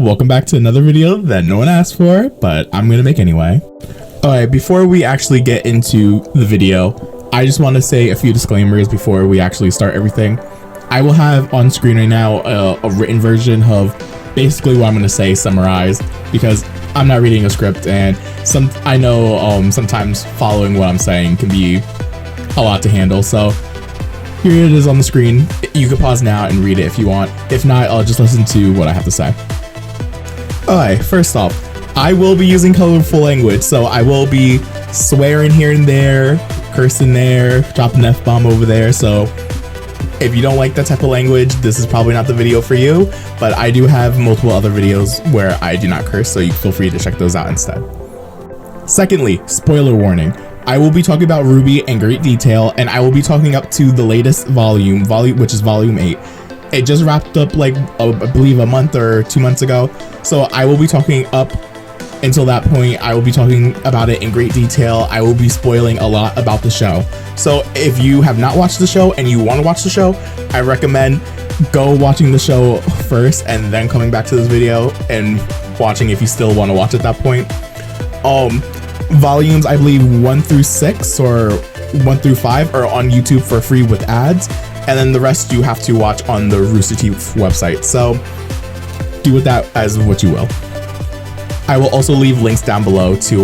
welcome back to another video that no one asked for, but I'm gonna make anyway. Alright, before we actually get into the video, I just want to say a few disclaimers before we actually start everything. I will have on screen right now a written version of basically what I'm gonna say summarized, because I'm not reading a script, and I know sometimes following what I'm saying can be a lot to handle. So here it is on the screen. You can pause now and read it if you want. If not, I'll just listen to what I have to say. Alright, first off, I will be using colorful language, so I will be swearing here and there, cursing there, dropping an F-bomb over there. So if you don't like that type of language, this is probably not the video for you, but I do have multiple other videos where I do not curse, so you feel free to check those out instead. Secondly, spoiler warning. I will be talking about Rwby in great detail, and I will be talking up to the latest volume, which is volume 8. It just wrapped up like, I believe a month or 2 months ago. So I will be talking up until that point. I will be talking about it in great detail. I will be spoiling a lot about the show. So if you have not watched the show and you want to watch the show, I recommend go watching the show first and then coming back to this video and watching if you still want to watch at that point. Volumes, I believe 1 through 6 or 1 through 5 are on YouTube for free with ads, and then the rest you have to watch on the Rooster Teeth website. So do with that as what you will. I will also leave links down below to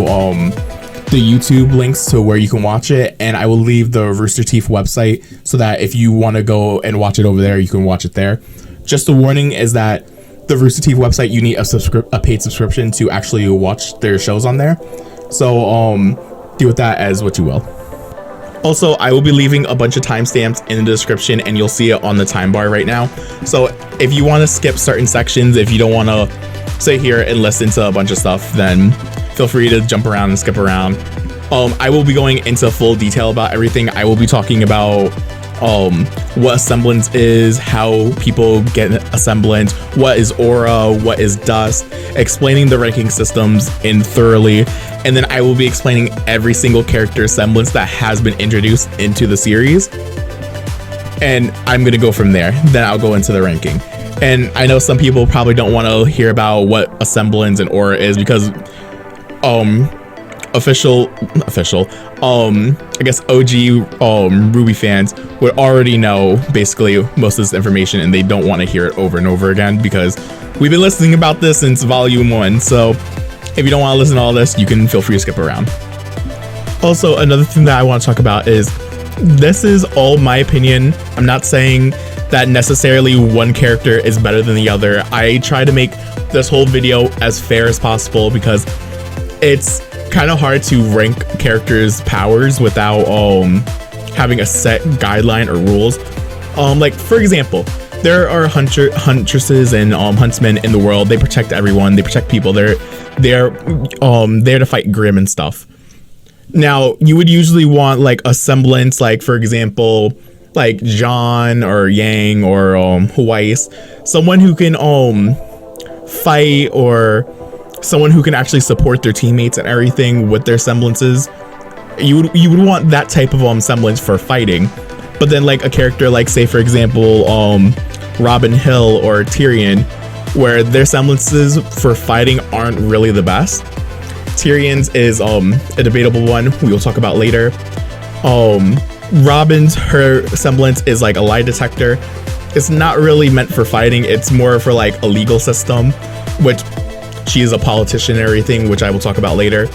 the YouTube links to where you can watch it, and I will leave the Rooster Teeth website so that if you want to go and watch it over there, you can watch it there. Just a warning is that the Rooster Teeth website, you need a paid subscription to actually watch their shows on there. So deal with that as what you will. Also, I will be leaving a bunch of timestamps in the description, and you'll see it on the time bar right now. So if you want to skip certain sections, if you don't want to sit here and listen to a bunch of stuff, then feel free to jump around and skip around. I will be going into full detail about everything. I will be talking about what a semblance is, how people get a semblance, what is aura, what is dust, explaining the ranking systems in thoroughly, and then I will be explaining every single character semblance that has been introduced into the series, and I'm gonna go from there. Then I'll go into the ranking. And I know some people probably don't want to hear about what a semblance and aura is, because official I guess OG Rwby fans would already know basically most of this information, and they don't want to hear it over and over again, because we've been listening about this since volume 1. So if you don't want to listen to all this, you can feel free to skip around. Also, another thing that I want to talk about is this is all my opinion. I'm not saying that necessarily one character is better than the other. I try to make this whole video as fair as possible, because it's kind of hard to rank characters' powers without having a set guideline or rules. Like for example, there are huntresses and huntsmen in the world. They protect everyone. They protect people. They're there to fight Grimm and stuff. Now you would usually want like a semblance, like for example, like John or Yang or Huais, someone who can fight, or someone who can actually support their teammates and everything with their semblances. You would want that type of semblance for fighting. But then like a character like, say for example, Robin Hill or Tyrion, where their semblances for fighting aren't really the best. Tyrion's is a debatable one we will talk about later. Robin's, her semblance is like a lie detector. It's not really meant for fighting. It's more for like a legal system, which she is a politician and everything, which I will talk about later.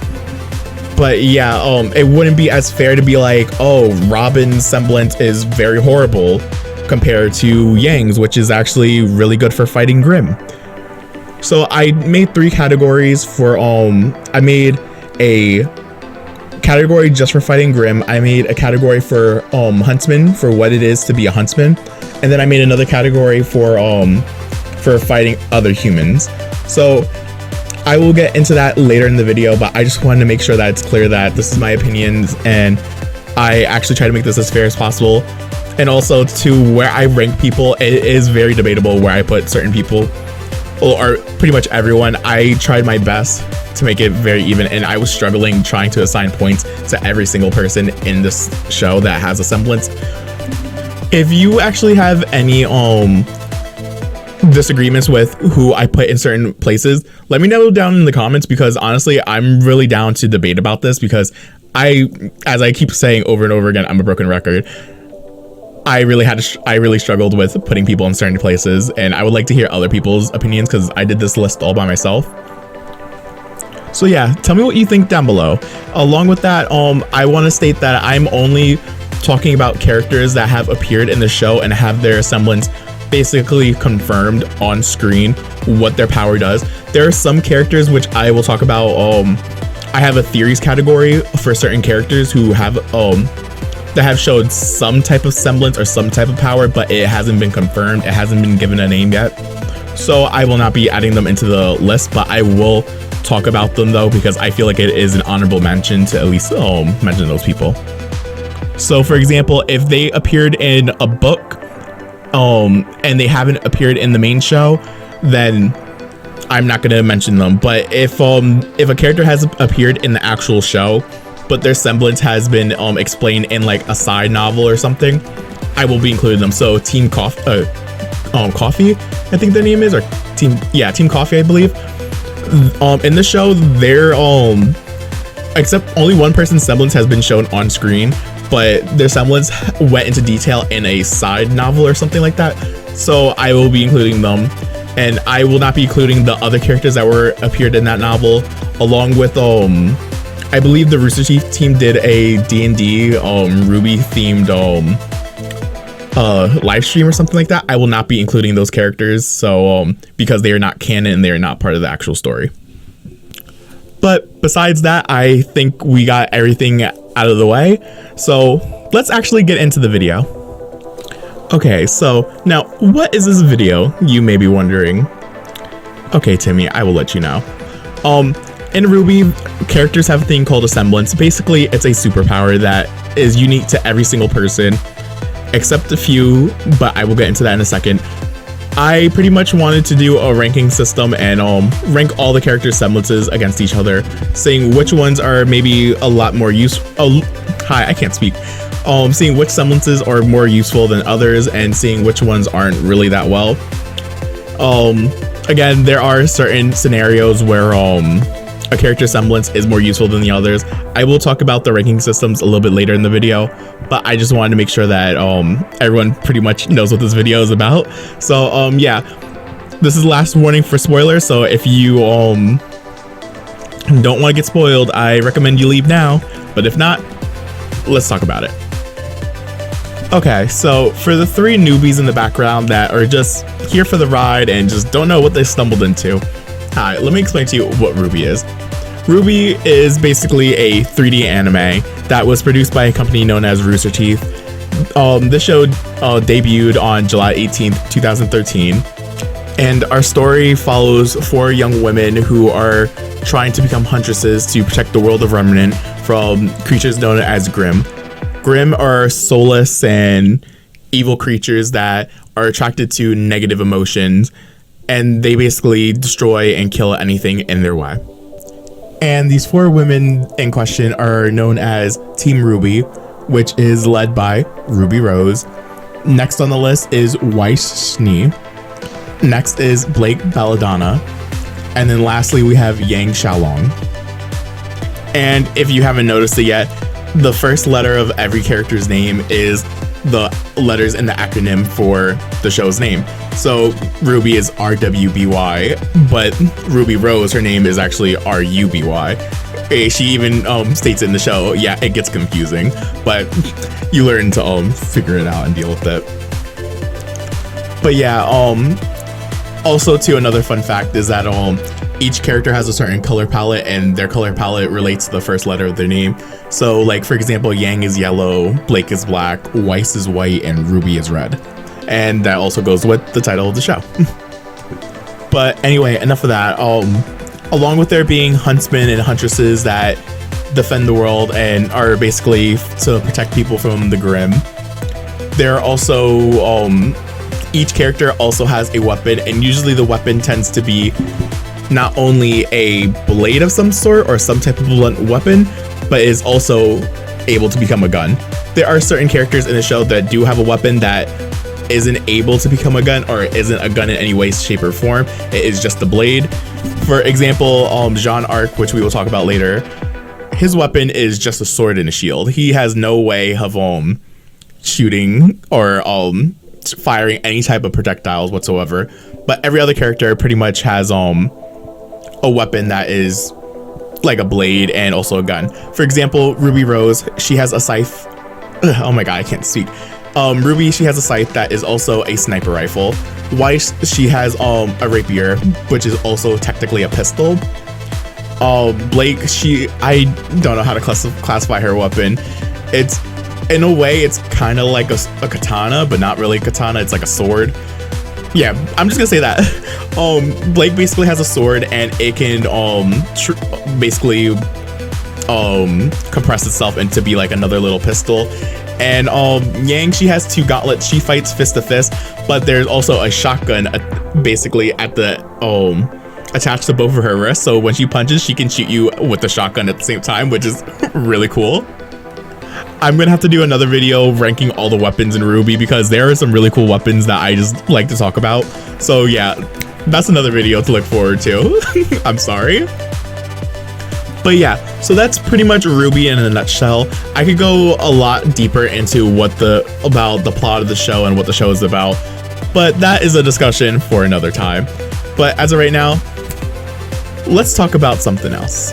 But yeah, it wouldn't be as fair to be like, oh, Robin's semblance is very horrible compared to Yang's, which is actually really good for fighting Grimm. So I made 3 categories for I made a category just for fighting Grimm. I made a category for huntsman, for what it is to be a huntsman, and then I made another category for fighting other humans. So I will get into that later in the video, but I just wanted to make sure that it's clear that this is my opinions, and I actually try to make this as fair as possible. And also to where I rank people, it is very debatable where I put certain people, or pretty much everyone. I tried my best to make it very even, and I was struggling trying to assign points to every single person in this show that has a semblance. If you actually have any disagreements with who I put in certain places, let me know down in the comments, because honestly, I'm really down to debate about this, because as I keep saying over and over again, I'm a broken record. I really struggled with putting people in certain places, and I would like to hear other people's opinions, because I did this list all by myself. So yeah, tell me what you think down below. Along with that, I want to state that I'm only talking about characters that have appeared in the show and have their semblance basically confirmed on screen what their power does. There are some characters which I will talk about. I have a theories category for certain characters who have that have showed some type of semblance or some type of power, but it hasn't been confirmed. It hasn't been given a name yet. So I will not be adding them into the list, but I will talk about them though, because I feel like it is an honorable mention to at least mention those people. So for example, if they appeared in a book and they haven't appeared in the main show, then I'm not going to mention them. But if a character has appeared in the actual show, but their semblance has been explained in like a side novel or something, I will be including them. So Team Coffee, I think their name is, or Team Coffee, I believe. In the show, they're except only one person's semblance has been shown on screen, but their semblance went into detail in a side novel or something like that. So I will be including them, and I will not be including the other characters that appeared in that novel, along with I believe the Rooster Teeth team did a D&D Rwby themed live stream or something like that. I will not be including those characters, so because they are not canon and they are not part of the actual story. But besides that, I think we got everything out of the way, so let's actually get into the video. Okay, so now what is this video, you may be wondering? Okay, Timmy, I will let you know. In Rwby, characters have a thing called a semblance. Basically, it's a superpower that is unique to every single person, except a few, but I will get into that in a second. I pretty much wanted to do a ranking system and rank all the characters' semblances against each other, saying which ones are maybe a lot more useful. I can't speak. Seeing which semblances are more useful than others, and seeing which ones aren't really that well. Again, there are certain scenarios where a character semblance is more useful than the others. I will talk about the ranking systems a little bit later in the video, but I just wanted to make sure that everyone pretty much knows what this video is about. So yeah, this is the last warning for spoilers, so if you don't want to get spoiled, I recommend you leave now, but if not, let's talk about it. Okay, so for the three newbies in the background that are just here for the ride and just don't know what they stumbled into, hi, let me explain to you what Rwby is. Rwby is basically a 3D anime that was produced by a company known as Rooster Teeth. This show debuted on July 18th, 2013, and our story follows 4 young women who are trying to become huntresses to protect the world of Remnant from creatures known as Grimm. Grimm are soulless and evil creatures that are attracted to negative emotions, and they basically destroy and kill anything in their way. And these 4 women in question are known as Team Rwby, which is led by Ruby Rose. Next on the list is Weiss Schnee. Next is Blake Belladonna. And then lastly, we have Yang Xiaolong. And if you haven't noticed it yet, the first letter of every character's name is the letters in the acronym for the show's name. So Rwby is RWBY, but Ruby Rose, her name is actually RUBY. She even states in the show, yeah, it gets confusing, but you learn to figure it out and deal with it. But yeah, also too, another fun fact is that each character has a certain color palette, and their color palette relates to the first letter of their name. So like, for example, Yang is yellow, Blake is black, Weiss is white, and Rwby is red. And that also goes with the title of the show. But anyway, enough of that. Along with there being huntsmen and huntresses that defend the world and are basically to protect people from the Grimm, there are also each character also has a weapon, and usually the weapon tends to be not only a blade of some sort or some type of blunt weapon, but is also able to become a gun. There are certain characters in the show that do have a weapon that isn't able to become a gun, or isn't a gun in any way, shape, or form. It is just a blade. For example, Jean Arc, which we will talk about later, his weapon is just a sword and a shield. He has no way of shooting or firing any type of projectiles whatsoever. But every other character pretty much has a weapon that is like a blade and also a gun. For example, Ruby Rose, she has a scythe. Oh my god, I can't speak. Ruby, she has a scythe that is also a sniper rifle. Weiss, she has a rapier, which is also technically a pistol. Blake, I don't know how to classify her weapon. It's, in a way, it's kind of like a katana, but not really a katana. It's like a sword. Yeah, I'm just gonna say that. Blake basically has a sword, and it can basically compress itself into be like another little pistol. And Yang, she has two gauntlets. She fights fist to fist, but there's also a shotgun basically at the attached to both of her wrists. So when she punches, she can shoot you with the shotgun at the same time, which is really cool. I'm gonna have to do another video ranking all the weapons in Rwby, because there are some really cool weapons that I just like to talk about. So yeah, that's another video to look forward to. I'm sorry. But yeah, so that's pretty much Rwby in a nutshell. I could go a lot deeper into about the plot of the show and what the show is about, but that is a discussion for another time. But as of right now, let's talk about something else.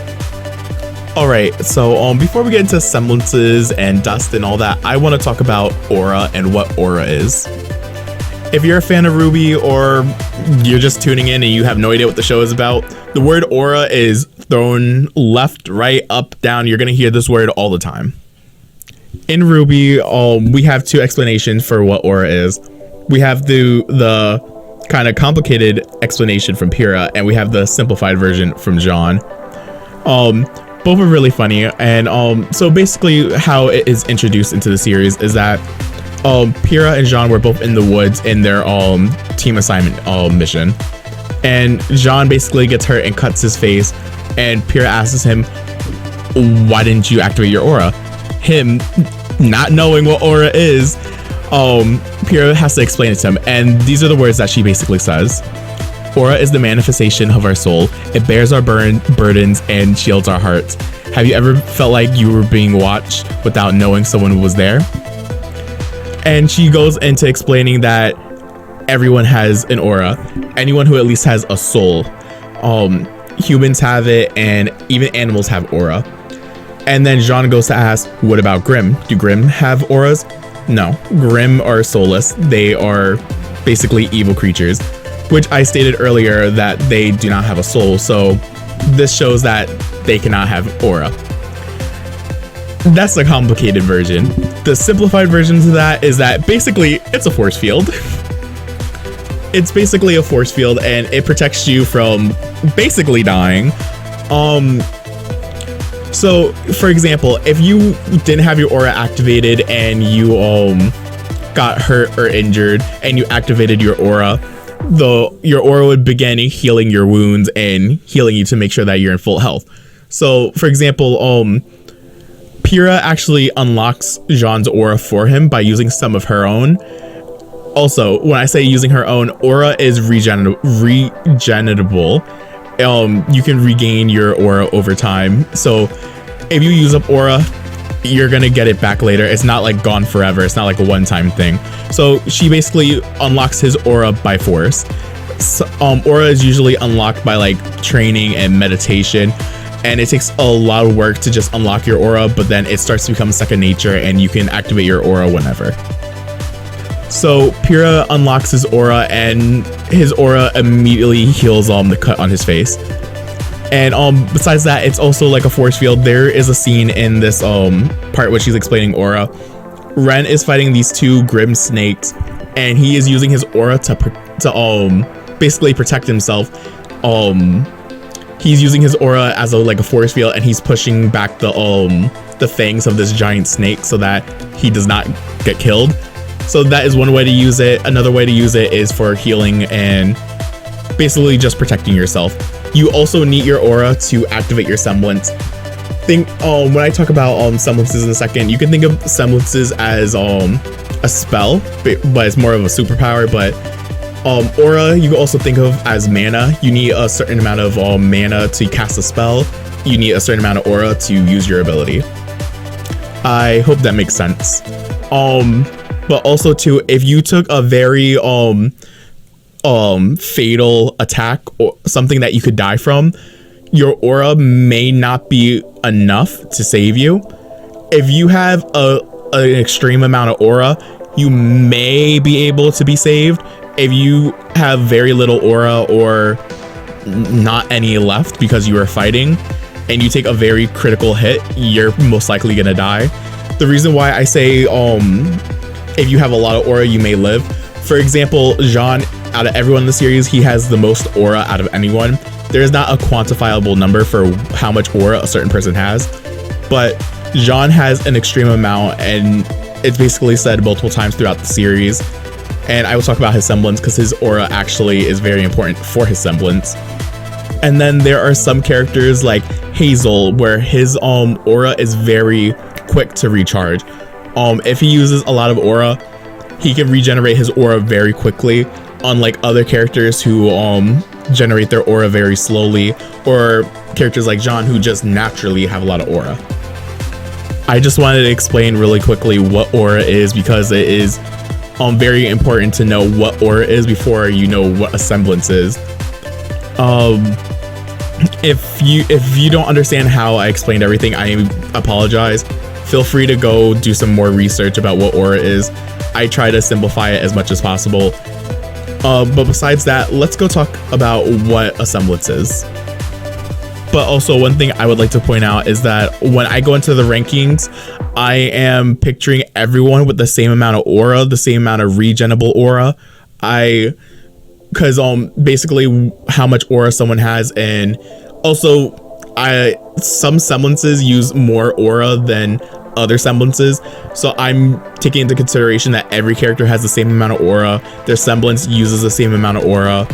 Alright, so before we get into semblances and dust and all that, I want to talk about aura and what aura is. If you're a fan of Rwby, or you're just tuning in and you have no idea what the show is about, the word aura is thrown left, right, up, down. You're going to hear this word all the time. In Rwby, we have two explanations for what aura is. We have the kind of complicated explanation from Pyrrha, and we have the simplified version from Jean. Both are really funny, and so basically how it is introduced into the series is that Pyrrha and Jean were both in the woods in their team assignment mission, and Jean basically gets hurt and cuts his face, and Pyrrha asks him, why didn't you activate your aura? Him not knowing what aura is, Pyrrha has to explain it to him, and these are the words that she basically says. Aura is the manifestation of our soul. It bears our burdens and shields our hearts. Have you ever felt like you were being watched without knowing someone was there? And she goes into explaining that everyone has an aura. Anyone who at least has a soul. Humans have it, and even animals have aura. And then Jean goes to ask, what about Grimm? Do Grimm have auras? No. Grimm are soulless. They are basically evil creatures, which I stated earlier that they do not have a soul, so this shows that they cannot have aura. That's the complicated version. The simplified version to that is that basically it's a force field. It's basically a force field, and it protects you from basically dying. So for example, if you didn't have your aura activated and you got hurt or injured and you activated your aura, your aura would begin healing your wounds and healing you to make sure that you're in full health. So for example, Pyrrha actually unlocks Jean's aura for him by using some of her own. Also, when I say using her own, aura is regeneratable. You can regain your aura over time. So if you use up aura, you're gonna get it back later. It's not like gone forever. It's not like a one-time thing. So she basically unlocks his aura by force. So, aura is usually unlocked by like training and meditation, and it takes a lot of work to just unlock your aura, but then it starts to become second nature and you can activate your aura whenever. So Pyrrha unlocks his aura, and his aura immediately heals the cut on his face. And besides that, it's also like a force field. There is a scene in this part where she's explaining aura. Ren is fighting these two Grimm snakes, and he is using his aura to basically protect himself. He's using his aura as a force field, and he's pushing back the fangs of this giant snake so that he does not get killed. So that is one way to use it. Another way to use it is for healing and basically just protecting yourself. You also need your aura to activate your semblance. When I talk about semblances in a second, you can think of semblances as a spell, but it's more of a superpower. But aura, you can also think of as mana. You need a certain amount of mana to cast a spell. You need a certain amount of aura to use your ability. I hope that makes sense. But also too, if you took a very fatal attack or something that you could die from, your aura may not be enough to save you. If you have an extreme amount of aura, you may be able to be saved. If you have very little aura or not any left because you are fighting and you take a very critical hit, you're most likely gonna die. The reason why I say if you have a lot of aura, you may live. For example, Jean, out of everyone in the series, he has the most aura out of anyone. There is not a quantifiable number for how much aura a certain person has, but Jean has an extreme amount, and it's basically said multiple times throughout the series. And I will talk about his semblance because his aura actually is very important for his semblance. And then there are some characters like Hazel, where his aura is very quick to recharge. If he uses a lot of aura, he can regenerate his aura very quickly, unlike other characters who generate their aura very slowly, or characters like Jean who just naturally have a lot of aura. I just wanted to explain really quickly what aura is, because it is very important to know what aura is before you know what a semblance is. If you don't understand how I explained everything, I apologize. Feel free to go do some more research about what aura is. I try to simplify it as much as possible. But besides that, let's go talk about what a semblance is. But also, one thing I would like to point out is that when I go into the rankings, I am picturing everyone with the same amount of aura, the same amount of regenerable aura. Because basically how much aura someone has, and also some semblances use more aura than other semblances, so I'm taking into consideration that every character has the same amount of aura, their semblance uses the same amount of aura,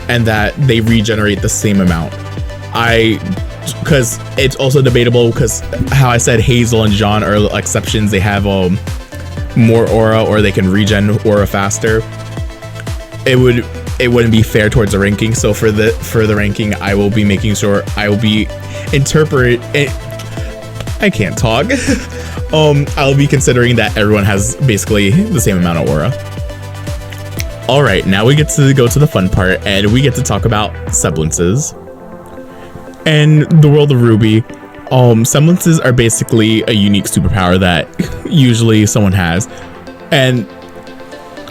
and that they regenerate the same amount. Because it's also debatable, because how I said Hazel and Jean are exceptions. They have more aura, or they can regen aura faster. It wouldn't be fair towards the ranking. So for the ranking, I will be making sure I will be I can't talk. I'll be considering that everyone has basically the same amount of aura. All right, now we get to go to the fun part, and we get to talk about semblances. In the world of Rwby, semblances are basically a unique superpower that usually someone has, and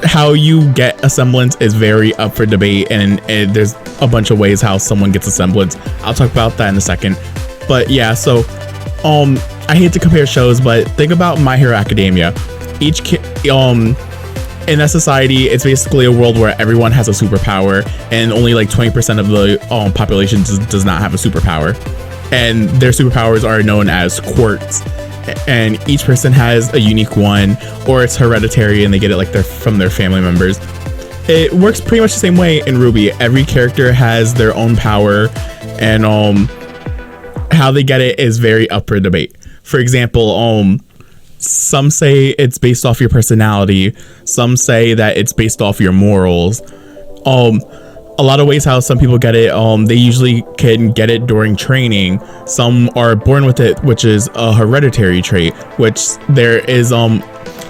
how you get a semblance is very up for debate, and there's a bunch of ways how someone gets a semblance. I'll talk about that in a second. But yeah, so I hate to compare shows, but think about My Hero Academia. In that society, it's basically a world where everyone has a superpower, and only like 20% of the population does not have a superpower, and their superpowers are known as quirks, and each person has a unique one, or it's hereditary and they get it from their family members. It works pretty much the same way in Rwby. Every character has their own power, and how they get it is very up for debate. For example, some say it's based off your personality. Some say that it's based off your morals. A lot of ways how some people get it, they usually can get it during training. Some are born with it, which is a hereditary trait, which there is a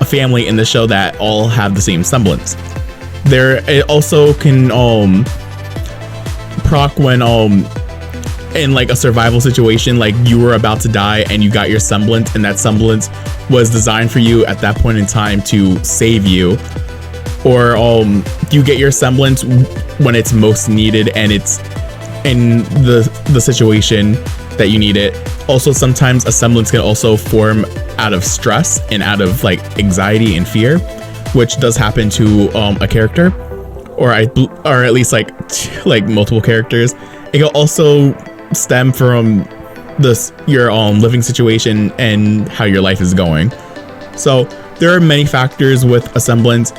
family in the show that all have the same semblance. It also can proc when in like a survival situation, like you were about to die and you got your semblance, and that semblance was designed for you at that point in time to save you. Or you get your semblance when it's most needed and it's in the situation that you need it. Also, sometimes a semblance can also form out of stress and out of like anxiety and fear, which does happen to a character, or at least like multiple characters. It can also stem from your living situation and how your life is going. So there are many factors with a semblance.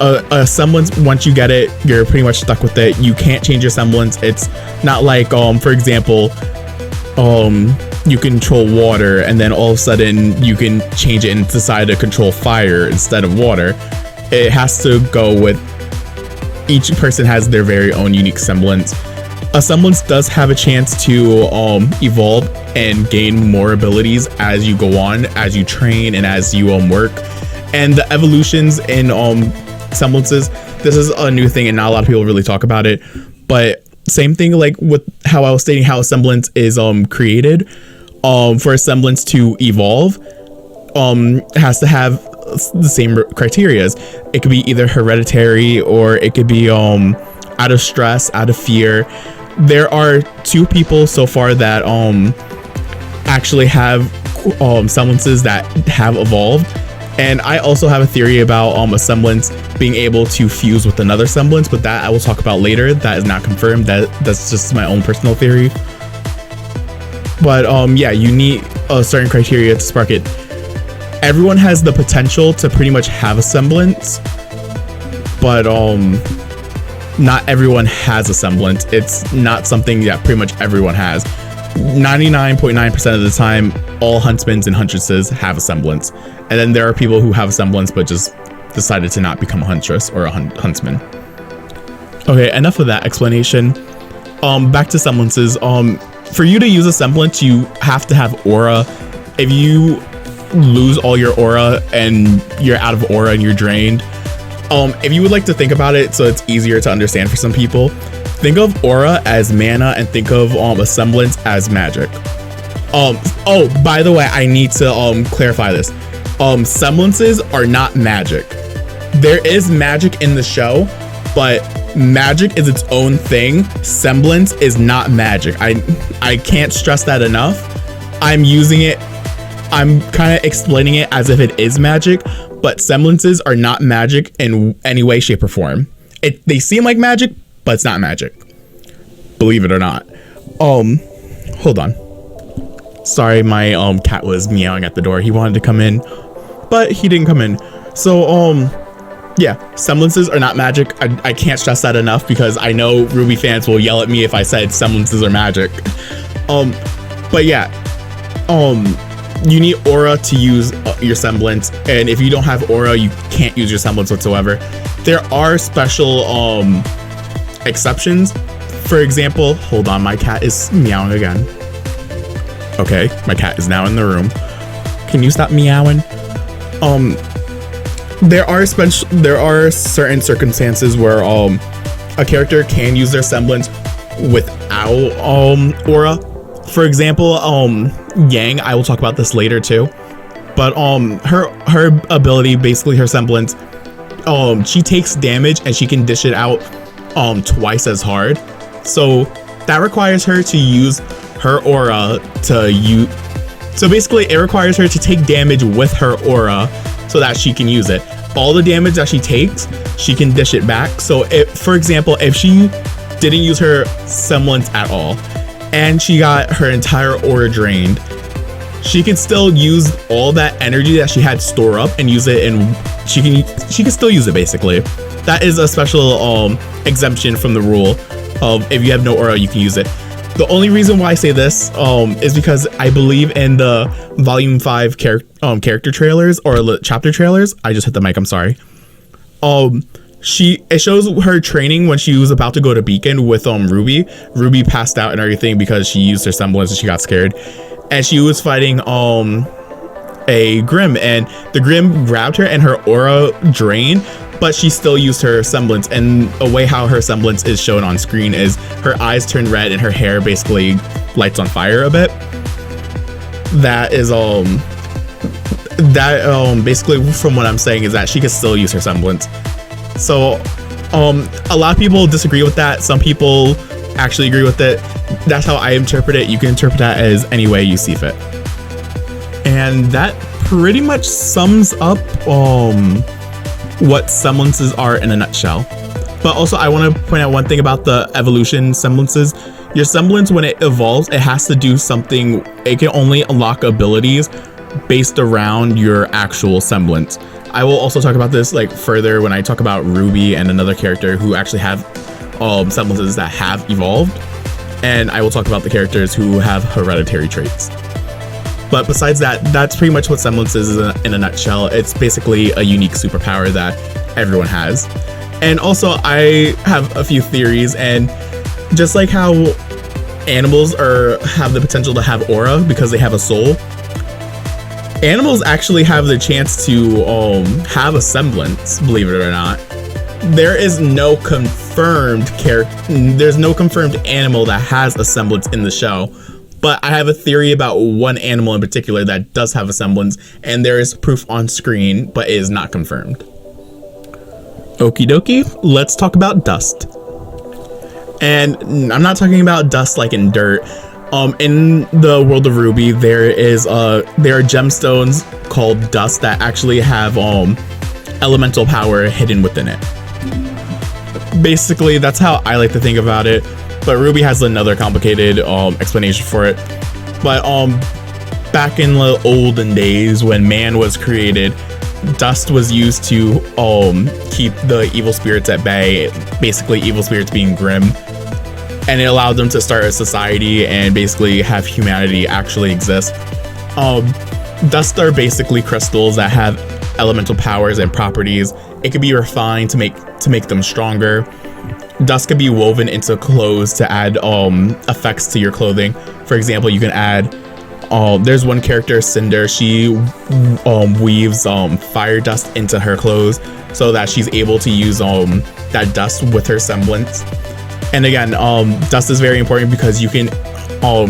A semblance, once you get it, you're pretty much stuck with it. You can't change your semblance. It's not like for example, you control water, and then all of a sudden you can change it and decide to control fire instead of water. It has to go with each person has their very own unique semblance. A semblance does have a chance to evolve and gain more abilities as you go on, as you train, and as you work. And the evolutions in semblances, this is a new thing and not a lot of people really talk about it, but same thing like with how I was stating how a semblance is created. For a semblance to evolve, it has to have the same criteria. It could be either hereditary or it could be out of stress, out of fear. There are 2 people so far that actually have semblances that have evolved, and I also have a theory about a semblance being able to fuse with another semblance, but that I will talk about later. That is not confirmed. That's just my own personal theory. But yeah, you need a certain criteria to spark it. Everyone has the potential to pretty much have a semblance, but not everyone has a semblance. It's not something that pretty much everyone has. 99.9% of the time, all huntsmen and huntresses have a semblance, and then there are people who have a semblance but just decided to not become a huntress or a huntsman. Okay, enough of that explanation. Back to semblances. For you to use a semblance, you have to have aura. If you lose all your aura and you're out of aura and you're drained, if you would like to think about it so it's easier to understand for some people, think of aura as mana and think of a semblance as magic. Oh, by the way, I need to clarify this. Semblances are not magic. There is magic in the show, but magic is its own thing. Semblance is not magic. I can't stress that enough. I'm kind of explaining it as if it is magic, but semblances are not magic in any way, shape, or form. They seem like magic, but it's not magic. Believe it or not. Hold on. Sorry, my cat was meowing at the door. He wanted to come in, but he didn't come in. So yeah, semblances are not magic. I can't stress that enough because I know Rwby fans will yell at me if I said semblances are magic. But yeah, you need aura to use your semblance, and if you don't have aura, you can't use your semblance whatsoever. There are special exceptions. For example, hold on, my cat is meowing again. Okay, my cat is now in the room. Can you stop meowing? There are certain circumstances where a character can use their semblance without aura. For example, Yang, I will talk about this later too, but her ability, basically her semblance, she takes damage and she can dish it out twice as hard. So that requires her to use her aura so basically it requires her to take damage with her aura so that she can use it. All the damage that she takes, she can dish it back. So for example, if she didn't use her semblance at all and she got her entire aura drained, she can still use all that energy that she had stored up and use it, and she can still use it basically. That is a special exemption from the rule of if you have no aura, you can use it. The only reason why I say this is because I believe in the volume 5 character trailers or chapter trailers. I just hit the mic, I'm sorry. It shows her training when she was about to go to Beacon with Rwby. Rwby passed out and everything because she used her semblance and she got scared. And she was fighting a Grim, and the Grim grabbed her and her aura drained, but she still used her semblance. And a way how her semblance is shown on screen is her eyes turn red and her hair basically lights on fire a bit. That is basically from what I'm saying is that she can still use her semblance. So a lot of people disagree with that. Some people actually agree with it. That's how I interpret it. You can interpret that as any way you see fit. And that pretty much sums up what semblances are in a nutshell. But also I want to point out one thing about the evolution semblances. Your semblance, when it evolves, it has to do something. It can only unlock abilities based around your actual semblance. I will also talk about this like further when I talk about Rwby and another character who actually have semblances that have evolved, and I will talk about the characters who have hereditary traits. But besides that, that's pretty much what Semblance is in a nutshell. It's basically a unique superpower that everyone has. And also, I have a few theories, and just like how animals have the potential to have aura because they have a soul, animals actually have the chance to have a semblance, believe it or not. There is no confirmed there's no confirmed animal that has a semblance in the show. But I have a theory about one animal in particular that does have a semblance, and there is proof on screen, but it is not confirmed. Okie dokie, let's talk about dust. And I'm not talking about dust like in dirt. In the world of Rwby, there are gemstones called dust that actually have elemental power hidden within it. Basically, that's how I like to think about it. But Rwby has another complicated explanation for it. But back in the olden days when man was created, dust was used to keep the evil spirits at bay, basically evil spirits being grim. And it allowed them to start a society and basically have humanity actually exist. Dust are basically crystals that have elemental powers and properties. It could be refined to make them stronger. Dust can be woven into clothes to add effects to your clothing. For example, you can add there's one character, Cinder. She weaves fire dust into her clothes so that she's able to use that dust with her semblance. And again, dust is very important because you can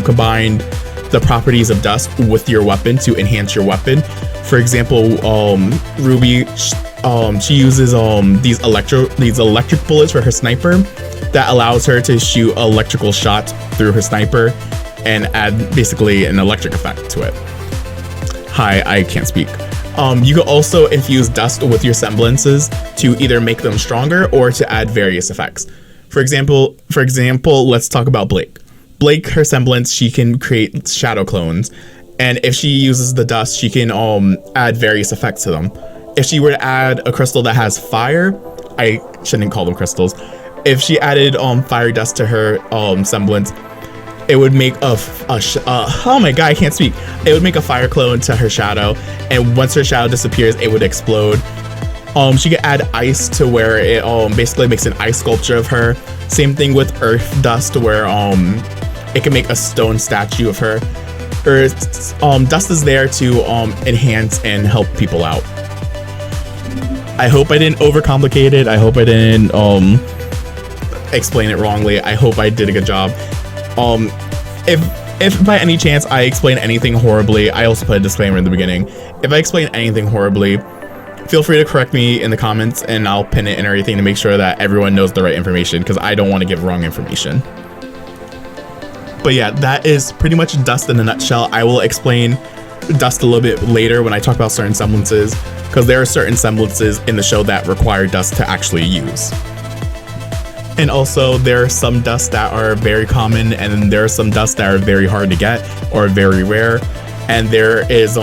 combine the properties of dust with your weapon to enhance your weapon. For example, Rwby, she uses these electric bullets for her sniper that allows her to shoot electrical shots through her sniper and add basically an electric effect to it. Hi, I can't speak. You can also infuse dust with your semblances to either make them stronger or to add various effects. For example, let's talk about Blake. Blake, her semblance, she can create shadow clones, and if she uses the dust, she can add various effects to them. If she were to add a crystal that has fire, I shouldn't call them crystals. If she added fire dust to her semblance, it would make oh my god, I can't speak. It would make a fire clone to her shadow, and once her shadow disappears, it would explode. She could add ice to where it basically makes an ice sculpture of her. Same thing with earth dust, where it can make a stone statue of her. Dust is there to enhance and help people out. I hope I didn't overcomplicate it. I hope I didn't explain it wrongly. I hope I did a good job. If by any chance I explain anything horribly, I also put a disclaimer in the beginning. If I explain anything horribly, feel free to correct me in the comments and I'll pin it and everything to make sure that everyone knows the right information, because I don't want to give wrong information. But yeah, that is pretty much dust in a nutshell. I will explain dust a little bit later when I talk about certain semblances, because there are certain semblances in the show that require dust to actually use. And also, there are some dusts that are very common, and there are some dusts that are very hard to get or very rare. And there is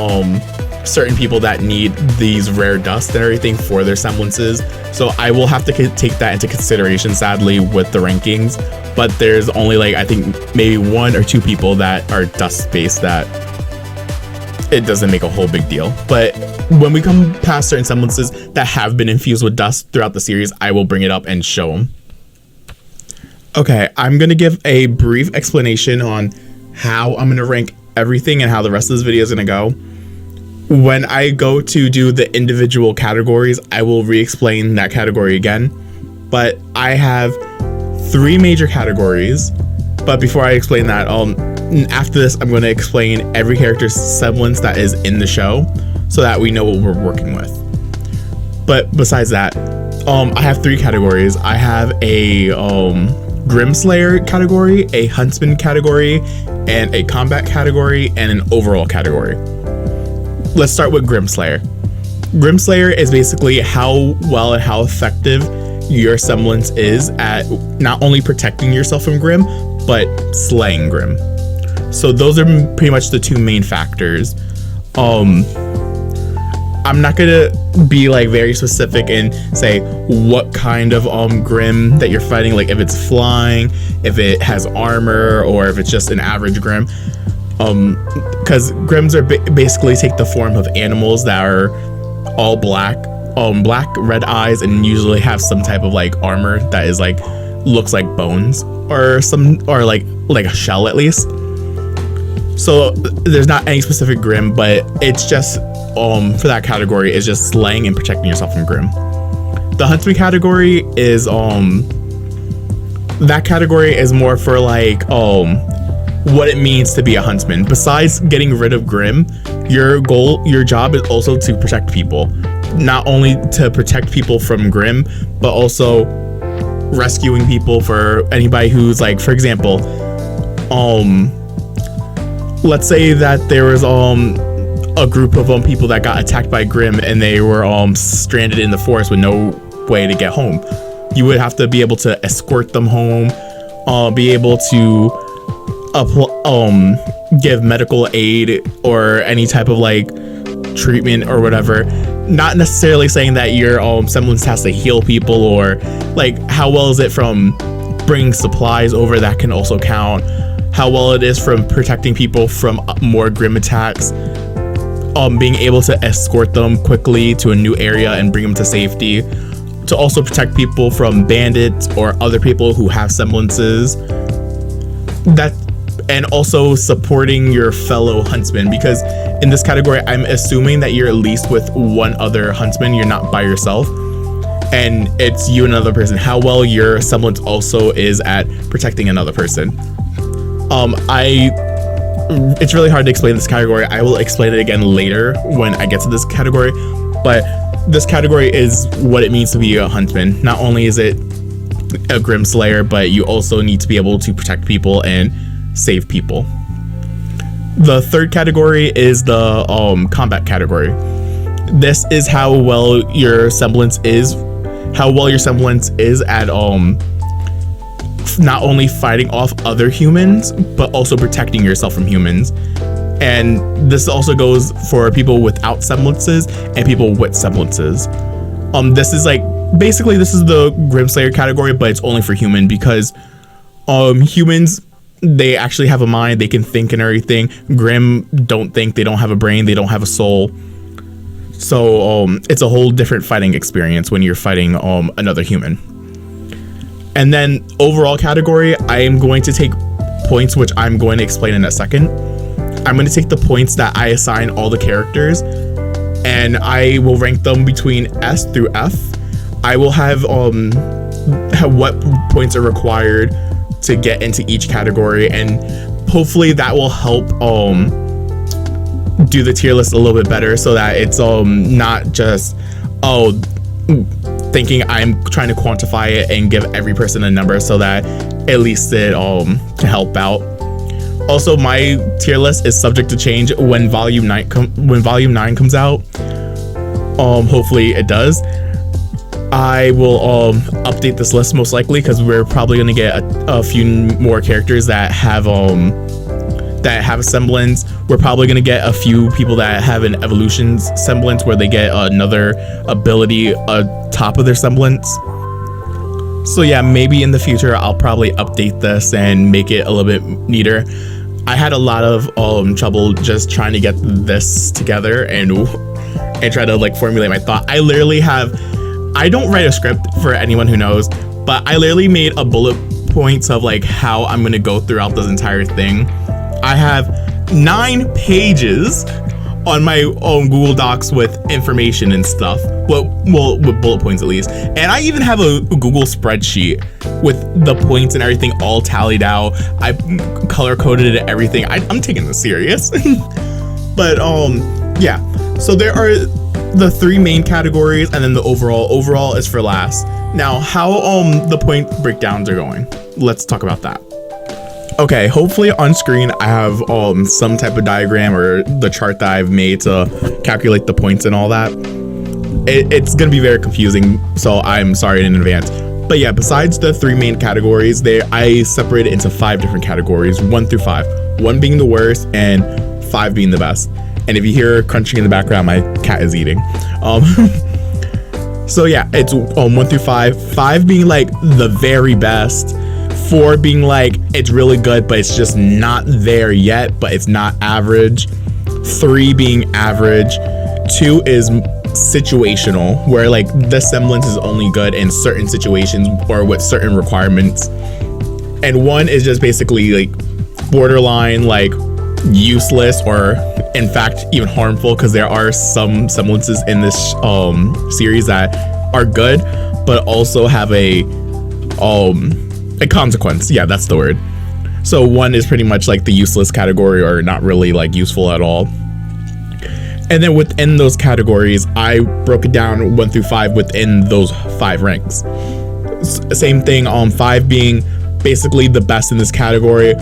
certain people that need these rare dusts and everything for their semblances. So I will have to take that into consideration, sadly, with the rankings. But there's only like, I think maybe 1 or 2 people that are dust based that it doesn't make a whole big deal. But when we come past certain semblances that have been infused with dust throughout the series, I will bring it up and show them. Okay, I'm going to give a brief explanation on how I'm going to rank everything and how the rest of this video is going to go. When I go to do the individual categories, I will re-explain that category again. But I have 3 major categories. But before I explain that, after this, I'm going to explain every character's semblance that is in the show so that we know what we're working with. But besides that, I have 3 categories. I have a Grimslayer category, a Huntsman category, and a Combat category, and an Overall category. Let's start with Grimslayer. Grimslayer is basically how well and how effective your semblance is at not only protecting yourself from Grim, but slaying Grim. So those are pretty much the 2 main factors. I'm not gonna be like very specific and say what kind of Grim that you're fighting, like if it's flying, if it has armor, or if it's just an average Grim. because Grims are basically take the form of animals that are all black, red eyes, and usually have some type of like armor that is like looks like bones or like a shell at least. So there's not any specific Grim, but it's just for that category is just slaying and protecting yourself from Grim. The Huntsman category is that category is more for like what it means to be a huntsman. Besides getting rid of Grim, your job is also to protect people. Not only to protect people from Grim, but also rescuing people for anybody who's like, for example, let's say that there was a group of people that got attacked by Grim and they were stranded in the forest with no way to get home. You would have to be able to escort them home, be able to give medical aid or any type of like treatment or whatever. Not necessarily saying that your semblance has to heal people, or like how well is it from bringing supplies over, that can also count. How well it is from protecting people from more Grim attacks, being able to escort them quickly to a new area and bring them to safety, to also protect people from bandits or other people who have semblances, and also supporting your fellow huntsmen, because in this category I'm assuming that you're at least with one other huntsman, you're not by yourself, and it's you and another person. How well your semblance also is at protecting another person. It's really hard to explain this category. I will explain it again later when I get to this category, but this category is what it means to be a huntsman. Not only is it a Grim Slayer, but you also need to be able to protect people and save people. The third category is the combat category. This is how well your semblance is at not only fighting off other humans, but also protecting yourself from humans. And this also goes for people without semblances and people with semblances. This is like, basically this is the Grim Slayer category, but it's only for human, because humans, they actually have a mind, they can think and everything. Grim don't think, they don't have a brain, they don't have a soul. So it's a whole different fighting experience when you're fighting another human. And then overall category, I am going to take points, which I'm going to explain in a second. I'm going to take the points that I assign all the characters, and I will rank them between S through F. I will have what points are required to get into each category, and hopefully that will help do the tier list a little bit better, so that it's not just thinking I'm trying to quantify it and give every person a number, so that at least it can help out. Also, my tier list is subject to change when volume 9 comes out. Hopefully it does. I will update this list most likely, because we're probably going to get a few more characters that have a semblance. We're probably going to get a few people that have an evolution semblance, where they get another ability atop of their semblance. So yeah, maybe in the future I'll probably update this and make it a little bit neater. I had a lot of trouble just trying to get this together and try to like formulate my thought. I don't write a script, for anyone who knows, but I literally made a bullet points of like how I'm going to go throughout this entire thing. I have 9 pages on my own Google Docs with information and stuff. Well, with bullet points at least. And I even have a Google spreadsheet with the points and everything all tallied out. I color coded everything. I'm taking this serious. But yeah. So there are the 3 main categories, and then the overall is for last. Now, how the point breakdowns are going. Let's talk about that. Okay, hopefully on screen I have some type of diagram or the chart that I've made to calculate the points and all that. It's gonna be very confusing, so I'm sorry in advance. But yeah, besides the 3 main categories, I separated into 5 different categories, 1 through 5. 1 being the worst and 5 being the best. And if you hear crunching in the background, my cat is eating. So yeah, it's 1 through 5. 5 being like the very best. 4 being like it's really good but it's just not there yet, but it's not average. 3 being average. 2 is situational, where like the semblance is only good in certain situations or with certain requirements. And 1 is just basically like borderline like useless, or in fact even harmful, because there are some semblances in this series that are good but also have a consequence. Yeah, that's the word. So 1 is pretty much like the useless category, or not really like useful at all. And then within those categories, I broke it down 1 through 5 within those 5 ranks. Same thing, 5 being basically the best in this category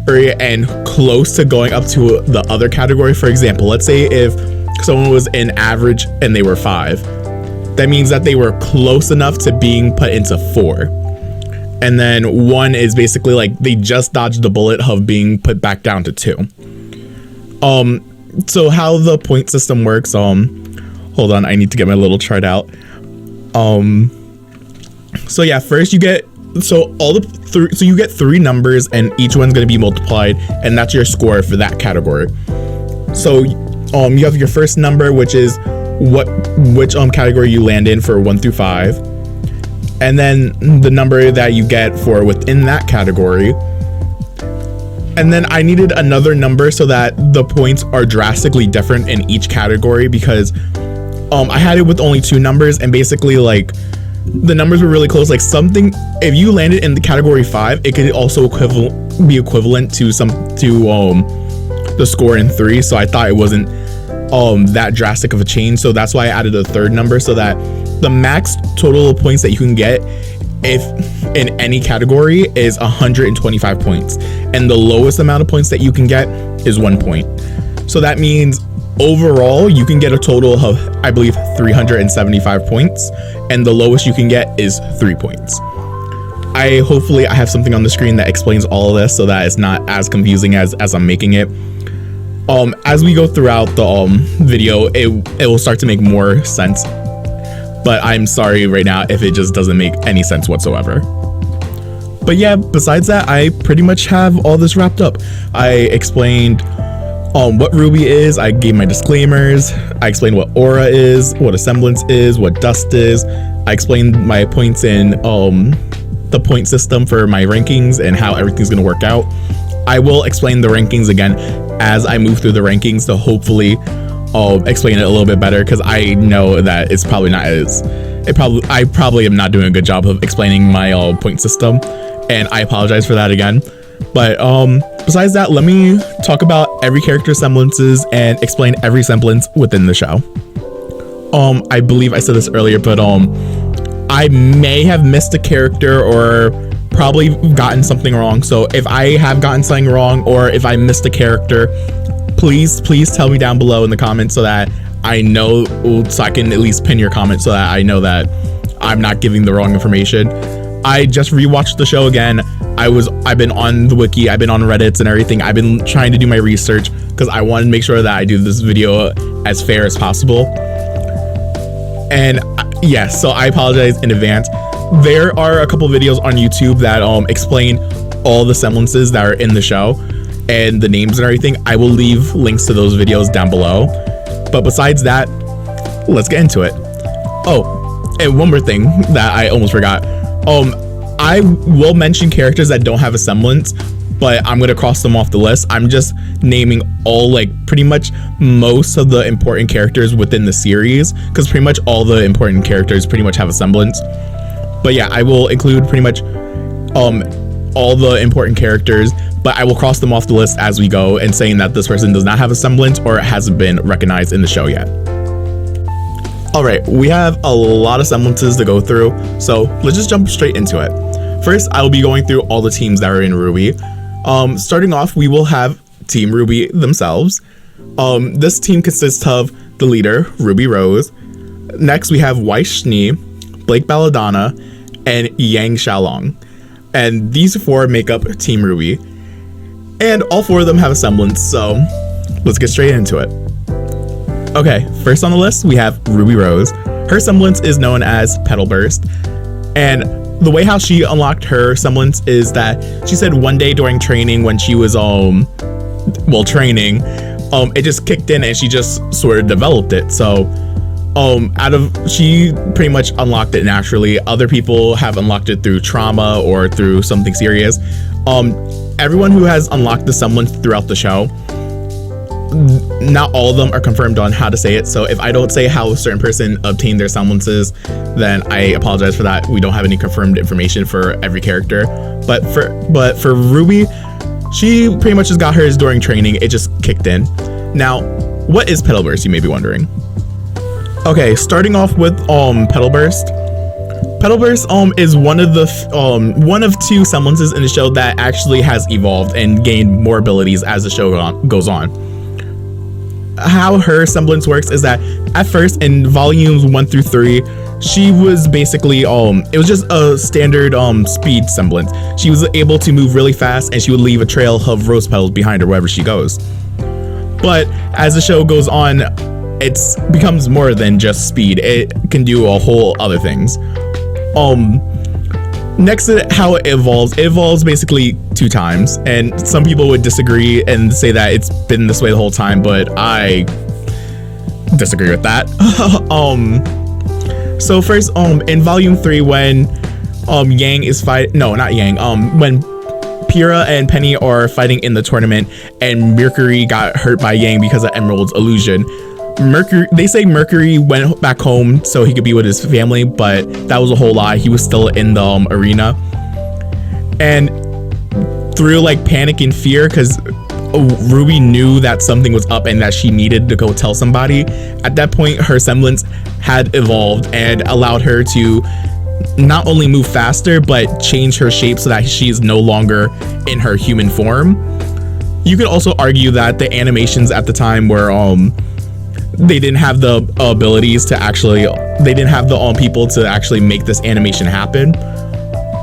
and close to going up to the other category. For example, let's say if someone was in average and they were 5, that means that they were close enough to being put into 4. And then 1 is basically like they just dodged the bullet of being put back down to 2. So how the point system works, hold on, I need to get my little chart out. So yeah, first you get, so you get 3 numbers and each one's going to be multiplied, and that's your score for that category. So you have your first number, which is which category you land in for 1 through 5, and then the number that you get for within that category. And then I needed another number so that the points are drastically different in each category, because I had it with only 2 numbers, and basically like the numbers were really close. Like something, if you landed in the category 5, it could also be equivalent to the score in 3. So I thought it wasn't that drastic of a change. So that's why I added a third number, so that the max total of points that you can get if in any category is 125 points, and the lowest amount of points that you can get is 1 point. So that means overall you can get a total of, I believe, 375 points, and the lowest you can get is 3 points. Hopefully I have something on the screen that explains all of this so that it's not as confusing as I'm making it. As we go throughout the video, it will start to make more sense, but I'm sorry right now if it just doesn't make any sense whatsoever. But yeah, besides that, I pretty much have all this wrapped up. I explained what Rwby is, I gave my disclaimers, I explained what aura is, what a semblance is, what dust is, I explained my points in the point system for my rankings and how everything's gonna work out. I will explain the rankings again as I move through the rankings to hopefully explain it a little bit better, because I know that it's probably not as I probably am not doing a good job of explaining my point system, and I apologize for that again. But besides that, let me talk about every character's semblances and explain every semblance within the show. I believe I said this earlier, but I may have missed a character or probably gotten something wrong. So if I have gotten something wrong or if I missed a character, please tell me down below in the comments so that I know, so I can at least pin your comment so that I know that I'm not giving the wrong information. I just rewatched the show again. I've been on the wiki, I've been on Reddits and everything. I've been trying to do my research because I want to make sure that I do this video as fair as possible. And yes, so I apologize in advance. There are a couple videos on YouTube that explain all the semblances that are in the show and the names and everything. I will leave links to those videos down below. But besides that, let's get into it. Oh, and one more thing that I almost forgot. I will mention characters that don't have a semblance, but I'm gonna cross them off the list. I'm just naming all, like, pretty much most of the important characters within the series, because pretty much all the important characters pretty much have a semblance. But yeah, I will include pretty much all the important characters, but I will cross them off the list as we go, and saying that this person does not have a semblance or hasn't been recognized in the show yet. Alright, we have a lot of semblances to go through, so let's just jump straight into it. First, I will be going through all the teams that are in Rwby. Starting off, we will have Team Rwby themselves. This team consists of the leader, Ruby Rose. Next, we have Weiss Schnee, Blake Belladonna, and Yang Xiaolong. And these 4 make up Team Rwby. And all 4 of them have a semblance, so let's get straight into it. Okay, first on the list, we have Ruby Rose. Her semblance is known as Petal Burst. And the way how she unlocked her semblance is that she said one day during training when she was training, it just kicked in and she just sort of developed it. So she pretty much unlocked it naturally. Other people have unlocked it through trauma or through something serious. Everyone who has unlocked the semblance throughout the show, not all of them are confirmed on how to say it. So if I don't say how a certain person obtained their semblances, then I apologize for that. We don't have any confirmed information for every character. But for Rwby, she pretty much just got hers during training. It just kicked in. Now, what is Petal Burst, you may be wondering? Okay, starting off with Petal Burst. Petal Burst is one of two semblances in the show that actually has evolved and gained more abilities as the show goes on. How her semblance works is that at first in volumes 1 through 3, she was basically it was just a standard speed semblance. She was able to move really fast and she would leave a trail of rose petals behind her wherever she goes. But as the show goes on, it becomes more than just speed. It can do a whole other things. Next to how it evolves basically 2 times, and some people would disagree and say that it's been this way the whole time, but I disagree with that. So first, in volume 3, when Yang is when Pyrrha and Penny are fighting in the tournament and Mercury got hurt by Yang because of Emerald's illusion. They say Mercury went back home so he could be with his family, but that was a whole lie. He was still in the arena. And through like panic and fear, because Rwby knew that something was up and that she needed to go tell somebody, at that point her semblance had evolved and allowed her to not only move faster but change her shape so that she's no longer in her human form. You could also argue that the animations at the time were they didn't have the abilities to actually, they didn't have the people to actually make this animation happen.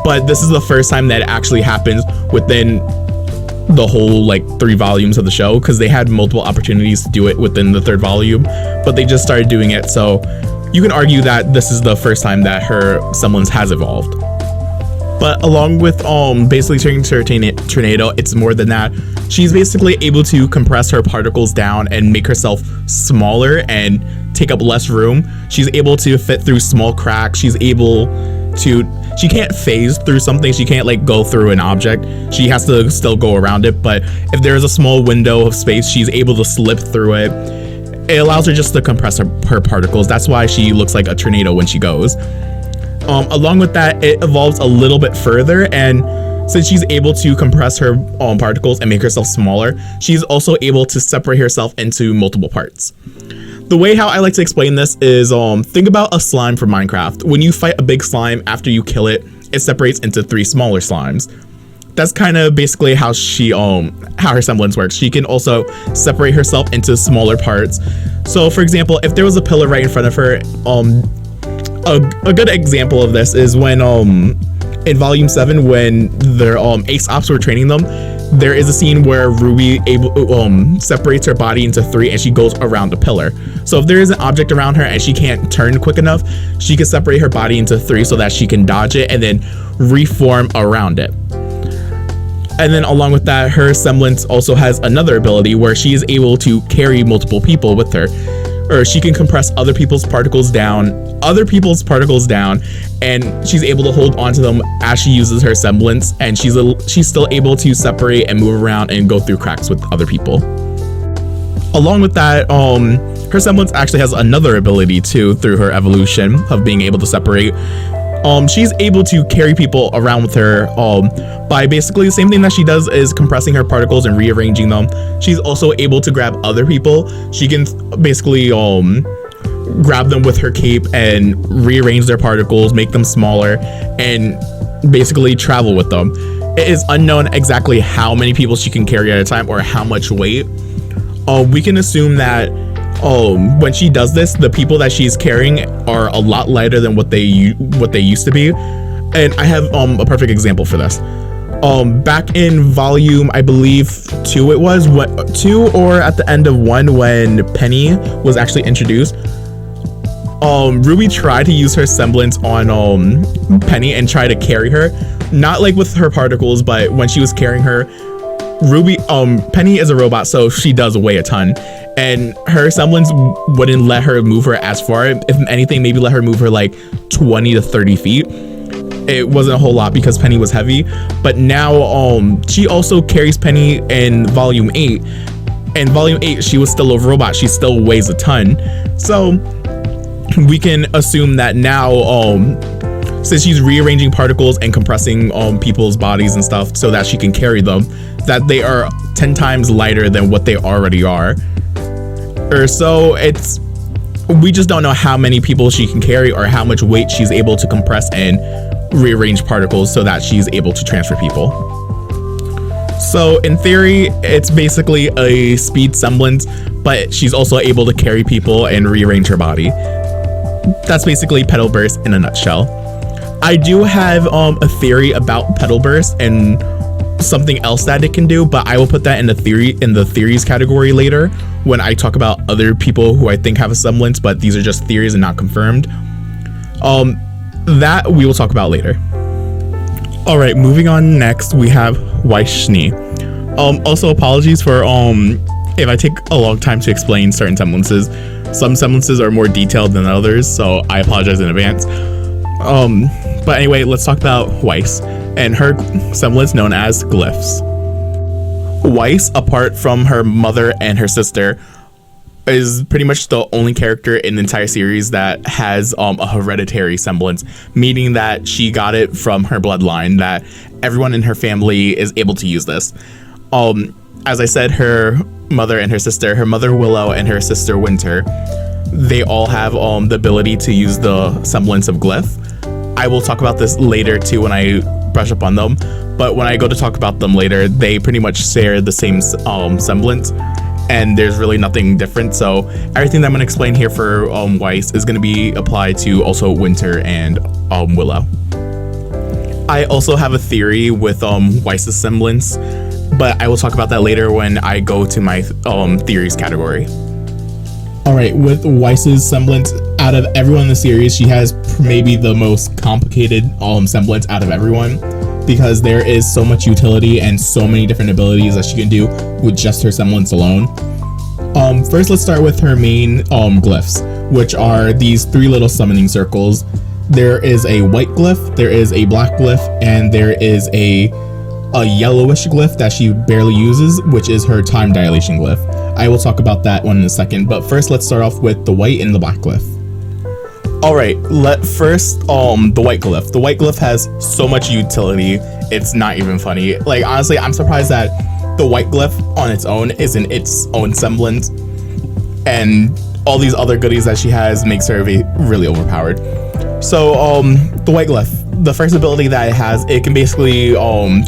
But this is the first time that it actually happens within the whole like 3 volumes of the show, because they had multiple opportunities to do it within the 3rd volume, but they just started doing it. So you can argue that this is the first time that her semblance has evolved. But along with basically turning to a tornado, it's more than that. She's basically able to compress her particles down and make herself smaller and take up less room. She's able to fit through small cracks. She can't phase through something. She can't like go through an object. She has to still go around it. But if there's a small window of space, she's able to slip through it. It allows her just to compress her particles. That's why she looks like a tornado when she goes. Along with that, it evolves a little bit further, and since she's able to compress her particles and make herself smaller, she's also able to separate herself into multiple parts. The way how I like to explain this is think about a slime from Minecraft. When you fight a big slime, after you kill it, it separates into 3 smaller slimes. That's kind of basically how how her semblance works. She can also separate herself into smaller parts. So for example, if there was a pillar right in front of her, a good example of this is when in volume 7, when their ace ops were training them, there is a scene where Rwby separates her body into 3 and she goes around the pillar. So if there is an object around her and she can't turn quick enough, she can separate her body into 3 so that she can dodge it and then reform around it. And then along with that, her semblance also has another ability where she is able to carry multiple people with her, or she can compress other people's particles down, and she's able to hold onto them as she uses her semblance, and she's still able to separate and move around and go through cracks with other people. Along with that, her semblance actually has another ability too through her evolution of being able to separate. She's able to carry people around with her by basically the same thing that she does is compressing her particles and rearranging them. She's also able to grab other people. She can basically grab them with her cape and rearrange their particles, make them smaller, and basically travel with them. It is unknown exactly how many people she can carry at a time or how much weight. We can assume that when she does this, the people that she's carrying are a lot lighter than what they used to be. And I have a perfect example for this. Back in volume, I believe 2, it was 2 or at the end of 1 when Penny was actually introduced. Rwby tried to use her semblance on Penny and try to carry her, not like with her particles, but when she was carrying her, Penny is a robot, so she does weigh a ton, and her semblance wouldn't let her move her as far. If anything, maybe let her move her like 20 to 30 feet. It wasn't a whole lot because Penny was heavy, but now she also carries Penny in volume 8. In volume 8, she was still a robot. She still weighs a ton. So we can assume that now, since she's rearranging particles and compressing people's bodies and stuff so that she can carry them, that they are 10 times lighter than what they already are. So we just don't know how many people she can carry or how much weight she's able to compress and rearrange particles so that she's able to transfer people. So in theory, it's basically a speed semblance, but she's also able to carry people and rearrange her body. That's basically Petal Burst in a nutshell. I do have a theory about Petal Burst and something else that it can do, but I will put that in the theories category later when I talk about other people who I think have a semblance, but these are just theories and not confirmed. That we will talk about later. All right, moving on. Next, we have Weiss Schnee. Also, apologies for if I take a long time to explain certain semblances. Some semblances are more detailed than others, so I apologize in advance. But anyway, let's talk about Weiss and her semblance known as glyphs. Weiss, apart from her mother and her sister, is pretty much the only character in the entire series that has a hereditary semblance, meaning that she got it from her bloodline, that everyone in her family is able to use this. As I said, her mother and her sister, her mother Willow and her sister Winter, they all have the ability to use the semblance of glyph. I will talk about this later too when I brush up on them, but when I go to talk about them later, they pretty much share the same semblance, and there's really nothing different. So everything that I'm going to explain here for Weiss is going to be applied to also Winter and Willow. I also have a theory with Weiss's semblance, but I will talk about that later when I go to my theories category. Alright, with Weiss's semblance, out of everyone in the series, she has maybe the most complicated semblance out of everyone, because there is so much utility and so many different abilities that she can do with just her semblance alone. First, let's start with her main glyphs, which are these 3 little summoning circles. There is a white glyph, there is a black glyph, and there is a yellowish glyph that she barely uses, which is her time dilation glyph. I will talk about that one in a second, but first let's start off with the white and the black glyph. Alright, first the white glyph. The white glyph has so much utility, it's not even funny. Like, honestly, I'm surprised that the white glyph on its own isn't its own semblance, and all these other goodies that she has makes her really overpowered. So the white glyph, the first ability that it has, it can basically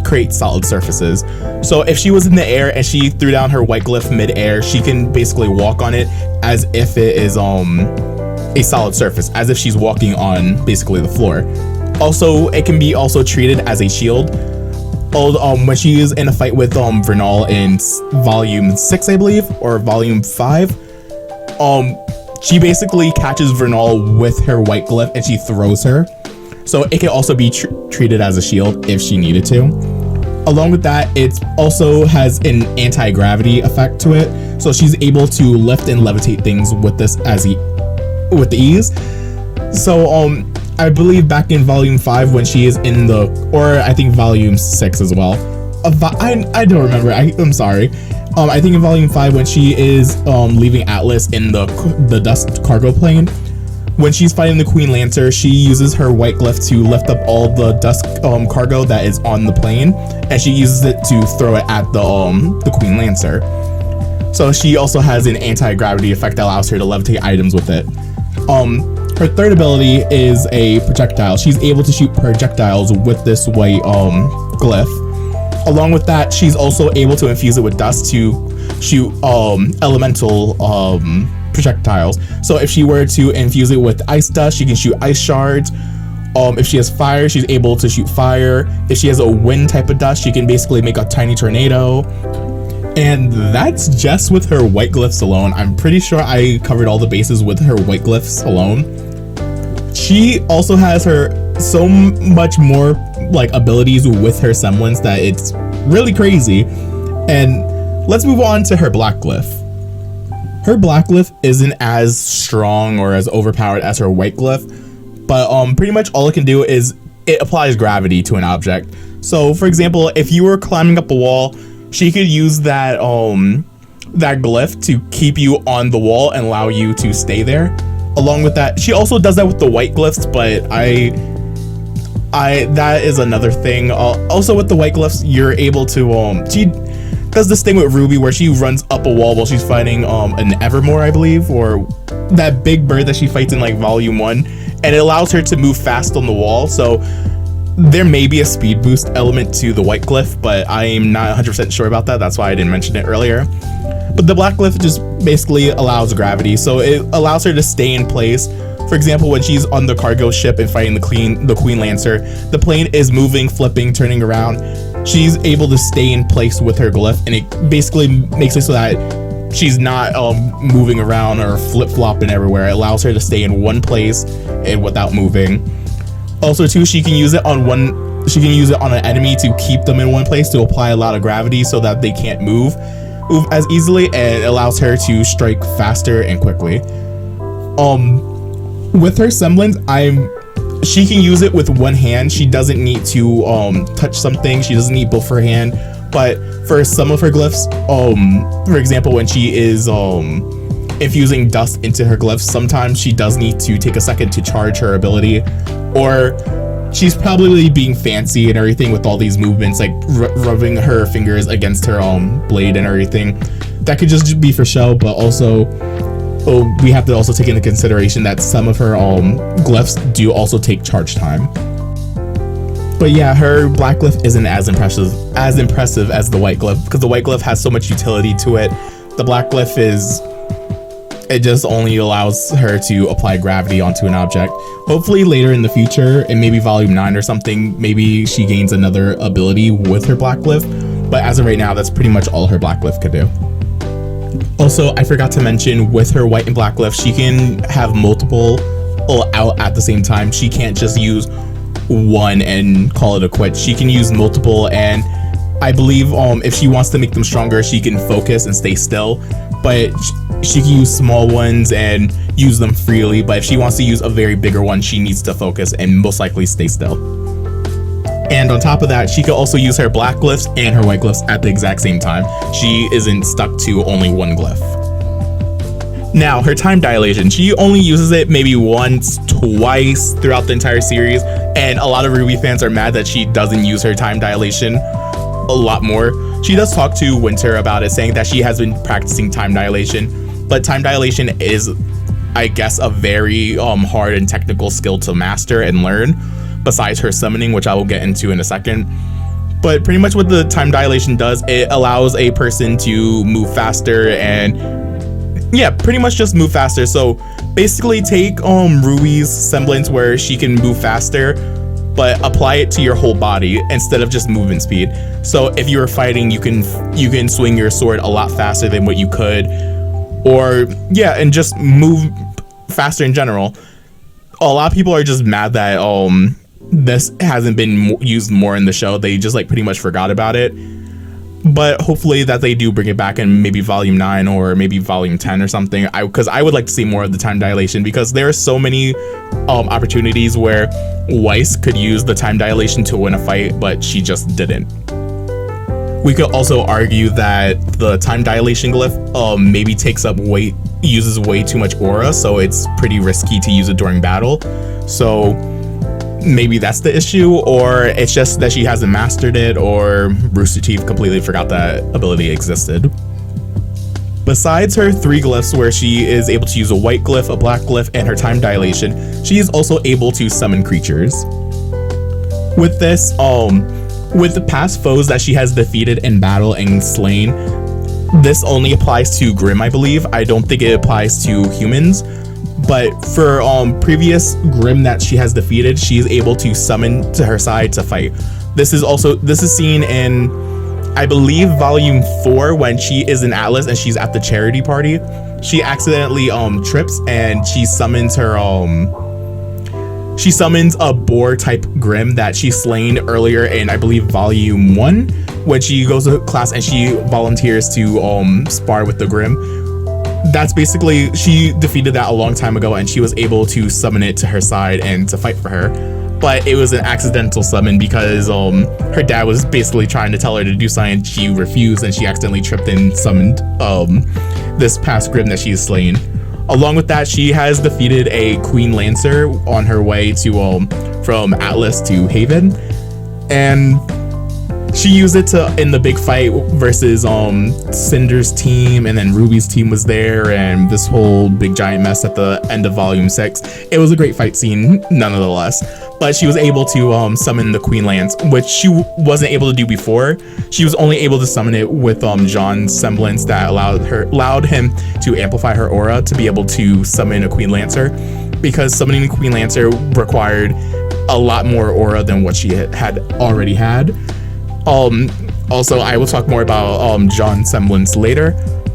create solid surfaces. So if she was in the air and she threw down her white glyph mid-air, she can basically walk on it as if it is a solid surface, as if she's walking on basically the floor. Also, it can be also treated as a shield. When she is in a fight with Vernal in volume 6, I believe, or volume 5, she basically catches Vernal with her white glyph and she throws her. So it can also be treated as a shield if she needed to. Along with that, it also has an anti-gravity effect to it. So she's able to lift and levitate things with this with ease. So I believe back in volume 5 when she is in or I think volume 6 as well. I don't remember, I'm sorry. I think in volume 5 when she is leaving Atlas in the dust cargo plane, when she's fighting the Queen Lancer, she uses her white glyph to lift up all the dust cargo that is on the plane, and she uses it to throw it at the Queen Lancer. So she also has an anti-gravity effect that allows her to levitate items with it. Her third ability is a projectile. She's able to shoot projectiles with this white glyph. Along with that, she's also able to infuse it with dust to shoot elemental projectiles. So if she were to infuse it with ice dust, she can shoot ice shards. If she has fire, she's able to shoot fire. If she has a wind type of dust, she can basically make a tiny tornado. And that's just with her white glyphs alone. I'm pretty sure I covered all the bases with her white glyphs alone. She also has her so much more like abilities with her semblance that it's really crazy. And let's move on to her black glyph. Her black glyph isn't as strong or as overpowered as her white glyph, but pretty much all it can do is it applies gravity to an object. So for example, if you were climbing up a wall, she could use that glyph to keep you on the wall and allow you to stay there. Along with that, she also does that with the white glyphs, but that is another thing. Also with the white glyphs, you're able to she does this thing with Rwby where she runs up a wall while she's fighting an Evermore, I believe, or that big bird that she fights in like volume 1, and it allows her to move fast on the wall. So there may be a speed boost element to the white glyph, but I'm not 100% sure about that. That's why I didn't mention it earlier. But the black glyph just basically allows gravity, so it allows her to stay in place. For example, when she's on the cargo ship and fighting the Queen Lancer, the plane is moving, flipping, turning around. She's able to stay in place with her glyph, and it basically makes it so that she's not moving around or flip-flopping everywhere. It allows her to stay in one place and without moving. Also too, she can use it on an enemy to keep them in one place to apply a lot of gravity so that they can't move as easily, and it allows her to strike faster and quickly. With her semblance, she can use it with one hand. She doesn't need to touch something. She doesn't need both her hand. But for some of her glyphs, for example, when she is infusing dust into her glyphs, sometimes she does need to take a second to charge her ability, or she's probably being fancy and everything with all these movements, like rubbing her fingers against her blade and everything. That could just be for show, but also we have to also take into consideration that some of her glyphs do also take charge time. But yeah, her black glyph isn't as impressive as the white glyph, because the white glyph has so much utility to it. The black glyph it just only allows her to apply gravity onto an object. Hopefully later in the future, in maybe volume 9 or something, maybe she gains another ability with her black glyph, but as of right now, that's pretty much all her black glyph could do. Also, I forgot to mention, with her white and black glyph, she can have multiple out at the same time. She can't just use one and call it a quit. She can use multiple, and I believe if she wants to make them stronger, she can focus and stay still, but she can use small ones and use them freely. But if she wants to use a very bigger one, she needs to focus and most likely stay still. And on top of that, she could also use her black glyphs and her white glyphs at the exact same time. She isn't stuck to only one glyph. Now, her time dilation, she only uses it maybe once, twice throughout the entire series, and a lot of Rwby fans are mad that she doesn't use her time dilation a lot more. She does talk to Winter about it, saying that she has been practicing time dilation, but time dilation is, I guess, a very hard and technical skill to master and learn, besides her summoning, which I will get into in a second. But pretty much what the time dilation does, it allows a person to move faster, and yeah, pretty much just move faster. So basically take Rwby's semblance where she can move faster, but apply it to your whole body instead of just movement speed. So if you were fighting, you can swing your sword a lot faster than what you could, or yeah, and just move faster in general. A lot of people are just mad that this hasn't been used more in the show. They just like pretty much forgot about it. But hopefully that they do bring it back in maybe volume 9 or maybe volume 10 or something, because I would like to see more of the time dilation, because there are so many opportunities where Weiss could use the time dilation to win a fight, but she just didn't. We could also argue that the time dilation glyph maybe uses way too much aura, so it's pretty risky to use it during battle. So maybe that's the issue, or it's just that she hasn't mastered it, or Rooster Teeth completely forgot that ability existed. Besides her 3 glyphs where she is able to use a white glyph, a black glyph, and her time dilation, she is also able to summon creatures. With this, with the past foes that she has defeated in battle and slain, this only applies to Grimm, I believe. I don't think it applies to humans. But for previous Grimm that she has defeated, she is able to summon to her side to fight. This is seen in I believe volume 4, when she is in Atlas and she's at the charity party, she accidentally trips and she summons her she summons a boar type Grim that she slain earlier in, I believe, volume 1, when she goes to class and she volunteers to spar with the Grim. That's basically, she defeated that a long time ago and she was able to summon it to her side and to fight for her. But it was an accidental summon because her dad was basically trying to tell her to do something. She refused and she accidentally tripped and summoned this past Grim that she's slain. Along with that, she has defeated a Queen Lancer on her way to from Atlas to Haven, and she used it in the big fight versus Cinder's team, and then Rwby's team was there, and this whole big giant mess at the end of volume 6. It was a great fight scene nonetheless, but she was able to summon the Queen Lance, which she wasn't able to do before. She was only able to summon it with John's Semblance that allowed him to amplify her aura to be able to summon a Queen Lancer, because summoning the Queen Lancer required a lot more aura than what she had already had. Also, I will talk more about John's Semblance later,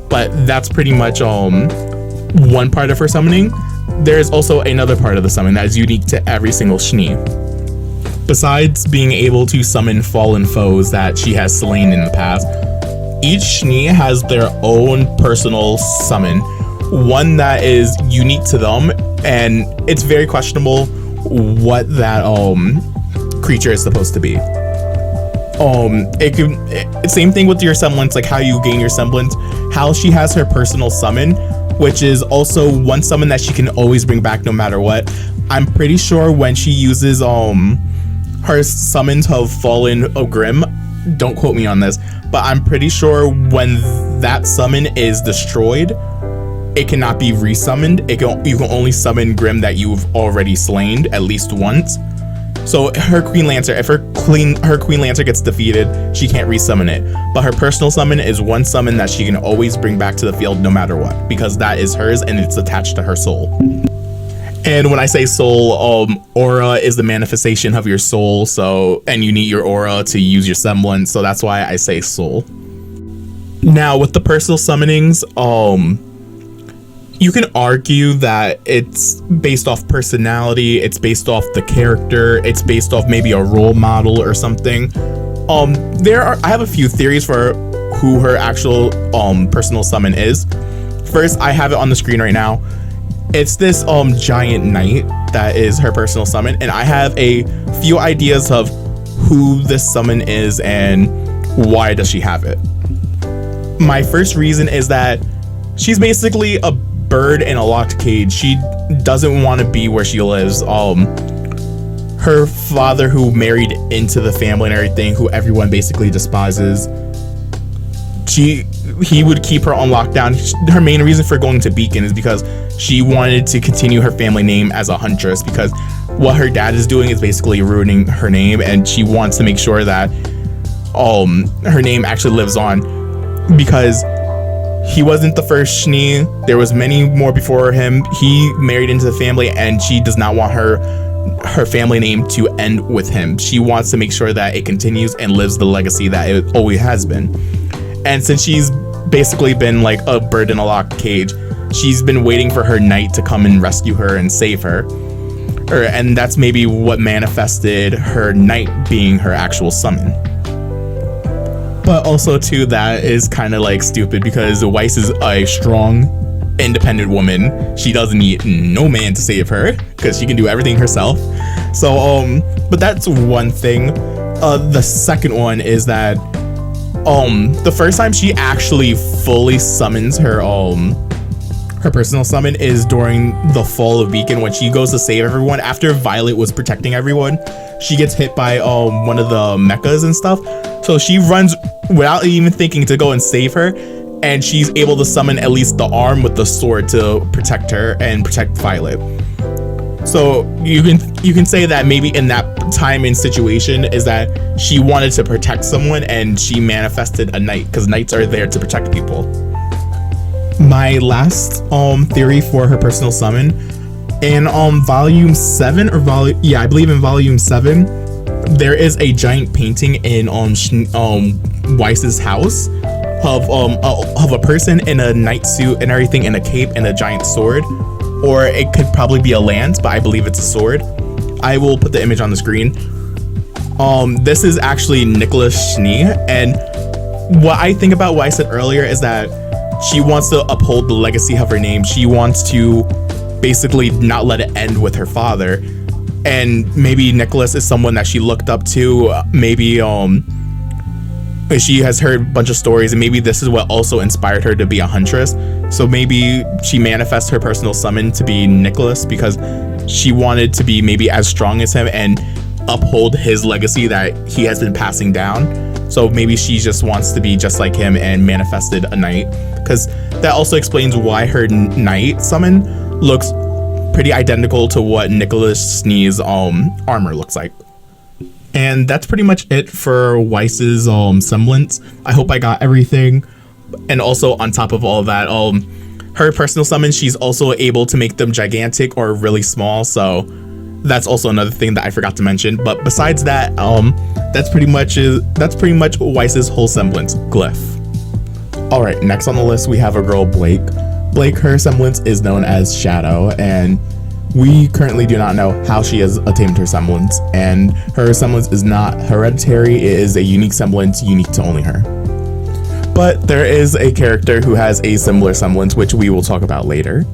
but that's pretty much one part of her summoning. There's also another part of the summon that is unique to every single Schnee. Besides being able to summon fallen foes that she has slain in the past, each Schnee has their own personal summon, one that is unique to them, and it's very questionable what that creature is supposed to be. Same thing with your semblance, like how you gain your semblance, how she has her personal summon, which is also one summon that she can always bring back no matter what. I'm pretty sure when she uses her summons of Fallen Grim, don't quote me on this, but I'm pretty sure when that summon is destroyed, it cannot be resummoned. You can only summon Grim that you've already slain at least once. So her Queen Lancer, if her Queen Lancer gets defeated, she can't resummon it. But her personal summon is one summon that she can always bring back to the field no matter what, because that is hers and it's attached to her soul. And when I say soul, aura is the manifestation of your soul, and you need your aura to use your semblance, so that's why I say soul. Now with the personal summonings, you can argue that it's based off personality, it's based off the character, it's based off maybe a role model or something. I have a few theories for who her actual personal summon is. First, I have it on the screen right now. It's this giant knight that is her personal summon, and I have a few ideas of who this summon is and why does she have it. My first reason is that she's basically a bird in a locked cage. She doesn't want to be where she lives. Her father, who married into the family and everything, who everyone basically despises, he would keep her on lockdown. Her main reason for going to Beacon is because she wanted to continue her family name as a huntress, because what her dad is doing is basically ruining her name, and she wants to make sure that her name actually lives on, because he wasn't the first Schnee. There was many more before him. He married into the family, and she does not want her family name to end with him. She wants to make sure that it continues and lives the legacy that it always has been. And since she's basically been like a bird in a locked cage, she's been waiting for her knight to come and rescue her and save her. And that's maybe what manifested her knight being her actual summon. But also too, that is kind of like stupid, because Weiss is a strong, independent woman. She doesn't need no man to save her, because she can do everything herself. So but that's one thing. The second one is that the first time she actually fully summons her personal summon is during the fall of Beacon, when she goes to save everyone. After Violet was protecting everyone, she gets hit by one of the mechas and stuff, so she runs without even thinking to go and save her, and she's able to summon at least the arm with the sword to protect her and protect Violet. So you can say that maybe in that time and situation is that she wanted to protect someone and she manifested a knight, because knights are there to protect people. My last theory for her personal summon, in volume 7 or I believe in volume 7, there is a giant painting in Weiss's house of a person in a knight suit and everything, in a cape and a giant sword, or it could probably be a lance, but I believe it's a sword. I will put the image on the screen. This is actually Nicholas Schnee, and what I think about what I said earlier is that she wants to uphold the legacy of her name. She wants to basically not let it end with her father, and maybe Nicholas is someone that she looked up to. Maybe she has heard a bunch of stories, and maybe this is what also inspired her to be a huntress. So maybe she manifests her personal summon to be Nicholas because she wanted to be maybe as strong as him and uphold his legacy that he has been passing down. So maybe she just wants to be just like him and manifested a knight, because that also explains why her knight summon looks pretty identical to what Nicholas Schnee's armor looks like. And that's pretty much it for Weiss's Semblance. I hope I got everything. And also on top of all of that, her personal summons, she's also able to make them gigantic or really small. So that's also another thing that I forgot to mention. But besides that, that's pretty much Weiss's whole Semblance glyph. All right, next on the list we have a girl, Blake. Blake, her Semblance is known as Shadow, and we currently do not know how she has attained her Semblance, and her Semblance is not hereditary. It is a unique Semblance, unique to only her. But there is a character who has a similar Semblance, which we will talk about later.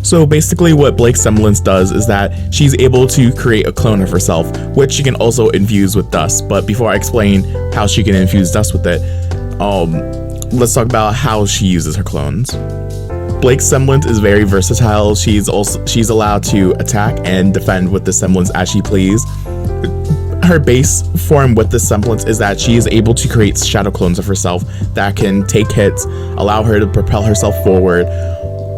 So basically what Blake's Semblance does is that she's able to create a clone of herself, which she can also infuse with dust. But before I explain how she can infuse dust with it, let's talk about how she uses her clones. Blake's Semblance is very versatile. She's allowed to attack and defend with the Semblance as she please. Her base form with the Semblance is that she is able to create shadow clones of herself that can take hits, allow her to propel herself forward.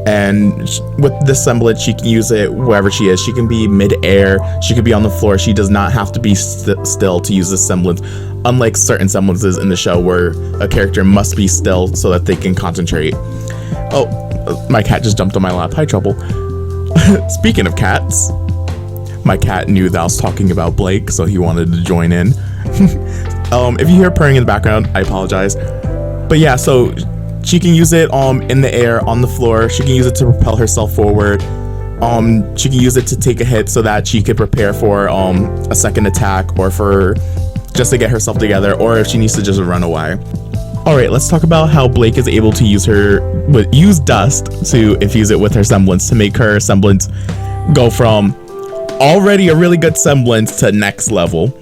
And with this Semblance, she can use it wherever she is. She can be mid-air, she could be on the floor. She does not have to be still to use this Semblance, unlike certain Semblances in the show where a character must be still so that they can concentrate. Oh, my cat just jumped on my lap. Hi, Trouble. Speaking of cats, my cat knew that I was talking about Blake, so he wanted to join in. If you hear purring in the background, I apologize. But yeah, so she can use it in the air, on the floor. She can use it to propel herself forward. She can use it to take a hit so that she could prepare for a second attack, or for just to get herself together, or if she needs to just run away. All right, let's talk about how Blake is able to use dust to infuse it with her Semblance to make her Semblance go from already a really good Semblance to next level.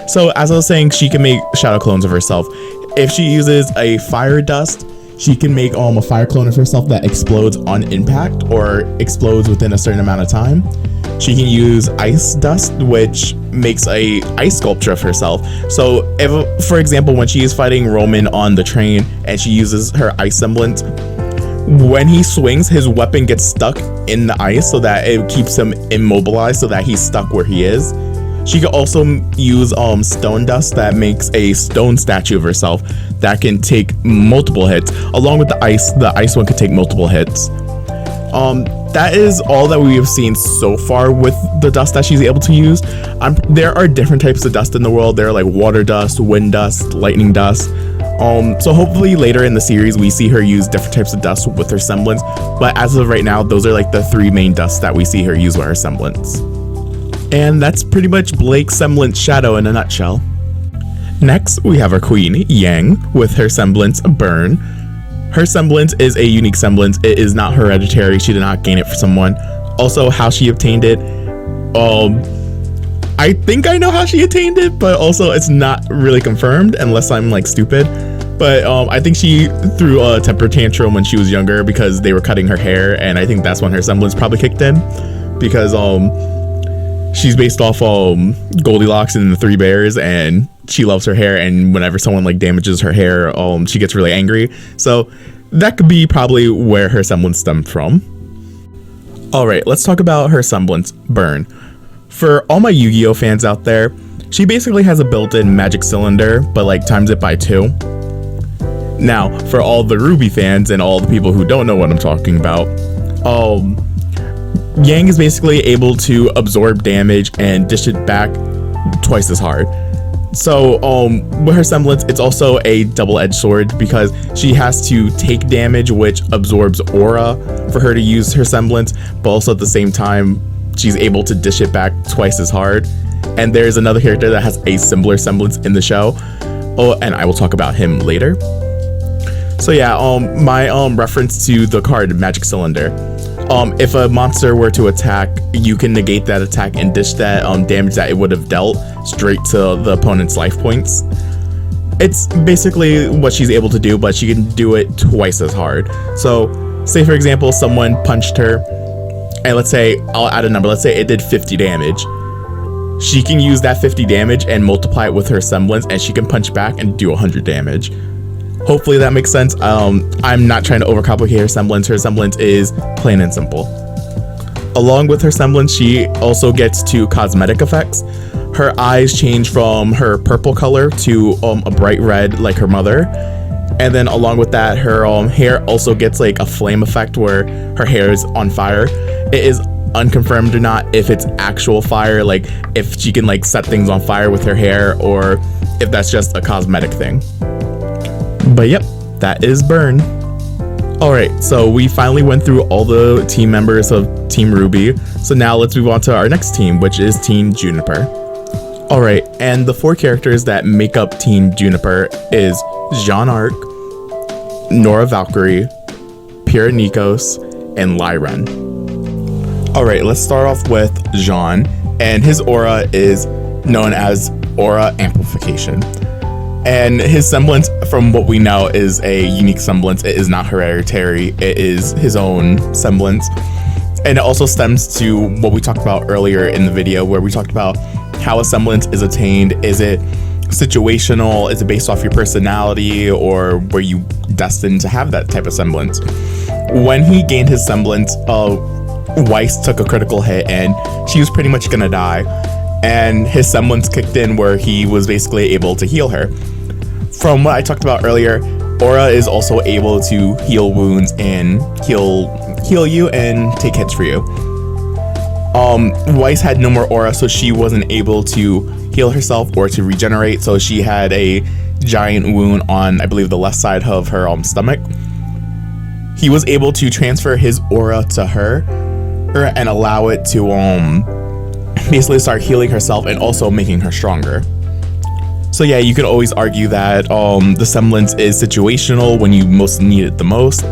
So as I was saying, she can make shadow clones of herself. If she uses a fire dust, she can make a fire clone of herself that explodes on impact or explodes within a certain amount of time. She can use ice dust, which makes a ice sculpture of herself. So if, for example, when she is fighting Roman on the train and she uses her ice Semblance, when he swings, his weapon gets stuck in the ice so that it keeps him immobilized, so that he's stuck where he is. She could also use stone dust that makes a stone statue of herself that can take multiple hits. Along with the ice one could take multiple hits. That is all that we have seen so far with the dust that she's able to use. There are different types of dust in the world. There are like water dust, wind dust, lightning dust. So hopefully later in the series we see her use different types of dust with her Semblance. But as of right now, those are like the three main dusts that we see her use with her Semblance. And that's pretty much Blake's Semblance Shadow in a nutshell. Next, we have our queen, Yang, with her Semblance, Burn. Her Semblance is a unique Semblance. It is not hereditary. She did not gain it for someone. Also, how she obtained it, I think I know how she attained it, but also it's not really confirmed unless I'm like stupid. But I think she threw a temper tantrum when she was younger because they were cutting her hair, and I think that's when her Semblance probably kicked in, because she's based off Goldilocks and the Three Bears, and she loves her hair, and whenever someone like damages her hair, she gets really angry. So that could be probably where her Semblance stemmed from. All right, let's talk about her Semblance, Burn. For all my Yu-Gi-Oh fans out there, she basically has a built-in magic cylinder, but like times it by 2. Now, for all the Rwby fans and all the people who don't know what I'm talking about, Yang is basically able to absorb damage and dish it back twice as hard. So with her semblance, it's also a double-edged sword because she has to take damage, which absorbs aura for her to use her semblance, but also at the same time she's able to dish it back twice as hard. And there's another character that has a similar semblance in the show, and I will talk about him later. So yeah, my reference to the card Magic Cylinder. If a monster were to attack, you can negate that attack and dish that damage that it would have dealt straight to the opponent's life points. It's basically what she's able to do, but she can do it twice as hard. So say for example someone punched her, and let's say, I'll add a number, let's say it did 50 damage. She can use that 50 damage and multiply it with her semblance, and she can punch back and do 100 damage. Hopefully that makes sense. I'm not trying to overcomplicate her semblance. Her semblance is plain and simple. Along with her semblance, she also gets 2 cosmetic effects. Her eyes change from her purple color to a bright red like her mother. And then along with that, her hair also gets like a flame effect where her hair is on fire. It is unconfirmed or not if it's actual fire, like if she can like set things on fire with her hair, or if that's just a cosmetic thing. But yep, that is Burn. Alright, so we finally went through all the team members of Team Rwby. So now let's move on to our next team, which is Team Juniper. Alright, and the 4 characters that make up Team Juniper is Jean Arc, Nora Valkyrie, Pyrrha Nikos, and Lyren. Alright, let's start off with Jean, and his aura is known as Aura Amplification. And his semblance, from what we know, is a unique semblance. It is not hereditary. It is his own semblance. And it also stems to what we talked about earlier in the video, where we talked about how a semblance is attained. Is it situational? Is it based off your personality, or were you destined to have that type of semblance? When he gained his semblance, Weiss took a critical hit and she was pretty much gonna die. And his semblance kicked in where he was basically able to heal her. From what I talked about earlier, Aura is also able to heal wounds and heal you and take hits for you. Weiss had no more aura, so she wasn't able to heal herself or to regenerate, so she had a giant wound on, I believe, the left side of her stomach. He was able to transfer his aura to her and allow it to basically start healing herself and also making her stronger. So yeah, you could always argue that the semblance is situational when you most need it the most,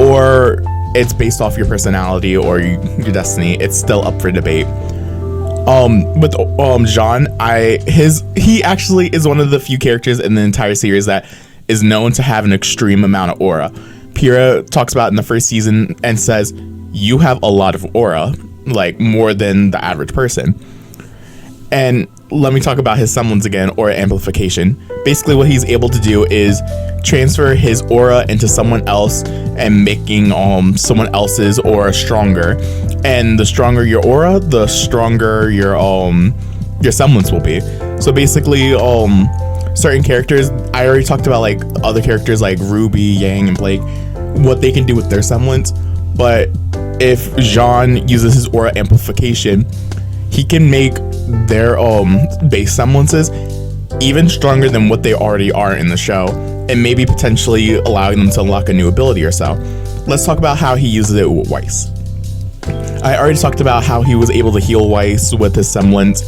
or it's based off your personality or your destiny. It's still up for debate. With Jean, he actually is one of the few characters in the entire series that is known to have an extreme amount of aura. Pyrrha talks about it in the first season and says, you have a lot of aura, like more than the average person. And let me talk about his semblance again, aura amplification. Basically what he's able to do is transfer his aura into someone else and making someone else's aura stronger. And the stronger your aura, the stronger your semblance will be. So basically certain characters, I already talked about like other characters like Rwby, Yang, and Blake, what they can do with their semblance. But if Jean uses his aura amplification, he can make their base semblances even stronger than what they already are in the show, and maybe potentially allowing them to unlock a new ability or so. Let's talk about how he uses it with Weiss. I already talked about how he was able to heal Weiss with his semblance.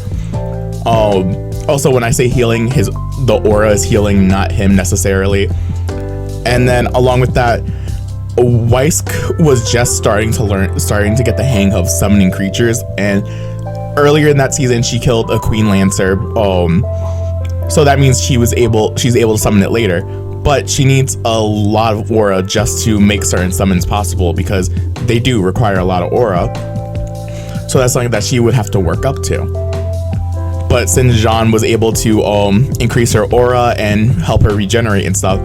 Also, when I say healing, the aura is healing, not him necessarily. And then along with that, Weiss was just starting to get the hang of summoning creatures, and earlier in that season she killed a Queen Lancer, so that means she's able to summon it later, but she needs a lot of aura just to make certain summons possible, because they do require a lot of aura. So that's something that she would have to work up to. But since Jean was able to increase her aura and help her regenerate and stuff,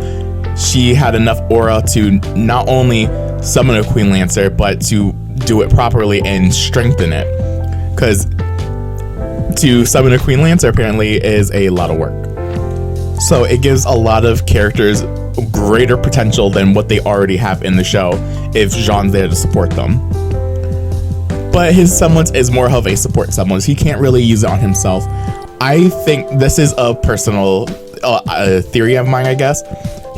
she had enough aura to not only summon a Queen Lancer, but to do it properly and strengthen it. Because to summon a Queen Lancer apparently is a lot of work. So it gives a lot of characters greater potential than what they already have in the show if Jean's there to support them. But his semblance is more of a support semblance. He can't really use it on himself. I think this is a personal theory of mine, I guess.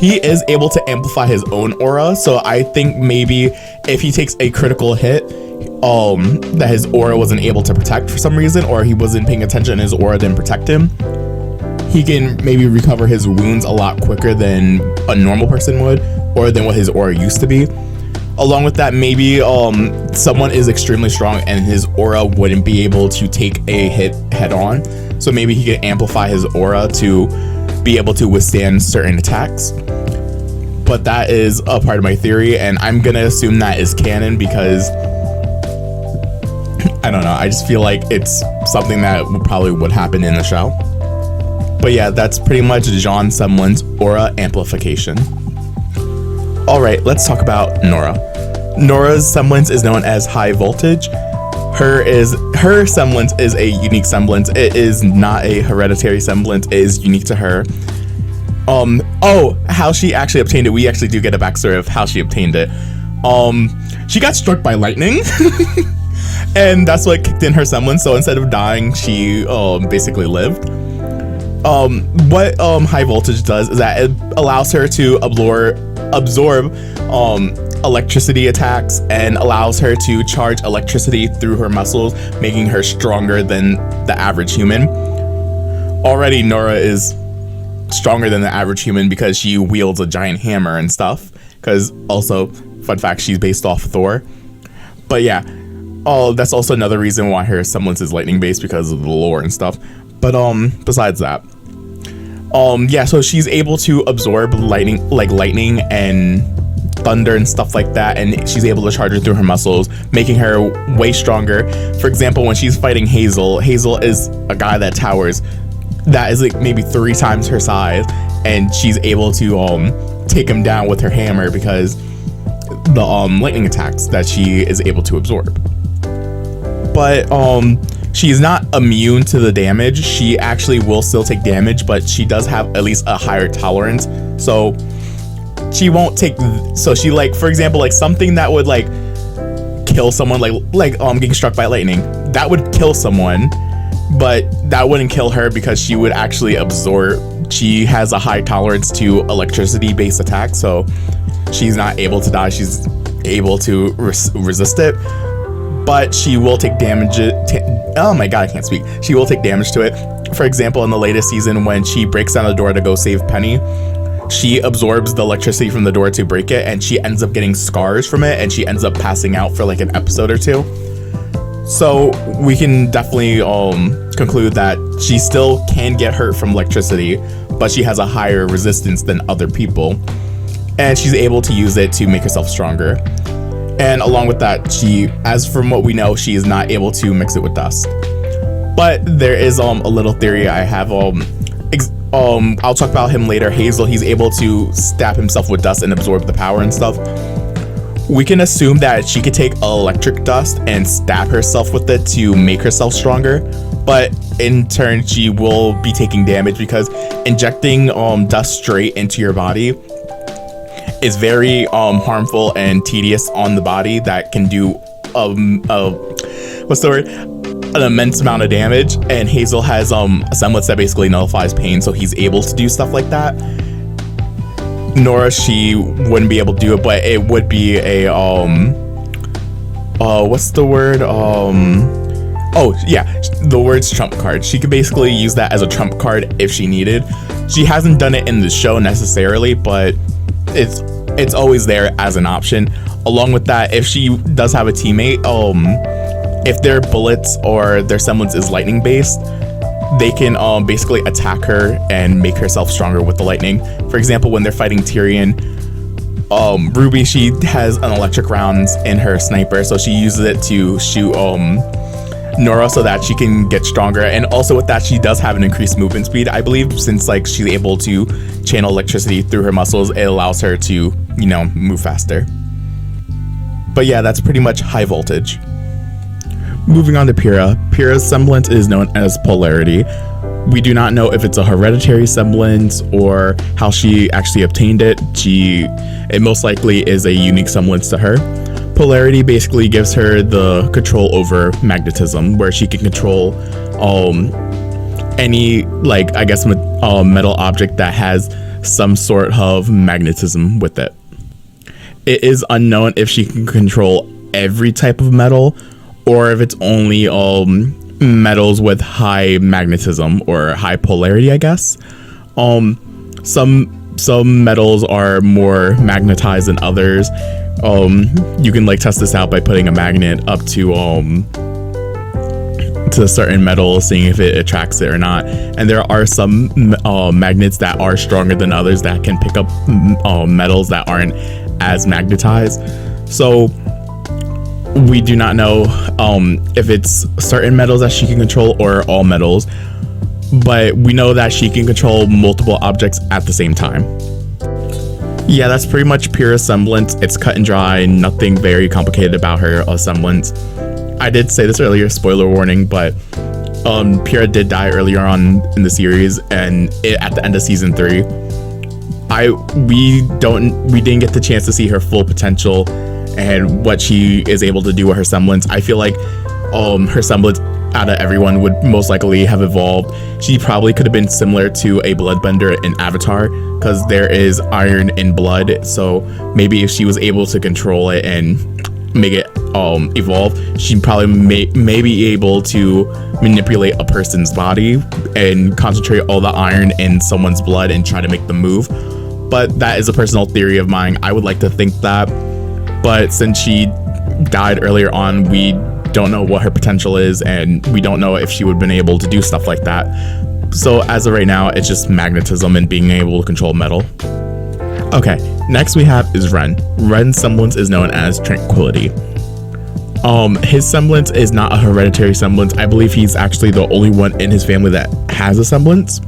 He is able to amplify his own aura, so I think maybe if he takes a critical hit that his aura wasn't able to protect for some reason, or he wasn't paying attention and his aura didn't protect him, he can maybe recover his wounds a lot quicker than a normal person would, or than what his aura used to be. Along with that, maybe someone is extremely strong and his aura wouldn't be able to take a hit head on, so maybe he can amplify his aura to be able to withstand certain attacks. But that is a part of my theory, and I'm gonna assume that is canon because I don't know, I just feel like it's something that probably would happen in the show. But yeah, that's pretty much Jean Semblance aura amplification. Alright, let's talk about Nora. Nora's semblance is known as high voltage. Her semblance is a unique semblance. It is not a hereditary semblance. It is unique to her. How she actually obtained it. We actually do get a backstory of how she obtained it. She got struck by lightning, and that's what kicked in her semblance. So instead of dying, she basically lived. What high voltage does is that it allows her to absorb electricity attacks and allows her to charge electricity through her muscles, making her stronger than the average human. Already Nora is stronger than the average human because she wields a giant hammer and stuff, because also, fun fact, she's based off Thor. But yeah, that's also another reason why her semblance is lightning based, because of the lore and stuff. But besides that, yeah, so she's able to absorb lightning and thunder and stuff like that, and she's able to charge it through her muscles, making her way stronger. For example, when she's fighting Hazel is a guy that towers, that is like maybe 3 times her size, and she's able to take him down with her hammer because the lightning attacks that she is able to absorb. But she's not immune to the damage. She actually will still take damage, but she does have at least a higher tolerance. So she won't take, so she, like, for example, like something that would like kill someone, like getting struck by lightning, that would kill someone, but that wouldn't kill her because she would actually absorb, she has a high tolerance to electricity based attacks, so she's not able to die. She's able to resist it, but she will take damage. Oh my god, I can't speak. She will take damage to it. For example, in the latest season, when she breaks down the door to go save Penny, she absorbs the electricity from the door to break it, and she ends up getting scars from it, and she ends up passing out for like an episode or 2. So we can definitely conclude that she still can get hurt from electricity, but she has a higher resistance than other people, and she's able to use it to make herself stronger. And along with that, she, as from what we know, she is not able to mix it with dust. But there is a little theory I have. I'll talk about him later. Hazel, he's able to stab himself with dust and absorb the power and stuff. We can assume that she could take electric dust and stab herself with it to make herself stronger, but in turn she will be taking damage because injecting dust straight into your body is very harmful and tedious on the body. That can do what's the word? An immense amount of damage, and Hazel has a semblance that basically nullifies pain, so he's able to do stuff like that. Nora, she wouldn't be able to do it, but it would be a what's the word? Oh yeah, the word's trump card. She could basically use that as a trump card if she needed. She hasn't done it in the show necessarily, but it's always there as an option. Along with that, if she does have a teammate, if their bullets or their semblance is lightning based, they can basically attack her and make herself stronger with the lightning. For example, when they're fighting Tyrion, Rwby, she has an electric rounds in her sniper, so she uses it to shoot Nora so that she can get stronger. And also with that, she does have an increased movement speed, I believe, since like she's able to channel electricity through her muscles. It allows her to, you know, move faster. But yeah, that's pretty much high voltage. Moving on to Pyrrha. Pyrrha's semblance is known as polarity. We do not know if it's a hereditary semblance or how she actually obtained it. It most likely is a unique semblance to her. Polarity basically gives her the control over magnetism, where she can control any, like, I guess metal object that has some sort of magnetism with it. It is unknown if she can control every type of metal, or if it's only metals with high magnetism or high polarity, I guess. Some metals are more magnetized than others. You can like test this out by putting a magnet up to a certain metal, seeing if it attracts it or not. And there are some magnets that are stronger than others that can pick up metals that aren't as magnetized. So we do not know if it's certain metals that she can control or all metals, but we know that she can control multiple objects at the same time. Yeah, that's pretty much pure Semblance. It's cut and dry, nothing very complicated about her Semblance. I did say this earlier, spoiler warning, but Pyrrha did die earlier on in the series, and at the end of season 3. We didn't get the chance to see her full potential and what she is able to do with her Semblance. I feel like her Semblance out of everyone would most likely have evolved. She probably could have been similar to a bloodbender in Avatar, because there is iron in blood. So maybe if she was able to control it and make it evolve, she'd probably may be able to manipulate a person's body and concentrate all the iron in someone's blood and try to make them move. But that is a personal theory of mine. I would like to think that, but since she died earlier on, we don't know what her potential is, and we don't know if she would have been able to do stuff like that. So as of right now, it's just magnetism and being able to control metal. Okay, next we have is Ren. Ren's Semblance is known as Tranquility. His Semblance is not a hereditary Semblance. I believe he's actually the only one in his family that has a Semblance.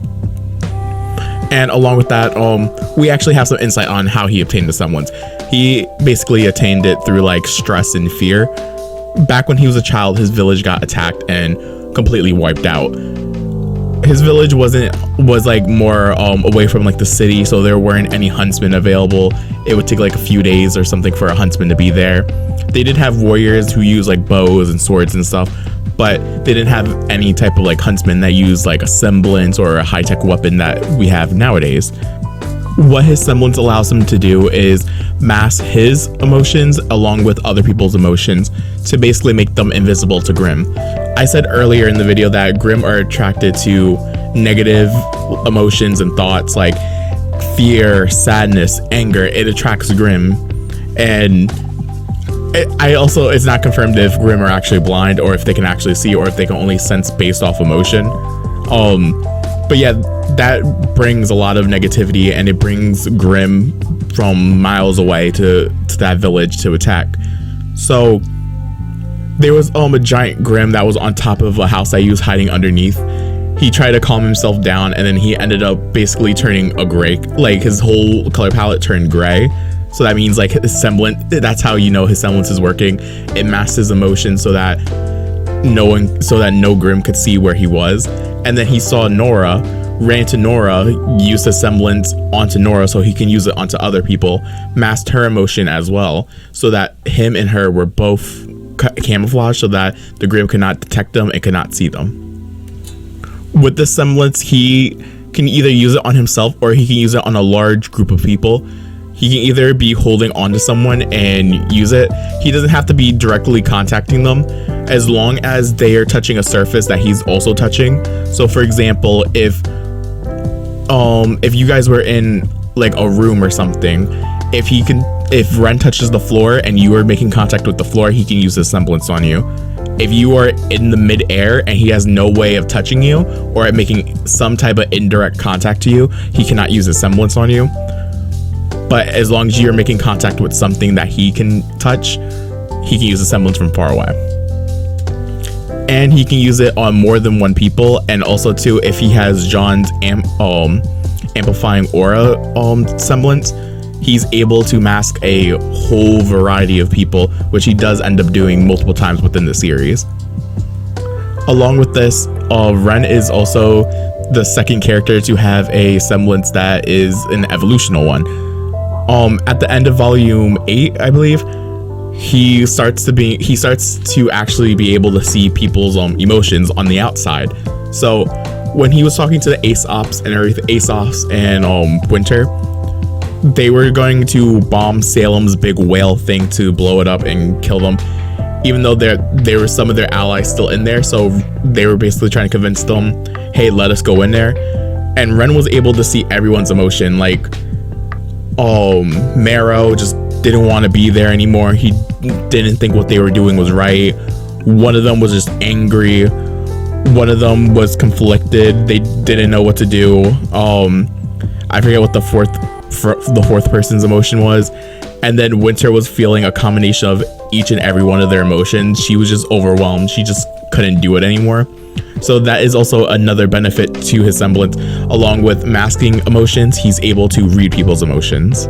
And along with that, we actually have some insight on how he obtained the Semblance. He basically attained it through like stress and fear. Back when he was a child, his village got attacked and completely wiped out. His village was like more away from like the city, so there weren't any huntsmen available. It would take like a few days or something for a huntsman to be there. They did have warriors who used like bows and swords and stuff, but they didn't have any type of like huntsman that used like a Semblance or a high-tech weapon that we have nowadays. What his Semblance allows him to do is mask his emotions along with other people's emotions to basically make them invisible to Grimm. I said earlier in the video that Grimm are attracted to negative emotions and thoughts like fear, sadness, anger. It attracts Grimm. And it's not confirmed if Grimm are actually blind or if they can actually see or if they can only sense based off emotion. But yeah, that brings a lot of negativity, and it brings Grimm from miles away to that village to attack. So there was a giant Grimm that was on top of a house that he was hiding underneath. He tried to calm himself down, and then he ended up basically turning a gray, like his whole color palette turned gray. So that means like his Semblance, that's how you know his Semblance is working. It masks his emotions so that no Grimm could see where he was. And then he saw Nora, ran to Nora, used his Semblance onto Nora so he can use it onto other people, masked her emotion as well, so that him and her were both camouflaged so that the Grimm could not detect them and could not see them. With the Semblance, he can either use it on himself or he can use it on a large group of people. He can either be holding on to someone and use it. He doesn't have to be directly contacting them as long as they are touching a surface that he's also touching. So for example, if you guys were in like a room or something, if Ren touches the floor and you are making contact with the floor, he can use his Semblance on you. If you are in the mid-air and he has no way of touching you or making some type of indirect contact to you, he cannot use his Semblance on you. But as long as you're making contact with something that he can touch, he can use the Semblance from far away. And he can use it on more than one people, and also too, if he has John's amplifying aura Semblance, he's able to mask a whole variety of people, which he does end up doing multiple times within the series. Along with this, Ren is also the second character to have a Semblance that is an evolutional one. At the end of volume 8, I believe, he starts to actually be able to see people's emotions on the outside. So when he was talking to the Ace Ops and Winter, they were going to bomb Salem's big whale thing to blow it up and kill them, even though there were some of their allies still in there. So they were basically trying to convince them, hey, let us go in there. And Ren was able to see everyone's emotion. Like, Marrow just didn't want to be there anymore. He didn't think what they were doing was right. One of them was just angry. One of them was conflicted. They didn't know what to do. I forget what the fourth person's emotion was. And then Winter was feeling a combination of each and every one of their emotions. She was just overwhelmed. She just couldn't do it anymore. So that is also another benefit to his semblance. Along with masking emotions, he's able to read people's emotions.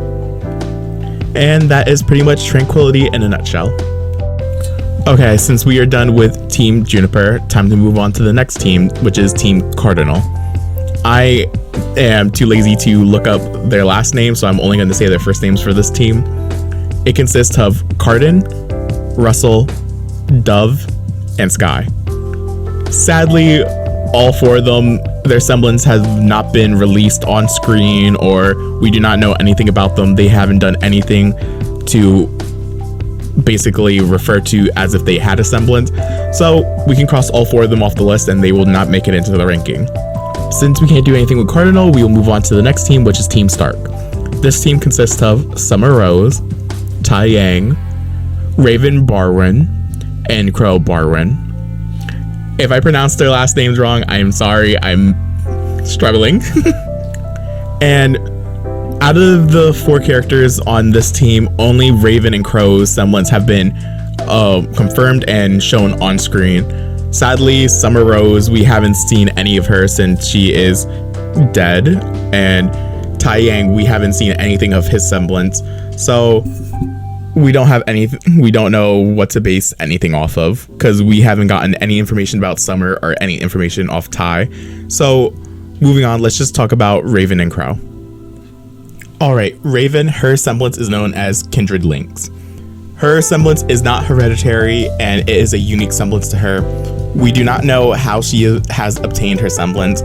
And that is pretty much Tranquility in a nutshell. Okay, since we are done with Team Juniper, time to move on to the next team, which is Team Cardinal. I am too lazy to look up their last name, so I'm only going to say their first names for this team. It consists of Cardin, Russell, Dove, and Sky. Sadly, all four of them, their semblance has not been released on screen, or we do not know anything about them. They haven't done anything to basically refer to as if they had a semblance. So we can cross all four of them off the list and they will not make it into the ranking. Since we can't do anything with Cardinal, we will move on to the next team, which is Team Stark. This team consists of Summer Rose, Tai Yang, Raven Barwin, and Crow Barwin. If I pronounce their last names wrong, I am sorry. I'm struggling. And out of the four characters on this team, only Raven and Crow's semblance have been confirmed and shown on screen. Sadly, Summer Rose, we haven't seen any of her since she is dead, and Tai Yang, we haven't seen anything of his semblance. So we don't have anything. We don't know what to base anything off of because we haven't gotten any information about Summer or any information off Tai. So moving on, let's just talk about Raven and Crow. All right, Raven, her semblance is known as Kindred Links. Her semblance is not hereditary and it is a unique semblance to her. We do not know how she has obtained her semblance.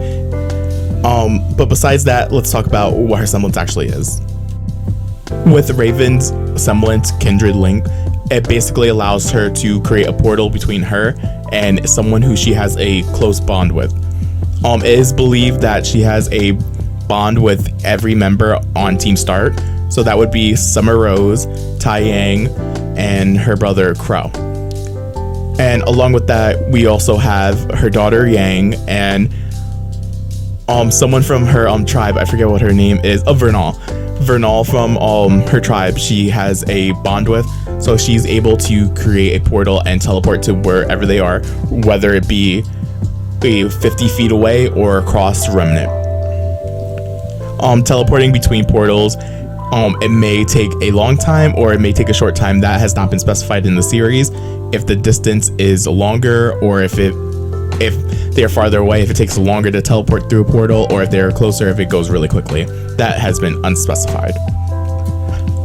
But besides that, let's talk about what her semblance actually is. With Raven's semblance, Kindred Link, it basically allows her to create a portal between her and someone who she has a close bond with. It is believed that she has a bond with every member on Team Stark. So that would be Summer Rose, Tai Yang, and her brother Crow. And along with that, we also have her daughter Yang and someone from her tribe. I forget what her name is. Vernal. Vernal from her tribe. She has a bond with, so she's able to create a portal and teleport to wherever they are, whether it be 50 feet away or across Remnant. Teleporting between portals, it may take a long time or it may take a short time. That has not been specified in the series. If the distance is longer, or if they're farther away, if it takes longer to teleport through a portal, or if they're closer, if it goes really quickly. That has been unspecified.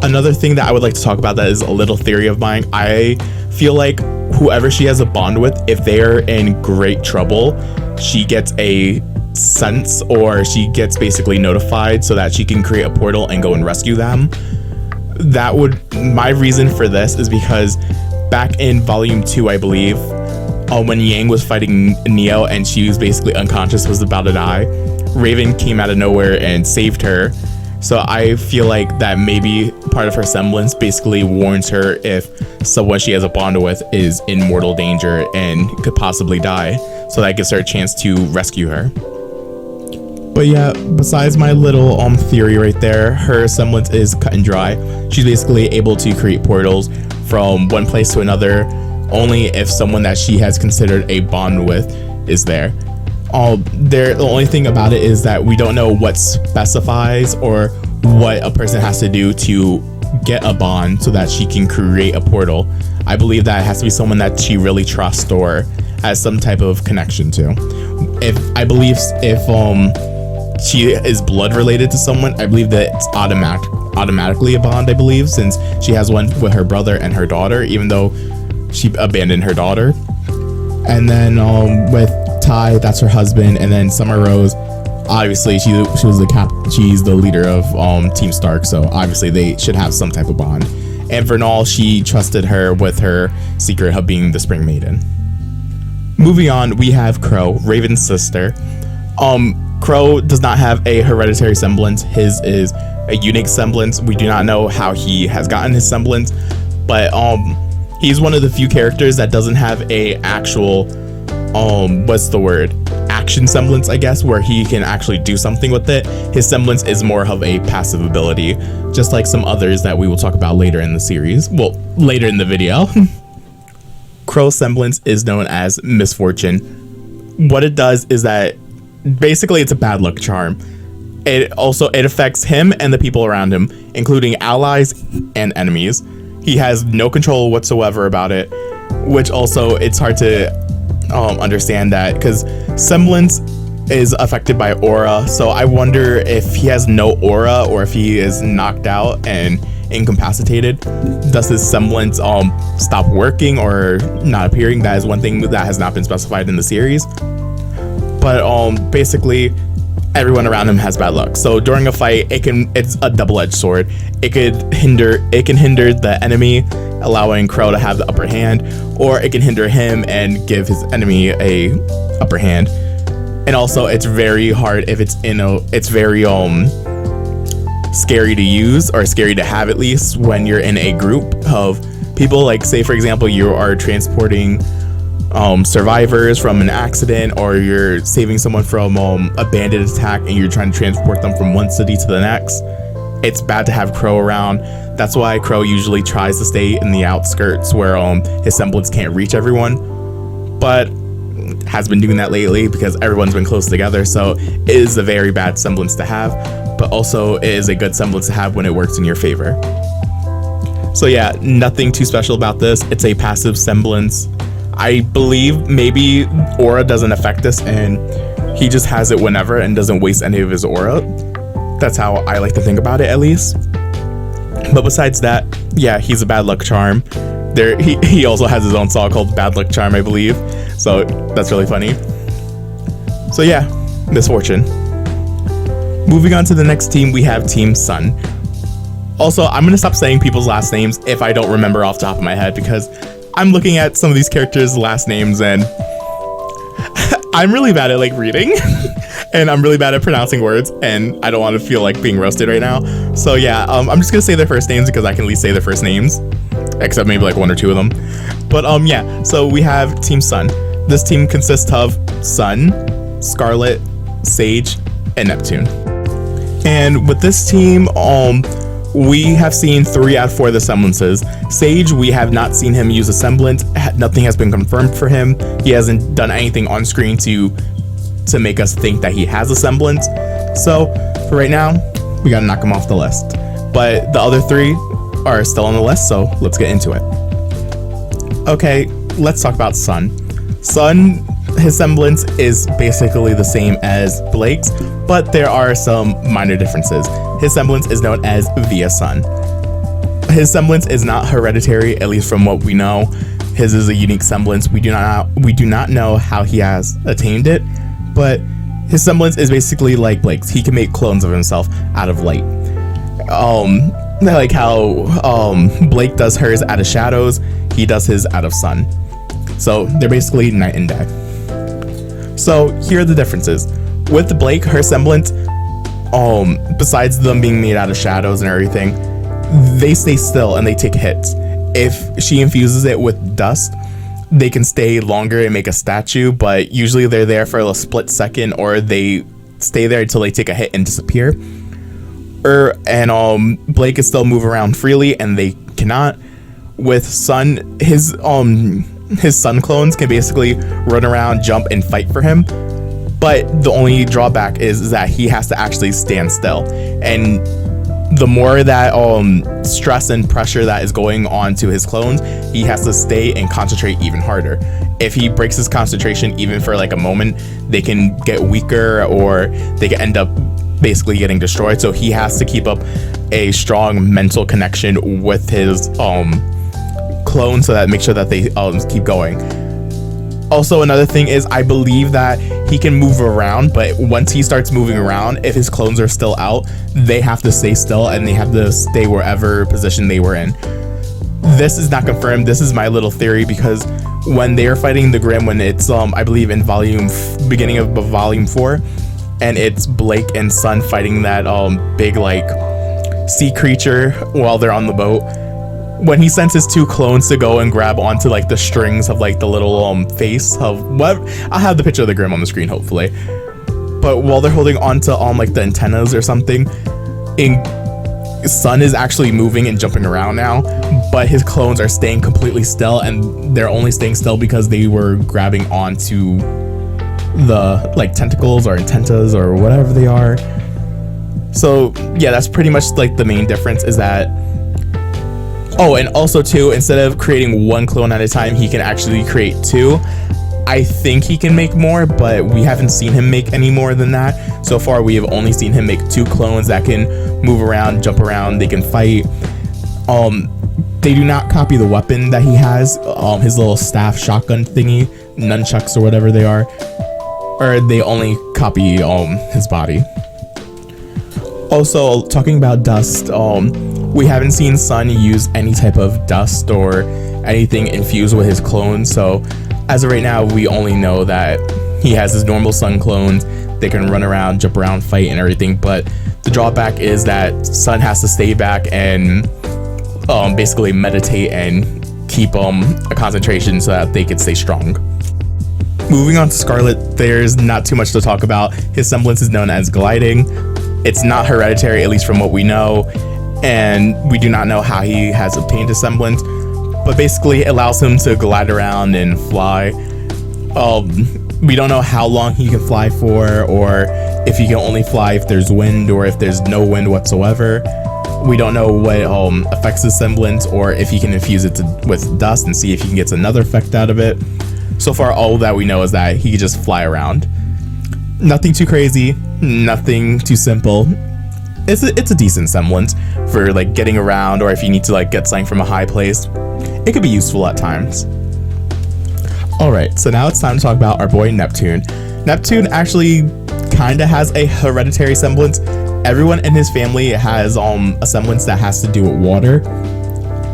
Another thing that I would like to talk about that is a little theory of mine. I feel like whoever she has a bond with, if they're in great trouble, she gets a sense, or she gets basically notified so that she can create a portal and go and rescue them. My reason for this is because back in volume 2, I believe, when Yang was fighting Neo and she was basically unconscious, was about to die, Raven came out of nowhere and saved her. So I feel like that maybe part of her semblance basically warns her if someone she has a bond with is in mortal danger and could possibly die. So that gives her a chance to rescue her. But yeah, besides my little theory right there, her semblance is cut and dry. She's basically able to create portals from one place to another only if someone that she has considered a bond with is there. The only thing about it is that we don't know what specifies or what a person has to do to get a bond so that she can create a portal. I believe that it has to be someone that she really trusts or has some type of connection to. If she is blood related to someone, I believe that it's automatically a bond, I believe, since she has one with her brother and her daughter, even though she abandoned her daughter. And then with Ty, that's her husband, and then Summer Rose, obviously she was she's the leader of Team Stark, so obviously they should have some type of bond. And Vernal, she trusted her with her secret of being the Spring Maiden. Moving on, we have Crow, Raven's sister. Crow does not have a hereditary semblance. His is a unique semblance. We do not know how he has gotten his semblance, but he's one of the few characters that doesn't have a actual action semblance, I guess, where he can actually do something with it. His semblance is more of a passive ability, just like some others that we will talk about later in the series. Well, later in the video. Crow's semblance is known as Misfortune. What it does is that basically it's a bad luck charm. It affects him and the people around him, including allies and enemies. He has no control whatsoever about it, which also it's hard to understand that, because semblance is affected by aura. So I wonder if he has no aura or if he is knocked out and incapacitated. Does his semblance stop working or not appearing? That is one thing that has not been specified in the series. But basically everyone around him has bad luck. So during a fight, it's a double-edged sword. It can hinder the enemy, allowing Crow to have the upper hand, or it can hinder him and give his enemy a upper hand. And also it's very hard if it's very scary to use, or scary to have, at least when you're in a group of people. Like, say for example, you are transporting survivors from an accident, or you're saving someone from a bandit attack and you're trying to transport them from one city to the next. It's bad to have Crow around. That's why Crow usually tries to stay in the outskirts where his semblance can't reach everyone, but has been doing that lately because everyone's been close together. So it is a very bad semblance to have, but also it is a good semblance to have when it works in your favor. So yeah, nothing too special about this. It's a passive semblance. I believe maybe aura doesn't affect this and he just has it whenever and doesn't waste any of his aura. That's how I like to think about it, at least. But besides that, yeah, he's a bad luck charm. He also has his own song called Bad Luck Charm, I believe. So that's really funny. So yeah, Misfortune. Moving on to the next team, we have Team Sun. Also, I'm gonna stop saying people's last names if I don't remember off the top of my head, because I'm looking at some of these characters' last names and I'm really bad at reading and I'm really bad at pronouncing words, and I don't want to feel like being roasted right now. So yeah, I'm just gonna say their first names because I can at least say their first names, except maybe one or two of them. But yeah, so we have Team Sun. This team consists of Sun, Scarlet, Sage, and Neptune. And with this team, we have seen 3 out of 4 of the semblances. Sage, we have not seen him use a semblance. Nothing has been confirmed for him. He hasn't done anything on screen to make us think that he has a semblance. So for right now, we gotta knock him off the list. But the other 3 are still on the list, so let's get into it. Okay, let's talk about Sun. Sun, his semblance is basically the same as Blake's, but there are some minor differences. His semblance is known as Via Sun. His semblance is not hereditary, at least from what we know. His is a unique semblance. We do not know how he has attained it, but his semblance is basically like Blake's. He can make clones of himself out of light. Like how Blake does hers out of shadows, he does his out of sun. So they're basically night and day. So here are the differences. With Blake, her semblance, besides them being made out of shadows and everything, they stay still and they take hits. If she infuses it with dust, they can stay longer and make a statue, but usually they're there for a split second, or they stay there until they take a hit and disappear. And Blake can still move around freely, and they cannot. With Sun, his Sun clones can basically run around, jump, and fight for him. But the only drawback is that he has to actually stand still, and the more that stress and pressure that is going on to his clones, he has to stay and concentrate even harder. If he breaks his concentration even for a moment, they can get weaker, or they can end up basically getting destroyed. So he has to keep up a strong mental connection with his clone, so that make sure that they keep going. Also, another thing is I believe that he can move around, but once he starts moving around, if his clones are still out, they have to stay still and they have to stay wherever position they were in. This is not confirmed. This is my little theory, because when they are fighting the Grimm, when it's I believe in beginning of volume 4, and it's Blake and Sun fighting that big like sea creature while they're on the boat, when he sends his 2 clones to go and grab onto like the strings of like the little face of what, I'll have the picture of the Grimm on the screen hopefully, but while they're holding onto like the antennas or something, Sun is actually moving and jumping around now, but his clones are staying completely still, and they're only staying still because they were grabbing onto the like tentacles or antennas or whatever they are. So yeah, that's pretty much like the main difference, is that, oh, and also too, instead of creating 1 clone at a time, he can actually create 2. I think he can make more, but we haven't seen him make any more than that. So far, we have only seen him make 2 clones that can move around, jump around, they can fight. They do not copy the weapon that he has, his little staff shotgun thingy, nunchucks or whatever they are, or they only copy his body. Also, talking about dust, we haven't seen Sun use any type of dust or anything infused with his clones, so as of right now, we only know that he has his normal Sun clones. They can run around, jump around, fight and everything, but the drawback is that Sun has to stay back and basically meditate and keep a concentration so that they can stay strong. Moving on to Scarlet, there's not too much to talk about. His semblance is known as gliding. It's not hereditary, at least from what we know, and we do not know how he has obtained his semblance, but basically it allows him to glide around and fly. We don't know how long he can fly for, or if he can only fly if there's wind or if there's no wind whatsoever. We don't know what affects his semblance, or if he can infuse it with dust and see if he can get another effect out of it. So far, all that we know is that he can just fly around. Nothing too crazy, nothing too simple. It's a decent semblance for like getting around, or if you need to like get something from a high place. It could be useful at times. Alright, so now it's time to talk about our boy Neptune. Neptune actually kinda has a hereditary semblance. Everyone in his family has a semblance that has to do with water.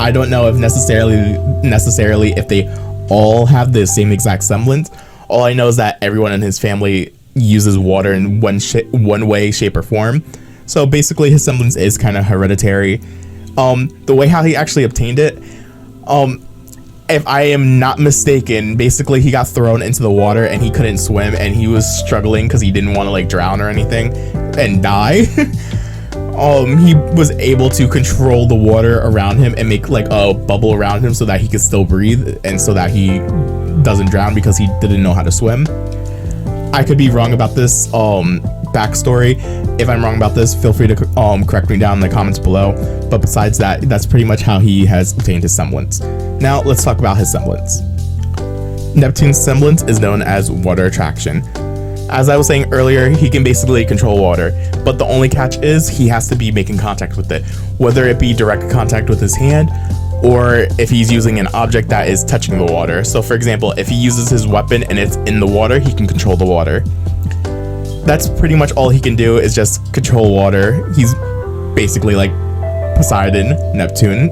I don't know if necessarily if they all have the same exact semblance. All I know is that everyone in his family uses water in one way, shape, or form. So basically his semblance is kind of hereditary. The way how he actually obtained it, if I am not mistaken, basically he got thrown into the water and he couldn't swim, and he was struggling because he didn't want to like drown or anything and die. He was able to control the water around him and make like a bubble around him so that he could still breathe and so that he doesn't drown because he didn't know how to swim. I could be wrong about this backstory. If I'm wrong about this, feel free to correct me down in the comments below. But besides that, that's pretty much how he has obtained his semblance. Now let's talk about his semblance. Neptune's semblance is known as water attraction. As I was saying earlier, he can basically control water, but the only catch is he has to be making contact with it, whether it be direct contact with his hand or if he's using an object that is touching the water. So for example, if he uses his weapon and it's in the water, he can control the water. That's pretty much all he can do, is just control water. He's basically like Poseidon, Neptune.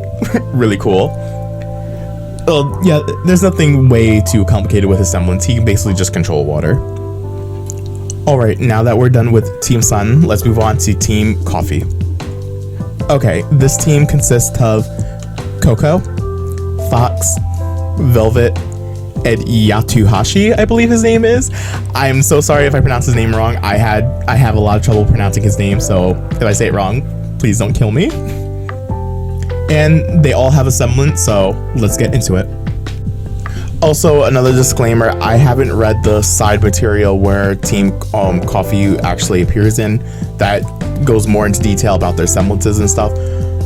Really cool. Well, yeah, there's nothing way too complicated with his semblance. He can basically just control water. Alright, now that we're done with Team Sun, let's move on to Team Coffee. Okay, this team consists of Coco, Fox, Velvet, and Yatuhashi, I believe his name is. I'm so sorry if I pronounce his name wrong. I have a lot of trouble pronouncing his name, so if I say it wrong, please don't kill me. And they all have a semblance, so let's get into it. Also, another disclaimer, I haven't read the side material where Team Coffee actually appears in. That goes more into detail about their semblances and stuff.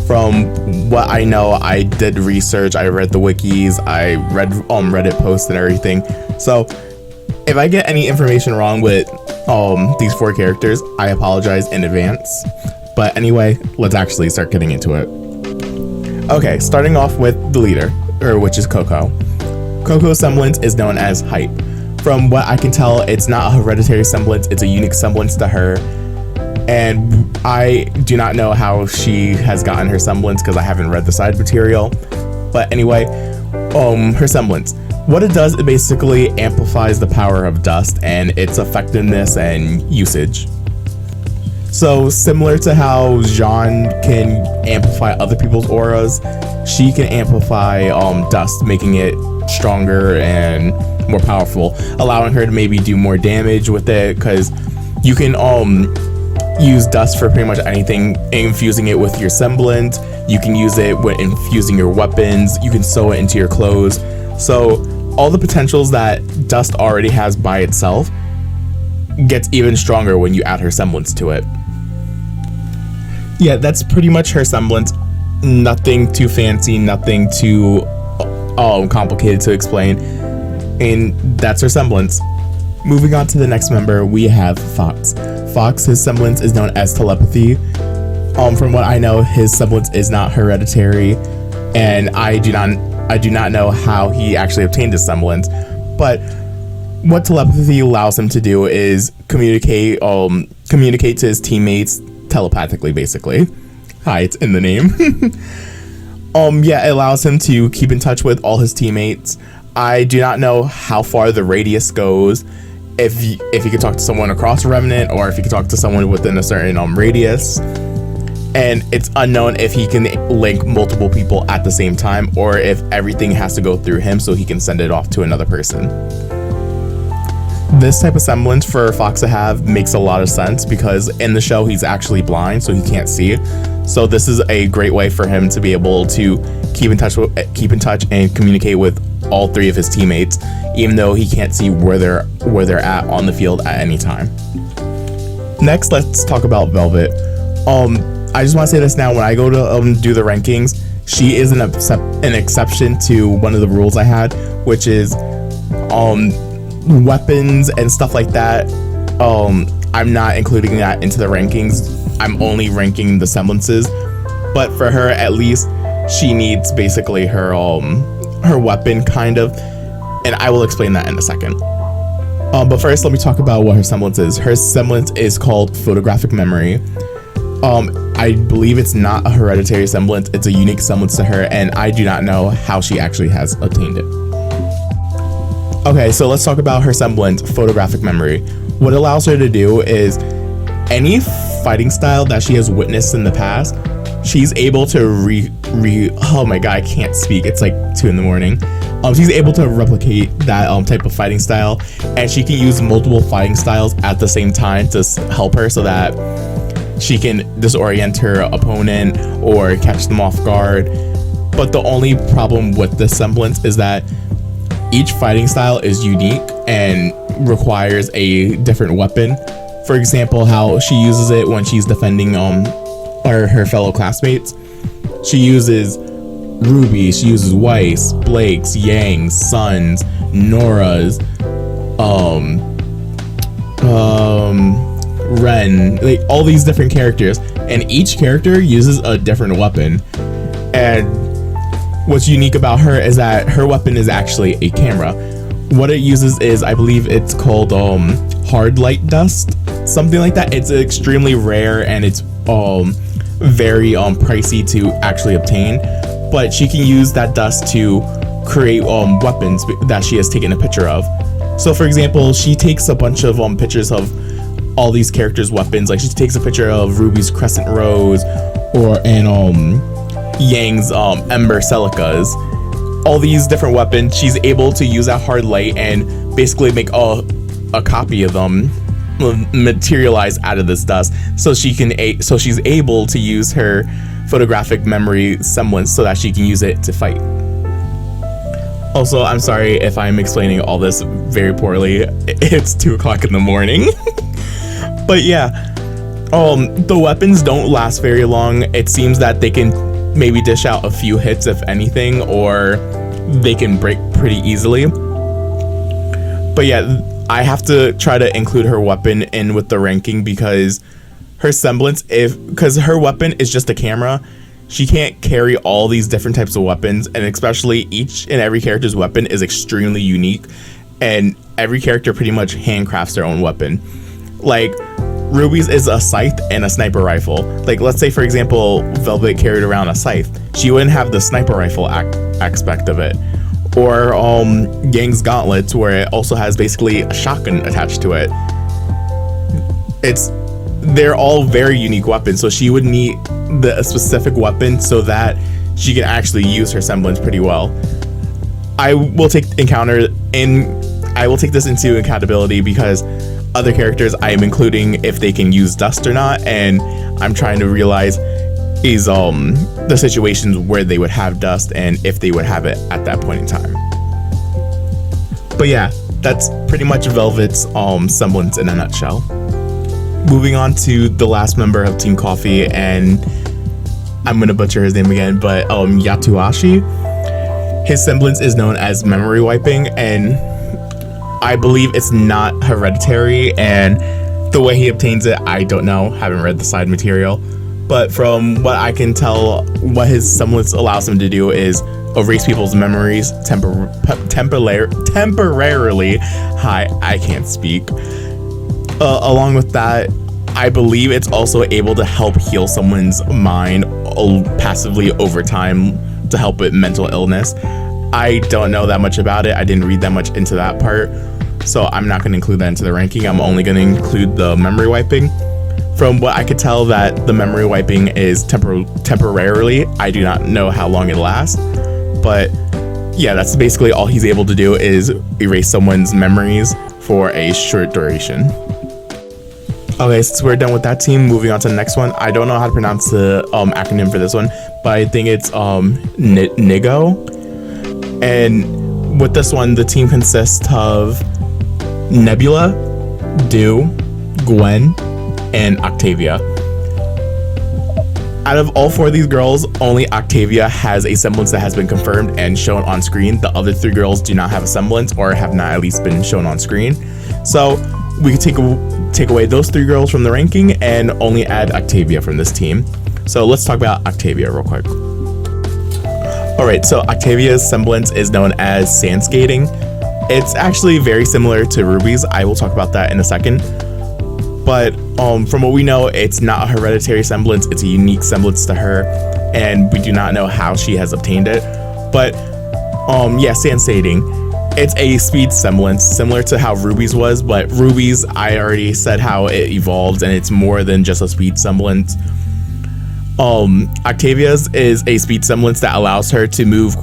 From what I know, I did research, I read the wikis, I read Reddit posts and everything. So if I get any information wrong with these 4 characters, I apologize in advance. But anyway, let's actually start getting into it. Okay, starting off with the leader, which is Coco. Coco's semblance is known as hype. From what I can tell, it's not a hereditary semblance, it's a unique semblance to her. And I do not know how she has gotten her semblance because I haven't read the side material. But anyway, her semblance. What it does, it basically amplifies the power of dust and its effectiveness and usage. So similar to how Jean can amplify other people's auras, she can amplify dust, making it stronger and more powerful, allowing her to maybe do more damage with it, because you can use dust for pretty much anything, infusing it with your semblance. You can use it when infusing your weapons. You can sew it into your clothes. So all the potentials that dust already has by itself gets even stronger when you add her semblance to it. Yeah, that's pretty much her semblance. Nothing too fancy, nothing too complicated to explain, and that's her semblance. Moving on to the next member, we have Fox. Fox, his semblance is known as telepathy. From what I know, his semblance is not hereditary, and I do not know how he actually obtained his semblance. But what telepathy allows him to do is communicate to his teammates telepathically, basically. Hi, it's in the name. Yeah, it allows him to keep in touch with all his teammates. I do not know how far the radius goes, if he could talk to someone across a remnant or if he could talk to someone within a certain radius. And it's unknown if he can link multiple people at the same time or if everything has to go through him so he can send it off to another person. This type of semblance for Fox to have makes a lot of sense because in the show he's actually blind, so he can't see. So this is a great way for him to be able to keep in touch and communicate with all three of his teammates, even though he can't see where they're at on the field at any time. Next, let's talk about Velvet. I just want to say this now. When I go to do the rankings, she is an exception to one of the rules I had, which is weapons and stuff like that. I'm not including that into the rankings. I'm only ranking the semblances. But for her, at least, she needs basically her weapon, kind of, and I will explain that in a second. But first, let me talk about what her semblance is. Her semblance is called photographic memory. I believe it's not a hereditary semblance. It's a unique semblance to her, and I do not know how she actually has obtained it. Okay, so let's talk about her semblance, photographic memory. What it allows her to do is any fighting style that she has witnessed in the past, she's able to oh my god, I can't speak. It's like 2 a.m. She's able to replicate that type of fighting style, and she can use multiple fighting styles at the same time to help her so that she can disorient her opponent or catch them off guard. But the only problem with this semblance is that each fighting style is unique and requires a different weapon. For example, how she uses it when she's defending her fellow classmates. She uses Rwby, she uses Weiss, Blake's, Yang's, Sun's, Nora's, Ren, like all these different characters, and each character uses a different weapon. And what's unique about her is that her weapon is actually a camera. What it uses is, I believe it's called hard light dust, something like that. It's extremely rare and it's very pricey to actually obtain, but she can use that dust to create weapons that she has taken a picture of. So for example, she takes a bunch of pictures of all these characters' weapons. Like she takes a picture of Rwby's Crescent Rose and Yang's Ember Celicas. All these different weapons, she's able to use that hard light and basically make a copy of them materialize out of this dust, so she's able to use her photographic memory semblance so that she can use it to fight. Also, I'm sorry if I'm explaining all this very poorly. It's 2 o'clock in the morning. But yeah, the weapons don't last very long. It seems that they can maybe dish out a few hits, if anything, or they can break pretty easily. But yeah, I have to try to include her weapon in with the ranking because her semblance, because her weapon is just a camera, she can't carry all these different types of weapons, and especially each and every character's weapon is extremely unique, and every character pretty much handcrafts their own weapon. Like Rwby's is a scythe and a sniper rifle. Like, let's say for example Velvet carried around a scythe, she wouldn't have the sniper rifle aspect of it. Or Gang's gauntlets, where it also has basically a shotgun attached to it. They're all very unique weapons, so she would need the specific weapon so that she can actually use her semblance pretty well. I will take this into accountability because other characters I am including if they can use dust or not, and I'm trying to realize is the situations where they would have dust and if they would have it at that point in time. But yeah, that's pretty much Velvet's semblance in a nutshell. Moving on to the last member of Team Coffee, and I'm gonna butcher his name again, but Yatuashi. His semblance is known as memory wiping, and I believe it's not hereditary, and the way he obtains it, I don't know, haven't read the side material. But from what I can tell, what his semblance allows him to do is erase people's memories temporarily. I can't speak. Along with that, I believe it's also able to help heal someone's mind passively over time to help with mental illness. I don't know that much about it. I didn't read that much into that part, so I'm not going to include that into the ranking. I'm only going to include the memory wiping. From what I could tell, that the memory wiping is temporarily. I do not know how long it lasts, but yeah, that's basically all he's able to do is erase someone's memories for a short duration. Okay, since we're done with that team, moving on to the next one. I don't know how to pronounce the acronym for this one, but I think it's NDGO. And with this one, the team consists of Nebula, Dew, Gwen, and Octavia. Out of all four of these girls, only Octavia has a semblance that has been confirmed and shown on screen. The other three girls do not have a semblance, or have not at least been shown on screen. So we could take away those three girls from the ranking and only add Octavia from this team. So let's talk about Octavia real quick. Alright, so Octavia's semblance is known as sand skating. It's actually very similar to Rwby's. I will talk about that in a second. But from what we know, it's not a hereditary semblance. It's a unique semblance to her, and we do not know how she has obtained it. But yeah, sand skating. It's a speed semblance, similar to how Rwby's was, but Rwby's, I already said how it evolves, and it's more than just a speed semblance. Octavia's is a speed semblance that allows her to move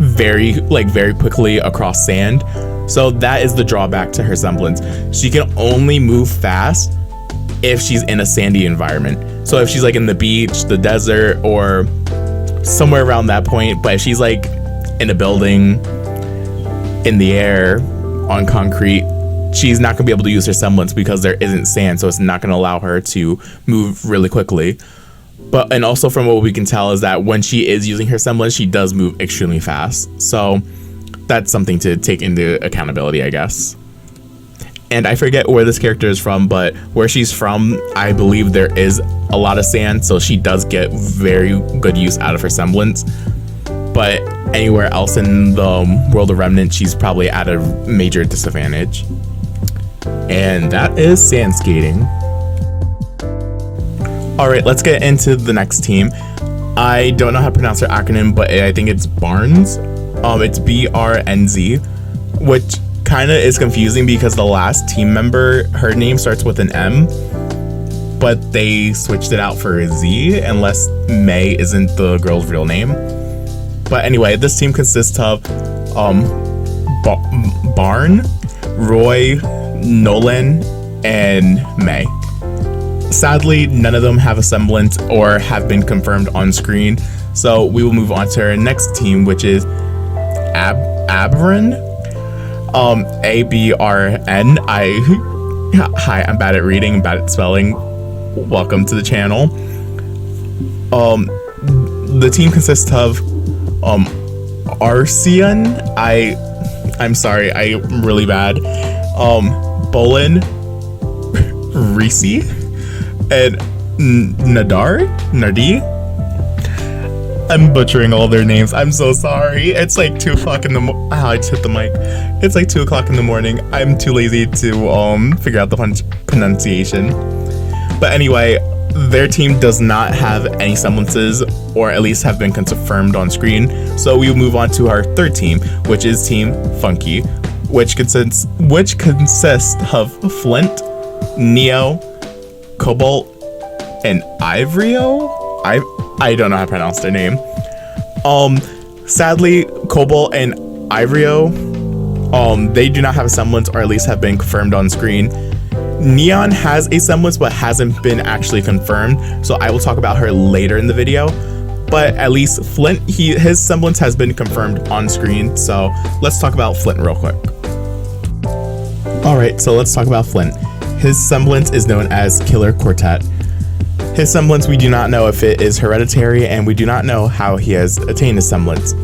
very quickly across sand. So that is the drawback to her semblance. She can only move fast if she's in a sandy environment. So if she's like in the beach, the desert, or somewhere around that point, but if she's like in a building, in the air, on concrete, she's not gonna be able to use her semblance because there isn't sand, so it's not gonna allow her to move really quickly. But, and also from what we can tell is that when she is using her semblance, she does move extremely fast. So that's something to take into accountability, I guess. And I forget where this character is from, but where she's from, I believe there is a lot of sand, so she does get very good use out of her semblance. But anywhere else in the world of Remnant, she's probably at a major disadvantage. And that is sand skating. Alright, let's get into the next team. I don't know how to pronounce her acronym, but I think it's Barnes. It's BRNZ, which kind of is confusing because the last team member, her name starts with an M, but they switched it out for a Z, unless May isn't the girl's real name. But anyway, this team consists of Barn, Roy, Nolan, and May. Sadly, none of them have a semblance or have been confirmed on screen, so we will move on to our next team, which is Abrn. ABRN. Hi, I'm bad at reading, bad at spelling. Welcome to the channel. The team consists of Arcian. I'm sorry, I'm really bad. Bolin, Reese, and Nardi. I'm butchering all their names. I'm so sorry. It's like 2 o'clock in the I just hit the mic. It's like 2 o'clock in the morning. I'm too lazy to figure out the pronunciation. But anyway, their team does not have any semblances, or at least have been confirmed on screen. So we will move on to our third team, which is Team Funky, which consists of Flint, Neo, Cobalt, and Ivorio. I don't know how to pronounce their name. Sadly, Cobalt and Ivorio, they do not have a semblance, or at least have been confirmed on screen. Neon has a semblance, but hasn't been actually confirmed, so I will talk about her later in the video. But at least Flint, his semblance has been confirmed on screen, so let's talk about Flint real quick. Alright, so let's talk about Flint. His semblance is known as Killer Quartet. His semblance, we do not know if it is hereditary, and we do not know how he has attained his semblance.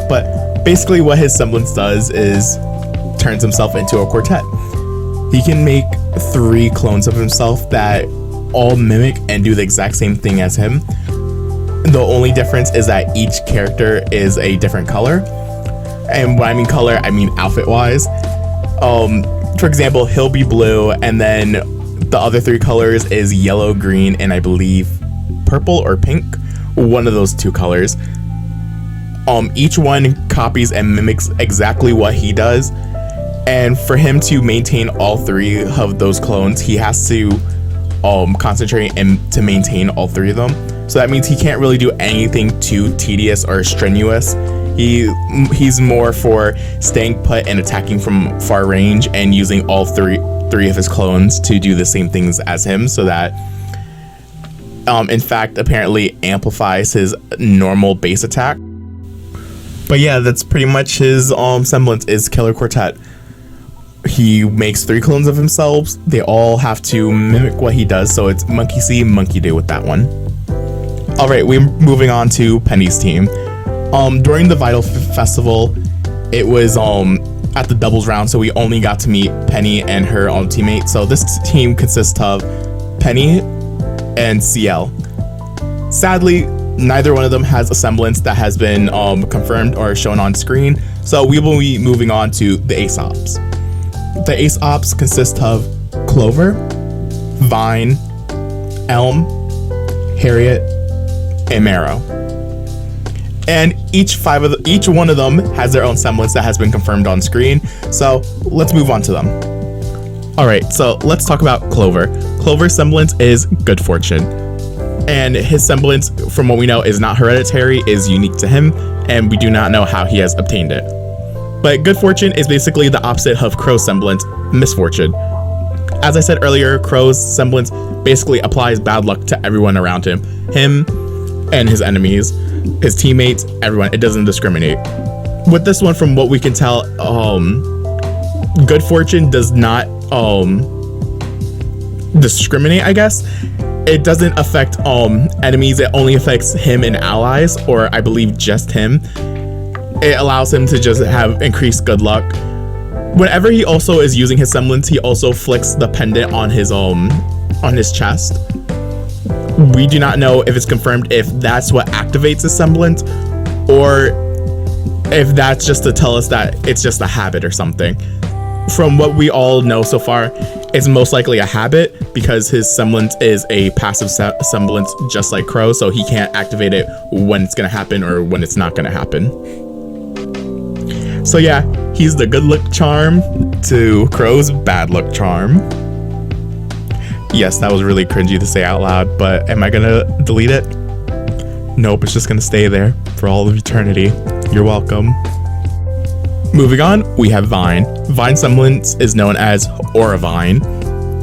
But basically what his semblance does is turns himself into a quartet. He can make 3 clones of himself that all mimic and do the exact same thing as him. The only difference is that each character is a different color. And when I mean color, I mean outfit wise. For example, he'll be blue, and then the other 3 colors is yellow, green, and I believe purple or pink. One of those 2 colors. Each one copies and mimics exactly what he does. And for him to maintain all 3 of those clones, he has to concentrate and to maintain all 3 of them. So that means he can't really do anything too tedious or strenuous. He's more for staying put and attacking from far range, and using all three of his clones to do the same things as him, so that in fact apparently amplifies his normal base attack. But yeah, that's pretty much his semblance, is Killer Quartet. He makes 3 clones of himself. They all have to mimic what he does, so it's monkey see, monkey do with that one. Alright, we're moving on to Penny's team. During the Vale Festival, it was at the doubles round, so we only got to meet Penny and her teammate. So this team consists of Penny and CL. Sadly, neither one of them has a semblance that has been confirmed or shown on screen, so we will be moving on to the Ace Ops. The Ace Ops consist of Clover, Vine, Elm, Harriet, and Marrow. And each one of them has their own semblance that has been confirmed on screen, so let's move on to them. Alright, so let's talk about Clover. Clover's semblance is Good Fortune, and his semblance, from what we know, is not hereditary, is unique to him, and we do not know how he has obtained it. But Good Fortune is basically the opposite of Crow's semblance, Misfortune. As I said earlier, Crow's semblance basically applies bad luck to everyone around him and his enemies, his teammates, everyone. It doesn't discriminate. With this one, from what we can tell, Good Fortune does not discriminate, I guess. It doesn't affect enemies. It only affects him and allies, or I believe just him. It allows him to just have increased good luck. Whenever he also is using his semblance, he also flicks the pendant on his chest. We do not know if it's confirmed if that's what activates his semblance, or if that's just to tell us that it's just a habit or something. From what we all know so far, it's most likely a habit, because his semblance is a passive semblance just like Crow, so he can't activate it when it's going to happen or when it's not going to happen. So yeah, he's the good luck charm to Crow's bad luck charm. Yes, that was really cringy to say out loud, but am I gonna delete it? Nope, it's just gonna stay there for all of eternity. You're welcome. Moving on, we have Vine. Vine's semblance is known as Aura Vine.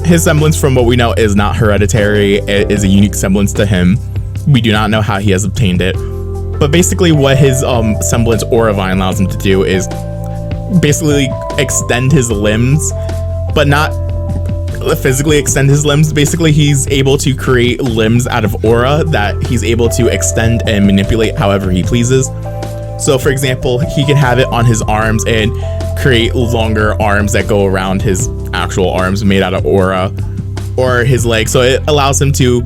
His semblance, from what we know, is not hereditary. It is a unique semblance to him. We do not know how he has obtained it. But basically what his semblance Aura Vine allows him to do is basically extend his limbs, but not physically extend his limbs. Basically, he's able to create limbs out of aura that he's able to extend and manipulate however he pleases. So for example, he can have it on his arms and create longer arms that go around his actual arms made out of aura, or his legs. So it allows him to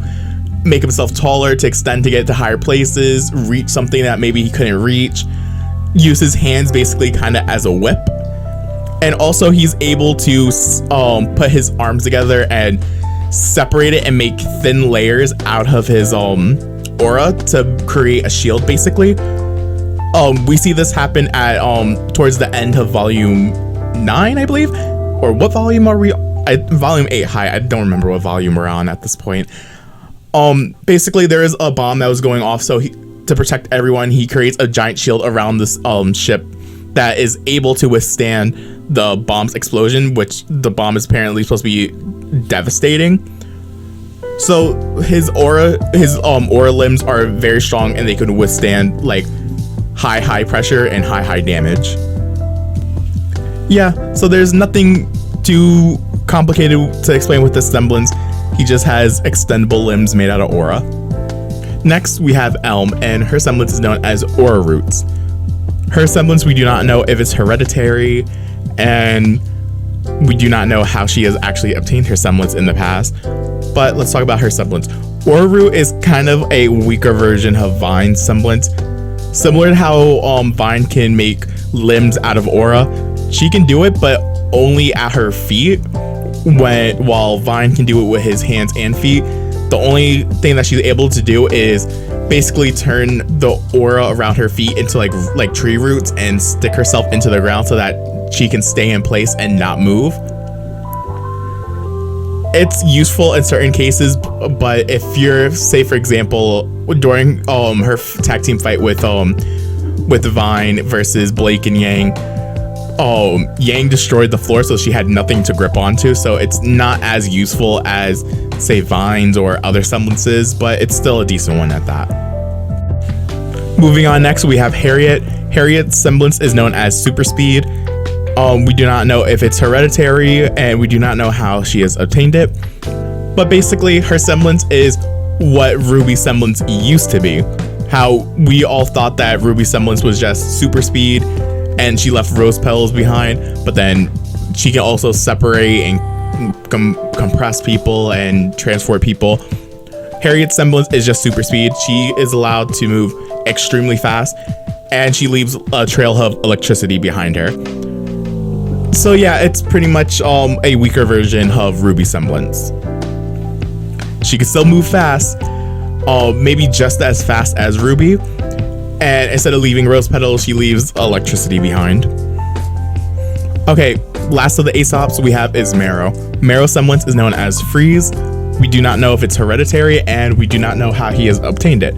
make himself taller, to extend to get to higher places, reach something that maybe he couldn't reach, use his hands basically kind of as a whip. And also he's able to put his arms together and separate it and make thin layers out of his aura to create a shield basically. We see this happen at towards the end of volume 9, I believe, or what volume are we? Volume 8. Hi, I don't remember what volume we're on at this point. Basically there is a bomb that was going off, so to protect everyone, he creates a giant shield around this ship that is able to withstand the bomb's explosion, which the bomb is apparently supposed to be devastating. So his aura limbs are very strong and they can withstand like high pressure and high damage. Yeah, so there's nothing too complicated to explain with this Semblance. He just has extendable limbs made out of aura. Next we have Elm, and her semblance is known as Aura Roots. Her semblance, we do not know if it's hereditary, and we do not know how she has actually obtained her semblance in the past, but let's talk about her semblance. Aura Root is kind of a weaker version of Vine's semblance. Similar to how Vine can make limbs out of aura, she can do it, but only at her feet, while Vine can do it with his hands and feet. The only thing that she's able to do is basically turn the aura around her feet into like tree roots and stick herself into the ground so that she can stay in place and not move. It's useful in certain cases, but if you're, say for example, during her tag team fight with Vine versus Blake and Yang, Yang destroyed the floor, so she had nothing to grip onto, so it's not as useful as say Vine's or other semblances, but it's still a decent one at that. Moving on, next we have Harriet. Harriet's semblance is known as super speed. We do not know if it's hereditary, and we do not know how she has obtained it, but basically her semblance is what Rwby's semblance used to be. How we all thought that Rwby's semblance was just super speed and she left rose petals behind, but then she can also separate and compress people and transport people. Harriet's semblance is just super speed. She is allowed to move extremely fast, and she leaves a trail of electricity behind her. So yeah, it's pretty much a weaker version of Rwby's semblance. She can still move fast, maybe just as fast as Rwby, and instead of leaving rose petals, she leaves electricity behind. Okay, last of the Aesops we have is Marrow. Marrow's semblance is known as Freeze. We do not know if it's hereditary, and we do not know how he has obtained it.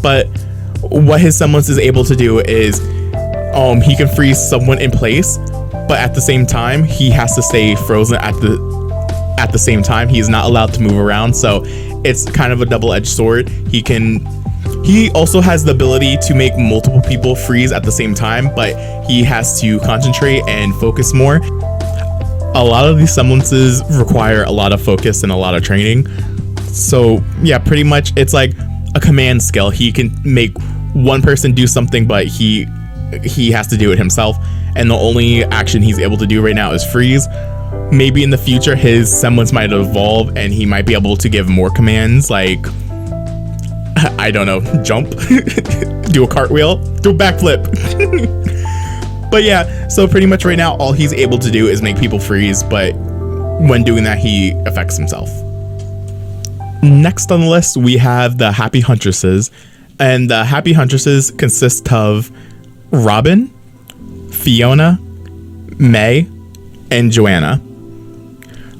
But what his semblance is able to do is he can freeze someone in place, but at the same time he has to stay frozen at the same time. He is not allowed to move around, so it's kind of a double-edged sword. He also has the ability to make multiple people freeze at the same time, but he has to concentrate and focus more. A lot of these semblances require a lot of focus and a lot of training. So yeah, pretty much it's like a command skill. He can make one person do something, but he has to do it himself. And the only action he's able to do right now is freeze. Maybe in the future his semblance might evolve and he might be able to give more commands, like, I don't know, jump, do a cartwheel, do a backflip. But yeah, so pretty much right now all he's able to do is make people freeze, but when doing that he affects himself. Next on the list we have the Happy Huntresses, and the Happy Huntresses consist of Robin, Fiona, May, and Joanna.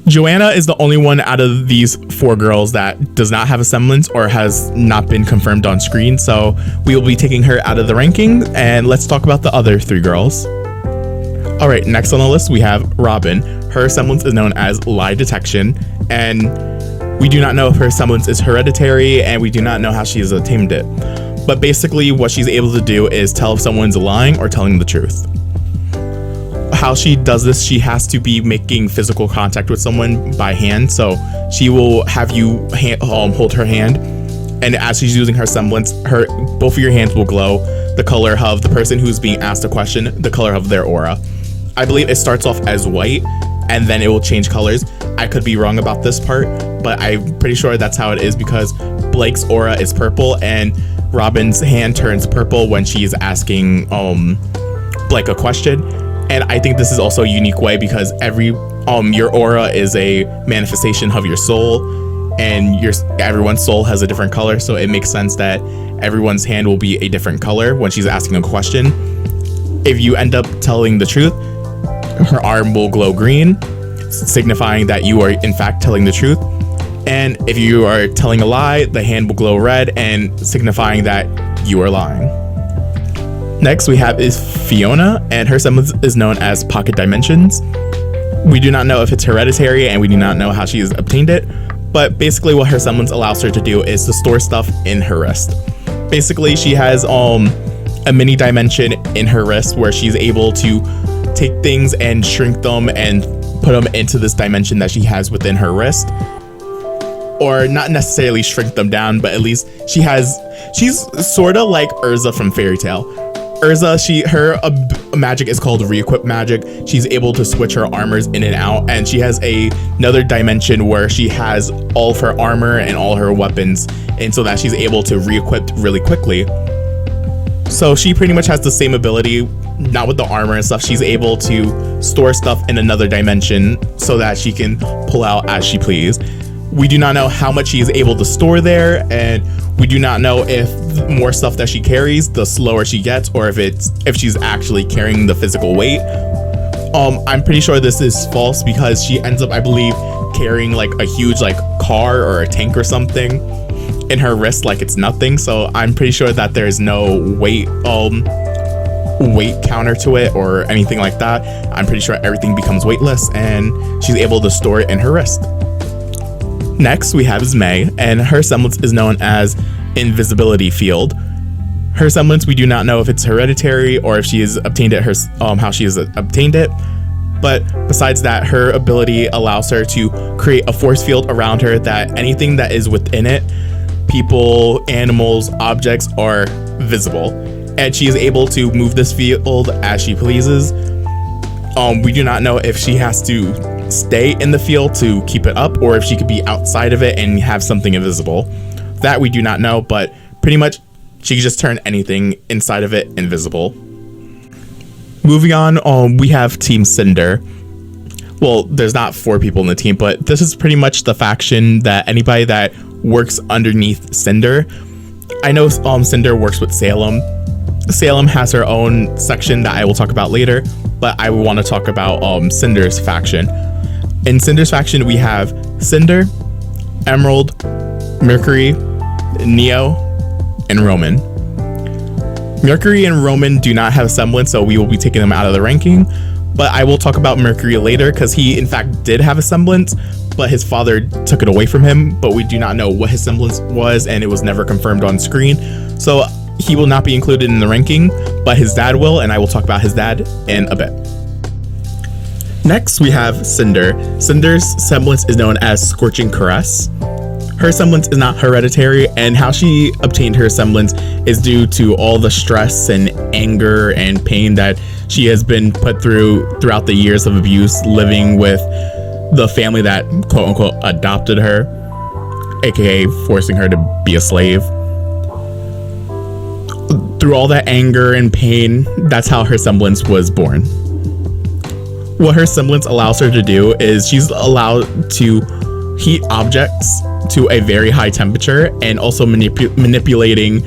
Joanna is the only one out of these 4 girls that does not have a semblance or has not been confirmed on screen, so we will be taking her out of the ranking, and let's talk about the other 3 girls. Alright, next on the list we have Robin. Her semblance is known as Lie Detection, and we do not know if her semblance is hereditary, and we do not know how she has obtained it. But basically what she's able to do is tell if someone's lying or telling the truth. How she does this, she has to be making physical contact with someone by hand, so she will have you hold her hand, and as she's using her semblance, both of your hands will glow the color of the person who's being asked a question, the color of their aura. I believe it starts off as white and then it will change colors. I could be wrong about this part, but I'm pretty sure that's how it is, because Blake's aura is purple and Robin's hand turns purple when she's asking Blake a question. And I think this is also a unique way because your aura is a manifestation of your soul, and everyone's soul has a different color, so it makes sense that everyone's hand will be a different color when she's asking a question. If you end up telling the truth, her arm will glow green, signifying that you are in fact telling the truth. And if you are telling a lie, the hand will glow red and signifying that you are lying. Next we have is Fiona, and her semblance is known as Pocket Dimensions. We do not know if it's hereditary, and we do not know how she has obtained it, but basically what her semblance allows her to do is to store stuff in her wrist. Basically she has a mini dimension in her wrist where she's able to take things and shrink them and put them into this dimension that she has within her wrist. Or not necessarily shrink them down, but at least she's sort of like Urza from Fairy Tail. Urza, her magic is called re-equip magic. She's able to switch her armors in and out, and she has another dimension where she has all of her armor and all her weapons, and so that she's able to re-equip really quickly. So she pretty much has the same ability, not with the armor and stuff. She's able to store stuff in another dimension so that she can pull out as she please. We do not know how much she is able to store there, and we do not know if the more stuff that she carries, the slower she gets, or if she's actually carrying the physical weight. I'm pretty sure this is false because she ends up, I believe, carrying like a huge like car or a tank or something in her wrist like it's nothing. So I'm pretty sure that there's no weight counter to it or anything like that. I'm pretty sure everything becomes weightless and she's able to store it in her wrist. Next we have is May, and her semblance is known as Invisibility Field. Her semblance, we do not know if it's hereditary or if she has obtained it how she has obtained it, but besides that, her ability allows her to create a force field around her that anything that is within it, people, animals, objects, are visible, and she is able to move this field as she pleases. We do not know if she has to stay in the field to keep it up or if she could be outside of it and have something invisible. That we do not know, but pretty much she can just turn anything inside of it invisible. Moving on, we have Team Cinder. Well, there's not 4 people in the team, but this is pretty much the faction that anybody that works underneath Cinder. I know Cinder works with Salem. Salem has her own section that I will talk about later, but I want to talk about Cinder's faction. In Cinder's faction, we have Cinder, Emerald, Mercury, Neo, and Roman. Mercury and Roman do not have a semblance, so we will be taking them out of the ranking, but I will talk about Mercury later because he in fact did have a semblance, but his father took it away from him, but we do not know what his semblance was and it was never confirmed on screen, so he will not be included in the ranking, but his dad will, and I will talk about his dad in a bit. Next we have Cinder. Cinder's semblance is known as Scorching Caress. Her semblance is not hereditary, and how she obtained her semblance is due to all the stress and anger and pain that she has been put through throughout the years of abuse living with the family that quote unquote adopted her, aka forcing her to be a slave. Through all that anger and pain, that's how her semblance was born. What her semblance allows her to do is she's allowed to heat objects to a very high temperature, and also manipulating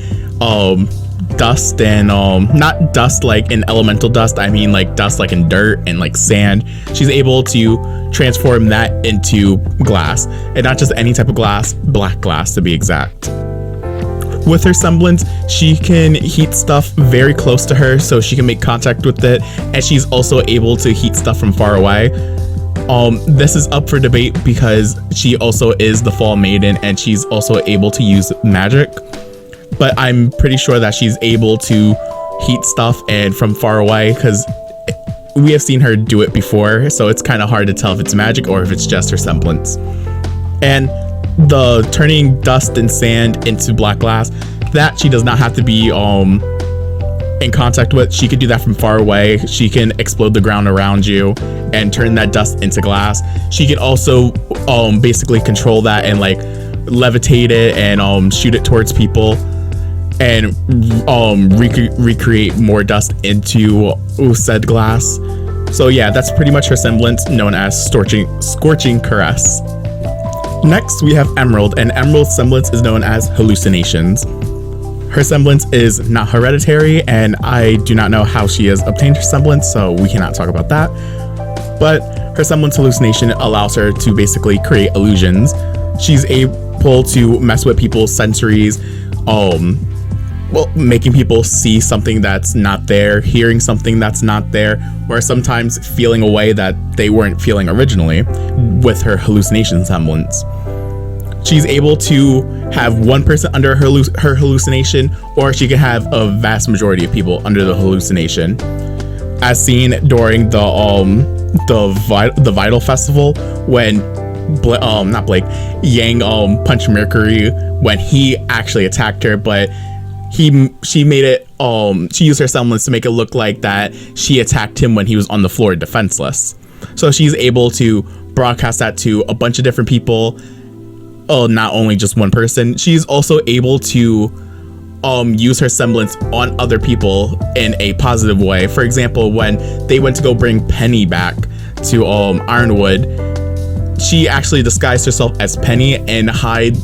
dust and not dust like in elemental dust, I mean like dust like in dirt and like sand. She's able to transform that into glass, and not just any type of glass, black glass to be exact. With her semblance, she can heat stuff very close to her so she can make contact with it, and she's also able to heat stuff from far away. This is up for debate because she also is the Fall Maiden and she's also able to use magic, but I'm pretty sure that she's able to heat stuff and from far away because we have seen her do it before, so it's kind of hard to tell if it's magic or if it's just her semblance. And the turning dust and sand into black glass, that she does not have to be in contact with. She could do that from far away. She can explode the ground around you and turn that dust into glass. She can also basically control that and like levitate it and shoot it towards people and recreate more dust into said glass. So yeah, that's pretty much her semblance, known as Scorching Caress. Next, we have Emerald, and Emerald's semblance is known as Hallucinations. Her semblance is not hereditary, and I do not know how she has obtained her semblance, so we cannot talk about that. But her semblance hallucination allows her to basically create illusions. She's able to mess with people's sensories, making people see something that's not there, hearing something that's not there, or sometimes feeling a way that they weren't feeling originally with her hallucination semblance. She's able to have one person under her hallucination, or she can have a vast majority of people under the hallucination, as seen during the Vital Festival when Yang punched Mercury when he actually attacked her, but she made it she used her semblance to make it look like that she attacked him when he was on the floor defenseless. So she's able to broadcast that to a bunch of different people, not only just one person. She's also able to use her semblance on other people in a positive way. For example, when they went to go bring Penny back to Ironwood, she actually disguised herself as Penny and hide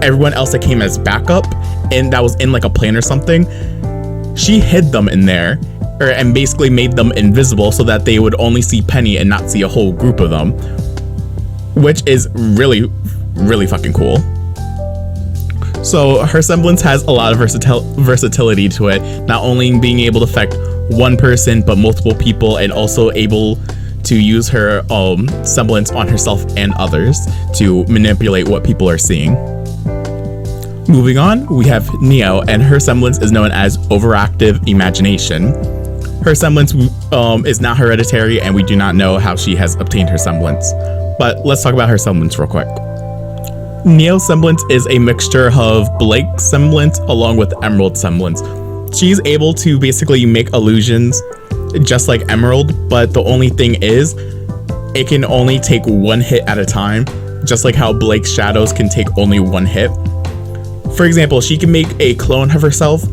everyone else that came as backup and that was in like a plane or something. She hid them in there and basically made them invisible so that they would only see Penny and not see a whole group of them, which is really fucking cool. So her semblance has a lot of versatility to it, not only being able to affect one person but multiple people, and also able to use her semblance on herself and others to manipulate what people are seeing. Moving on, we have Neo, and her semblance is known as Overactive Imagination. Her semblance is not hereditary, and we do not know how she has obtained her semblance. But let's talk about her semblance real quick. Neo's semblance is a mixture of Blake's semblance along with Emerald's semblance. She's able to basically make illusions just like Emerald, but the only thing is it can only take one hit at a time, just like how Blake's shadows can take only one hit. For example, she can make a clone of herself,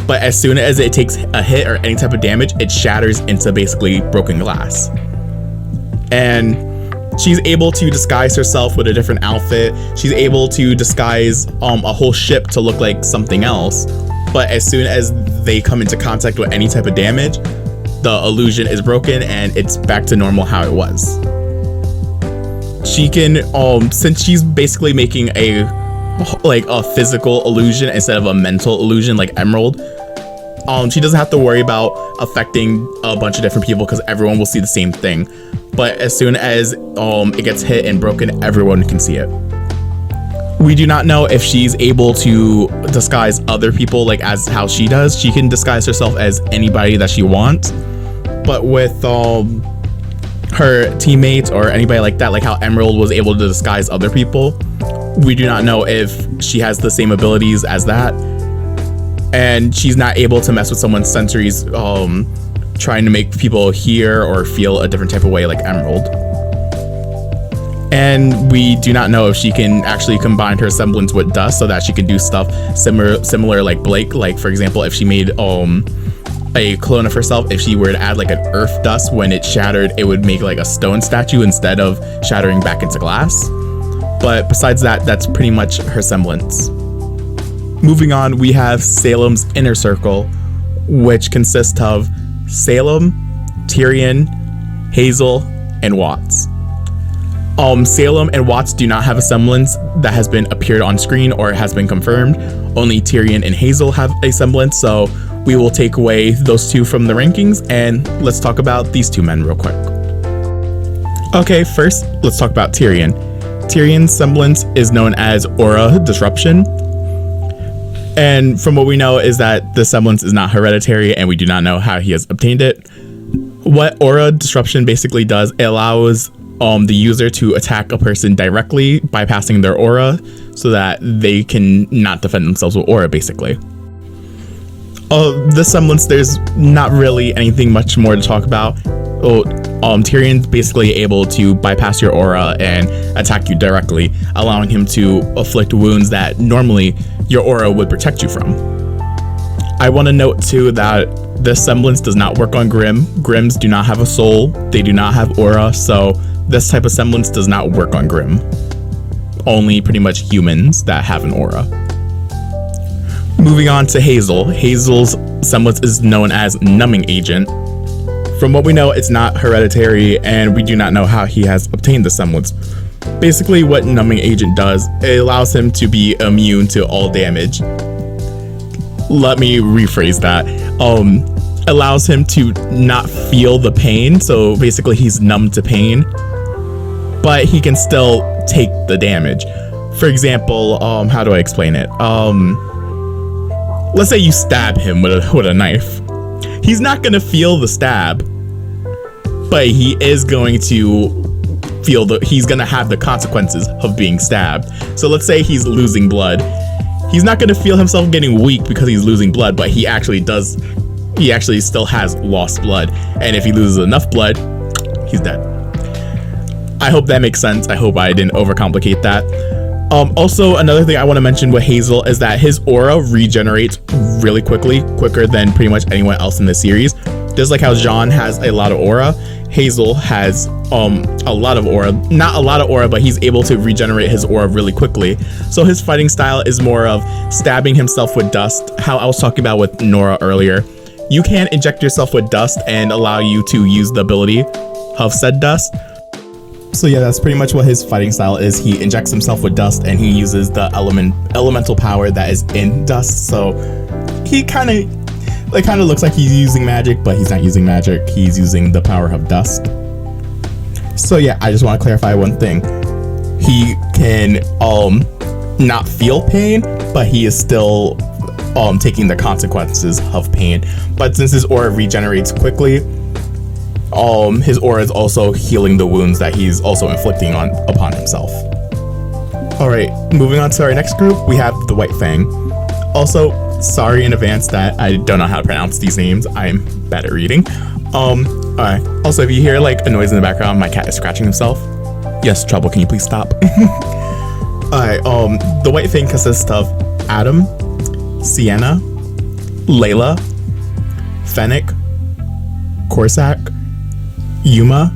but as soon as it takes a hit or any type of damage, it shatters into basically broken glass. And she's able to disguise herself with a different outfit. She's able to disguise a whole ship to look like something else, but as soon as they come into contact with any type of damage, the illusion is broken and it's back to normal how it was. She can, since she's basically making a physical illusion instead of a mental illusion like Emerald, she doesn't have to worry about affecting a bunch of different people because everyone will see the same thing. But as soon as it gets hit and broken, everyone can see it. We do not know if she's able to disguise other people like as how she does. She can disguise herself as anybody that she wants, but with her teammates or anybody like that, like how Emerald was able to disguise other people, we do not know if she has the same abilities as that. And she's not able to mess with someone's sensories, trying to make people hear or feel a different type of way like Emerald. And we do not know if she can actually combine her semblance with dust so that she can do stuff similar like Blake. Like for example, if she made a clone of herself, if she were to add like an earth dust, when it shattered, it would make like a stone statue instead of shattering back into glass. But besides that, that's pretty much her semblance. Moving on, we have Salem's inner circle, which consists of Salem, Tyrion, Hazel, and Watts. Salem and Watts do not have a semblance that has been appeared on screen or has been confirmed. Only Tyrion and Hazel have a semblance, so we will take away those two from the rankings, and let's talk about these two men real quick. Okay, first, let's talk about Tyrion. Tyrion's semblance is known as Aura Disruption. And from what we know is that the semblance is not hereditary, and we do not know how he has obtained it. What Aura Disruption basically does, it allows the user to attack a person directly, bypassing their aura, so that they can not defend themselves with aura, basically. The semblance, there's not really anything much more to talk about. Tyrion's basically able to bypass your aura and attack you directly, allowing him to afflict wounds that normally your aura would protect you from. I want to note too that this semblance does not work on Grimm. Grimms do not have a soul, they do not have aura, so this type of semblance does not work on Grimm. Only pretty much humans that have an aura. Moving on to Hazel. Hazel's semblance is known as Numbing Agent. From what we know, it's not hereditary, and we do not know how he has obtained the semblance. Basically, what Numbing Agent does, it allows him to be immune to all damage. Let me rephrase that. Allows him to not feel the pain, so basically he's numb to pain, but he can still take the damage. For example, how do I explain it? Let's say you stab him with a knife. He's not gonna feel the stab, but he is going to feel he's gonna have the consequences of being stabbed. So let's say he's losing blood. He's not gonna feel himself getting weak because he's losing blood, but he actually still has lost blood. And if he loses enough blood, he's dead. I hope that makes sense. I hope I didn't overcomplicate that. Also, another thing I want to mention with Hazel is that his aura regenerates really quickly, quicker than pretty much anyone else in the series. Just like how Jean has a lot of aura, Hazel has a lot of aura. Not a lot of aura, but he's able to regenerate his aura really quickly. So his fighting style is more of stabbing himself with dust, how I was talking about with Nora earlier. You can inject yourself with dust and allow you to use the ability of said dust. So yeah, that's pretty much what his fighting style is. He injects himself with dust and he uses the elemental power that is in dust. So he kind of looks like he's using magic, but he's not using magic. He's using the power of dust. So yeah, I just want to clarify one thing. He can not feel pain, but he is still taking the consequences of pain. But since his aura regenerates quickly, his aura is also healing the wounds that he's also inflicting upon himself. Alright, moving on to our next group, we have the White Fang. Also, sorry in advance that I don't know how to pronounce these names. I'm bad at reading. Alright. Also, if you hear like a noise in the background, my cat is scratching himself. Yes, Trouble, can you please stop? Alright, the White Fang consists of Adam, Sienna, Layla, Fennec, Corsac, Yuma,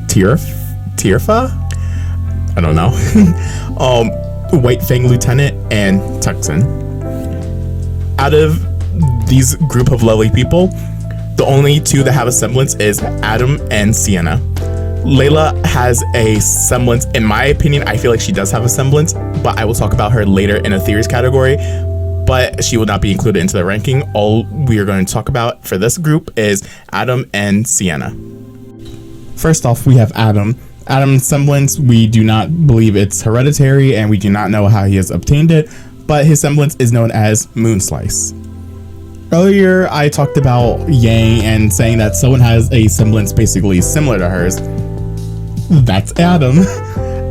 Tirfa? I don't know. White Fang Lieutenant, and Tuxin. Out of these group of lovely people, the only two that have a semblance is Adam and Sienna. Layla has a semblance. In my opinion, I feel like she does have a semblance, but I will talk about her later in a theories category, but she will not be included into the ranking. All we are going to talk about for this group is Adam and Sienna. First off, we have Adam. Adam's semblance, we do not believe it's hereditary, and we do not know how he has obtained it, but his semblance is known as Moon Slice. Earlier, I talked about Yang and saying that someone has a semblance basically similar to hers. That's Adam.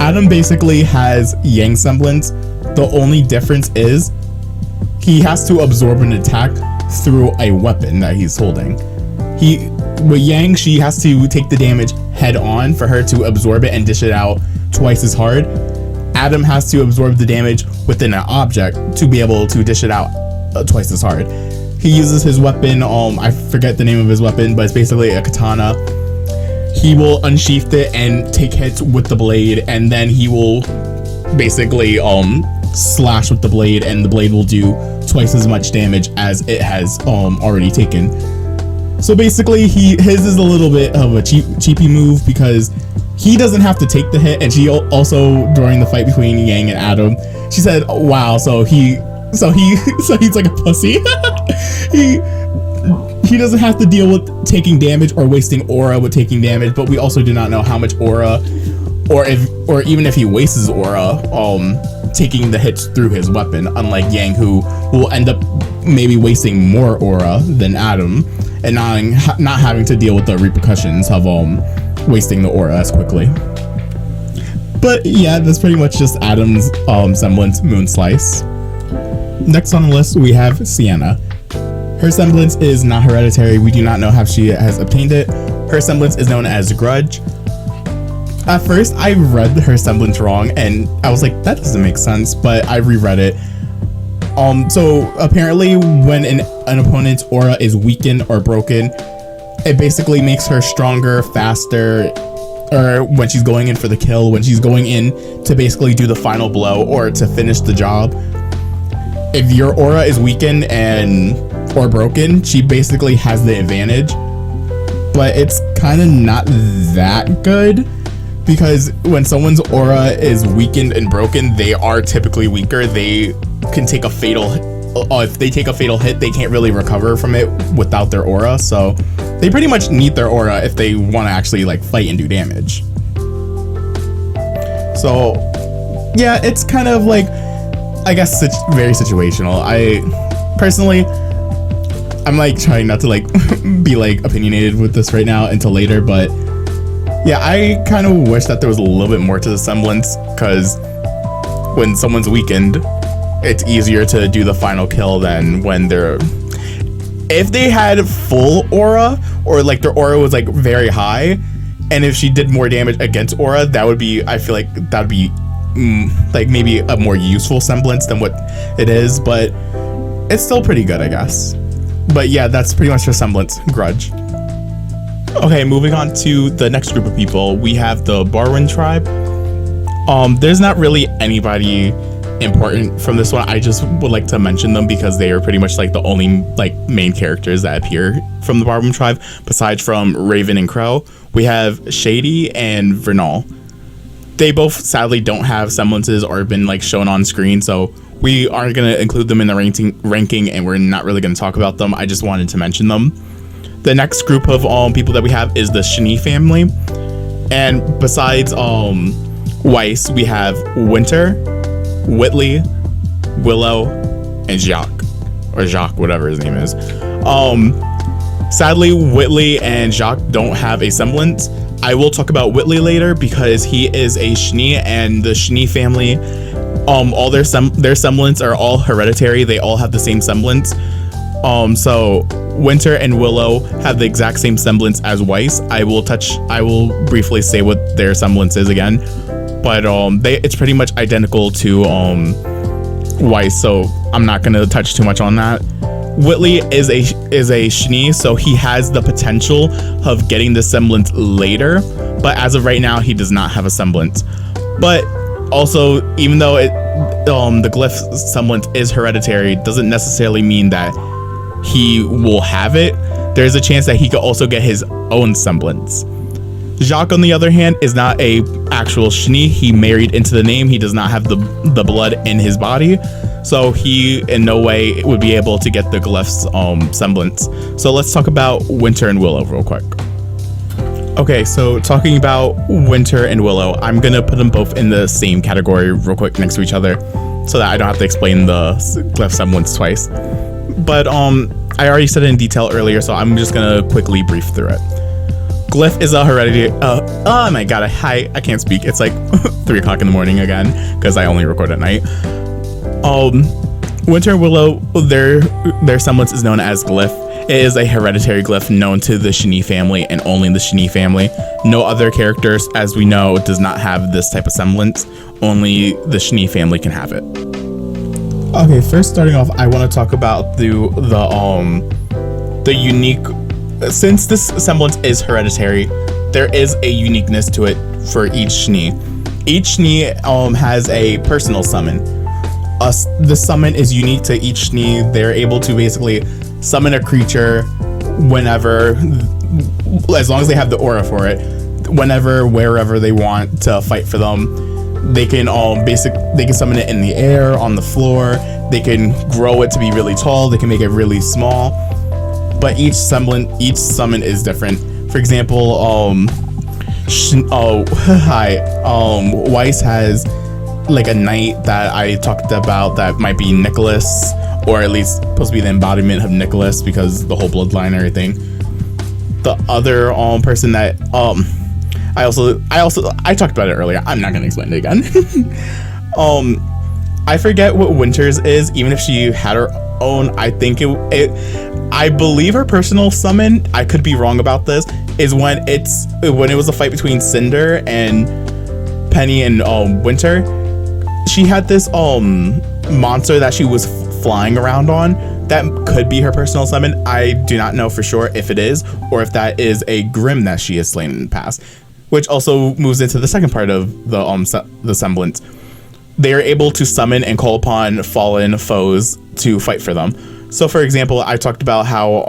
Adam basically has Yang semblance. The only difference is he has to absorb an attack through a weapon that he's holding. With Yang, she has to take the damage head on for her to absorb it and dish it out twice as hard. Adam has to absorb the damage within an object to be able to dish it out twice as hard. He uses his weapon, I forget the name of his weapon, but it's basically a katana. He will unsheath it and take hits with the blade, and then he will basically slash with the blade, and the blade will do twice as much damage as it has already taken. So basically, his is a little bit of a cheapy move because he doesn't have to take the hit, and she also, during the fight between Yang and Adam, she said, "Wow, so he's like a pussy." he doesn't have to deal with taking damage or wasting aura with taking damage, but we also do not know how much aura, or even if he wastes his aura, taking the hits through his weapon, unlike Yang, who will end up maybe wasting more aura than Adam, and not having to deal with the repercussions of wasting the aura as quickly. But yeah, that's pretty much just Adam's semblance, Moon Slice. Next on the list, we have Sienna. Her semblance is not hereditary. We do not know how she has obtained it. Her semblance is known as grudge. At first, I read her semblance wrong, and I was like, that doesn't make sense, but I reread it. So apparently, when an opponent's aura is weakened or broken, it basically makes her stronger, faster, or when she's going in for the kill, when she's going in to basically do the final blow or to finish the job. If your aura is weakened or broken, she basically has the advantage, but it's kind of not that good, because when someone's aura is weakened and broken, they are typically weaker. They can take a fatal if they take a fatal hit, they can't really recover from it without their aura, so they pretty much need their aura if they want to actually like fight and do damage. So yeah, it's kind of like, I guess it's very situational. I'm like trying not to like be like opinionated with this right now until later, but yeah, I kind of wish that there was a little bit more to the semblance, because when someone's weakened, it's easier to do the final kill than when if they had full aura, or like their aura was like very high, and if she did more damage against aura, that would be, I feel like that would be like maybe a more useful semblance than what it is, but it's still pretty good, I guess. But yeah, that's pretty much her semblance, grudge. Okay, moving on to the next group of people, we have the Barwin tribe. There's not really anybody important from this one. I just would like to mention them because they are pretty much like the only like main characters that appear from the Barwin tribe, besides from Raven and Crow. We have Shady and Vernal. They both sadly don't have semblances or been like shown on screen, so we aren't going to include them in the ranking, and we're not really going to talk about them. I just wanted to mention them. The next group of people that we have is the Schnee family, and besides Weiss, we have Winter, Whitley, Willow, and Jacques, whatever his name is. Sadly, Whitley and Jacques don't have a semblance. I will talk about Whitley later because he is a Schnee, and the Schnee family, all their semblance are all hereditary. They all have the same semblance. So Winter and Willow have the exact same semblance as Weiss. I will briefly say what their semblance is again, but it's pretty much identical to Weiss, so I'm not gonna touch too much on that. Whitley is a Schnee, so he has the potential of getting the semblance later, but as of right now, he does not have a semblance. But also, even though the glyph semblance is hereditary, doesn't necessarily mean that he will have it. There's a chance that he could also get his own semblance. Jacques, on the other hand, is not a actual Schnee. He married into the name. He does not have the blood in his body, so he in no way would be able to get the glyph's semblance. So let's talk about Winter and Willow real quick. Okay, so talking about Winter and Willow, I'm gonna put them both in the same category real quick next to each other, so that I don't have to explain the glyph semblance twice. But I already said it in detail earlier, so I'm just gonna quickly brief through it. Glyph is a hereditary. Oh my god, I can't speak. It's like 3 o'clock in the morning again because I only record at night. Winter and Willow, their semblance is known as glyph. It is a hereditary glyph known to the Schnee family and only the Schnee family. No other characters, as we know, does not have this type of semblance. Only the Schnee family can have it. Okay, first starting off, I want to talk about the unique. Since this semblance is hereditary, there is a uniqueness to it for each Schnee. Each Schnee has a personal summon. The summon is unique to each Schnee. They're able to basically summon a creature whenever, as long as they have the aura for it, whenever, wherever they want to fight for them. They can they can summon it in the air, on the floor. They can grow it to be really tall. They can make it really small. But each summon is different. For example, Weiss has like a knight that I talked about that might be Nicholas, or at least supposed to be the embodiment of Nicholas because the whole bloodline and everything. The other person that I talked about it earlier. I'm not gonna explain it again. I forget what Winter's is, even if she had her own. I think I believe her personal summon, I could be wrong about this, is when it was a fight between Cinder and Penny and Winter. She had this monster that she was flying around on. That could be her personal summon. I do not know for sure if it is, or if that is a Grim that she has slain in the past, which also moves into the second part of the Semblance. They are able to summon and call upon fallen foes to fight for them. So, for example, I talked about how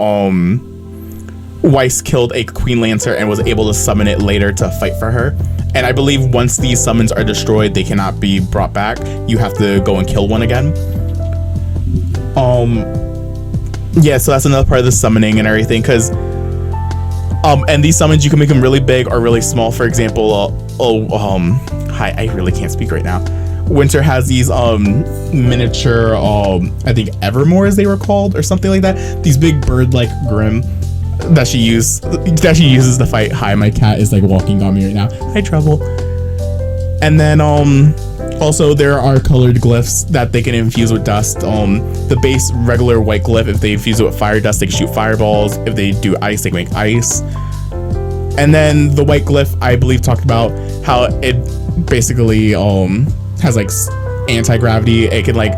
Weiss killed a Queen Lancer and was able to summon it later to fight for her. And I believe once these summons are destroyed, they cannot be brought back. You have to go and kill one again. Yeah, so that's another part of the summoning and everything, because and these summons, you can make them really big or really small. For example, hi, I really can't speak right now. Winter has these miniature I think Evermores they were called, or something like that. These big bird-like Grim that she uses to fight. Hi, my cat is like walking on me right now. Hi, Trouble. And then also there are colored glyphs that they can infuse with dust. The base regular white glyph, if they infuse it with fire dust, they can shoot fireballs. If they do ice, they can make ice. And then the white glyph, I believe, talked about how it basically has like anti-gravity. It can like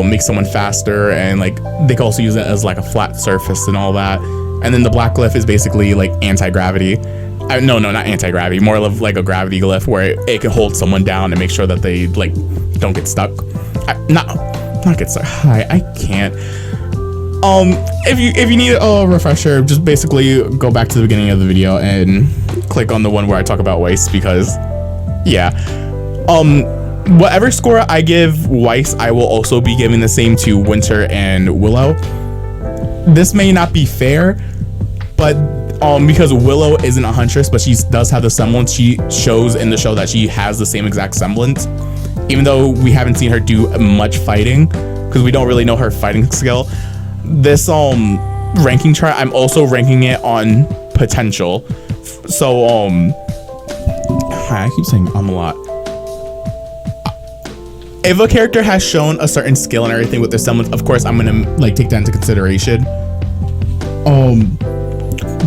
make someone faster, and like they can also use it as like a flat surface and all that. And then the black glyph is basically like anti-gravity. No, not anti-gravity, more of like a gravity glyph where it can hold someone down and make sure that they like don't get stuck. Not get stuck. Hi, I can't. If you need a refresher, just basically go back to the beginning of the video and click on the one where I talk about Weiss, because yeah. Whatever score I give Weiss, I will also be giving the same to Winter and Willow. This may not be fair, but because Willow isn't a Huntress, but she does have the semblance. She shows in the show that she has the same exact semblance, even though we haven't seen her do much fighting, because we don't really know her fighting skill. This ranking chart, I'm also ranking it on potential. So I keep saying a lot. If a character has shown a certain skill and everything with their semblance, of course I'm gonna like take that into consideration.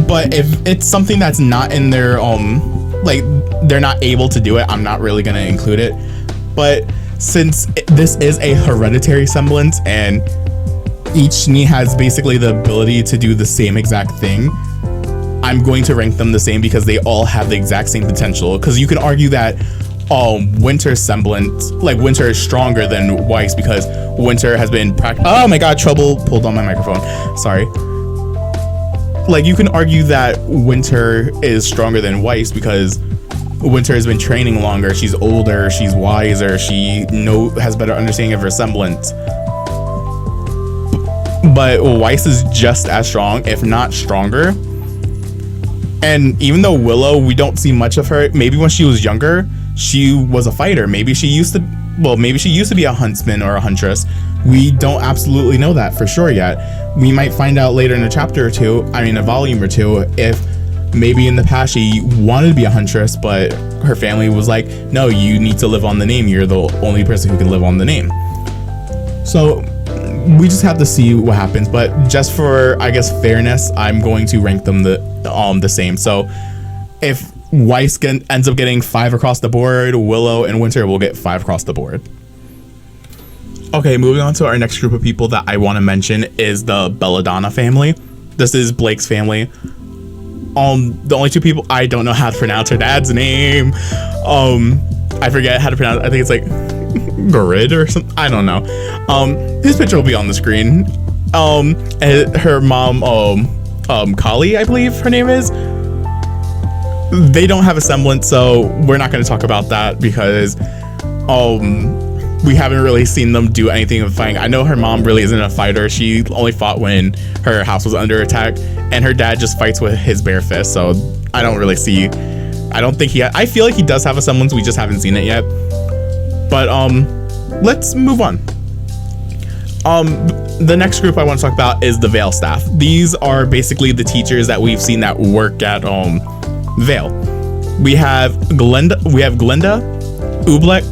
But if it's something that's not in their like they're not able to do it, I'm not really gonna include it. But since this is a hereditary semblance and each Schnee has basically the ability to do the same exact thing, I'm going to rank them the same because they all have the exact same potential. Because you can argue that Winter's semblance, like Winter is stronger than Weiss because Winter has been oh my god, Trouble pulled on my microphone, sorry. Like you can argue that Winter is stronger than Weiss because Winter has been training longer, she's older, she's wiser, she has better understanding of her semblance. But Weiss is just as strong, if not stronger. And even though Willow, we don't see much of her, maybe when she was younger, she was a fighter. Maybe she used to be a huntsman or a huntress. We don't absolutely know that for sure yet. We might find out later in a chapter or two, a volume or two, if maybe in the past she wanted to be a huntress, but her family was like, no, you need to live on the name. You're the only person who can live on the name. So we just have to see what happens. But just for, I guess, fairness, I'm going to rank them the same. So if Weiss ends up getting 5 across the board, Willow and Winter will get 5 across the board. Okay, moving on to our next group of people that I want to mention is the Belladonna family. This is Blake's family. The only 2 people I don't know how to pronounce her dad's name. I forget how to pronounce it. I think it's like Grid or something. I don't know. His picture will be on the screen. Her mom, Kali, I believe her name is. They don't have a semblance, so we're not going to talk about that because we haven't really seen them do anything with fighting. I know her mom really isn't a fighter. She only fought when her house was under attack, and her dad just fights with his bare fist. So I don't really see. I don't think I feel like he does have a semblance. We just haven't seen it yet. But let's move on. The next group I want to talk about is the Vale Staff. These are basically the teachers that we've seen that work at Vale. We have Glenda, Oobleck,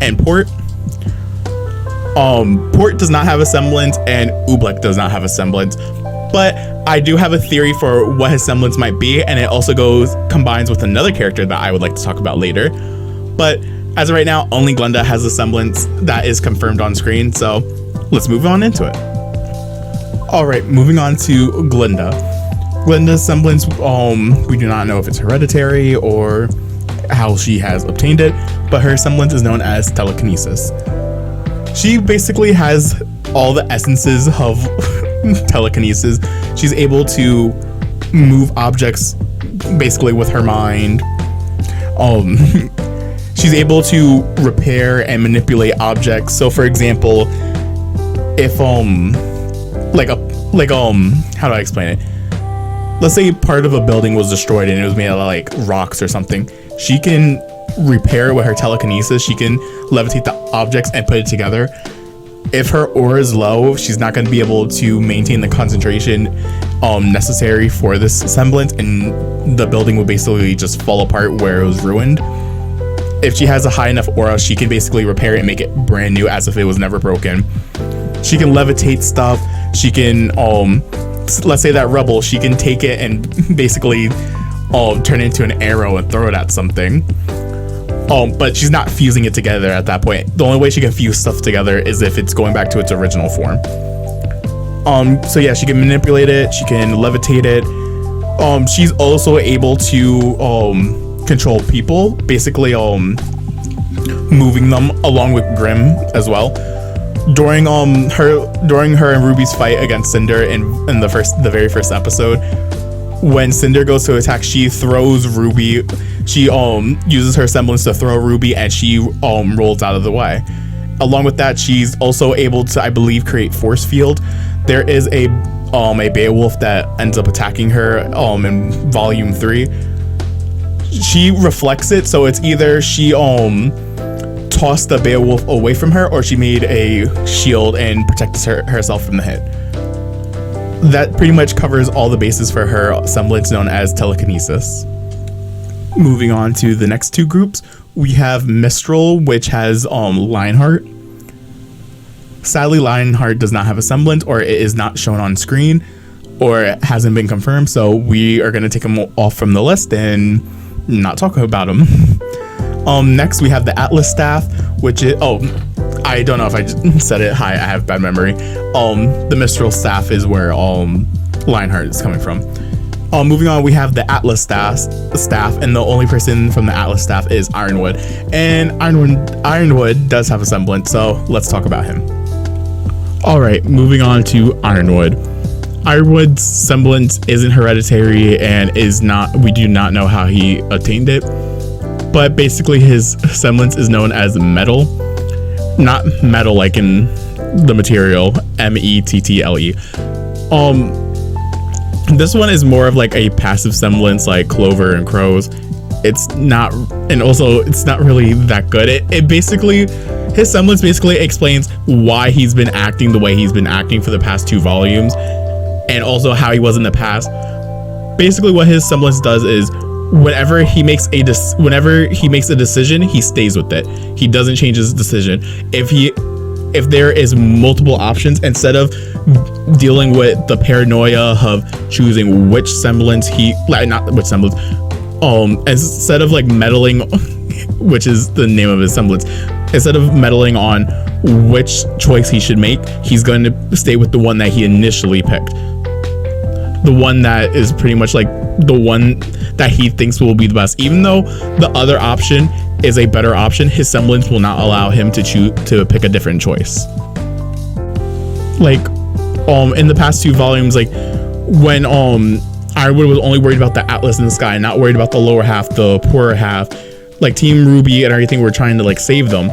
and Port. Port does not have a semblance, and Oobleck does not have a semblance. But I do have a theory for what his semblance might be, and it also combines with another character that I would like to talk about later. But as of right now, only Glenda has a semblance that is confirmed on screen, so let's move on into it. Alright, moving on to Glenda. Glenda's semblance, we do not know if it's hereditary or how she has obtained it, but her semblance is known as telekinesis. She basically has all the essences of telekinesis. She's able to move objects basically with her mind. She's able to repair and manipulate objects. So for example, if how do I explain it? Let's say part of a building was destroyed and it was made out of like rocks or something. She can repair it with her telekinesis. She can levitate the objects and put it together. If her aura is low, she's not going to be able to maintain the concentration necessary for this semblance, and the building will basically just fall apart where it was ruined. If she has a high enough aura, she can basically repair it and make it brand new as if it was never broken. She can levitate stuff. She can let's say that rubble, she can take it and basically turn it into an arrow and throw it at something. But she's not fusing it together at that point. The only way she can fuse stuff together is if it's going back to its original form. So yeah, she can manipulate it, she can levitate it. She's also able to control people, basically moving them along with Grim as well. During her and Rwby's fight against Cinder in the very first episode, when Cinder goes to attack, she throws Rwby. She uses her semblance to throw Rwby, and she rolls out of the way. Along with that, she's also able to, I believe, create force field. There is a Beowulf that ends up attacking her in volume 3. She reflects it, so it's either she tossed the Beowulf away from her, or she made a shield and protects herself from the hit. That pretty much covers all the bases for her semblance known as telekinesis. Moving on to the next two groups, we have Mistral, which has Lionheart. Sadly, Lionheart does not have a semblance, or it is not shown on screen, or it hasn't been confirmed, so we are going to take them off from the list and not talk about them. Next, we have the Atlas Staff, which is... I don't know if I just said it. Hi, I have bad memory. The Mistral Staff is where Lionheart is coming from. Moving on, we have the Atlas Staff, and the only person from the Atlas Staff is Ironwood. And Ironwood does have a semblance, so let's talk about him. Alright, moving on to Ironwood. Ironwood's semblance isn't hereditary and we do not know how he attained it. But basically his semblance is known as metal. Not metal like in the material, mettle. This one is more of like a passive semblance like Clover and Crow's. It's not really that good. His semblance basically explains why he's been acting the way he's been acting for the past 2 volumes, and also how he was in the past. Basically what his semblance does is whenever he makes a decision, he stays with it. He doesn't change his decision. If there is multiple options, instead of dealing with the paranoia of choosing which semblance instead of like meddling, which is the name of his semblance, instead of meddling on which choice he should make, he's going to stay with the one that he initially picked. The one that is pretty much like the one that he thinks will be the best. Even though the other option is a better option, his semblance will not allow him to pick a different choice. Like, in the past 2 volumes, like when Ironwood was only worried about the Atlas in the sky, not worried about the lower half, the poorer half, like Team Rwby and everything were trying to like save them.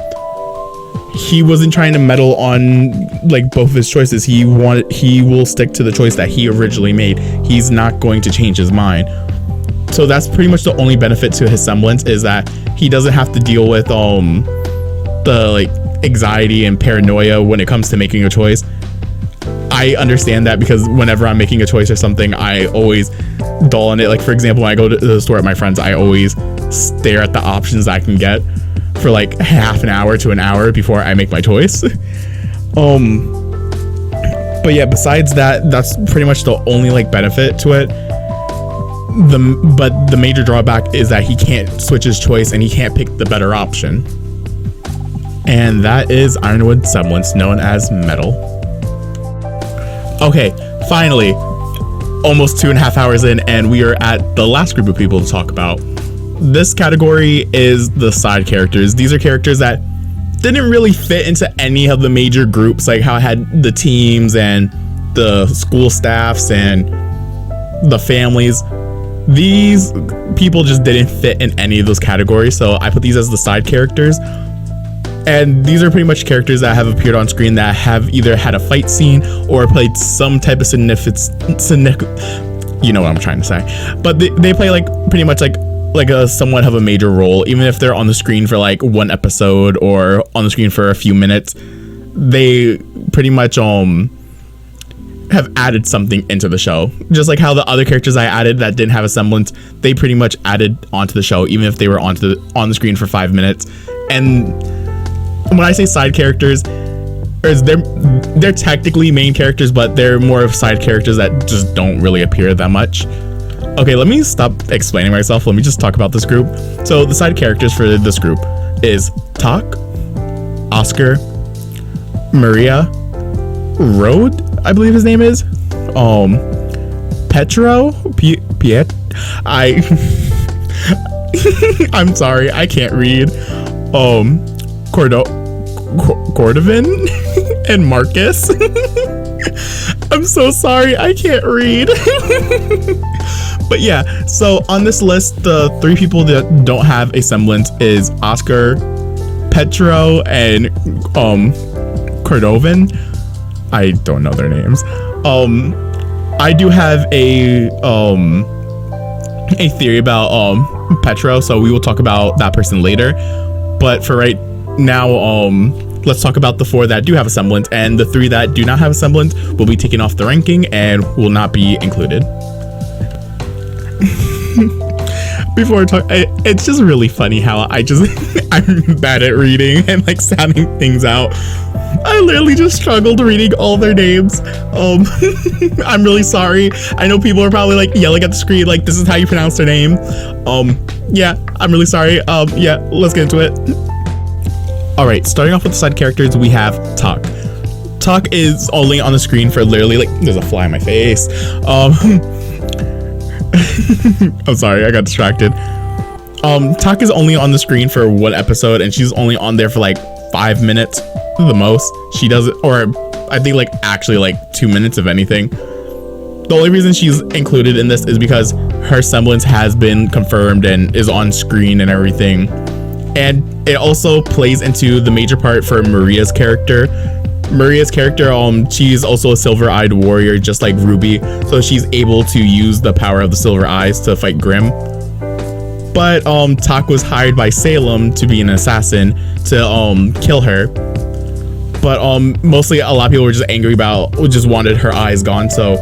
He wasn't trying to meddle on like both of his choices. He will stick to the choice that he originally made. He's not going to change his mind. So that's pretty much the only benefit to his semblance, is that he doesn't have to deal with the like anxiety and paranoia when it comes to making a choice. I understand that, because whenever I'm making a choice or something, I always dull on it. Like, for example, when I go to the store at my friend's, I always stare at the options I can get for like half an hour to an hour before I make my choice. But yeah, besides that, that's pretty much the only like benefit to it. But the major drawback is that he can't switch his choice and he can't pick the better option. And that is Ironwood Semblance, known as Metal. Okay, finally, almost 2.5 hours in, and we are at the last group of people to talk about. This category is the side characters. These are characters that didn't really fit into any of the major groups, like how I had the teams and the school staffs and the families. These people just didn't fit in any of those categories, so I put these as the side characters. And these are pretty much characters that have appeared on screen that have either had a fight scene or played some type of significant, you know what I'm trying to say. But they play like pretty much like a somewhat of a major role, even if they're on the screen for like one episode or on the screen for a few minutes. They pretty much have added something into the show, just like how the other characters I added that didn't have a semblance, they pretty much added onto the show, even if they were on the screen for 5 minutes. And when I say side characters, they're technically main characters, but they're more of side characters that just don't really appear that much. Okay, let me stop explaining myself. Let me just talk about this group. So the side characters for this group is Tak, Oscar, Maria, Rode, I believe his name is, Petro, I'm sorry, I can't read, Cordovan, and Marcus. I'm so sorry, I can't read. But yeah, so on this list, the 3 people that don't have a semblance is Oscar, Petro, and Cordovan. I don't know their names. I do have a theory about Petro, so we will talk about that person later. But for right now, let's talk about the 4 that do have a semblance, and the 3 that do not have a semblance will be taken off the ranking and will not be included. Before I talk, it's just really funny how I'm bad at reading and like sounding things out. I literally just struggled reading all their names. I'm really sorry. I know people are probably like yelling at the screen like, this is how you pronounce their name. Yeah, I'm really sorry. Yeah, let's get into it. All right, starting off with the side characters, we have Tak. Tak is only on the screen for literally like, there's a fly in my face. I'm sorry, I got distracted. Tak is only on the screen for 1 episode, and she's only on there for like 5 minutes the most. She does it, or I think like actually like 2 minutes if anything. The only reason she's included in this is because her semblance has been confirmed and is on screen and everything. And it also plays into the major part for Maria's character. She's also a silver-eyed warrior just like Rwby, so she's able to use the power of the silver eyes to fight Grim. But Tak was hired by Salem to be an assassin to kill her. But mostly a lot of people were just angry about, just wanted her eyes gone, so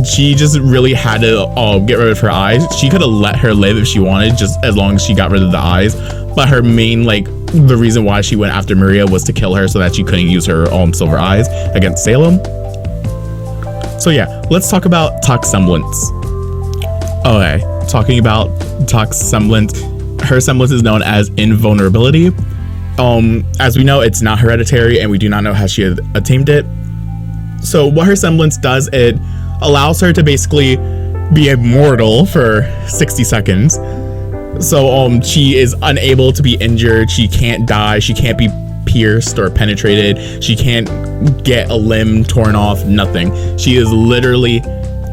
she just really had to get rid of her eyes. She could have let her live if she wanted, just as long as she got rid of the eyes. But her main, like, the reason why she went after Maria was to kill her so that she couldn't use her silver eyes against Salem. So yeah, let's talk about Tak's semblance. Okay, talking about Tak's semblance, her semblance is known as invulnerability. As we know, it's not hereditary, and we do not know how she had attained it. So what her semblance does, it allows her to basically be immortal for 60 seconds. So she is unable to be injured, she can't die, she can't be pierced or penetrated, she can't get a limb torn off, nothing. She is literally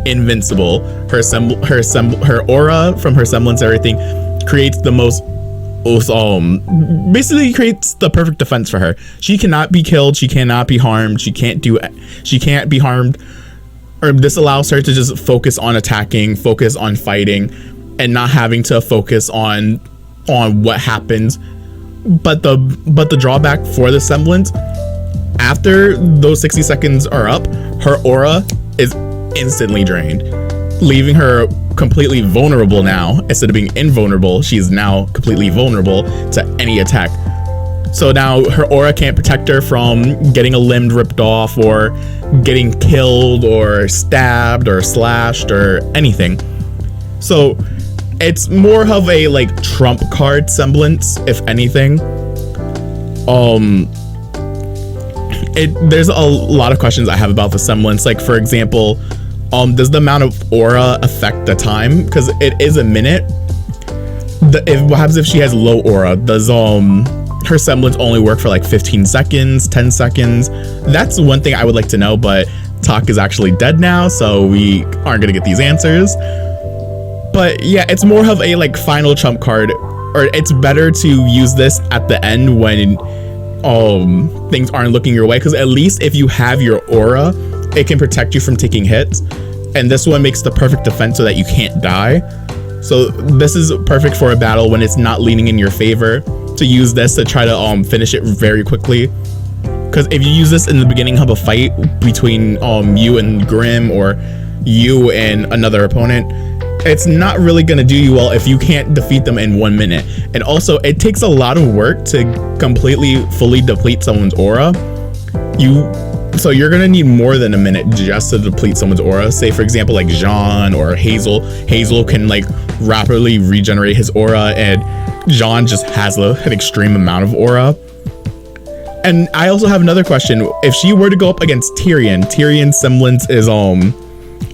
invincible. Her aura from her semblance, everything creates the most basically creates the perfect defense for her. She cannot be killed, she cannot be harmed, she can't be harmed, or this allows her to just focus on attacking, focus on fighting, and not having to focus on what happens. But the drawback for the semblance, after those 60 seconds are up, her aura is instantly drained, leaving her completely vulnerable now. Instead of being invulnerable, she is now completely vulnerable to any attack. So now her aura can't protect her from getting a limb ripped off or getting killed or stabbed or slashed or anything. So it's more of a like trump card semblance, if anything. There's a lot of questions I have about the semblance. Like, for example, does the amount of aura affect the time? Because it is a minute. What happens if she has low aura? Does her semblance only work for like 15 seconds, 10 seconds? That's one thing I would like to know, but Tok is actually dead now, so we aren't gonna get these answers. But yeah, it's more of a like final trump card, or it's better to use this at the end when things aren't looking your way, because at least if you have your aura, it can protect you from taking hits, and this one makes the perfect defense so that you can't die. So this is perfect for a battle when it's not leaning in your favor, to use this to try to finish it very quickly. Because if you use this in the beginning of a fight between you and Grim, or you and another opponent, it's not really gonna do you well if you can't defeat them in 1 minute. And also, it takes a lot of work to completely fully deplete someone's aura. So you're gonna need more than a minute just to deplete someone's aura. Say for example like Jean or Hazel. Hazel can like rapidly regenerate his aura, and Jean just has an extreme amount of aura. And I also have another question. If she were to go up against Tyrion, Tyrion's semblance is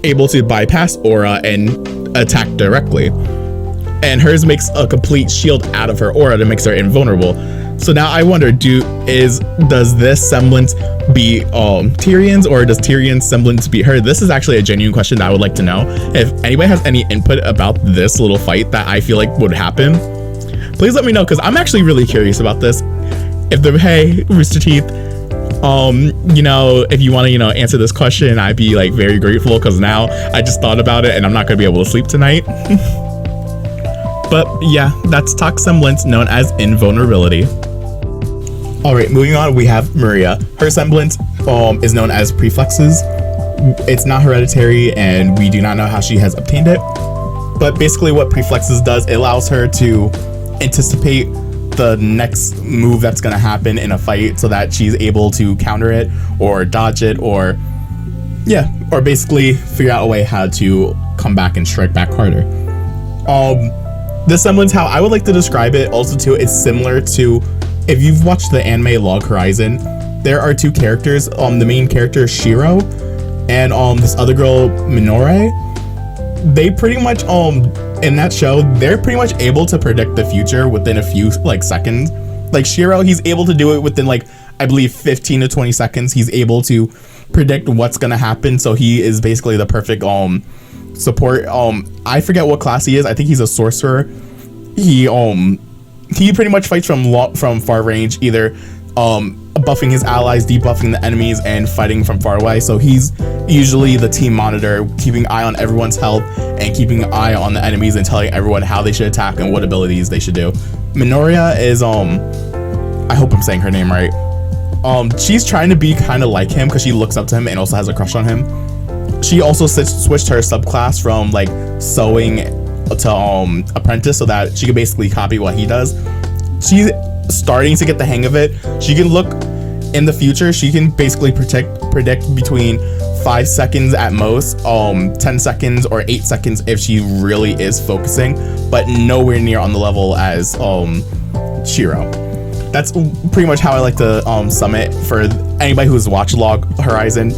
able to bypass aura and attack directly, and hers makes a complete shield out of her aura that makes her invulnerable. So now I wonder, does this semblance beat Tyrion's, or does Tyrion's semblance beat her? This is actually a genuine question that I would like to know. If anybody has any input about this little fight that I feel like would happen, please let me know, because I'm actually really curious about this. Hey, Rooster Teeth, if you want to, answer this question, I'd be like very grateful, because now I just thought about it and I'm not gonna be able to sleep tonight. But yeah, that's Tok's semblance, known as invulnerability. All right, moving on, we have Maria. Her semblance is known as preflexes. It's not hereditary, and we do not know how she has obtained it. But basically what preflexes does, it allows her to anticipate the next move that's going to happen in a fight, so that she's able to counter it or dodge it, or basically figure out a way how to come back and strike back harder. This semblance, how I would like to describe it also too, is similar to, if you've watched the anime Log Horizon, there are two characters. The main character Shiro and this other girl Minore. They pretty much in that show, they're pretty much able to predict the future within a few like seconds. Like Shiro, he's able to do it within like, I believe 15 to 20 seconds. He's able to predict what's gonna happen, so he is basically the perfect support. I forget what class he is. I think he's a sorcerer. He pretty much fights from far range, either buffing his allies, debuffing the enemies, and fighting from far away. So he's usually the team monitor, keeping an eye on everyone's health and keeping an eye on the enemies and telling everyone how they should attack and what abilities they should do. Minoria is I hope I'm saying her name right. She's trying to be kind of like him because she looks up to him and also has a crush on him. She also switched her subclass from like sewing to apprentice, so that she can basically copy what he does. She's starting to get the hang of it. She can look in the future. She can basically predict between 5 seconds at most, 10 seconds or 8 seconds if she really is focusing, but nowhere near on the level as Shiro. That's pretty much how I like to sum it for anybody who's watched Log Horizon.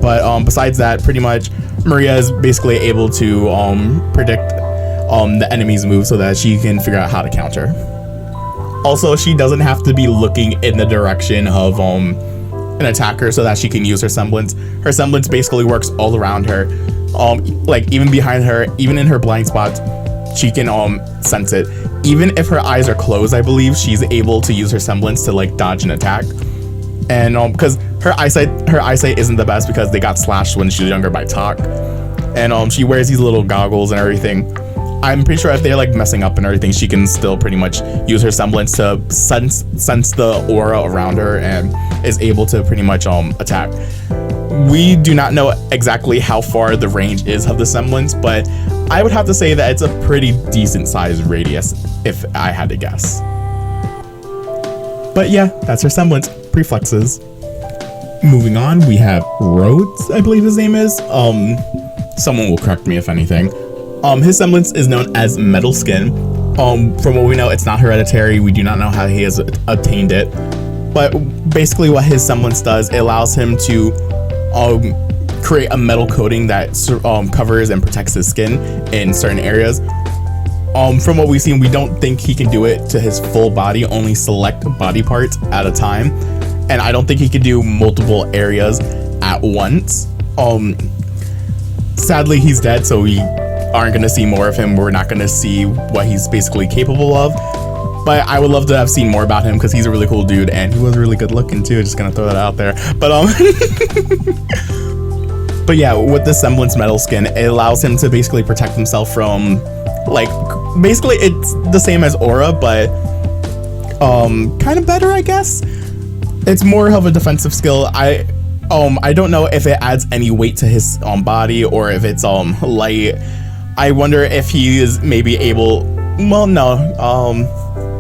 But besides that, pretty much Maria is basically able to predict the enemy's move, so that she can figure out how to counter. Also, she doesn't have to be looking in the direction of an attacker so that she can use her semblance. Her semblance basically works all around her, like even behind her, even in her blind spots, she can sense it. Even if her eyes are closed, I believe she's able to use her semblance to like dodge an attack. And because her eyesight isn't the best, because they got slashed when she was younger by Tok, and she wears these little goggles and everything. I'm pretty sure if they're like messing up and everything, she can still pretty much use her semblance to sense the aura around her, and is able to pretty much attack. We do not know exactly how far the range is of the semblance, but I would have to say that it's a pretty decent sized radius if I had to guess. But yeah, that's her semblance preflexes. Moving on, we have Rhodes, I believe his name is. Someone will correct me if anything. His semblance is known as metal skin. From what we know, it's not hereditary. We do not know how he has obtained it. But basically what his semblance does, it allows him to create a metal coating that covers and protects his skin in certain areas. From what we've seen, we don't think he can do it to his full body, only select body parts at a time. And I don't think he can do multiple areas at once. Sadly, he's dead, so we aren't going to see more of him. We're not going to see what he's basically capable of. But I would love to have seen more about him because he's a really cool dude and he was really good looking too. Just going to throw that out there. But but yeah, with the semblance metal skin, it allows him to basically protect himself from, like, basically it's the same as aura, but kind of better, I guess. It's more of a defensive skill. I don't know if it adds any weight to his body or if it's light. I wonder if he is maybe able. Well, no.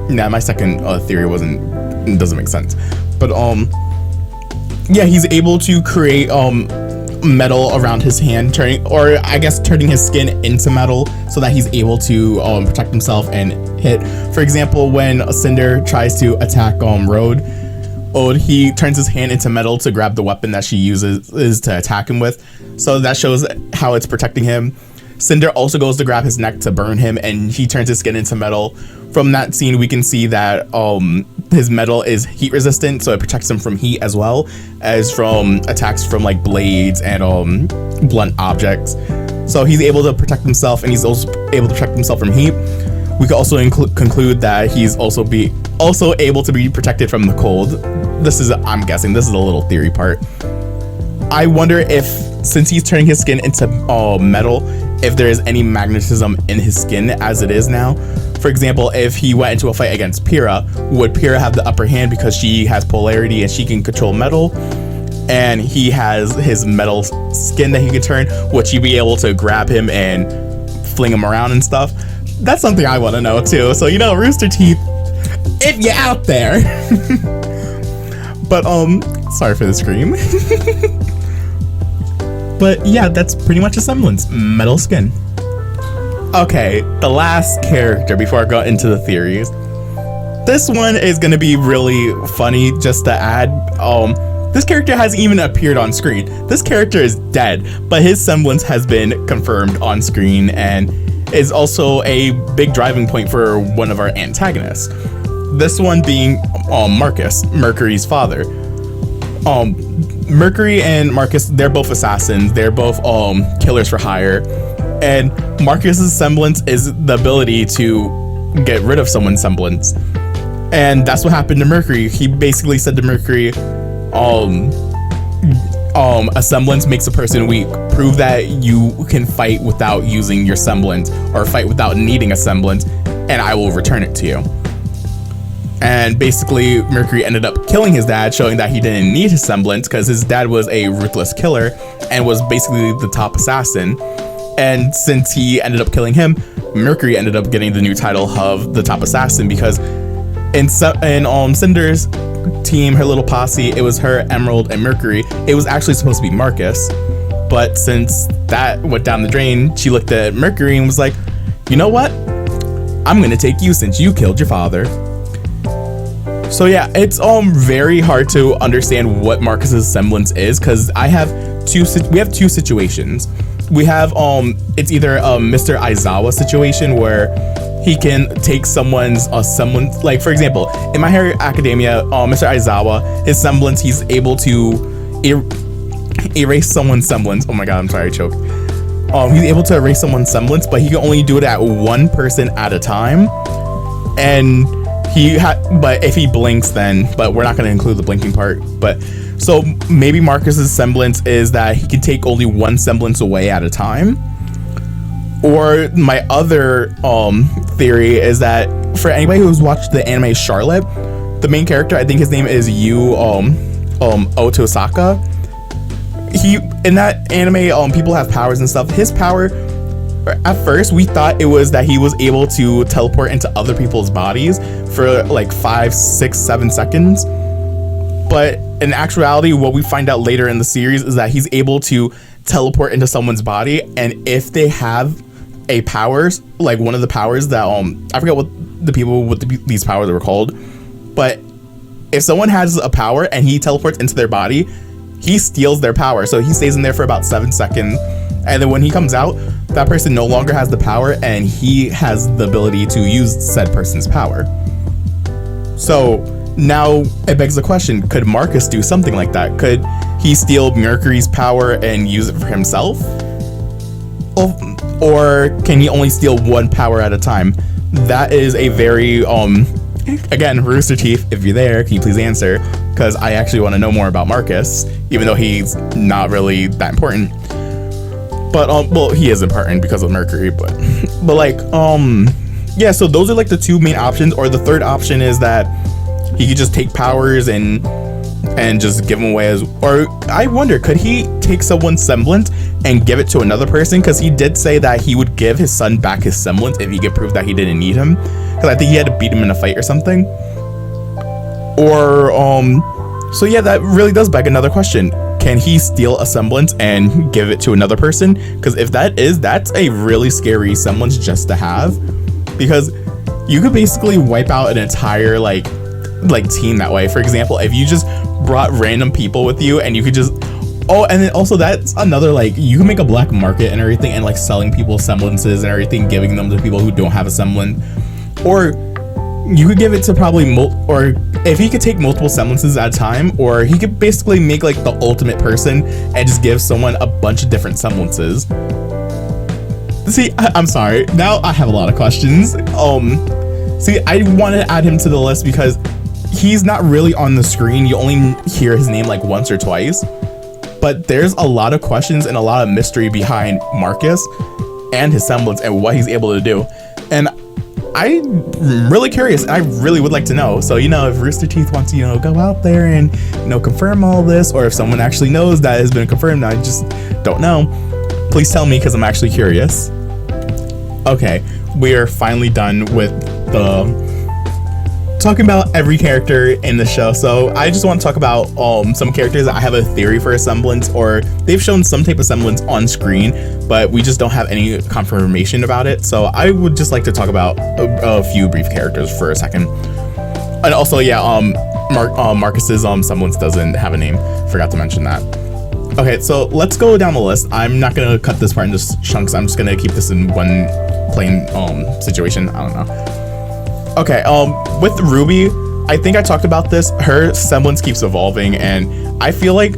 Nah, my second theory doesn't make sense. But yeah, he's able to create metal around his hand, turning his skin into metal so that he's able to protect himself and hit. For example, when Cinder tries to attack Rhodes, he turns his hand into metal to grab the weapon that she uses to attack him with. So that shows how it's protecting him. Cinder also goes to grab his neck to burn him, and he turns his skin into metal. From that scene, we can see that his metal is heat resistant, so it protects him from heat as well as from attacks from like blades and blunt objects. So he's able to protect himself, and he's also able to protect himself from heat. We could also conclude that he's also able to be protected from the cold. I'm guessing this is a little theory part. I wonder if, since he's turning his skin into metal, if there is any magnetism in his skin as it is now. For example, if he went into a fight against Pyrrha, would Pyrrha have the upper hand because she has polarity and she can control metal? And he has his metal skin that he could turn. Would she be able to grab him and fling him around and stuff? That's something I want to know too. So, Rooster Teeth, if you're out there. But sorry for the scream. But yeah, that's pretty much a semblance. Metal skin. Okay, the last character before I go into the theories. This one is gonna be really funny just to add. This character hasn't even appeared on screen. This character is dead, but his semblance has been confirmed on screen and is also a big driving point for one of our antagonists. This one being Marcus, Mercury's father. Mercury and Marcus, they're both assassins. They're both killers for hire. And Marcus's semblance is the ability to get rid of someone's semblance. And that's what happened to Mercury. He basically said to Mercury, a semblance makes a person weak. Prove that you can fight without using your semblance, or fight without needing a semblance, and I will return it to you. And basically, Mercury ended up killing his dad, showing that he didn't need his semblance because his dad was a ruthless killer and was basically the top assassin. And since he ended up killing him, Mercury ended up getting the new title of the top assassin because in Cinder's team, her little posse, it was her, Emerald, and Mercury. It was actually supposed to be Marcus. But since that went down the drain, she looked at Mercury and was like, you know what? I'm going to take you since you killed your father. So yeah, it's very hard to understand what Marcus's semblance is because we have two situations. We have it's either a Mr. Aizawa situation where he can take someone's semblance. Like for example, in My Hero Academia, Mr. Aizawa, his semblance, he's able to erase someone's semblance. Oh my god, I'm sorry, I choked. He's able to erase someone's semblance, but he can only do it at one person at a time. And but if he blinks, but we're not going to include the blinking part. But so maybe Marcus's semblance is that he can take only one semblance away at a time. Or my other theory is that for anybody who's watched the anime Charlotte, the main character, I think his name is Yu Otosaka. In that anime, people have powers and stuff. His power, at first we thought it was that he was able to teleport into other people's bodies for like 5, 6, 7 seconds. But in actuality, what we find out later in the series is that he's able to teleport into someone's body, and if they have a powers, like one of the powers that I forget what the people with these powers were called, but if someone has a power and he teleports into their body, he steals their power. So he stays in there for about 7 seconds, and then when he comes out, that person no longer has the power and he has the ability to use said person's power. So now it begs the question, could Marcus do something like that? Could he steal Mercury's power and use it for himself? Or can he only steal one power at a time? That is a very, again, Rooster Teeth, if you're there, can you please answer? Because I actually want to know more about Marcus, even though he's not really that important. But, well, he is important because of Mercury, but like, yeah, so those are like the two main options. Or the third option is that he could just take powers and just give them away as, or I wonder, could he take someone's semblance and give it to another person? Because he did say that he would give his son back his semblance if he could prove that he didn't need him, because I think he had to beat him in a fight or something. Or so yeah, that really does beg another question. Can he steal a semblance and give it to another person? Because if that's a really scary semblance just to have, because you could basically wipe out an entire like team that way. For example, if you just brought random people with you and you could just, oh, and then also that's another, like, you can make a black market and everything and like selling people's semblances and everything, giving them to people who don't have a semblance. Or you could give it to probably or if he could take multiple semblances at a time, or he could basically make like the ultimate person and just give someone a bunch of different semblances. See, I'm sorry, now I have a lot of questions. See, I wanted to add him to the list because he's not really on the screen. You only hear his name like once or twice, but there's a lot of questions and a lot of mystery behind Marcus and his semblance and what he's able to do. And I'm really curious. I really would like to know. So, if Rooster Teeth wants to, go out there and, confirm all this, or if someone actually knows that has been confirmed, I just don't know. Please tell me, because I'm actually curious. Okay, we are finally done with talking about every character in the show. So I just want to talk about some characters that I have a theory for a semblance, or they've shown some type of semblance on screen, but we just don't have any confirmation about it. So I would just like to talk about a few brief characters for a second. And also, yeah, Marcus's semblance doesn't have a name. Forgot to mention that. Okay, so let's go down the list. I'm not gonna cut this part into chunks. I'm just gonna keep this in one plain situation. I don't know. Okay, with Rwby, I think I talked about this. Her semblance keeps evolving, and I feel like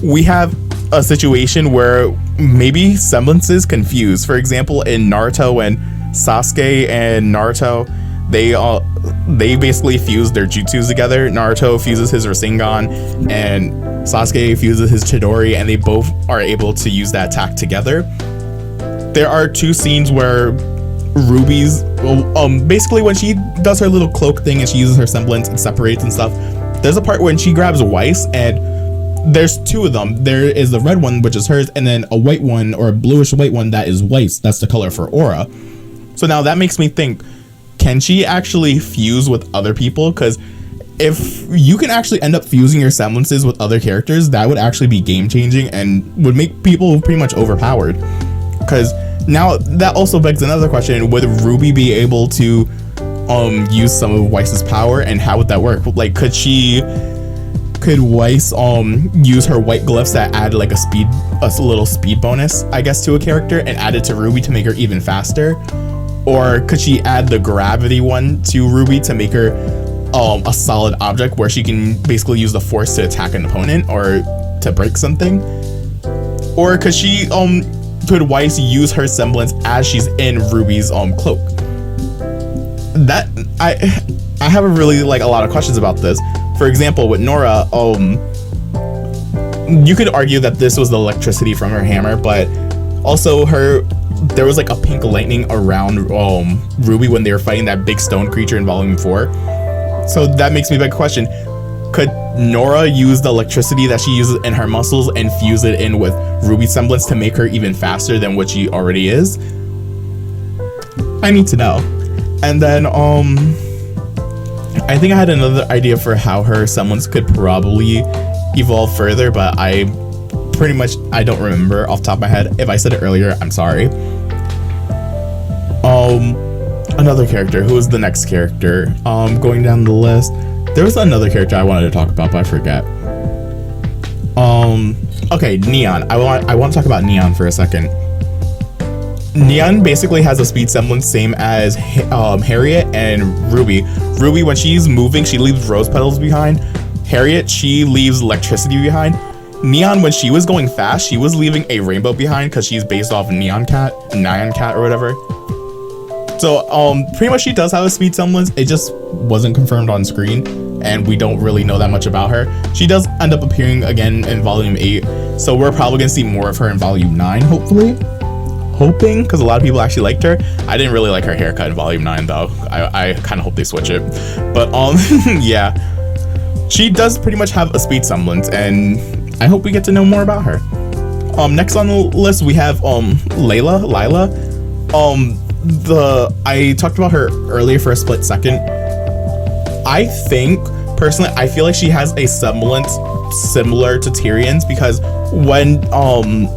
we have a situation where maybe semblances confuse. For example, in Naruto, when Sasuke and Naruto, they basically fuse their jutsus together. Naruto fuses his Rasengan, and Sasuke fuses his Chidori, and they both are able to use that attack together. There are two scenes where Rwby's, basically when she does her little cloak thing and she uses her semblance and separates and stuff, there's a part when she grabs Weiss, and there's two of them. There is the red one, which is hers, and then a white one, or a bluish white one, that is Weiss. That's the color for aura. So now that makes me think, can she actually fuse with other people? Because if you can actually end up fusing your semblances with other characters, that would actually be game changing and would make people pretty much overpowered. Because now that also begs another question: would Rwby be able to use some of Weiss's power, and how would that work? Like, could Weiss use her white glyphs that add like a little speed bonus, I guess, to a character, and add it to Rwby to make her even faster? Or could she add the gravity one to Rwby to make her a solid object where she can basically use the force to attack an opponent or to break something? Or could Weiss use her semblance as she's in Rwby's cloak? That I have a lot of questions about this. For example, with Nora, you could argue that this was the electricity from her hammer, but also there was like a pink lightning around Rwby when they were fighting that big stone creature in Volume 4. So that makes me beg a question: could Nora use the electricity that she uses in her muscles and fuse it in with Rwby's semblance to make her even faster than what she already is? I need to know. And then I think I had another idea for how her semblance could probably evolve further, but I don't remember off the top of my head. If I said it earlier, I'm sorry. Another character. Who was the next character? Going down the list, there was another character I wanted to talk about, but I forget. Okay, Neon. I want to talk about Neon for a second. Neon basically has a speed semblance same as Harriet and Rwby. Rwby, when she's moving, she leaves rose petals behind. Harriet, she leaves electricity behind. Neon, when she was going fast, she was leaving a rainbow behind because she's based off Nyan Cat or whatever. So pretty much she does have a speed semblance. It just wasn't confirmed on screen, and we don't really know that much about her. She does end up appearing again in volume 8, so we're probably gonna see more of her in volume 9, hopefully. Hoping, because a lot of people actually liked her. I didn't really like her haircut in volume 9 though. I kind of hope they switch it. But yeah, she does pretty much have a speed semblance, and I hope we get to know more about her. Next on the list we have Lila. I talked about her earlier for a split second. I think personally, I feel like she has a semblance similar to Tyrion's, because when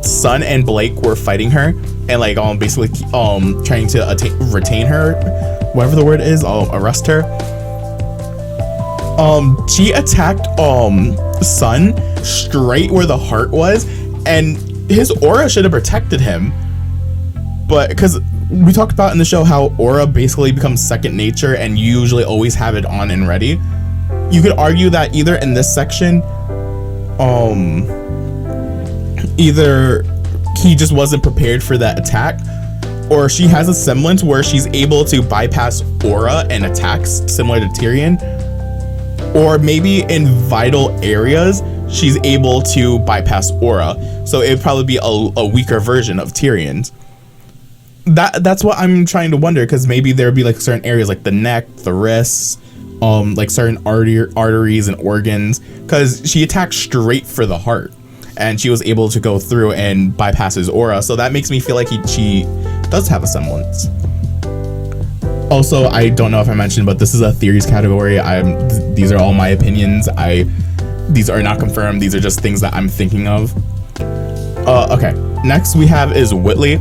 Sun and Blake were fighting her and like basically trying to retain her, whatever the word is, arrest her, she attacked Sun straight where the heart was, and his aura should have protected him. But because we talked about in the show how aura basically becomes second nature and you usually always have it on and ready, you could argue that either in this section either he just wasn't prepared for that attack, or she has a semblance where she's able to bypass aura and attacks similar to Tyrion, or maybe in vital areas she's able to bypass aura, so it'd probably be a weaker version of Tyrion's. That's what I'm trying to wonder, because maybe there'd be like certain areas like the neck, the wrists, like certain arteries and organs, because she attacked straight for the heart and she was able to go through and bypass his aura, so that makes me feel like she does have a semblance. Also, I don't know if I mentioned, but this is a theories category. These are all my opinions. These are not confirmed. These are just things that I'm thinking of. Okay, next we have is Whitley.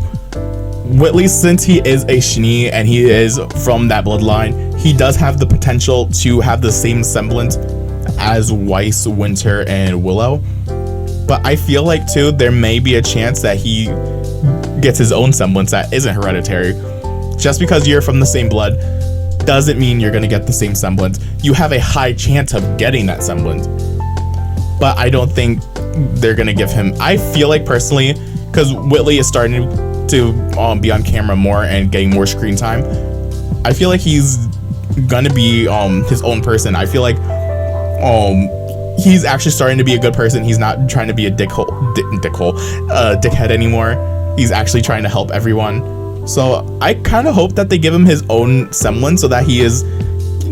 Whitley, since he is a Schnee and he is from that bloodline, he does have the potential to have the same semblance as Weiss, Winter, and Willow. But I feel like too, there may be a chance that he gets his own semblance that isn't hereditary. Just because you're from the same blood doesn't mean you're gonna get the same semblance. You have a high chance of getting that semblance. But I don't think they're gonna give him. I feel like personally, because Whitley is starting to be on camera more and getting more screen time, I feel like he's gonna be his own person. I feel like he's actually starting to be a good person. He's not trying to be a dickhead anymore. He's actually trying to help everyone. So I kind of hope that they give him his own semblance so that he is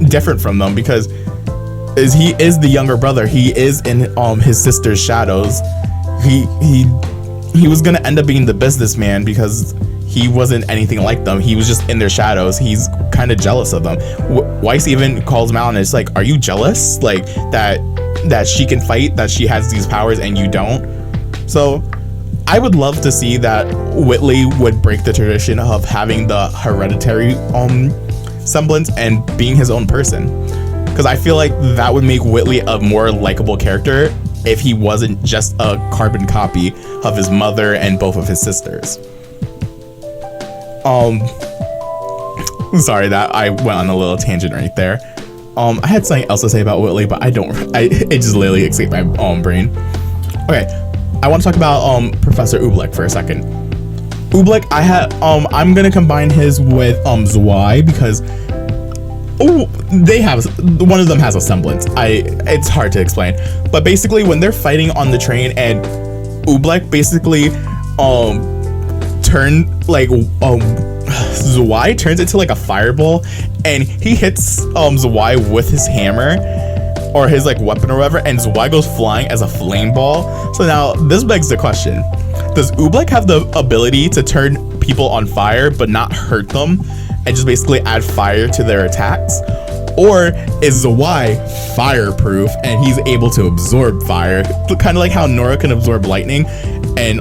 different from them, because he is the younger brother. He is in his sister's shadows. He was gonna end up being the businessman because he wasn't anything like them. He was just in their shadows. He's kind of jealous of them. Weiss even calls him out and it's like, are you jealous? Like that she can fight, that she has these powers and you don't? So I would love to see that Whitley would break the tradition of having the hereditary semblance and being his own person, because I feel like that would make Whitley a more likable character if he wasn't just a carbon copy of his mother and both of his sisters. Sorry that I went on a little tangent right there. I had something else to say about Whitley, but it just literally escaped my brain. Okay, I want to talk about Professor Oobleck for a second. Oobleck, I'm gonna combine his with Zwei, because one of them has a semblance. It's hard to explain, but basically when they're fighting on the train and Oobleck basically Zwei turns into like a fireball and he hits Zwei with his hammer or his like weapon or whatever, and Zwei goes flying as a flame ball. So now this begs the question, does Oobleck have the ability to turn people on fire but not hurt them? and just basically add fire to their attacks? Or is ZY fireproof and he's able to absorb fire, kind of like how Nora can absorb lightning and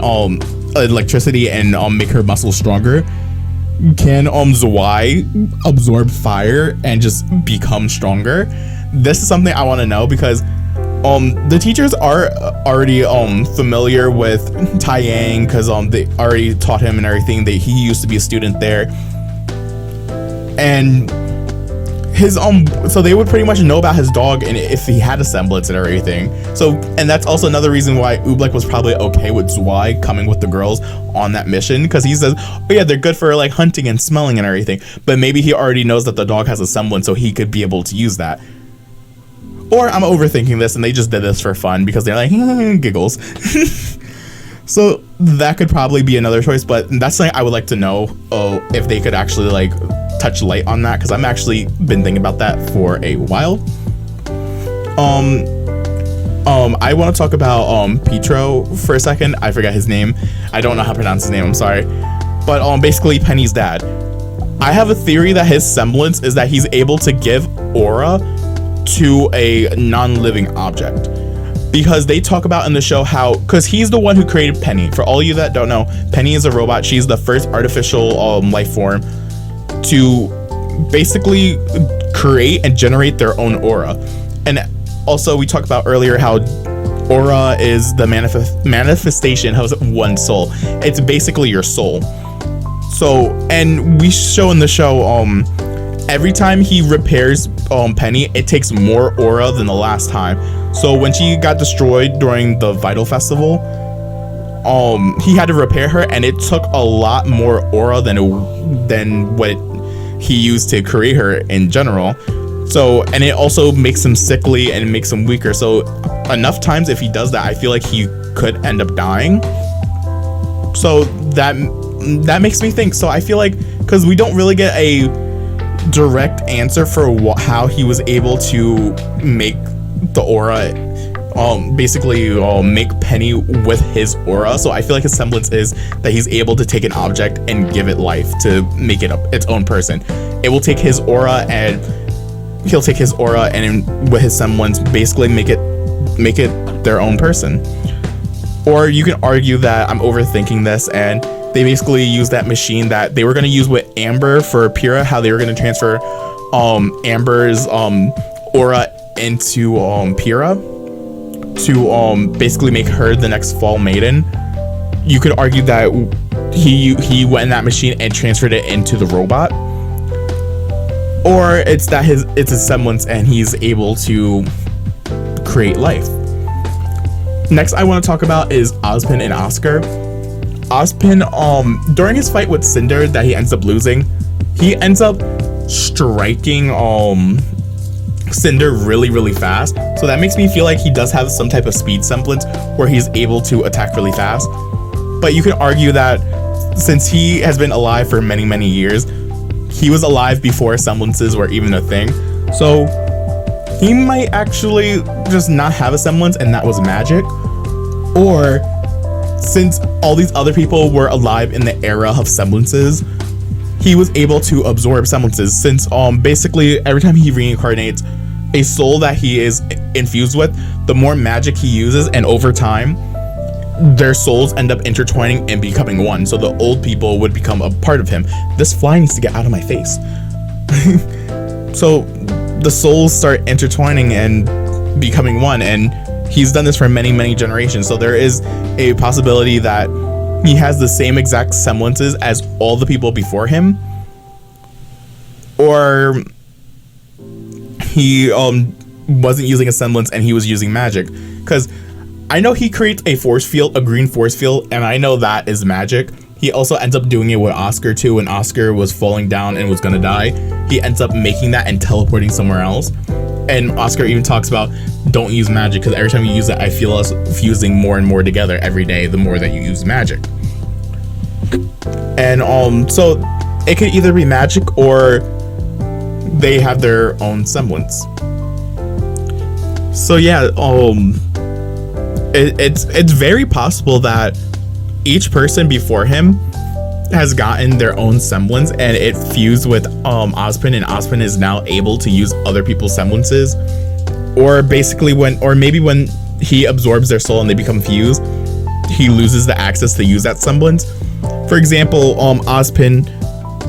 electricity and make her muscles stronger? Can ZY absorb fire and just become stronger? This is something I want to know, because the teachers are already familiar with Taeyang, because they already taught him and everything. He used to be a student there, and his so they would pretty much know about his dog and if he had a semblance and everything. So, and that's also another reason why Oobleck was probably okay with ZY coming with the girls on that mission, because he says, oh yeah, they're good for like hunting and smelling and everything, but maybe he already knows that the dog has a semblance, so he could be able to use that. Or I'm overthinking this and they just did this for fun because they're like giggles. So that could probably be another choice, but that's something I would like to know, if they could actually like touch light on that, because I'm actually been thinking about that for a while. I want to talk about Pietro for a second. I forgot his name. I don't know how to pronounce his name, I'm sorry. But basically Penny's dad. I have a theory that his semblance is that he's able to give aura to a non-living object, because they talk about in the show how, because he's the one who created Penny. For all of you that don't know, Penny is a robot. She's the first artificial life form to basically create and generate their own aura. And also we talked about earlier how aura is the manifestation of one soul. It's basically your soul. So, and we show in the show, every time he repairs Penny, it takes more aura than the last time. So when she got destroyed during the Vital Festival, he had to repair her, and it took a lot more aura than what he used to create her in general. So, and it also makes him sickly and makes him weaker. So enough times if he does that, I feel like he could end up dying. So that makes me think. So I feel like, because we don't really get a direct answer for how he was able to make the aura, basically make Penny with his aura. So I feel like his semblance is that he's able to take an object and give it life to make it its own person. It will take his aura, and he'll take his aura and with his semblance basically make it their own person. Or you can argue that I'm overthinking this, and they basically use that machine that they were going to use with Amber for Pyrrha, how they were going to transfer Amber's aura into Pyrrha to basically make her the next Fall Maiden. You could argue that he went in that machine and transferred it into the robot. Or it's that it's a semblance and he's able to create life. Next I want to talk about is Ozpin and Oscar. Ozpin, during his fight with Cinder that he ends up losing, he ends up striking Cinder really fast. So that makes me feel like he does have some type of speed semblance where he's able to attack really fast. But you could argue that since he has been alive for many years, he was alive before semblances were even a thing. So he might actually just not have a semblance and that was magic. Or since all these other people were alive in the era of semblances, he was able to absorb semblances, since basically every time he reincarnates a soul that he is infused with, the more magic he uses, and over time their souls end up intertwining and becoming one. So the old people would become a part of him. This fly needs to get out of my face. So the souls start intertwining and becoming one, and he's done this for many generations. So there is a possibility that he has the same exact semblances as all the people before him, or he wasn't using a semblance and he was using magic. Because I know he creates a force field, a green force field, and I know that is magic. He also ends up doing it with Oscar too. When Oscar was falling down and was gonna die, he ends up making that and teleporting somewhere else. And Oscar even talks about, don't use magic, because every time you use it, I feel us fusing more and more together every day the more that you use magic. And so it could either be magic or they have their own semblance. So yeah, it's very possible that each person before him has gotten their own semblance, and it fused with Ozpin, and Ozpin is now able to use other people's semblances, or basically maybe when he absorbs their soul and they become fused, he loses the access to use that semblance. For example, Ozpin,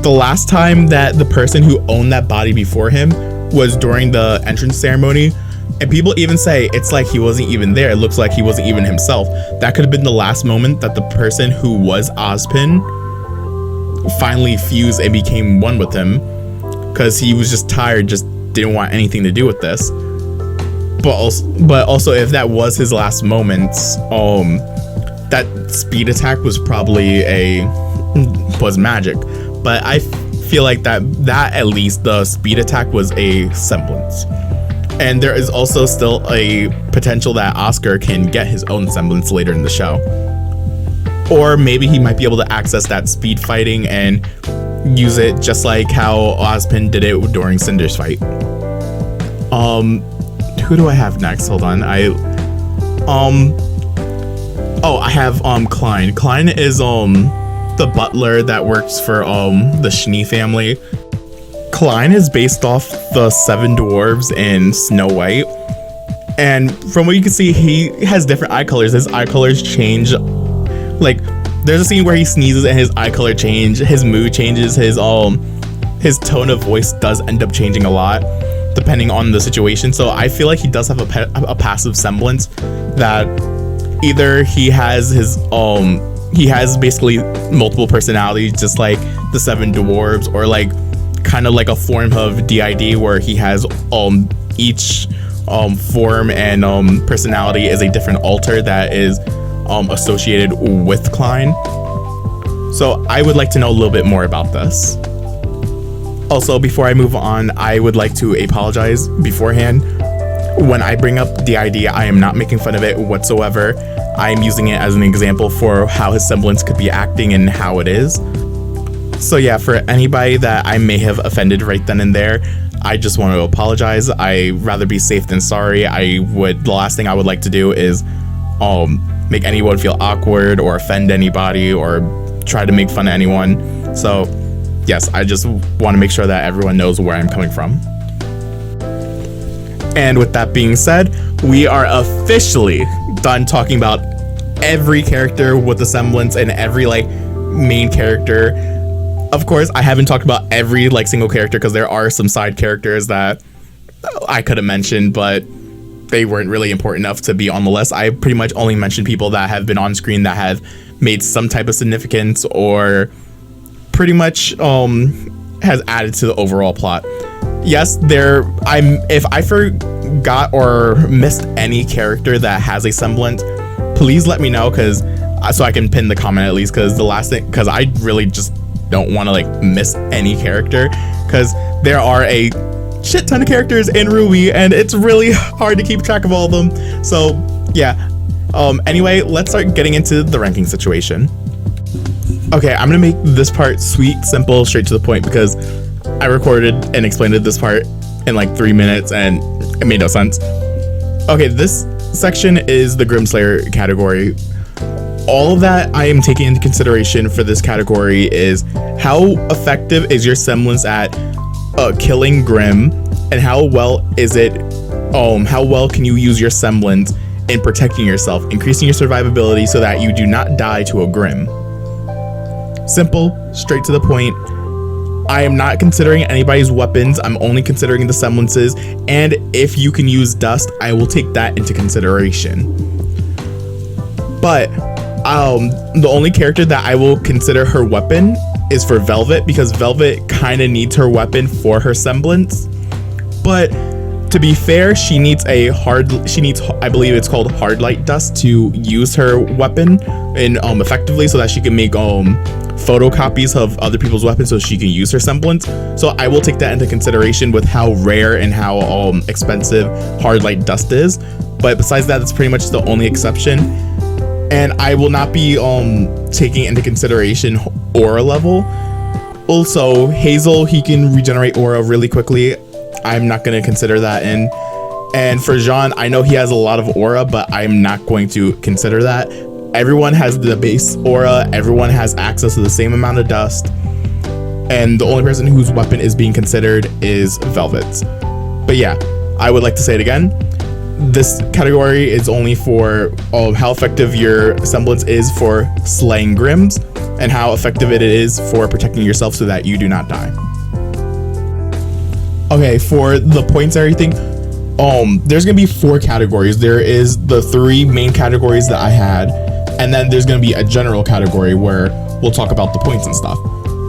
the last time that the person who owned that body before him was during the entrance ceremony, and people even say it's like he wasn't even there. It looks like he wasn't even himself. That could have been the last moment that the person who was Ozpin finally fused and became one with him, because he was just tired, just didn't want anything to do with this. But also if that was his last moments, that speed attack was probably was magic. But I feel like that at least the speed attack was a semblance. And there is also still a potential that Oscar can get his own semblance later in the show. Or maybe he might be able to access that speed fighting and use it just like how Ozpin did it during Cinder's fight. Who do I have next? Hold on. I have Klein. Klein is the butler that works for the Schnee family. Klein is based off the 7 dwarves in Snow White, and from what you can see, he has different eye colors. His eye colors change. Like, there's a scene where he sneezes and his eye color change, his mood changes, his tone of voice does end up changing a lot depending on the situation. So I feel like he does have a passive semblance that either he has basically multiple personalities, just like the 7 dwarves, or like kind of like a form of DID where he has each form and personality is a different altar that is associated with Klein. So I would like to know a little bit more about this. Also, before I move on, I would like to apologize beforehand. When I bring up DID, I am not making fun of it whatsoever. I am using it as an example for how his semblance could be acting and how it is. So yeah, for anybody that I may have offended right then and there, I just want to apologize. I'd rather be safe than sorry. The last thing I would like to do is make anyone feel awkward or offend anybody or try to make fun of anyone. So yes, I just want to make sure that everyone knows where I'm coming from. And with that being said, we are officially done talking about every character with a semblance and every main character. Of course, I haven't talked about every single character because there are some side characters that I could have mentioned, but they weren't really important enough to be on the list. I pretty much only mentioned people that have been on screen that have made some type of significance or pretty much has added to the overall plot. Yes, if I forgot or missed any character that has a semblance, please let me know, so I can pin the comment at least, because I really just don't want to miss any character, because there are a shit ton of characters in Rwby and it's really hard to keep track of all of them. So yeah, anyway, let's start getting into the ranking situation. Okay, I'm gonna make this part sweet, simple, straight to the point, because I recorded and explained this part in 3 minutes and it made no sense. Okay, this section is the Grimslayer category. All of that I am taking into consideration for this category is how effective is your semblance at killing Grim, and how well can you use your semblance in protecting yourself, increasing your survivability so that you do not die to a Grim. Simple, straight to the point. I am not considering anybody's weapons. I'm only considering the semblances, and if you can use dust, I will take that into consideration. But the only character that I will consider her weapon is for Velvet, because Velvet kind of needs her weapon for her semblance. But to be fair, she needs I believe it's called hard light dust to use her weapon effectively, so that she can make photocopies of other people's weapons so she can use her semblance. So I will take that into consideration with how rare and how expensive hard light dust is. But besides that, that's pretty much the only exception. And I will not be taking into consideration aura level. Also, Hazel, he can regenerate aura really quickly. I'm not going to consider that in. And for Jean, I know he has a lot of aura, but I'm not going to consider that. everyone has the base aura, everyone has access to the same amount of dust, and the only person whose weapon is being considered is Velvet's. But yeah, I would like to say it again. This category is only for how effective your semblance is for slaying Grims and how effective it is for protecting yourself so that you do not die. Okay, for the points and everything, there's gonna be 4 categories. There is the 3 main categories that I had, and then there's gonna be a general category where we'll talk about the points and stuff.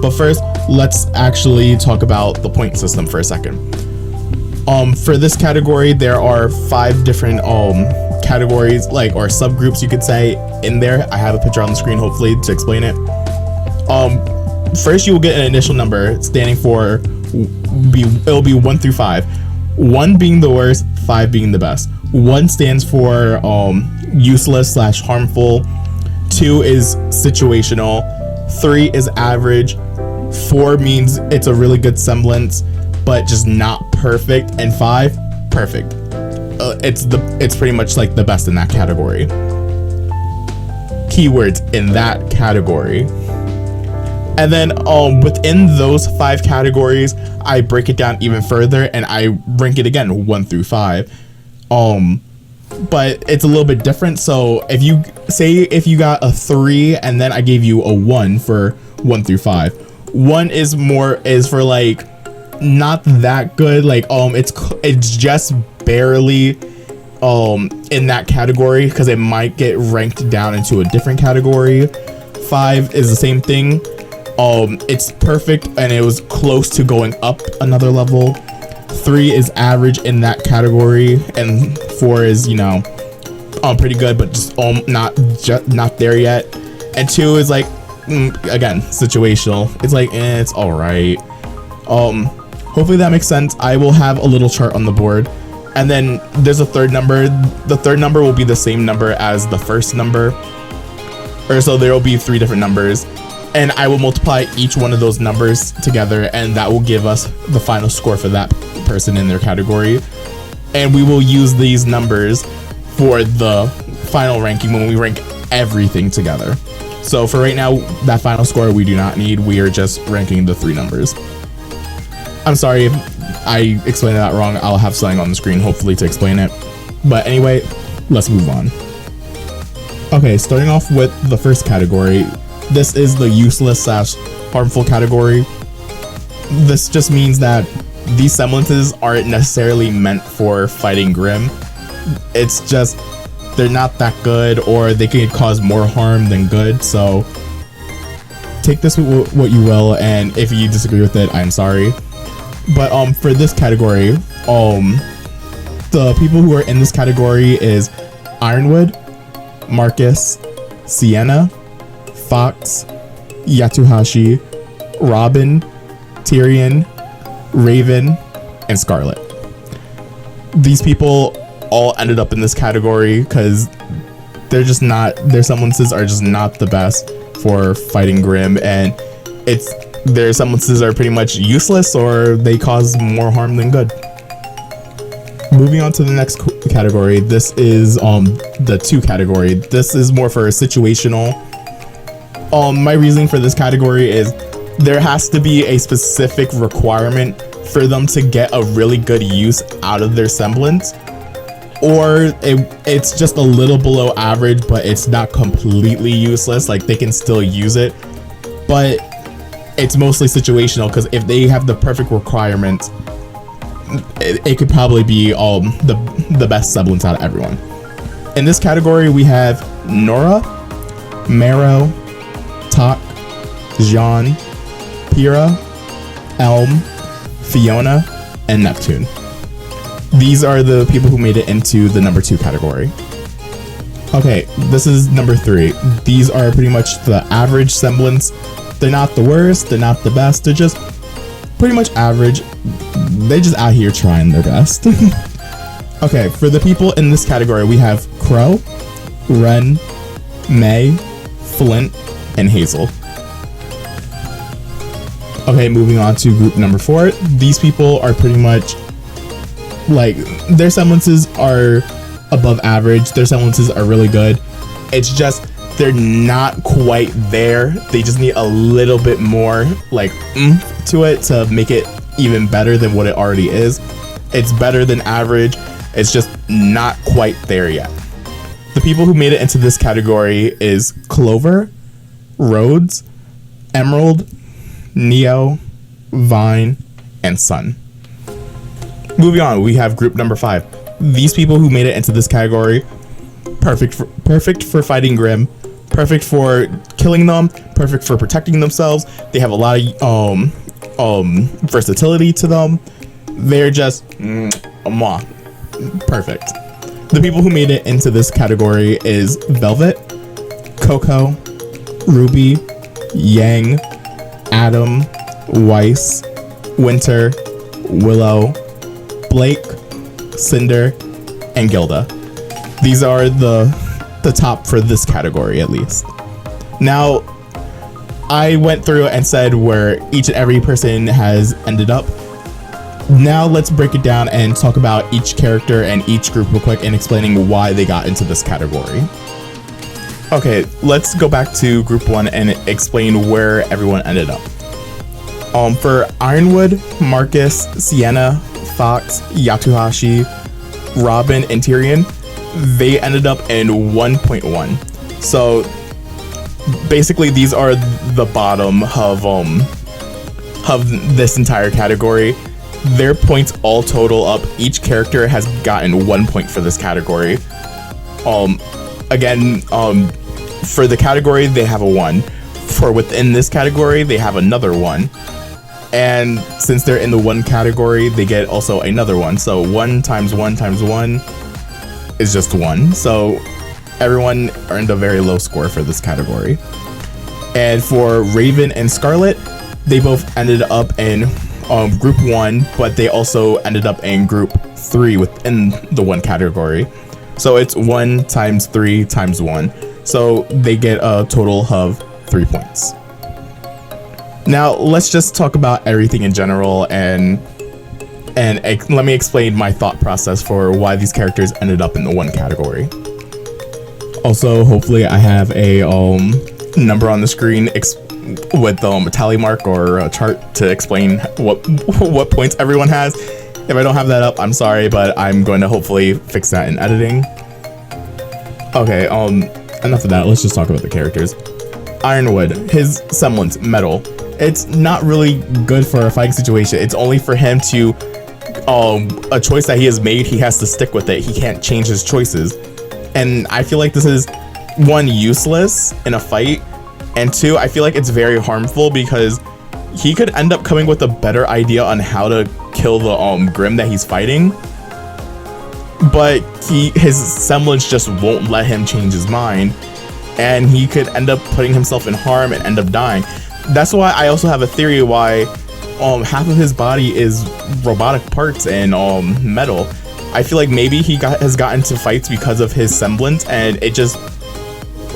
But first, let's actually talk about the point system for a second. For this category, there are 5 different categories, like, or subgroups you could say in there. I have a picture on the screen, hopefully, to explain it. First, you will get an initial number standing for it'll be 1 through 5. 1 being the worst, 5 being the best. 1 stands for useless / harmful. 2 is situational. 3 is average. 4 means it's a really good semblance, but just not perfect. And 5, perfect. It's pretty much like the best in that category. Keywords in that category. And then within those 5 categories, I break it down even further and I rank it again 1 through 5. But it's a little bit different. So if you got a 3 and then I gave you a 1 for 1 through 5. 1 is for like not that good, like it's just barely in that category because it might get ranked down into a different category. 5 is the same thing. It's perfect and it was close to going up another level. 3 is average in that category, and 4 is, you know, pretty good, but just not there yet. And 2 is like again, situational. It's like it's all right. Hopefully that makes sense. I will have a little chart on the board, and then there's a third number. The third number will be the same number as the first number, or so there will be 3 different numbers. And I will multiply each one of those numbers together, and that will give us the final score for that person in their category. And we will use these numbers for the final ranking when we rank everything together. So for right now, that final score we do not need. We are just ranking the 3 numbers. I'm sorry if I explained that wrong. I'll have something on the screen hopefully to explain it. But anyway, let's move on. Okay, starting off with the first category. This is the useless / harmful category. This just means that these semblances aren't necessarily meant for fighting Grim. It's just they're not that good, or they can cause more harm than good. So take this with what you will, and if you disagree with it, I'm sorry. But for this category, the people who are in this category is Ironwood, Marcus, Sienna, Fox, Yatuhashi, Robin, Tyrion, Raven, and Scarlet. These people all ended up in this category because they're just not, their semblances are just not the best for fighting Grim, and their semblances are pretty much useless, or they cause more harm than good. Moving on to the next category, this is the 2 category. This is more for situational. My reasoning for this category is there has to be a specific requirement for them to get a really good use out of their semblance, or it's just a little below average, but it's not completely useless. Like, they can still use it, but it's mostly situational, because if they have the perfect requirements, it could probably be the best semblance out of everyone. In this category, we have Nora, Marrow, Tak, Jean, Pyrrha, Elm, Fiona, and Neptune. These are the people who made it into the number 2 category. Okay, this is number 3. These are pretty much the average semblance. They're not the worst, they're not the best, they're just pretty much average. They're just out here trying their best. Okay, for the people in this category, we have Crow, Ren, May, Flint, and Hazel. Okay, moving on to group number 4. These people are pretty much like, their semblances are above average. Their semblances are really good. It's just they're not quite there. They just need a little bit more like to it to make it even better than what it already is. It's better than average. It's just not quite there yet. The people who made it into this category is Clover, Rhodes, Emerald, Neo, Vine, and Sun. Moving on, we have group number 5. These people who made it into this category, perfect for fighting Grim, perfect for killing them, perfect for protecting themselves. They have a lot of versatility to them. They're just perfect. The people who made it into this category is Velvet, Coco, Rwby, Yang, Adam, Weiss, Winter, Willow, Blake, Cinder, and Gilda. These are the top for this category, at least. Now, I went through and said where each and every person has ended up. Now let's break it down and talk about each character and each group real quick and explaining why they got into this category. Okay, let's go back to group 1 and explain where everyone ended up. For Ironwood, Marcus, Sienna, Fox, Yatuhashi, Robin, and Tyrion, they ended up in 1.1. So basically these are the bottom of this entire category. Their points all total up. Each character has gotten 1 point for this category. Again, for the category they have a 1. For within this category they have another 1. And since they're in the 1 category, they get also another 1. So 1 times 1 times 1 is just 1. So everyone earned a very low score for this category. And for Raven and Scarlet, they both ended up in group 1, but they also ended up in group 3 within the 1 category. So it's 1 times 3 times 1. So they get a total of 3 points. Now let's just talk about everything in general and let me explain my thought process for why these characters ended up in the 1 category. Also, hopefully I have a number on the screen with a tally mark or a chart to explain what points everyone has. If I don't have that up, I'm sorry, but I'm going to hopefully fix that in editing. Okay, enough of that. Let's just talk about the characters. Ironwood, his semblance, metal. It's not really good for a fighting situation. It's only for him to a choice that he has made, he has to stick with it. He can't change his choices. And I feel like this is 1, useless in a fight, and 2, I feel like it's very harmful because he could end up coming with a better idea on how to kill the Grim that he's fighting, but his semblance just won't let him change his mind, and he could end up putting himself in harm and end up dying. That's why I also have a theory why half of his body is robotic parts and metal. I feel like maybe he has gotten into fights because of his semblance, and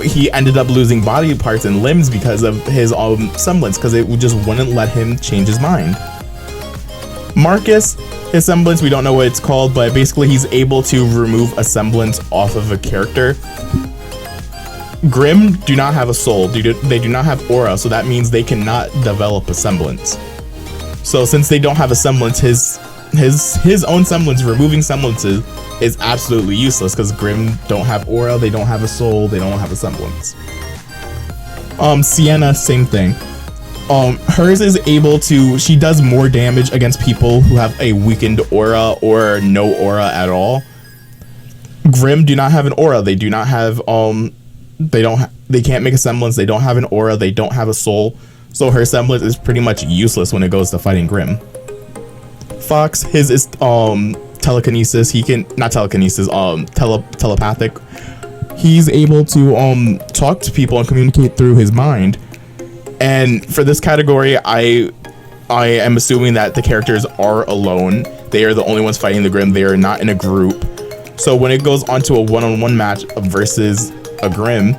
he ended up losing body parts and limbs because of his semblance, because it just wouldn't let him change his mind. Marcus, his semblance, we don't know what it's called, but basically he's able to remove a semblance off of a character. Grim do not have a soul. They do not have aura, so that means they cannot develop a semblance. So since they don't have a semblance, his own semblance, removing semblances, is absolutely useless because Grim don't have aura, they don't have a soul, they don't have a semblance. Sienna, same thing. Hers is able to, she does more damage against people who have a weakened aura or no aura at all. Grim do not have an aura. They do not have they can't make a semblance. They don't have an aura. They don't have a soul. So her semblance is pretty much useless when it goes to fighting Grim. Fox, his is telekinesis. He can, not telekinesis, telepathic. He's able to talk to people and communicate through his mind. And for this category, I am assuming that the characters are alone. They are the only ones fighting the Grim. They are not in a group. So when it goes onto a one-on-one match versus a Grim,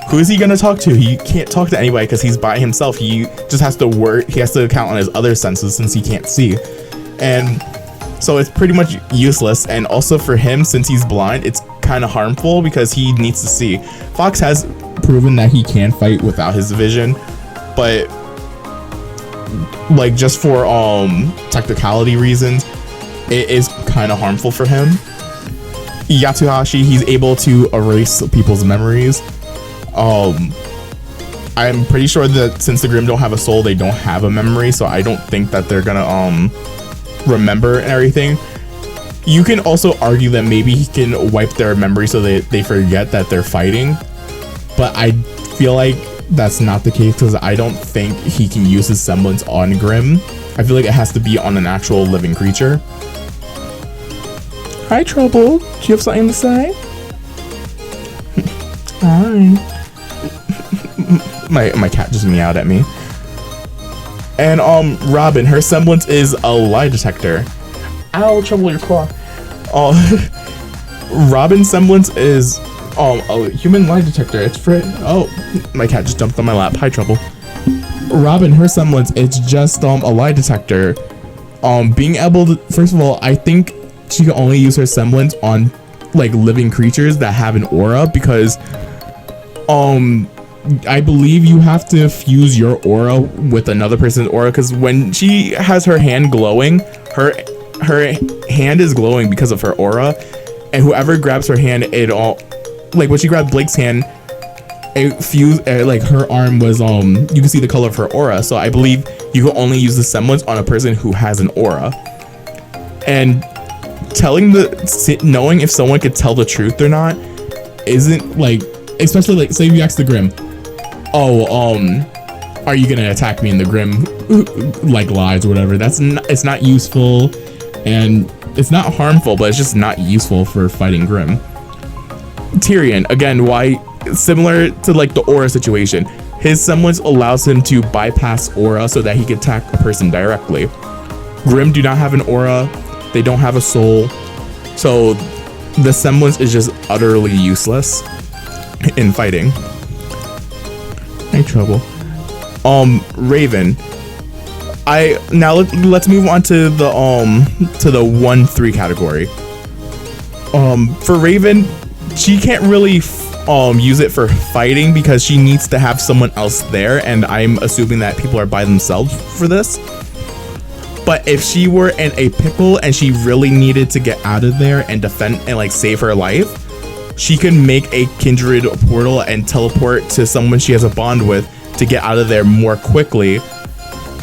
who is he gonna talk to? He can't talk to anybody because he's by himself. He just has to work. He has to count on his other senses since he can't see. And so it's pretty much useless. And also for him, since he's blind, it's kind of harmful because he needs to see. Fox has proven that he can fight without his vision, but like just for technicality reasons, it is kind of harmful for him. Yatsuhashi, he's able to erase people's memories. I'm pretty sure that since the Grimm don't have a soul, they don't have a memory, so I don't think that they're gonna remember and everything. You can also argue that maybe he can wipe their memory so they forget that they're fighting, but I feel like that's not the case because I don't think he can use his semblance on Grimm. I feel like it has to be on an actual living creature. Hi, Trouble. Do you have something to say? Hi. My cat just meowed at me. And Robin, her semblance is a lie detector. Ow, Trouble, your claw. Robin's semblance is a human lie detector. It's for my cat just jumped on my lap. Hi, Trouble. Robin, her semblance, it's just a lie detector. Being able to, first of all, I think she can only use her semblance on like living creatures that have an aura, because I believe you have to fuse your aura with another person's aura, because when she has her hand glowing, her hand is glowing because of her aura, and whoever grabs her hand, it all, like when she grabbed Blake's hand, it fused, like her arm was you can see the color of her aura. So I believe you can only use the semblance on a person who has an aura. And knowing if someone could tell the truth or not isn't like, especially like say if you ask the Grimm, are you gonna attack me? And the Grimm like lies or whatever. It's not useful, and it's not harmful, but it's just not useful for fighting Grimm. Tyrion, again, why? Similar to like the aura situation, his semblance allows him to bypass aura so that he can attack a person directly. Grimm do not have an aura, they don't have a soul, so the semblance is just utterly useless in fighting. Hey, Trouble. Raven. Let's move on to the 1-3 category. For Raven, she can't really use it for fighting because she needs to have someone else there, and I'm assuming that people are by themselves for this. But if she were in a pickle and she really needed to get out of there and defend and like save her life, she can make a kindred portal and teleport to someone she has a bond with to get out of there more quickly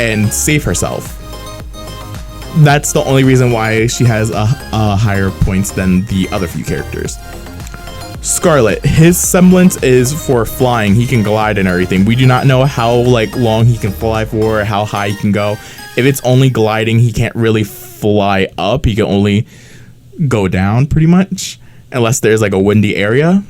and save herself. That's the only reason why she has a higher points than the other few characters. Scarlet, his semblance is for flying. He can glide and everything. We do not know how like long he can fly for, how high he can go. If it's only gliding, he can't really fly up. He can only go down pretty much, unless there's like a windy area.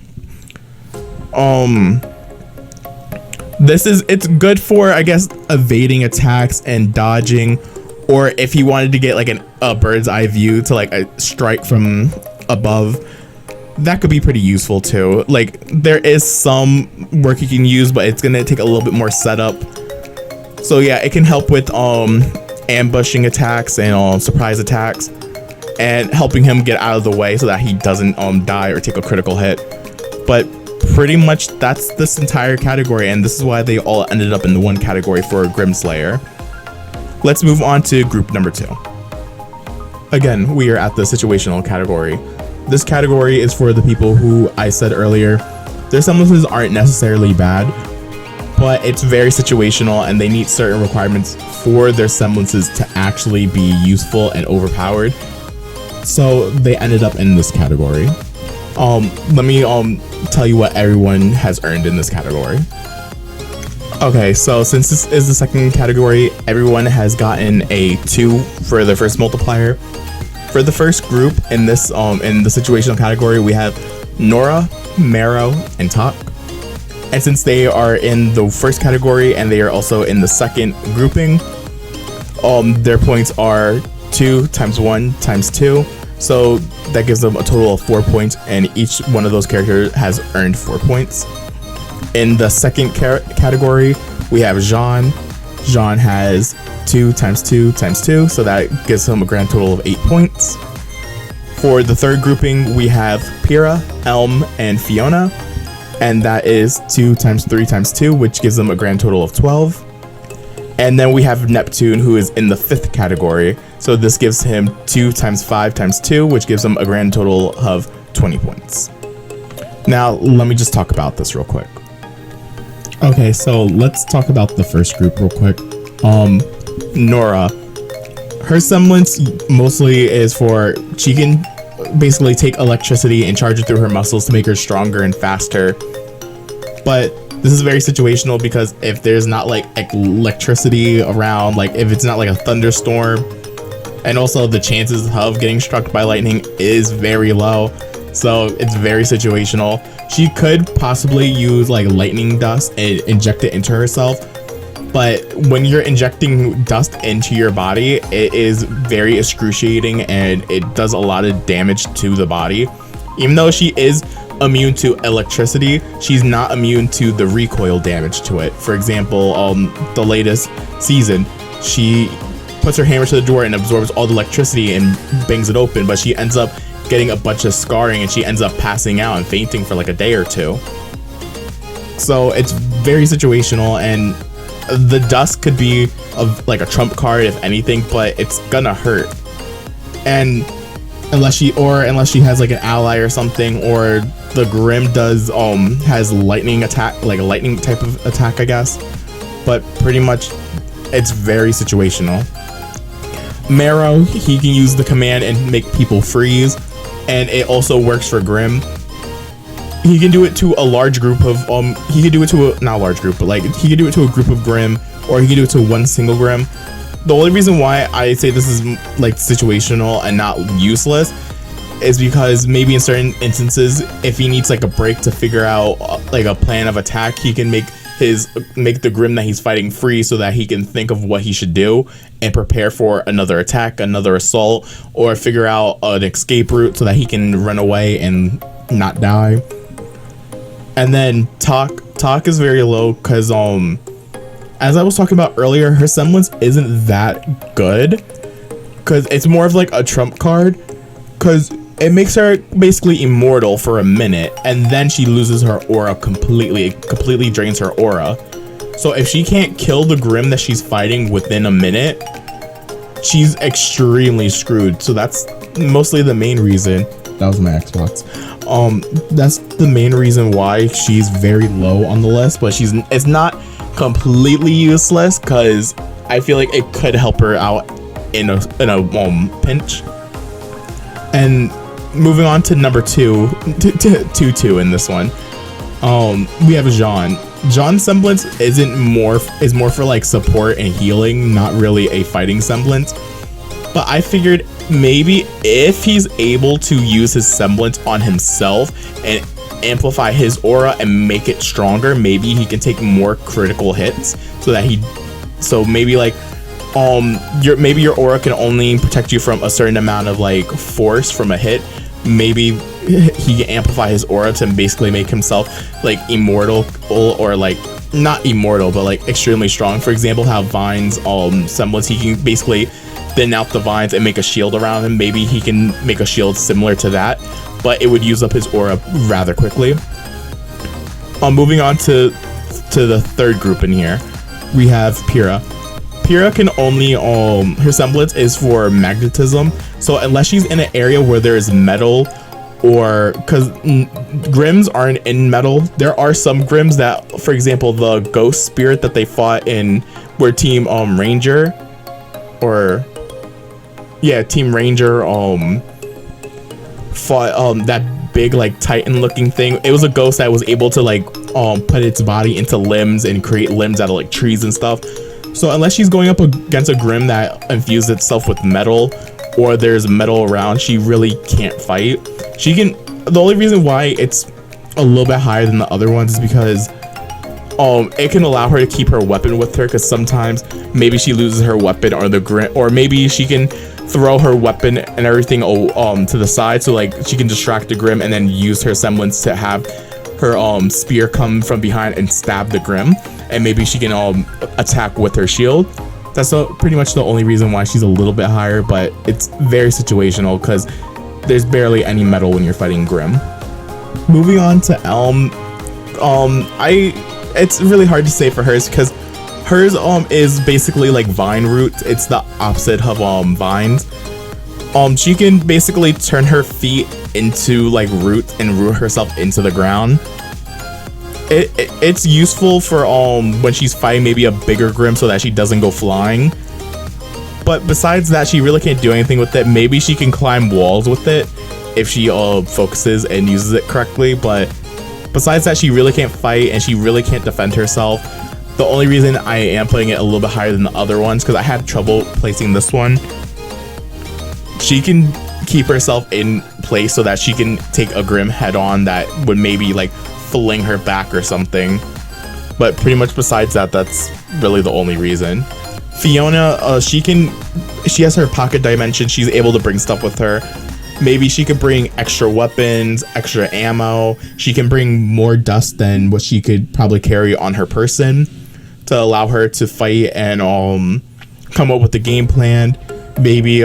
It's good for, I guess, evading attacks and dodging, or if he wanted to get like a bird's eye view to like a strike from above, that could be pretty useful too. Like there is some work you can use, but it's gonna take a little bit more setup. So yeah, it can help with ambushing attacks and surprise attacks, and helping him get out of the way so that he doesn't die or take a critical hit. But pretty much that's this entire category, and this is why they all ended up in the one category for Grimm Slayer. Let's move on to group number 2. Again, we are at the situational category. This category is for the people who I said earlier, their semblances aren't necessarily bad, but it's very situational and they need certain requirements for their semblances to actually be useful and overpowered. So they ended up in this category. Let me tell you what everyone has earned in this category. Okay, so since this is the second category, everyone has gotten a 2 for their first multiplier. For the first group in this in the situational category, we have Nora, Marrow, and Tok. And since they are in the first category and they are also in the second grouping, their points are 2 times 1 times 2. So that gives them a total of 4 points, and each one of those characters has earned 4 points. In the second category, we have Jean. Jean has 2 times 2 times 2, so that gives him a grand total of 8 points. For the third grouping, we have Pyrrha, Elm, and Fiona. and that is 2 times 3 times 2, which gives them a grand total of 12. And then we have Neptune, who is in the 5th category, so this gives him 2 times 5 times 2, which gives him a grand total of 20 points. Now let me just talk about this real quick. Okay, so let's talk about the first group real quick. Nora, her semblance mostly is for, she can basically take electricity and charge it through her muscles to make her stronger and faster. But this is very situational, because if there's not like electricity around, like if it's not like a thunderstorm, and also the chances of getting struck by lightning is very low, so it's very situational. She could possibly use like lightning dust and inject it into herself, but when you're injecting dust into your body, it is very excruciating and it does a lot of damage to the body. Even though she is immune to electricity, she's not immune to the recoil damage to it. For example, the latest season, she puts her hammer to the door and absorbs all the electricity and bangs it open, but she ends up getting a bunch of scarring and she ends up passing out and fainting for like a day or two. So it's very situational, and the dust could be like a trump card if anything, but it's gonna hurt. And unless she has like an ally or something, or the Grim has lightning attack, like a lightning type of attack, I guess. But pretty much it's very situational. Marrow, he can use the command and make people freeze, and it also works for Grim. He can do it to a large group of he can do it to a, not a large group, but like he can do it to a group of Grim, or he can do it to one single Grim. The only reason why I say this is like situational and not useless is because maybe in certain instances, if he needs like a break to figure out like a plan of attack, he can make the Grim that he's fighting free, so that he can think of what he should do and prepare for another attack, another assault, or figure out an escape route so that he can run away and not die. And then Talk is very low because as I was talking about earlier, her semblance isn't that good, because it's more of like a trump card, because it makes her basically immortal for a minute, and then she loses her aura completely. It completely drains her aura. So if she can't kill the Grim that she's fighting within a minute, she's extremely screwed. So that's mostly the main reason. That was my Xbox. That's the main reason why she's very low on the list, but it's not completely useless, because I feel like it could help her out in a pinch. And moving on to number 2 in this one, we have Jean. Jean's semblance is more for like support and healing, not really a fighting semblance. But I figured maybe if he's able to use his semblance on himself and amplify his aura and make it stronger, maybe he can take more critical hits, so maybe like your aura can only protect you from a certain amount of like force from a hit. Maybe he can amplify his aura to basically make himself like immortal, or like not immortal, but like extremely strong. For example, how Vine's semblance, he can basically thin out the vines and make a shield around him. Maybe he can make a shield similar to that, but it would use up his aura rather quickly. Moving on to the third group in here, we have Pyrrha. Pyrrha can only her semblance is for magnetism, so unless she's in an area where there's metal, or because Grims aren't in metal, there are some Grims that, for example, the ghost spirit that they fought in were Team Ranger, or yeah, Team Ranger fought that big like Titan looking thing. It was a ghost that was able to like put its body into limbs and create limbs out of like trees and stuff. So unless she's going up against a Grim that infused itself with metal, or there's metal around, she really can't fight. She can. The only reason why it's a little bit higher than the other ones is because it can allow her to keep her weapon with her, because sometimes maybe she loses her weapon, or the Grim, or maybe she can throw her weapon and everything to the side, so like she can distract the Grim and then use her semblance to have her spear come from behind and stab the Grim, and maybe she can attack with her shield. That's pretty much the only reason why she's a little bit higher, but it's very situational because there's barely any metal when you're fighting Grim. Moving on to Elm. it's really hard to say for hers because hers is basically like vine root. It's the opposite of vines. She can basically turn her feet into like root and root herself into the ground. It's useful for when she's fighting maybe a bigger Grim so that she doesn't go flying. But besides that, she really can't do anything with it. Maybe she can climb walls with it if she focuses and uses it correctly. But besides that, she really can't fight and she really can't defend herself. The only reason I am putting it a little bit higher than the other ones because I had trouble placing this one. She can keep herself in place so that she can take a Grim head on that would maybe like fling her back or something. But pretty much besides that, that's really the only reason. Fiona, she has her pocket dimension. She's able to bring stuff with her. Maybe she could bring extra weapons, extra ammo. She can bring more dust than what she could probably carry on her person to allow her to fight and come up with a game plan. Maybe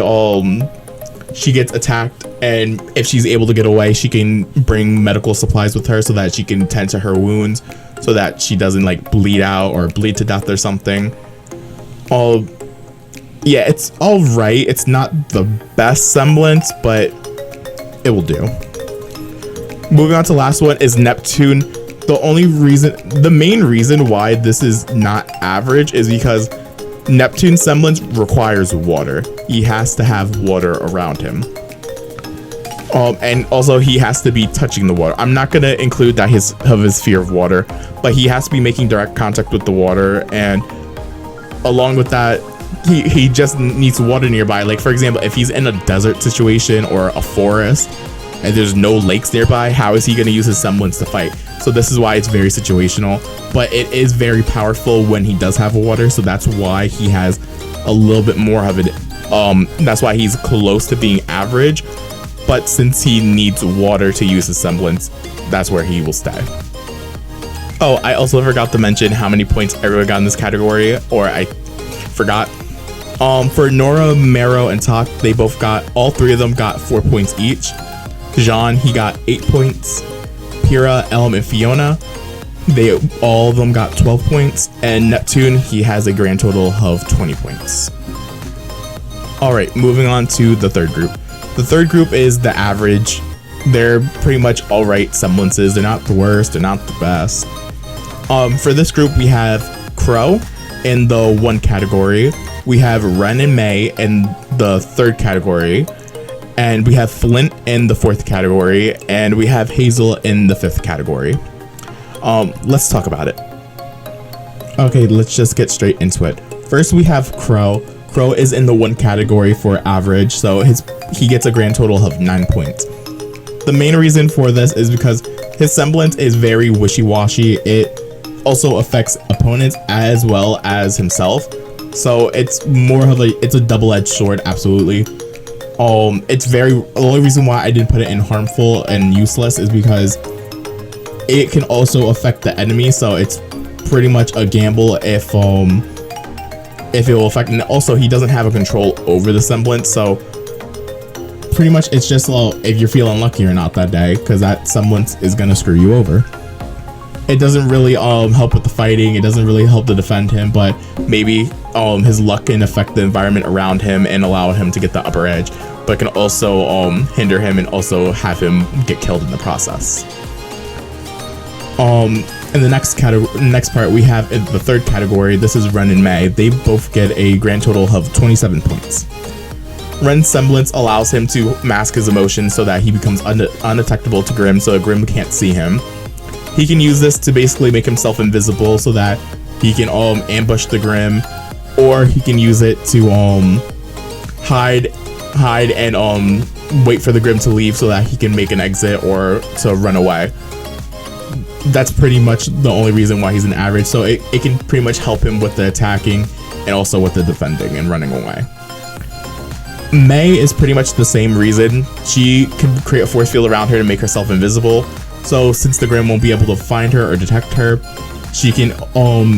she gets attacked, and if she's able to get away, she can bring medical supplies with her so that she can tend to her wounds so that she doesn't like bleed out or bleed to death or something. Yeah, it's all right. It's not the best semblance, but it will do. Moving on to the last one is Neptune. The main reason why this is not average is because Neptune semblance requires water. He has to have water around him. And also he has to be touching the water. I'm not gonna include that his fear of water, but he has to be making direct contact with the water, and along with that, he just needs water nearby. Like for example, if he's in a desert situation or a forest and there's no lakes nearby, how is he going to use his semblance to fight? So this is why it's very situational, but it is very powerful when he does have water. So that's why he has a little bit more of it. That's why he's close to being average, but since he needs water to use his semblance, that's where he will stay. Oh, I also forgot to mention how many points everyone got in this category, or I forgot. For Nora, Mero, and Tak, all three of them got 4 points each. Jean, he got 8 points. Pyrrha, Elm, and Fiona, all of them got 12 points. And Neptune, he has a grand total of 20 points. Alright, moving on to the third group. The third group is the average. They're pretty much alright semblances. They're not the worst, they're not the best. For this group, we have Crow in the 1 category. We have Ren and May in the 3rd category. And we have Flint in the 4th category. And we have Hazel in the 5th category. Let's talk about it. Okay, let's just get straight into it. First, we have Crow. Crow is in the 1 category for average, so he gets a grand total of 9 points. The main reason for this is because his semblance is very wishy-washy. It also affects opponents as well as himself, so it's more of a double-edged sword. Absolutely. The only reason why I didn't put it in harmful and useless is because it can also affect the enemy, so it's pretty much a gamble if it will affect. And also he doesn't have a control over the semblance, so pretty much it's just if you're feeling lucky or not that day, because that semblance is gonna screw you over. It doesn't really help with the fighting. It doesn't really help to defend him, but maybe his luck can affect the environment around him and allow him to get the upper edge, but it can also hinder him and also have him get killed in the process. In the next part, we have in the 3rd category. This is Ren and May. They both get a grand total of 27 points. Ren's semblance allows him to mask his emotions so that he becomes undetectable to Grim, so Grim can't see him. He can use this to basically make himself invisible so that he can ambush the Grim, or he can use it to hide and wait for the Grim to leave so that he can make an exit or to run away. That's pretty much the only reason why he's an average, so it can pretty much help him with the attacking and also with the defending and running away. May is pretty much the same reason. She can create a force field around her to make herself invisible, so since the Grim won't be able to find her or detect her, she can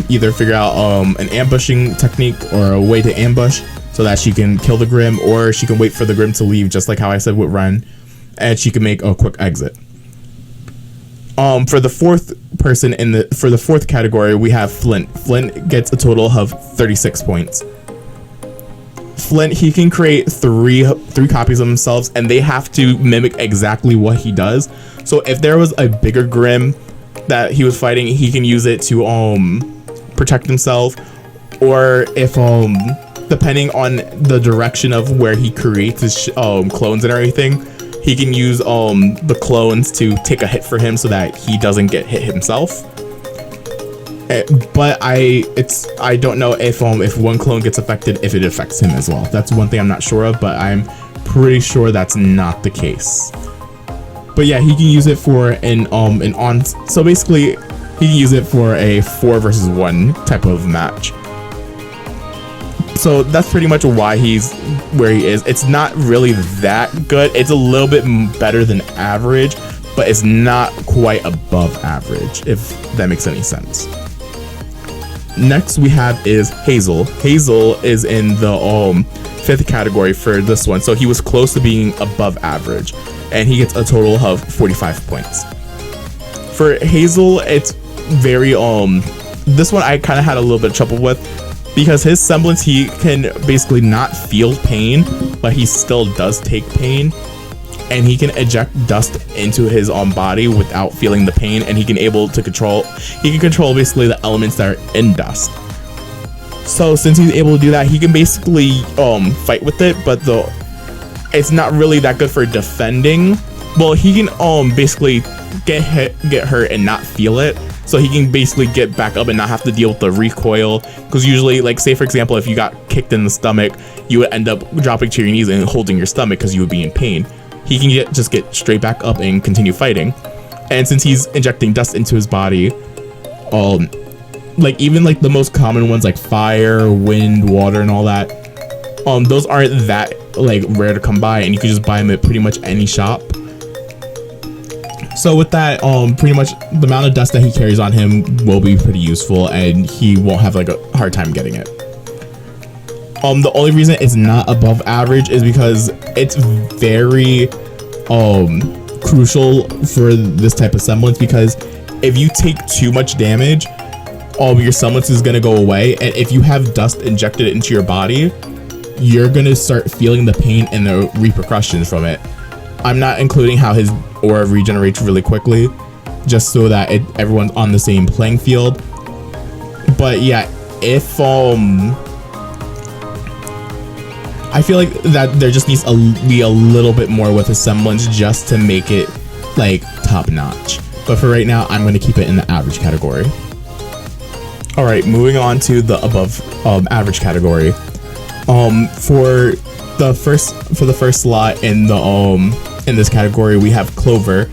either figure out an ambushing technique or a way to ambush so that she can kill the Grim, or she can wait for the Grim to leave, just like how I said with Ren, and she can make a quick exit. For the fourth category, we have Flint. Flint gets a total of 36 points. Flint, he can create three copies of themselves, and they have to mimic exactly what he does. So if there was a bigger Grim that he was fighting, he can use it to protect himself, or if depending on the direction of where he creates his clones and everything, he can use the clones to take a hit for him so that he doesn't get hit himself. But I don't know if one clone gets affected, if it affects him as well. That's one thing I'm not sure of, but I'm pretty sure that's not the case. But yeah, he can use it for so basically he can use it for a 4 versus 1 type of match. So that's pretty much why he's where he is. It's not really that good. It's a little bit better than average, but it's not quite above average, if that makes any sense. Next we have is Hazel. Hazel is in the 5th category for this one, so he was close to being above average, and he gets a total of 45 points. For Hazel, it's very this one I kind of had a little bit of trouble with, because his semblance, he can basically not feel pain, but he still does take pain, and he can eject dust into his body without feeling the pain, and he can control basically the elements that are in dust. So since he's able to do that, he can basically fight with it, but it's not really that good for defending. Well, he can basically get hurt and not feel it, so he can basically get back up and not have to deal with the recoil, because usually, like, say for example, if you got kicked in the stomach, you would end up dropping to your knees and holding your stomach because you would be in pain. He can just get straight back up and continue fighting. And since he's injecting dust into his body, like even like the most common ones like fire, wind, water, and all that, those aren't that like rare to come by, and you can just buy them at pretty much any shop. So with that, pretty much the amount of dust that he carries on him will be pretty useful, and he won't have like a hard time getting it. The only reason it's not above average is because it's very crucial for this type of semblance, because if you take too much damage, your semblance is gonna go away, and if you have dust injected into your body, you're gonna start feeling the pain and the repercussions from it. I'm not including how his aura regenerates really quickly, just so that everyone's on the same playing field. But yeah, if I feel like that there just needs to be a little bit more with his semblance just to make it like top notch. But for right now, I'm going to keep it in the average category. All right, moving on to the above average category. For the first slot in this category, we have Clover,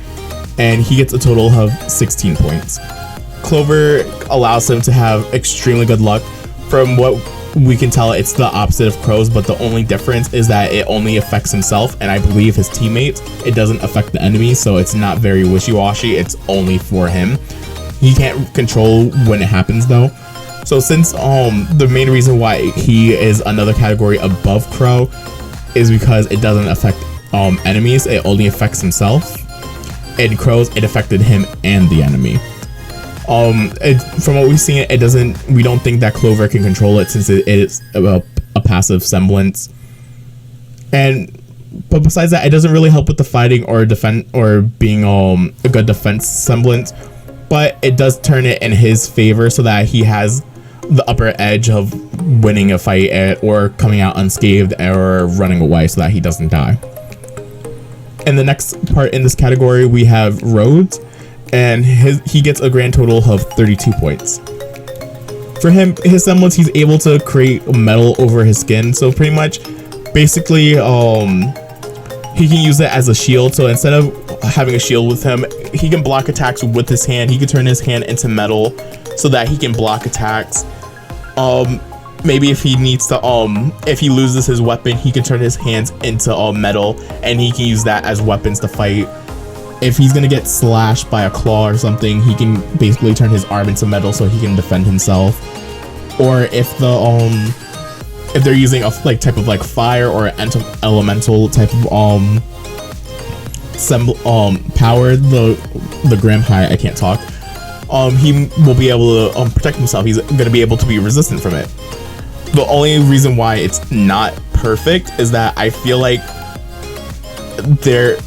and he gets a total of 16 points. Clover allows him to have extremely good luck. From what we can tell, it's the opposite of Crow's, but the only difference is that it only affects himself, and I believe his teammates. It doesn't affect the enemy, so it's not very wishy-washy. It's only for him. He can't control when it happens though. So since the main reason why he is another category above Crow is because it doesn't affect enemies, it only affects himself. In Crow's, it affected him and the enemy. From what we've seen, we don't think that Clover can control it, since it is a passive semblance. But besides that, it doesn't really help with the fighting or defend or being a good defense semblance. But it does turn it in his favor, so that he has the upper edge of winning a fight or coming out unscathed or running away, so that he doesn't die. And the next part in this category, we have Rhodes, and he gets a grand total of 32 points. For him, his semblance, he's able to create metal over his skin, so pretty much basically he can use it as a shield. So instead of having a shield with him, he can block attacks with his hand. He can turn his hand into metal so that he can block attacks. Maybe if he needs to if he loses his weapon, he can turn his hands into metal, and he can use that as weapons to fight. If he's gonna get slashed by a claw or something, he can basically turn his arm into metal so he can defend himself. Or if if they're using a type of fire or elemental type of power the Grim High, I can't talk, he will be able to protect himself. He's gonna be able to be resistant from it. The only reason why it's not perfect is that I feel like there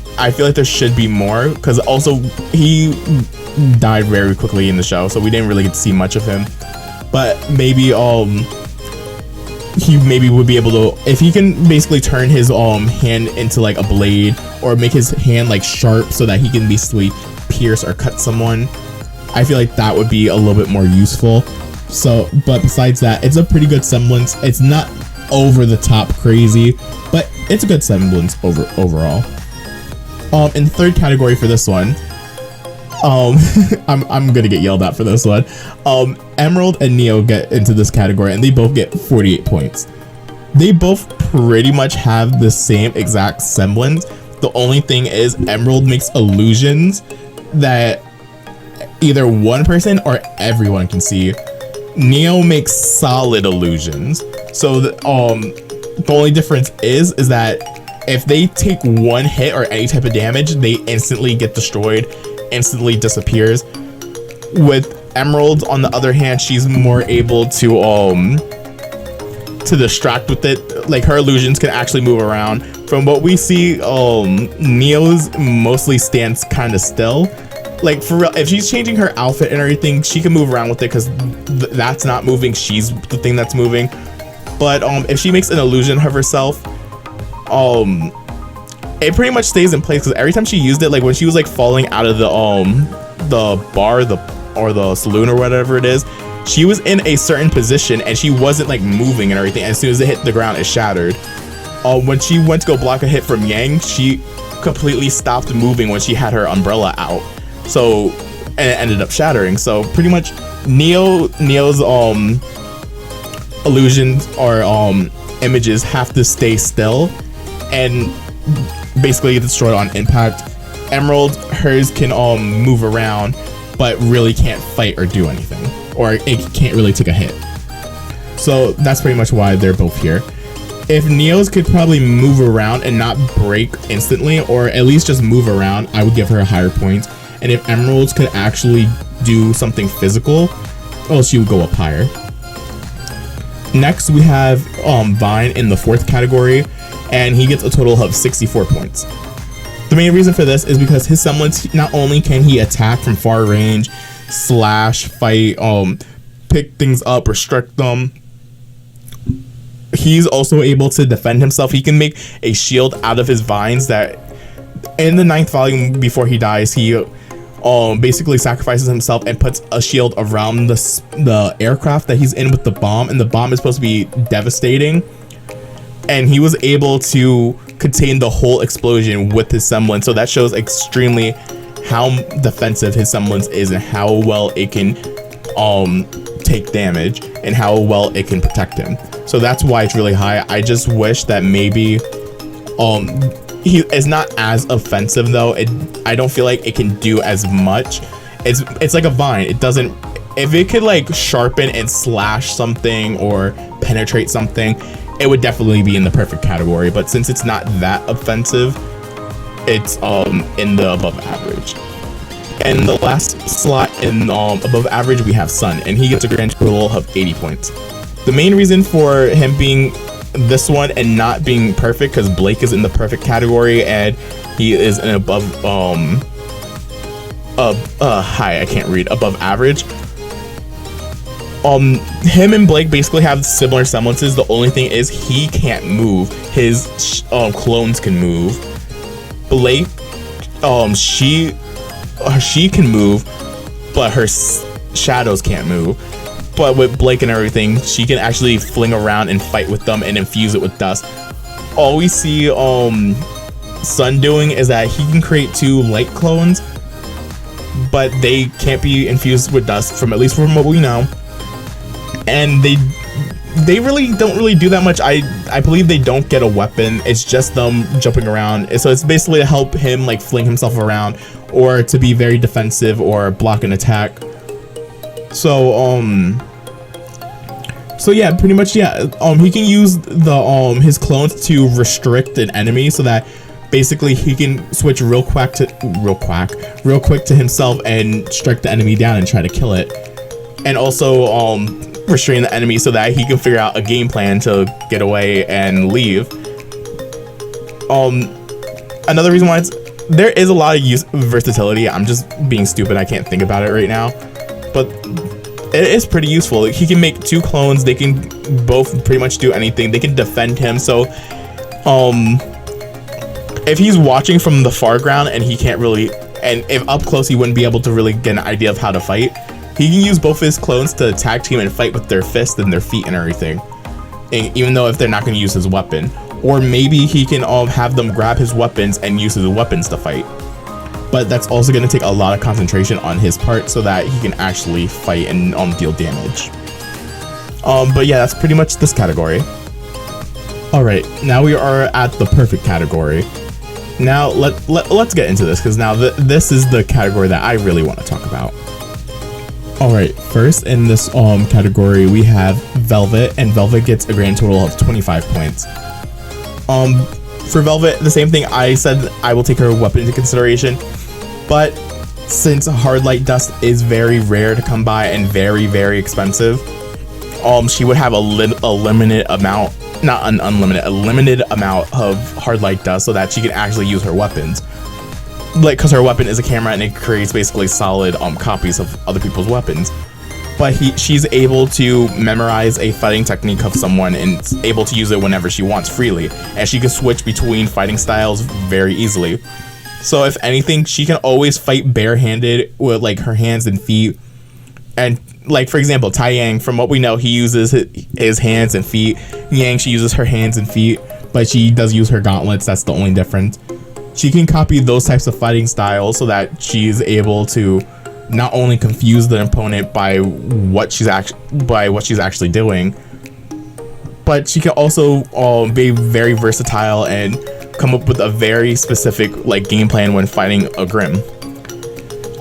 should be more, because also he died very quickly in the show, so we didn't really get to see much of him. But maybe he maybe would be able to, if he can basically turn his hand into like a blade, or make his hand like sharp so that he can basically pierce or cut someone, I feel like that would be a little bit more useful. So, but besides that, it's a pretty good semblance. It's not over the top crazy, but it's a good semblance overall. In the third category for this one, I'm gonna get yelled at for this one. Emerald and Neo get into this category, and they both get 48 points. They both pretty much have the same exact semblance. The only thing is Emerald makes illusions that either one person or everyone can see. Neo makes solid illusions. So the only difference is that if they take one hit or any type of damage, they instantly get destroyed, instantly disappears. With Emerald, on the other hand, she's more able to distract with it. Like, her illusions can actually move around. From what we see, Neo's mostly stands kind of still. Like, for real, if she's changing her outfit and everything, she can move around with it, because that's not moving, she's the thing that's moving. But if she makes an illusion of herself, it pretty much stays in place, because every time she used it, like when she was like falling out of the bar, or the saloon or whatever it is, she was in a certain position and she wasn't like moving and everything. As soon as it hit the ground, it shattered. When she went to go block a hit from Yang, she completely stopped moving when she had her umbrella out. So, and it ended up shattering. So pretty much Neo's illusions or images have to stay still and basically get destroyed on impact. Emerald, hers can move around, but really can't fight or do anything, or it can't really take a hit. So that's pretty much why they're both here. If Neo's could probably move around and not break instantly, or at least just move around, I would give her a higher point. And if Emerald's could actually do something physical, well, she would go up higher. Next, we have Vine in the fourth category, and he gets a total of 64 points. The main reason for this is because his semblance, not only can he attack from far range, slash, fight, pick things up, restrict them, he's also able to defend himself. He can make a shield out of his vines that in the 9th volume before he dies, he basically sacrifices himself and puts a shield around the aircraft that he's in with the bomb, and the bomb is supposed to be devastating, and he was able to contain the whole explosion with his semblance. So that shows extremely how defensive his semblance is and how well it can take damage and how well it can protect him. So that's why it's really high. I just wish that maybe he is not as offensive though. I don't feel like it can do as much. It's like a vine. It doesn't, if it could like sharpen and slash something or penetrate something, it would definitely be in the perfect category. But since it's not that offensive, it's in the above average. And the last slot in above average, we have Sun, and he gets a grand total of 80 points. The main reason for him being this one and not being perfect, because Blake is in the perfect category and he is an above I can't read, above average. Him and Blake basically have similar semblances. The only thing is he can't move. His clones can move. Blake, she can move, but her shadows can't move. But with Blake and everything, she can actually fling around and fight with them and infuse it with dust. All we see Sun doing is that he can create 2 light clones, but they can't be infused with dust, from at least from what we know. And they really don't really do that much. I believe they don't get a weapon. It's just them jumping around. So it's basically to help him like fling himself around, or to be very defensive or block an attack. So yeah, pretty much, yeah. He can use the his clones to restrict an enemy so that basically he can switch real quick to himself and strike the enemy down and try to kill it, and also restrain the enemy so that he can figure out a game plan to get away and leave. Another reason why there is a lot of versatility. I'm just being stupid, I can't think about it right now, but it is pretty useful. He can make 2 clones, they can both pretty much do anything, they can defend him. So if he's watching from the far ground and he can't really, and if up close he wouldn't be able to really get an idea of how to fight, he can use both of his clones to tag team and fight with their fists and their feet and everything, and even though if they're not going to use his weapon. Or maybe he can have them grab his weapons and use his weapons to fight. But that's also going to take a lot of concentration on his part so that he can actually fight and deal damage. But yeah, that's pretty much this category. Alright, now we are at the perfect category. Now let's get into this, because now this is the category that I really want to talk about. Alright, first in this category we have Velvet, and Velvet gets a grand total of 25 points. For Velvet, the same thing, I said I will take her weapon into consideration, but since Hard Light Dust is very rare to come by and very, very expensive, she would have a limited amount, not an unlimited, a limited amount of Hard Light Dust so that she can actually use her weapons. Like, because her weapon is a camera and it creates basically solid copies of other people's weapons. But she's able to memorize a fighting technique of someone and able to use it whenever she wants freely. And she can switch between fighting styles very easily. So if anything, she can always fight barehanded with like her hands and feet. And like, for example, Tai Yang, from what we know, he uses his hands and feet. Yang, she uses her hands and feet, but she does use her gauntlets. That's the only difference. She can copy those types of fighting styles so that she's able to not only confuse the opponent by what she's actually doing, but she can also be very versatile and come up with a very specific like game plan when fighting a Grim.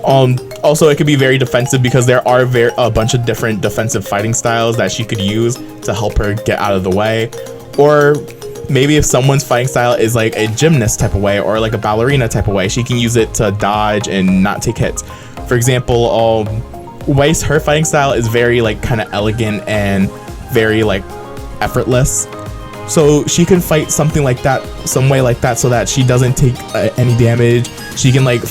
Also, it could be very defensive because there are a bunch of different defensive fighting styles that she could use to help her get out of the way. Or maybe if someone's fighting style is like a gymnast type of way or like a ballerina type of way, she can use it to dodge and not take hits. For example, Weiss, her fighting style is very like kind of elegant and very like effortless. So she can fight something like that, some way like that, so that she doesn't take any damage. She can like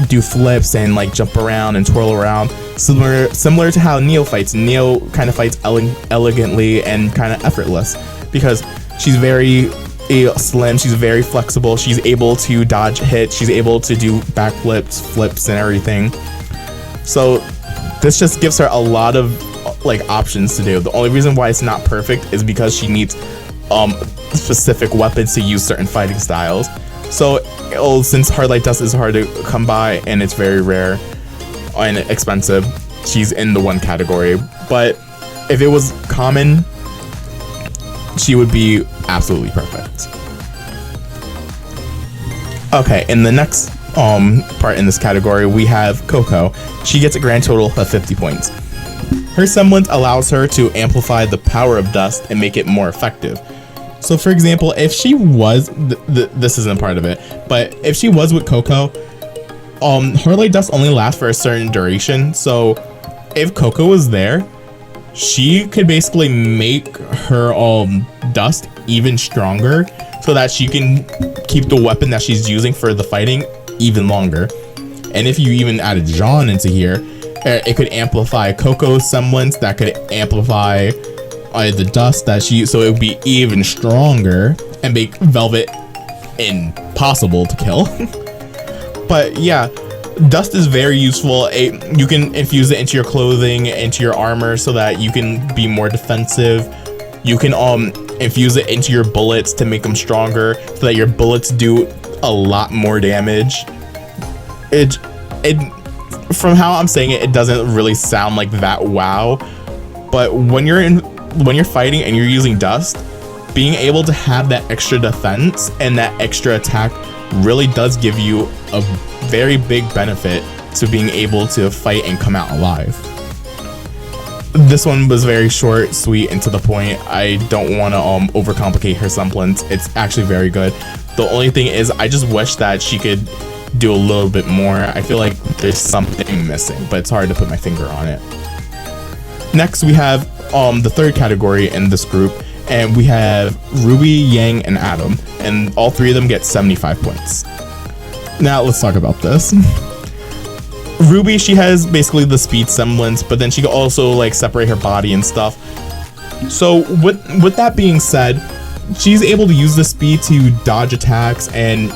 do flips and like jump around and twirl around, similar to how Neo fights. Neo kind of fights elegantly and kind of effortless because she's very slim, she's very flexible, she's able to dodge hits, she's able to do backflips, flips, and everything. So this just gives her a lot of like options to do. The only reason why it's not perfect is because she needs specific weapons to use certain fighting styles. So since Hard Light Dust is hard to come by and it's very rare and expensive, she's in the one category. But if it was common, she would be absolutely perfect. Okay, in the next part in this category, we have Coco. She gets a grand total of 50 points. Her semblance allows her to amplify the power of dust and make it more effective. So for example, if she was, this isn't part of it, but if she was with Coco, Hard Light Dust only lasts for a certain duration. So if Coco was there, she could basically make her dust even stronger so that she can keep the weapon that she's using for the fighting even longer. And if you even added Jean into here, it could amplify Coco's semblance, that could amplify the dust that so it would be even stronger and make Velvet impossible to kill. But yeah, dust is very useful. You can infuse it into your clothing, into your armor, so that you can be more defensive. You can infuse it into your bullets to make them stronger, so that your bullets do a lot more damage. From how I'm saying it, it doesn't really sound like that wow, but when you're fighting and you're using dust, being able to have that extra defense and that extra attack really does give you a very big benefit to being able to fight and come out alive. This one was very short, sweet, and to the point. I don't want to overcomplicate her semblance. It's actually very good. The only thing is, I just wish that she could do a little bit more. I feel like there's something missing, but it's hard to put my finger on it. Next, we have the third category in this group, and we have Rwby, Yang, and Adam, and all three of them get 75 points. Now let's talk about this. Rwby, she has basically the speed semblance, but then she can also like separate her body and stuff. So with that being said, she's able to use the speed to dodge attacks and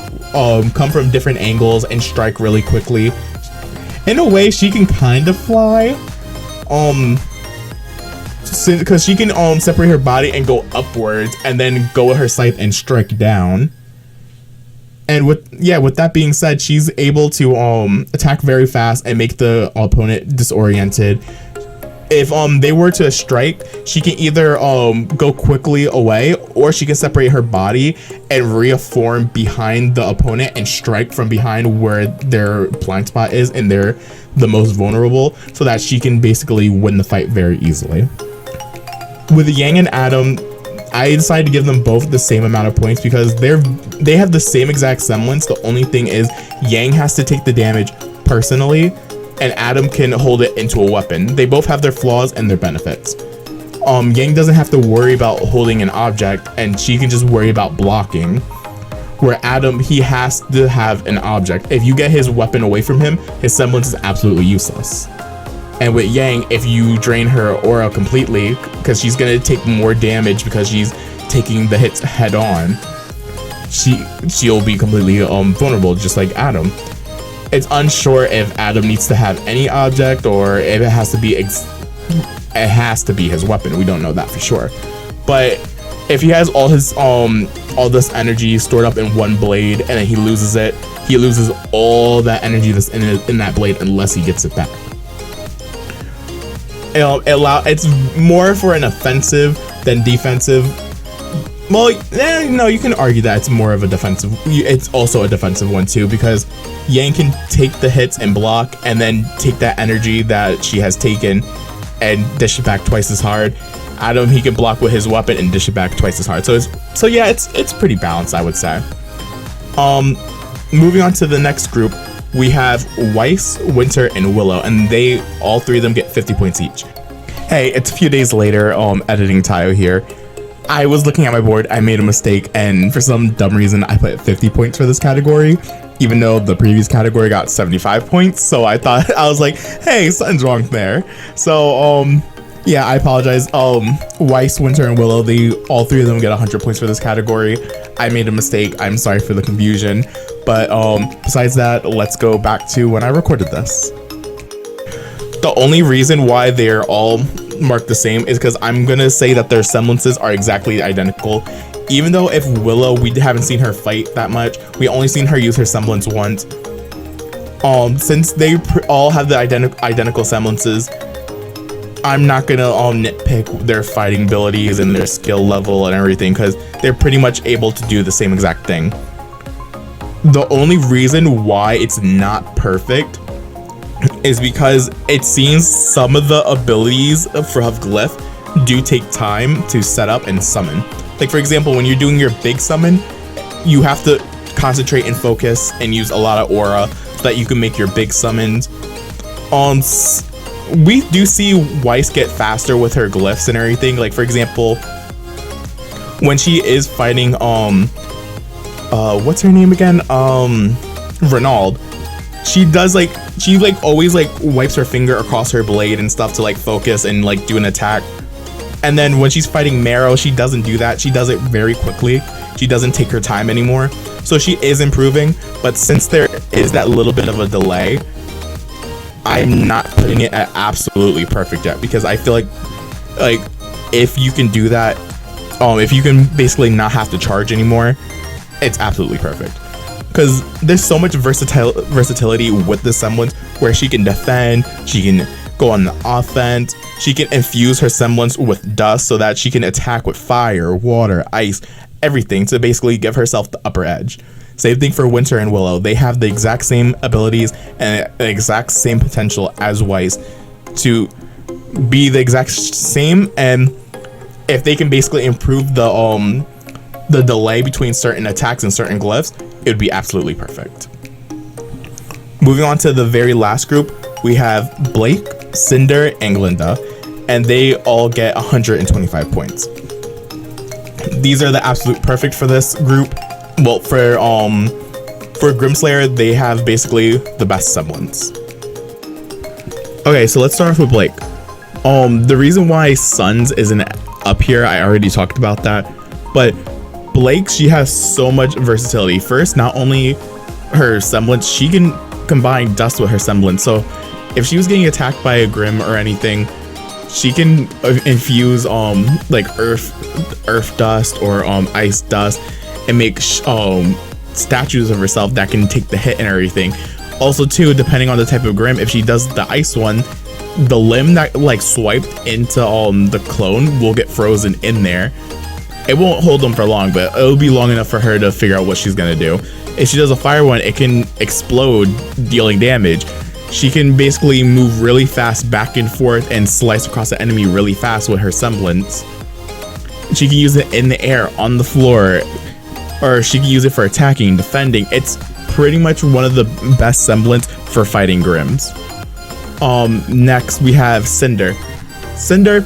come from different angles and strike really quickly. In a way, she can kind of fly, because she can separate her body and go upwards and then go with her scythe and strike down. And with that being said, she's able to attack very fast and make the opponent disoriented. If they were to strike, she can either go quickly away, or she can separate her body and reform behind the opponent and strike from behind where their blind spot is and they're the most vulnerable, so that she can basically win the fight very easily. With Yang and Adam, I decided to give them both the same amount of points because they have the same exact semblance. The only thing is Yang has to take the damage personally, and Adam can hold it into a weapon. They both have their flaws and their benefits. Yang doesn't have to worry about holding an object, and she can just worry about blocking. Where Adam, he has to have an object. If you get his weapon away from him, his semblance is absolutely useless. And with Yang, if you drain her aura completely, because she's gonna take more damage because she's taking the hits head on, she'll be completely vulnerable, just like Adam. It's unsure if Adam needs to have any object or if it has to be his weapon. We don't know that for sure. But if he has all his all this energy stored up in one blade and then he loses it, he loses all that energy that's in that blade unless he gets it back. It's more for an offensive than defensive. Well, no, you can argue that it's more of a defensive. It's also a defensive one too, because Yang can take the hits and block, and then take that energy that she has taken and dish it back twice as hard. Adam, he can block with his weapon and dish it back twice as hard. So it's pretty balanced, I would say. Moving on to the next group, we have Weiss, Winter, and Willow, and all three of them get 50 points each. Hey, it's a few days later, editing Tayo here. I was looking at my board, I made a mistake, and for some dumb reason, I put 50 points for this category, even though the previous category got 75 points, so I was like, hey, something's wrong there. So, yeah, I apologize. Weiss, Winter, and Willow, all three of them get 100 points for this category. I made a mistake, I'm sorry for the confusion. But besides that, let's go back to when I recorded this. The only reason why they're all marked the same is because I'm gonna say that their semblances are exactly identical. Even though if Willow, we haven't seen her fight that much, we only seen her use her semblance once. Since they all have the identical semblances, I'm not gonna nitpick their fighting abilities and their skill level and everything, because they're pretty much able to do the same exact thing. The only reason why it's not perfect is because it seems some of the abilities for Glyph do take time to set up and summon. Like, for example, when you're doing your big summon, you have to concentrate and focus and use a lot of aura so that you can make your big summons. We do see Weiss get faster with her glyphs and everything. Like, for example, when she is fighting what's her name again? Renaud. She always wipes her finger across her blade and stuff to like focus and like do an attack. And then when she's fighting Marrow, she doesn't do that. She does it very quickly. She doesn't take her time anymore. So she is improving, but since there is that little bit of a delay, I'm not putting it at absolutely perfect yet, because I feel like if you can do that, if you can basically not have to charge anymore, it's absolutely perfect. Because there's so much versatility with the semblance, where she can defend, she can go on the offense, she can infuse her semblance with dust so that she can attack with fire, water, ice, everything to basically give herself the upper edge. Same thing for Winter and Willow. They have the exact same abilities and the exact same potential as Weiss to be the exact same, and if they can basically improve the delay between certain attacks and certain glyphs, it would be absolutely perfect. Moving on to the very last group, we have Blake, Cinder, and Glinda, and they all get 125 points. These are the absolute perfect for this group. Well, for Grimslayer, they have basically the best semblance. Okay, so let's start off with Blake. The reason why Suns isn't up here, I already talked about that, but Blake, she has so much versatility. First, not only her semblance, she can combine dust with her semblance. So if she was getting attacked by a Grim or anything, she can infuse like earth dust or ice dust and make statues of herself that can take the hit and everything. Also too, depending on the type of Grim, if she does the ice one, the limb that like swiped into the clone will get frozen in there. It won't hold them for long, but it'll be long enough for her to figure out what she's gonna do. If she does a fire one, it can explode, dealing damage. She can basically move really fast back and forth and slice across the enemy really fast with her semblance. She can use it in the air, on the floor, or she can use it for attacking, defending. It's pretty much one of the best semblance for fighting Grims. Next we have Cinder. Cinder,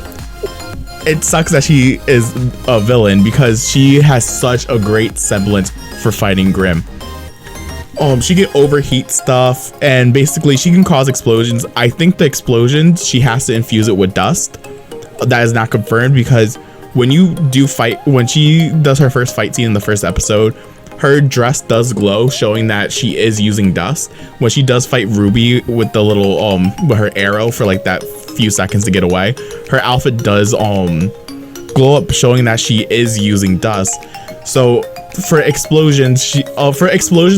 it sucks that she is a villain because she has such a great semblance for fighting Grim. She can overheat stuff, and basically she can cause explosions. I think the explosions, she has to infuse it with dust. That is not confirmed, because when you do fight, when she does her first fight scene in the first episode, her dress does glow, showing that she is using dust. When she does fight Rwby with the little with her arrow for like that few seconds to get away, her outfit does glow up, showing that she is using dust. So for explosions,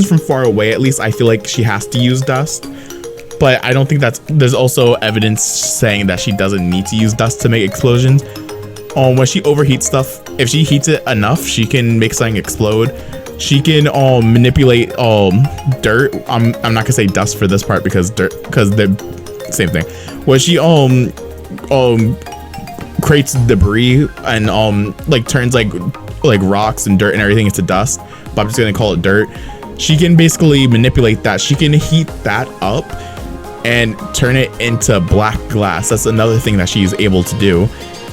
from far away, at least I feel like she has to use dust. But I don't think there's also evidence saying that she doesn't need to use dust to make explosions. When she overheats stuff, if she heats it enough, she can make something explode. She can manipulate dirt. I'm not gonna say dust for this part because they're same thing. When she creates debris and like turns like rocks and dirt and everything into dust, but I'm just gonna call it dirt. She can basically manipulate that. She can heat that up and turn it into black glass. That's another thing that she's able to do.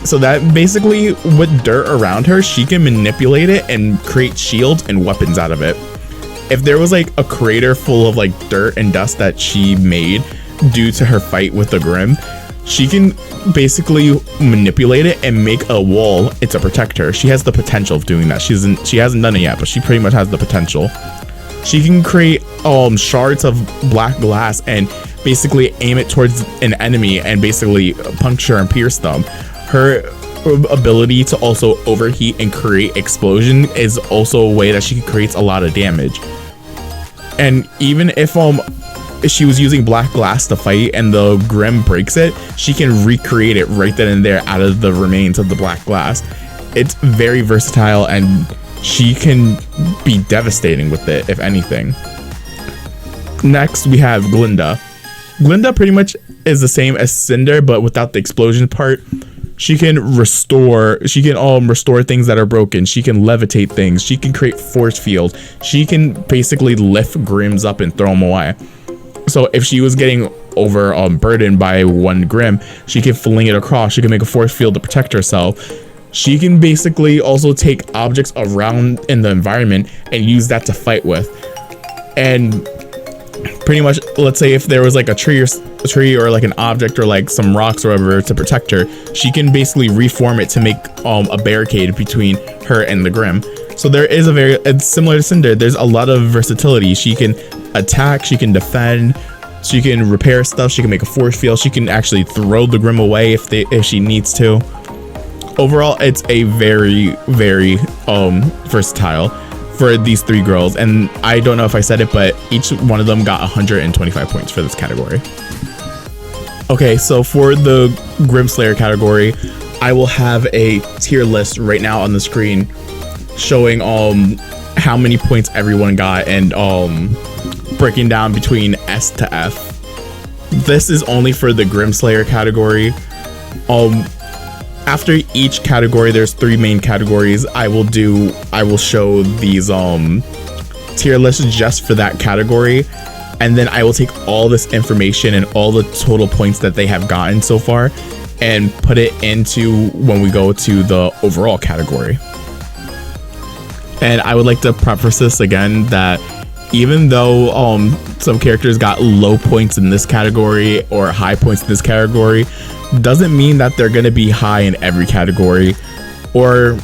So that basically, with dirt around her, she can manipulate it and create shields and weapons out of it. If there was like a crater full of like dirt and dust that she made due to her fight with the Grim, she can basically manipulate it and make a wall to protect her. She has the potential of doing that. She hasn't done it yet, but she pretty much has the potential. She can create shards of black glass and basically aim it towards an enemy and basically puncture and pierce them. Her ability to also overheat and create explosion is also a way that she creates a lot of damage. And even if she was using black glass to fight and the Grim breaks it, she can recreate it right then and there out of the remains of the black glass. It's very versatile, and she can be devastating with it, if anything. Next, we have Glinda. Glinda pretty much is the same as Cinder, but without the explosion part. She can restore things that are broken. She can levitate things. She can create force fields. She can basically lift Grims up and throw them away. So if she was getting burdened by one Grim, she can fling it across. She can make a force field to protect herself. She can basically also take objects around in the environment and use that to fight with. And pretty much, let's say if there was like a tree or like an object or like some rocks or whatever to protect her, she can basically reform it to make a barricade between her and the Grim. So there is it's similar to Cinder. There's a lot of versatility. She can attack, she can defend, she can repair stuff, she can make a force field, she can actually throw the Grim away if she needs to. Overall, it's a very, very versatile for these three girls, and I don't know if I said it, but each one of them got 125 points for this category. Okay, so for the Grimslayer category, I will have a tier list right now on the screen showing how many points everyone got and breaking down between S to F. This is only for the Grimslayer category. After each category, there's 3 main categories. I will show these tier lists just for that category, and then I will take all this information and all the total points that they have gotten so far and put it into when we go to the overall category. And I would like to preface this again that even though some characters got low points in this category or high points in this category, doesn't mean that they're going to be high in every category, or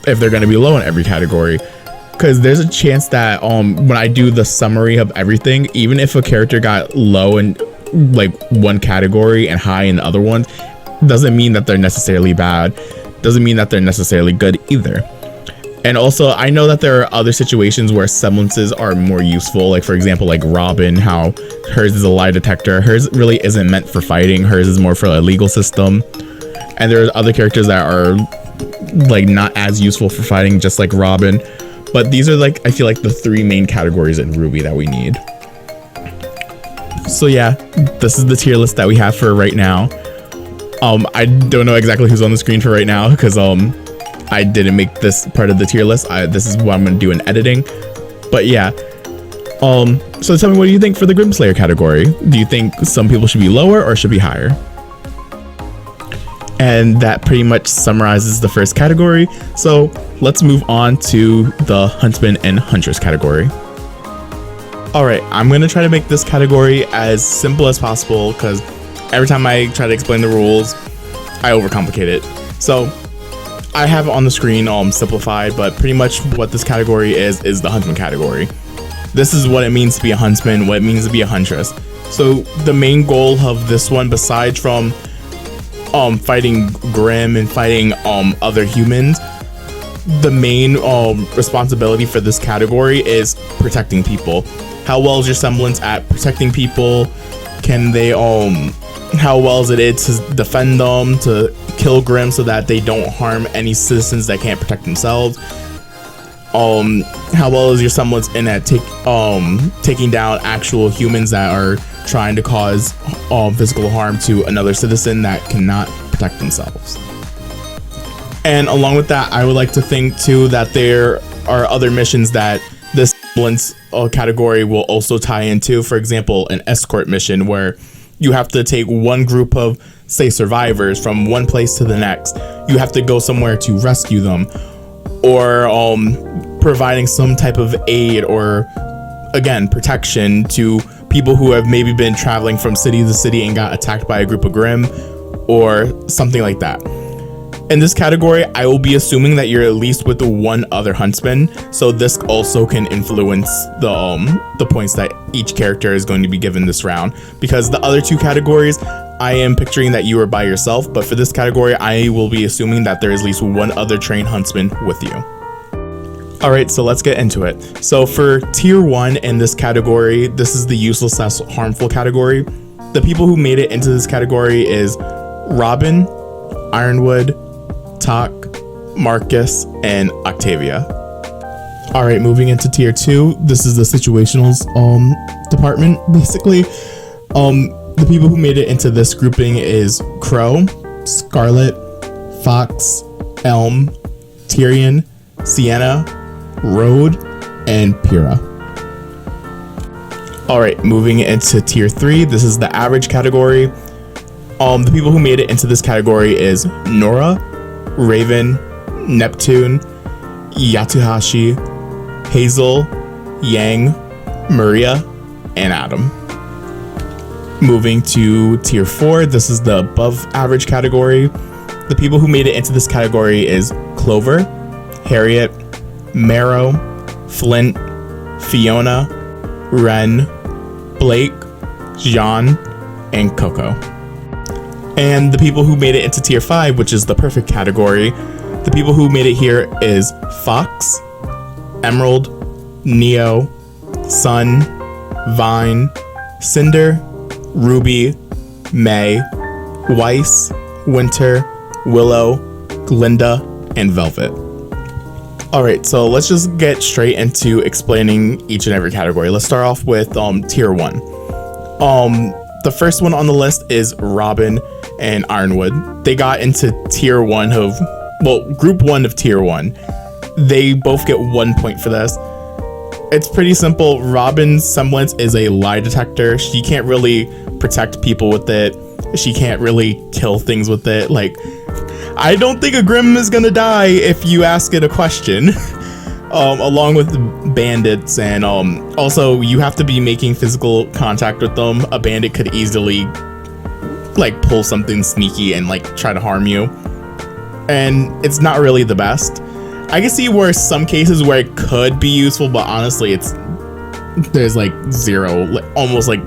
if they're going to be low in every category, because there's a chance that when I do the summary of everything, even if a character got low in like one category and high in the other ones, doesn't mean that they're necessarily bad, doesn't mean that they're necessarily good either. And also, I know that there are other situations where semblances are more useful, like for example, like Robin, how hers is a lie detector. Hers really isn't meant for fighting. Hers is more for a legal system. And there are other characters that are like not as useful for fighting, just like Robin. But these are like, I feel like the 3 main categories in Rwby that we need. So yeah, this is the tier list that we have for right now. I don't know exactly who's on the screen for right now because I didn't make this part of the tier list. This is what I'm going to do in editing. But yeah. So tell me, what do you think for the Grimslayer category? Do you think some people should be lower or should be higher? And that pretty much summarizes the first category. So let's move on to the Huntsman and Huntress category. Alright, I'm going to try to make this category as simple as possible because every time I try to explain the rules, I overcomplicate it. So I have on the screen simplified, but pretty much what this category is the Huntsman category. This is what it means to be a Huntsman, what it means to be a Huntress. So the main goal of this one, besides from fighting Grim and fighting other humans, the main responsibility for this category is protecting people. How well is your semblance at protecting people? Can they how well is it to defend them, to kill Grim so that they don't harm any citizens that can't protect themselves? How well is your semblance in at taking down actual humans that are trying to cause physical harm to another citizen that cannot protect themselves? And along with that, I would like to think too that there are other missions that this semblance category will also tie into. For example, an escort mission where you have to take one group of, say, survivors from one place to the next. You have to go somewhere to rescue them, or providing some type of aid or, again, protection to people who have maybe been traveling from city to city and got attacked by a group of Grim, or something like that. In this category, I will be assuming that you're at least with one other huntsman, so this also can influence the points that each character is going to be given this round. Because the other 2 categories, I am picturing that you are by yourself, but for this category, I will be assuming that there is at least one other trained huntsman with you. Alright, so let's get into it. So for tier 1 in this category, this is the useless / harmful category. The people who made it into this category is Robin, Ironwood, Tak, Marcus, and Octavia. Alright, moving into tier 2, this is the situationals department. Basically, the people who made it into this grouping is Crow, Scarlet, Fox, Elm, Tyrion, Sienna, Road, and Pyrrha. Alright, moving into tier 3, this is the average category. The people who made it into this category is Nora, Raven, Neptune, Yatuhashi, Hazel, Yang, Maria, and Adam. Moving to tier 4, this is the above average category. The people who made it into this category is Clover, Harriet, Marrow, Flint, Fiona, Ren, Blake, Jean, and Coco. And the people who made it into tier 5, which is the perfect category, the people who made it here is Fox, Emerald, Neo, Sun, Vine, Cinder, Rwby, May, Weiss, Winter, Willow, Glinda, and Velvet. Alright, so let's just get straight into explaining each and every category. Let's start off with tier 1. The first one on the list is Robin and Ironwood. They got into tier 1 of, well, group 1 of tier 1. They both get 1 point for this. It's pretty simple. Robin's semblance is a lie detector. She can't really protect people with it. She can't really kill things with it. Like, I don't think a Grim is gonna die if you ask it a question. Along with bandits, and also you have to be making physical contact with them. A bandit could easily like pull something sneaky and like try to harm you, and it's not really the best. I can see where some cases where it could be useful, but honestly there's like almost like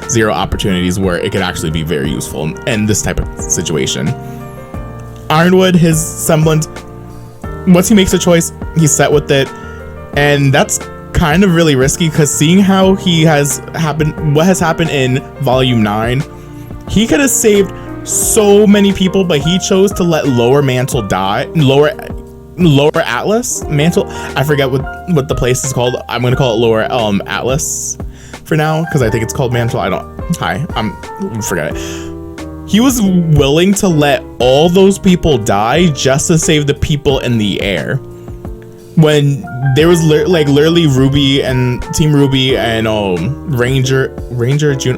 zero opportunities where it could actually be very useful in this type of situation. Ironwood, his semblance, once he makes a choice, he's set with it, and that's kind of really risky because seeing how what has happened in volume 9, he could have saved so many people, but he chose to let lower mantle die. Lower Atlas mantle, I forget what the place is called. I'm gonna call it lower Atlas for now because I think it's called mantle. Forget it. He was willing to let all those people die just to save the people in the air. When there was literally Rwby and Team Rwby and Ranger June,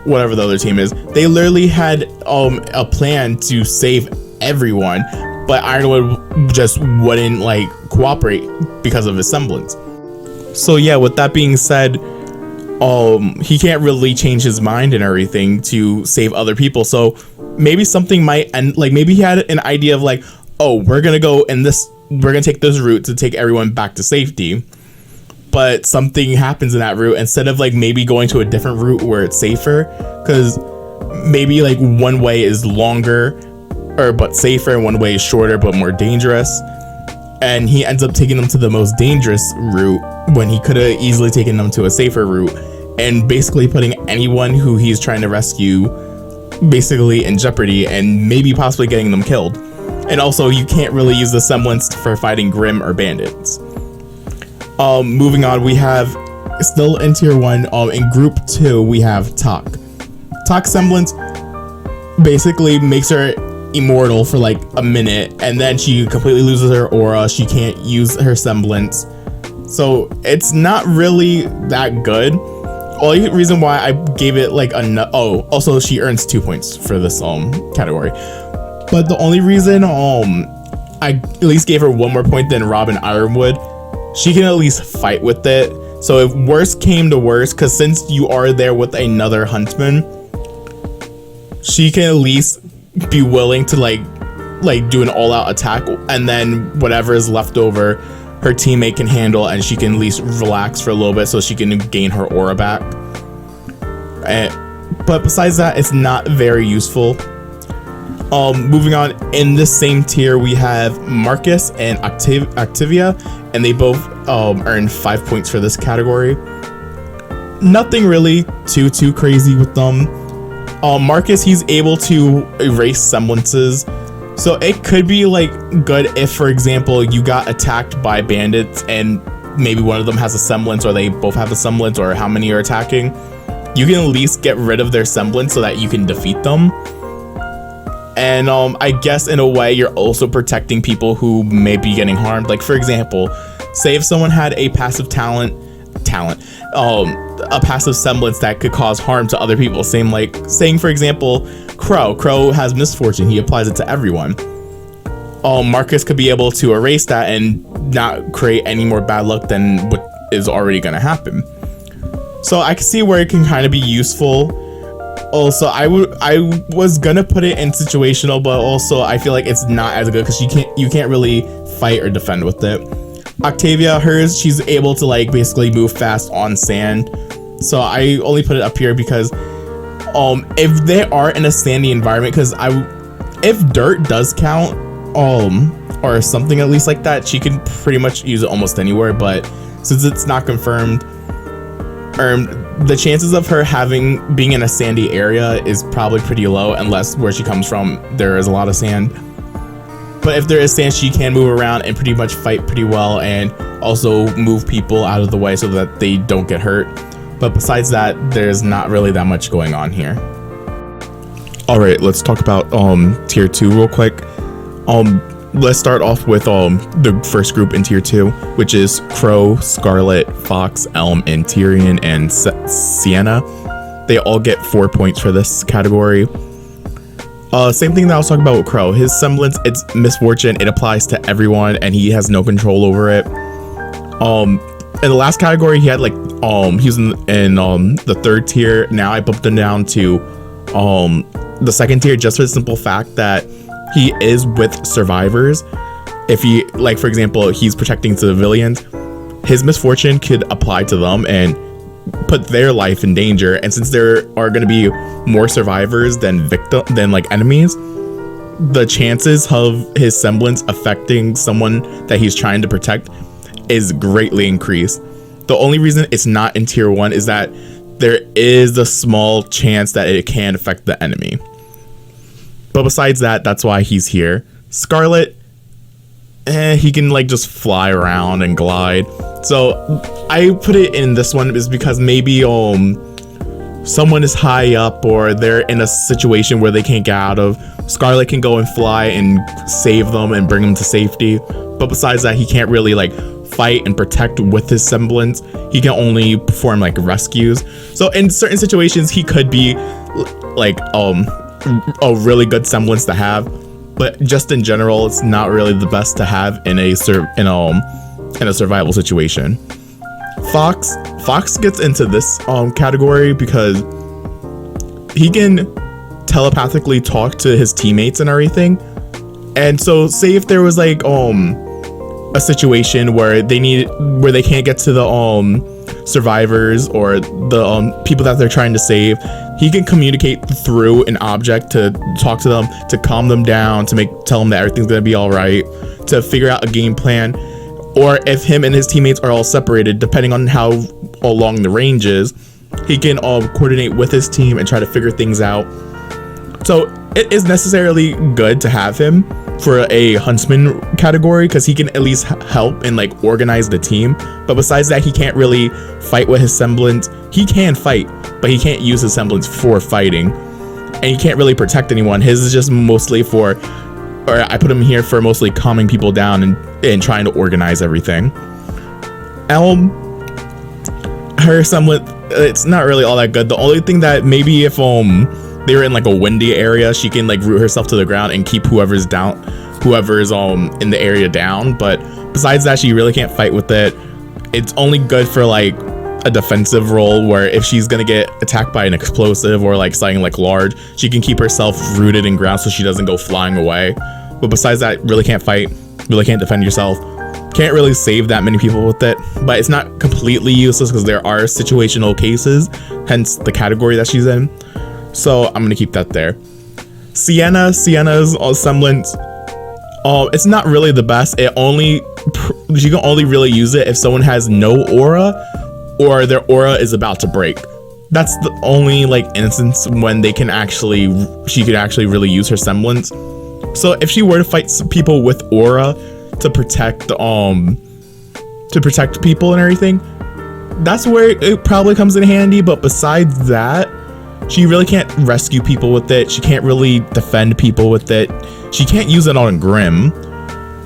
whatever the other team is, they literally had a plan to save everyone, but Ironwood just wouldn't like cooperate because of his semblance. So yeah, with that being said, he can't really change his mind and everything to save other people. So maybe something might end, like maybe he had an idea of like, oh, we're gonna take this route to take everyone back to safety, but something happens in that route. Instead of like maybe going to a different route where it's safer, because maybe like one way is longer but safer and one way is shorter but more dangerous, and he ends up taking them to the most dangerous route when he could have easily taken them to a safer route, and basically putting anyone who he's trying to rescue basically in jeopardy and maybe possibly getting them killed. And also you can't really use the semblance for fighting Grim or bandits. Moving on, we have still in tier 1, in group 2 we have Tok. Tok's semblance basically makes her immortal for like a minute, and then she completely loses her aura. She can't use her semblance, so it's not really that good. Only reason why I gave it like also she earns 2 points for this category, but the only reason I at least gave her 1 more point than Robin Ironwood, she can at least fight with it. So if worst came to worst, because since you are there with another huntsman, she can at least be willing to like do an all-out attack, and then whatever is left over her teammate can handle, and she can at least relax for a little bit so she can gain her aura back. But besides that, it's not very useful. Moving on, in this same tier we have Marcus and Activia, and they both earn 5 points for this category. Nothing really too crazy with them. Marcus, he's able to erase semblances, so it could be like good if, for example, you got attacked by bandits and maybe one of them has a semblance, or they both have a semblance, or how many are attacking. You can at least get rid of their semblance so that you can defeat them. And I guess in a way you're also protecting people who may be getting harmed. Like for example, say if someone had a passive a passive semblance that could cause harm to other people. Same like saying, for example, Crow has misfortune. He applies it to everyone. Marcus could be able to erase that and not create any more bad luck than what is already going to happen. So I can see where it can kind of be useful. Also, I was gonna put it in situational, but also I feel like it's not as good because you can't really fight or defend with it. Octavia, she's able to like basically move fast on sand, so I only put it up here because if they are in a sandy environment, because if dirt does count or something at least like that, she can pretty much use it almost anywhere. But since it's not confirmed, the chances of her being in a sandy area is probably pretty low, unless where she comes from there is a lot of sand. But if there is sand, she can move around and pretty much fight pretty well, and also move people out of the way so that they don't get hurt. But besides that, there's not really that much going on here. All right, let's talk about tier 2 real quick. Let's start off with the first group in tier 2, which is Crow, Scarlet, Fox, Elm, and Tyrion, and Sienna. They all get 4 points for this category. Same thing that I was talking about with Crow. His semblance, it's misfortune. It applies to everyone, and he has no control over it. In the last category, he had like he was in the 3rd tier. Now I bumped him down to the 2nd tier, just for the simple fact that he is with survivors. If he, like, for example, he's protecting civilians, his misfortune could apply to them and put their life in danger. And since there are going to be more survivors than like enemies, the chances of his semblance affecting someone that he's trying to protect is greatly increased. The only reason it's not in tier 1 is that there is a small chance that it can affect the enemy. But besides that, that's why he's here. Scarlet, he can like just fly around and glide. So I put it in this one is because maybe someone is high up or they're in a situation where they can't get out of. Scarlet can go and fly and save them and bring them to safety. But besides that, he can't really like fight and protect with his semblance. He can only perform like rescues. So in certain situations, he could be like a really good semblance to have, but just in general, it's not really the best to have in a survival situation. Fox gets into this category because he can telepathically talk to his teammates and everything. And so say if there was like a situation where they can't get to the survivors or the people that they're trying to save, he can communicate through an object to talk to them, to calm them down, to tell them that everything's gonna be all right, to figure out a game plan. Or if him and his teammates are all separated, depending on how long the range is, he can coordinate with his team and try to figure things out. So it is necessarily good to have him for a huntsman category because he can at least help and like organize the team. But besides that, he can't really fight with his semblance. He can fight, but he can't use his semblance for fighting, and he can't really protect anyone. His is just mostly or I put him here for mostly calming people down and trying to organize everything. Elm, her semblance, it's not really all that good. The only thing that maybe if they were in like a windy area, she can like root herself to the ground and keep whoever's in the area down. But besides that, she really can't fight with it. It's only good for like a defensive role where if she's gonna get attacked by an explosive or like something like large, she can keep herself rooted in ground so she doesn't go flying away. But besides that, really can't fight, really can't defend yourself, can't really save that many people with it. But it's not completely useless because there are situational cases, hence the category that she's in. So I'm gonna keep that there. Sienna's semblance, it's not really the best. She can only really use it if someone has no aura or their aura is about to break. That's the only like instance when she could actually really use her semblance. So if she were to fight some people with aura to protect people and everything, that's where it probably comes in handy. But besides that, she really can't rescue people with it. She can't really defend people with it. She can't use it on Grim.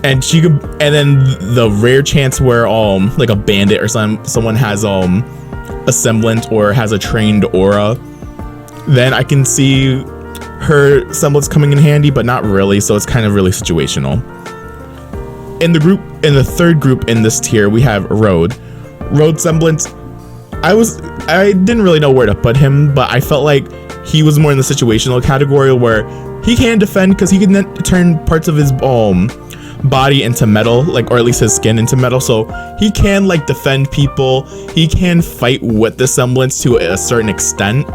And then the rare chance where like a bandit or someone has a semblance or has a trained aura, then I can see her semblance coming in handy, but not really. So it's kind of really situational. In the 3rd group in this tier, we have Road semblance. I didn't really know where to put him, but I felt like he was more in the situational category where he can defend because he can then turn parts of his body into metal, like, or at least his skin into metal, so he can like defend people. He can fight with the semblance to a certain extent,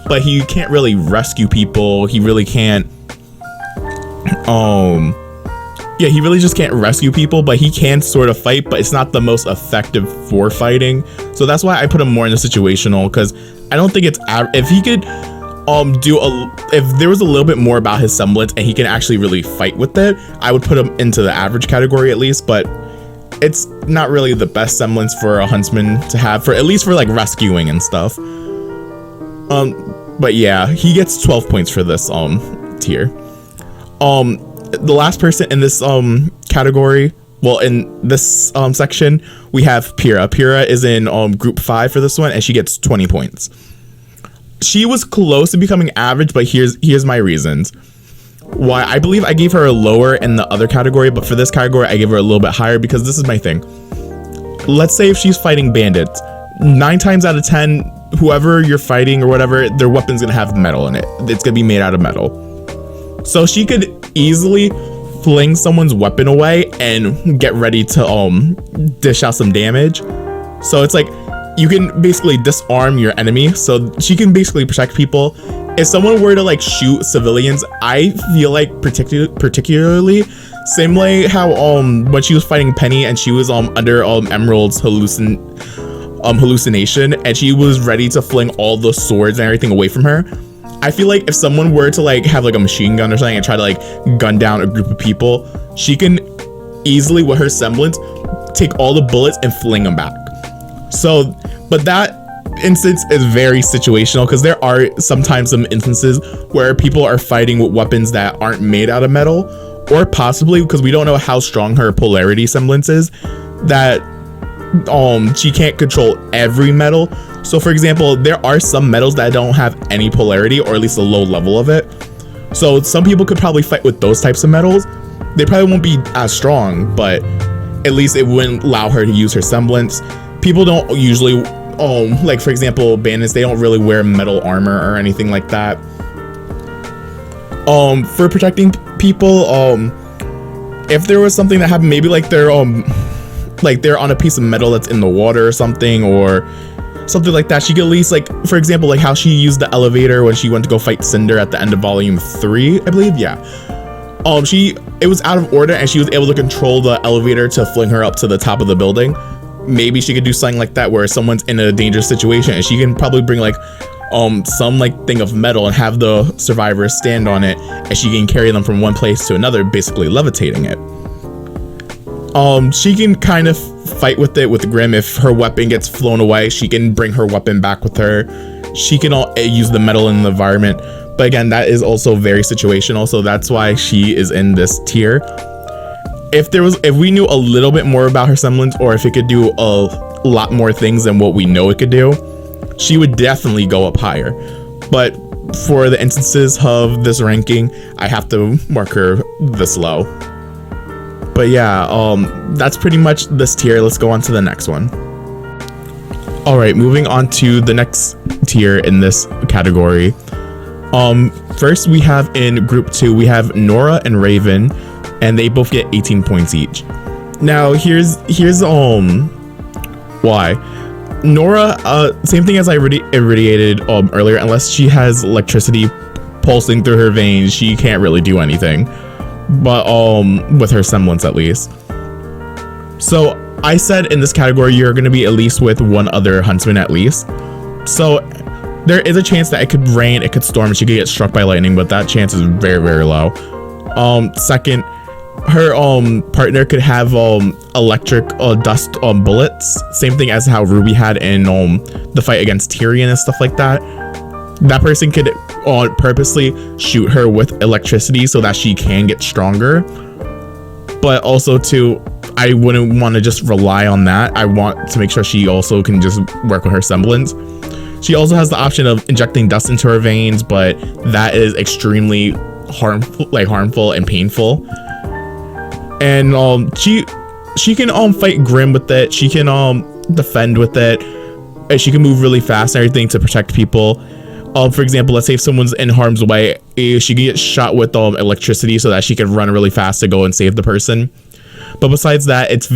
but he can't really rescue people. He really can't he really just can't rescue people, but he can sort of fight, but it's not the most effective for fighting. So that's why I put him more in the situational, because I don't think it's if he could if there was a little bit more about his semblance and he can actually really fight with it, I would put him into the average category at least. But it's not really the best semblance for a huntsman to have, for at least for like rescuing and stuff. But yeah, he gets 12 points for this tier. The last person in this category, well, in this section, we have Pyrrha. Pyrrha is in group 5 for this one, and she gets 20 points. She was close to becoming average, but here's my reasons why. I believe I gave her a lower in the other category, but for this category I gave her a little bit higher, because this is my thing. Let's say if she's fighting bandits, 9 times out of 10, whoever you're fighting or whatever, their weapon's gonna have metal in it. It's gonna be made out of metal. So she could easily fling someone's weapon away and get ready to dish out some damage. So it's like you can basically disarm your enemy, so she can basically protect people. If someone were to like shoot civilians, I feel like particularly same way how when she was fighting Penny and she was under Emerald's hallucination, and she was ready to fling all the swords and everything away from her. I feel like if someone were to like have like a machine gun or something and try to like gun down a group of people, she can easily, with her semblance, take all the bullets and fling them back. So, but that instance is very situational, because there are sometimes some instances where people are fighting with weapons that aren't made out of metal, or possibly, because we don't know how strong her polarity semblance is, that she can't control every metal. So for example, there are some metals that don't have any polarity, or at least a low level of it. So some people could probably fight with those types of metals. They probably won't be as strong, but at least it wouldn't allow her to use her semblance. People don't usually, like for example, bandits, they don't really wear metal armor or anything like that. For protecting people, if there was something that happened, maybe like they're on a piece of metal that's in the water or something, or something like that, she could at least, like for example, like how she used the elevator when she went to go fight Cinder at the end of volume 3, I believe. Yeah, it was out of order and she was able to control the elevator to fling her up to the top of the building. Maybe she could do something like that where someone's in a dangerous situation and she can probably bring like some like thing of metal and have the survivors stand on it, and she can carry them from one place to another, basically levitating it. She can kind of fight with it with Grim. If her weapon gets flown away, she can bring her weapon back with her. She can use the metal in the environment, but again, that is also very situational, so that's why she is in this tier. If we knew a little bit more about her semblance, or if it could do a lot more things than what we know it could do, she would definitely go up higher. But for the instances of this ranking, I have to mark her this low. But yeah, that's pretty much this tier. Let's go on to the next one. All right, moving on to the next tier in this category. First we have in group 2, we have Nora and Raven, and they both get 18 points each. Now here's why. Nora, same thing as I irradiated earlier, unless she has electricity pulsing through her veins, she can't really do anything. But with her semblance at least. So I said in this category you're going to be at least with one other huntsman at least. So there is a chance that it could rain, it could storm, and she could get struck by lightning, but that chance is very, very low. Second, her partner could have electric dust bullets, same thing as how Rwby had in the fight against Tyrion and stuff like that. That person could purposely shoot her with electricity so that she can get stronger. But also too, I wouldn't want to just rely on that. I want to make sure she also can just work with her semblance. She also has the option of injecting dust into her veins, but that is extremely harmful and painful. And she can fight Grim with it. She can defend with it. And she can move really fast and everything to protect people. For example, let's say if someone's in harm's way, she can get shot with electricity so that she can run really fast to go and save the person. But besides that, it's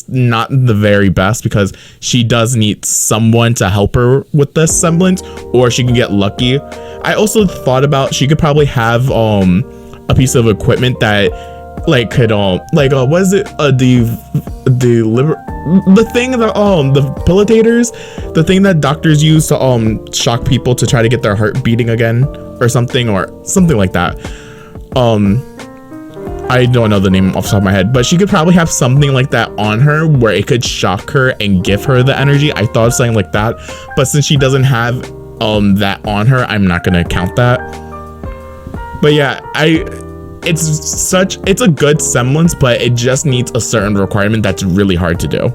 not the very best, because she does need someone to help her with this semblance, or she can get lucky. I also thought about she could probably have a piece of equipment that could what is it, the thing that the pilotators, the thing that doctors use to shock people to try to get their heart beating again, or something like that. I don't know the name off the top of my head, but she could probably have something like that on her where it could shock her and give her the energy. I thought of something like that, but since she doesn't have that on her, I'm not gonna count that. But yeah, it's a good semblance, but it just needs a certain requirement that's really hard to do.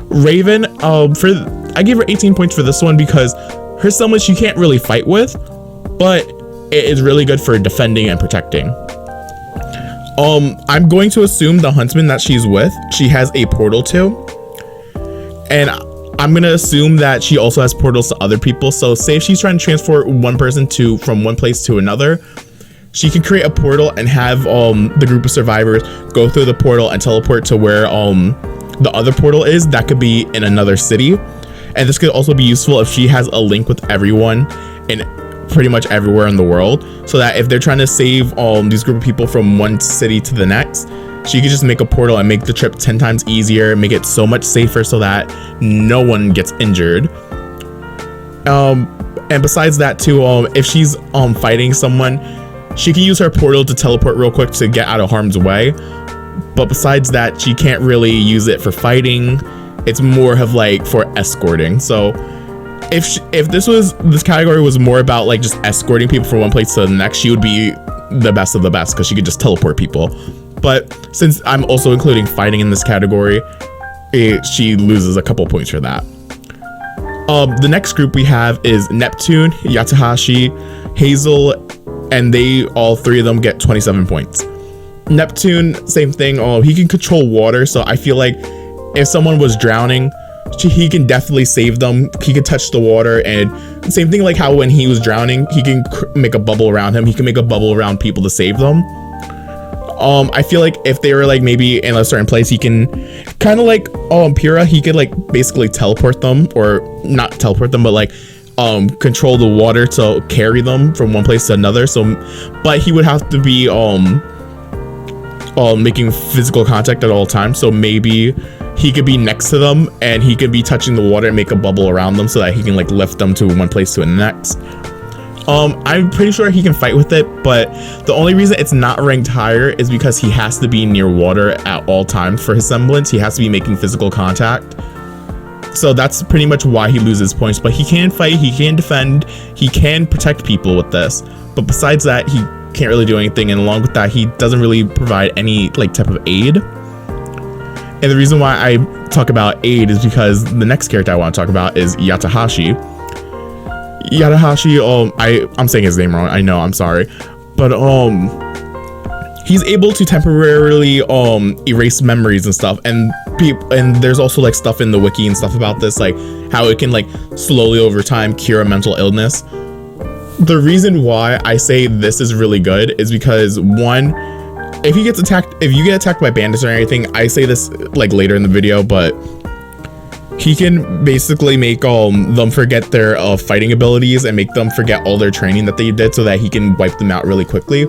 Raven, I gave her 18 points for this one because her semblance you can't really fight with, but it is really good for defending and protecting. I'm going to assume the huntsman that she's with, she has a portal to, and I'm gonna assume that she also has portals to other people. So say if she's trying to transport one person from one place to another, she can create a portal and have the group of survivors go through the portal and teleport to where the other portal is. That could be in another city, and this could also be useful if she has a link with everyone in pretty much everywhere in the world, so that if they're trying to save these group of people from one city to the next, she could just make a portal and make the trip 10 times easier, make it so much safer so that no one gets injured. And besides that too, if she's fighting someone, she can use her portal to teleport real quick to get out of harm's way. But besides that, she can't really use it for fighting. It's more of like for escorting. So if this category was more about like just escorting people from one place to the next, she would be the best of the best because she could just teleport people. But since I'm also including fighting in this category, she loses a couple points for that. The next group we have is Neptune, Yatahashi, Hazel, and all three of them get 27 points. Neptune, same thing. He can control water, so I feel like if someone was drowning, he can definitely save them. He can touch the water, and same thing like how when he was drowning, he can make a bubble around him. He can make a bubble around people to save them. I feel like if they were like maybe in a certain place, he can kind of like Pyrrha, he could like basically teleport them, or not teleport them, but like control the water to carry them from one place to another. So but he would have to be making physical contact at all times, so maybe he could be next to them and he could be touching the water and make a bubble around them so that he can like lift them to one place to the next. I'm pretty sure he can fight with it, but the only reason it's not ranked higher is because he has to be near water at all times for his semblance. He has to be making physical contact. So that's pretty much why he loses points, but he can fight, he can defend, he can protect people with this. But besides that, he can't really do anything, and along with that, he doesn't really provide any like type of aid. And the reason why I talk about aid is because the next character I want to talk about is Yatahashi. I'm saying his name wrong, I know, I'm sorry, but he's able to temporarily erase memories and stuff, and there's also like stuff in the wiki and stuff about this, like how it can like slowly over time cure a mental illness. The reason why I say this is really good is because, one, if you get attacked by bandits or anything, I say this like later in the video, but he can basically make them forget their fighting abilities and make them forget all their training that they did so that he can wipe them out really quickly.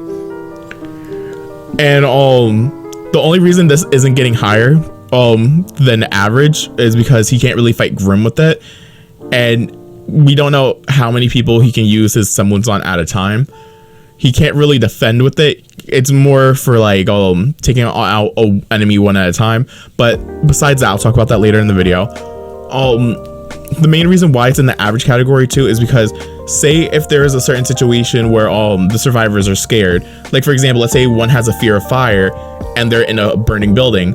And the only reason this isn't getting higher than average is because he can't really fight Grim with it, and we don't know how many people he can use his semblance on at a time. He can't really defend with it. It's more for like taking out an enemy one at a time. But besides that, I'll talk about that later in the video. The main reason why it's in the average category too is because, say if there is a certain situation where the survivors are scared, like for example, let's say one has a fear of fire and they're in a burning building,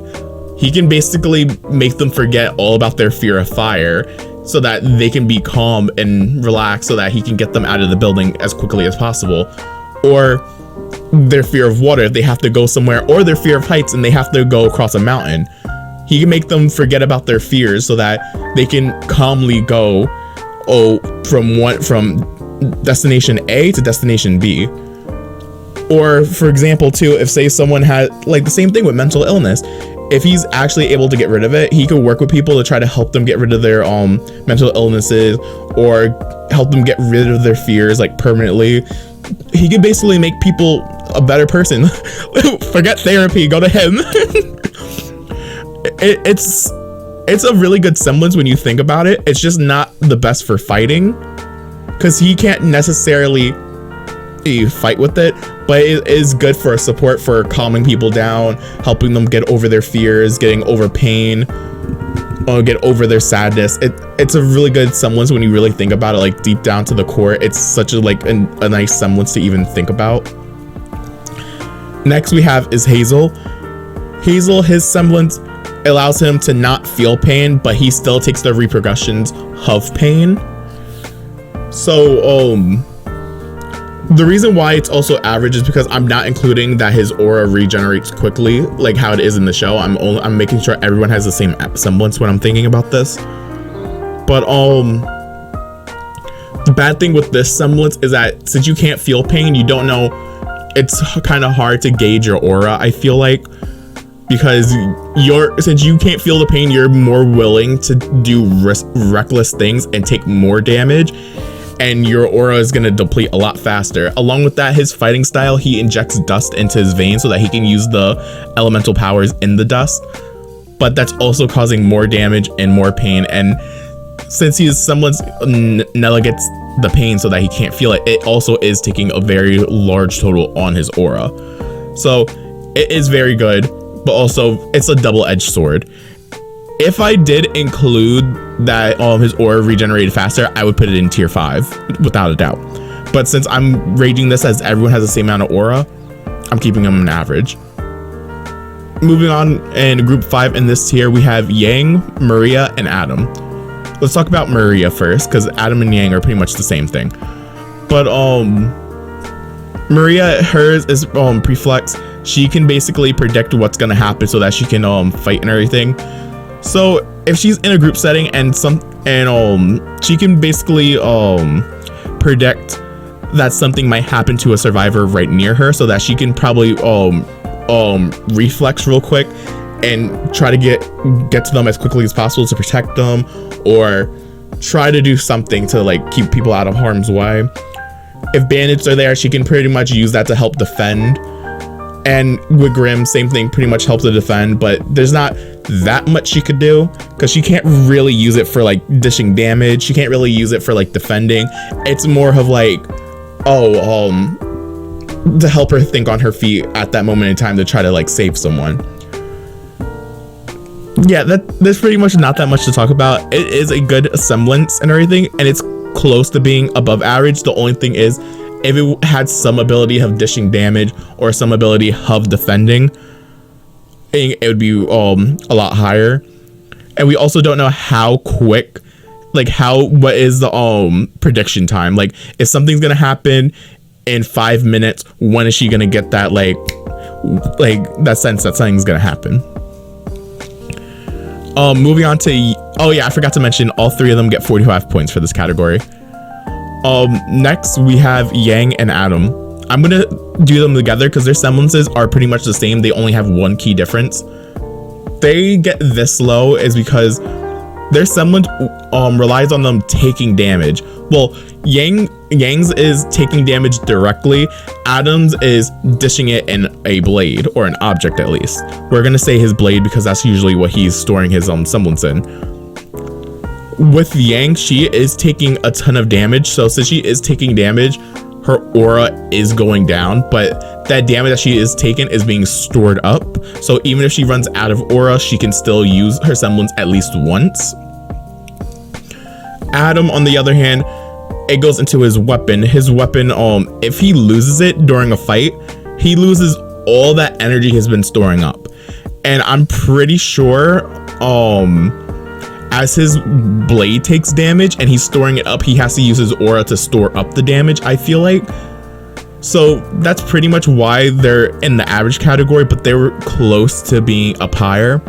he can basically make them forget all about their fear of fire so that they can be calm and relaxed, so that he can get them out of the building as quickly as possible. Or their fear of water, if they have to go somewhere, or their fear of heights and they have to go across a mountain, he can make them forget about their fears so that they can calmly go from destination A to destination B. Or for example too, if say someone had like the same thing with mental illness, if he's actually able to get rid of it, he could work with people to try to help them get rid of their mental illnesses, or help them get rid of their fears like permanently. He could basically make people a better person. Forget therapy, go to him. It's a really good semblance when you think about it. It's just not the best for fighting, because he can't necessarily fight with it, but it is good for support, for calming people down, helping them get over their fears, getting over pain. get over their sadness. It's a really good semblance when you really think about it, like deep down to the core. It's such a nice semblance to even think about. Next we have is Hazel. Hazel, his semblance allows him to not feel pain, but he still takes the repercussions of pain. So the reason why it's also average is because I'm not including that his aura regenerates quickly like how it is in the show. I'm making sure everyone has the same semblance when I'm thinking about this. But the bad thing with this semblance is that since you can't feel pain, you don't know, it's kind of hard to gauge your aura, I feel like, because since you can't feel the pain, you're more willing to do reckless things and take more damage, and your aura is going to deplete a lot faster. Along with that, his fighting style, he injects dust into his veins so that he can use the elemental powers in the dust, but that's also causing more damage and more pain. And since he is semblance, Nella gets the pain so that he can't feel it, it also is taking a very large total on his aura. So it is very good, but also it's a double-edged sword. If I did include that his aura regenerated faster, I would put it in tier 5 without a doubt. But since I'm rating this as everyone has the same amount of aura, I'm keeping them an average. Moving on, in group 5 in this tier, we have Yang, Maria, and Adam. Let's talk about Maria first, because Adam and Yang are pretty much the same thing. But Maria, hers is preflex. She can basically predict what's gonna happen so that she can fight and everything. So if she's in a group setting and she can basically predict that something might happen to a survivor right near her, so that she can probably reflex real quick and try to get to them as quickly as possible to protect them, or try to do something to like keep people out of harm's way. If bandits are there, she can pretty much use that to help defend. And with Grim, same thing, pretty much helps to defend, but there's not that much she could do because she can't really use it for like dishing damage. She can't really use it for like defending. It's more of like, to help her think on her feet at that moment in time to try to like save someone. Yeah, there's pretty much not that much to talk about. It is a good semblance and everything, and it's close to being above average. The only thing is, if it had some ability of dishing damage or some ability of defending, it would be a lot higher. And we also don't know how quick, like what is the prediction time. Like if something's gonna happen in 5 minutes, when is she gonna get that like that sense that something's gonna happen? Moving on to, I forgot to mention, all 3 of them get 45 points for this category. Next we have Yang and Adam. I'm gonna do them together because their semblances are pretty much the same. They only have one key difference. They get this low is because their semblance relies on them taking damage. Well, Yang's is taking damage directly. Adam's is dishing it in a blade, or an object at least. We're gonna say his blade because that's usually what he's storing his semblance in. With Yang, she is taking a ton of damage, so since she is taking damage, her aura is going down, but that damage that she is taking is being stored up. So even if she runs out of aura, she can still use her semblance at least once. Adam, on the other hand, it goes into his weapon. His weapon, if he loses it during a fight, he loses all that energy he's been storing up. And I'm pretty sure, as his blade takes damage and he's storing it up, he has to use his aura to store up the damage, I feel like. So that's pretty much why they're in the average category, but they were close to being up higher.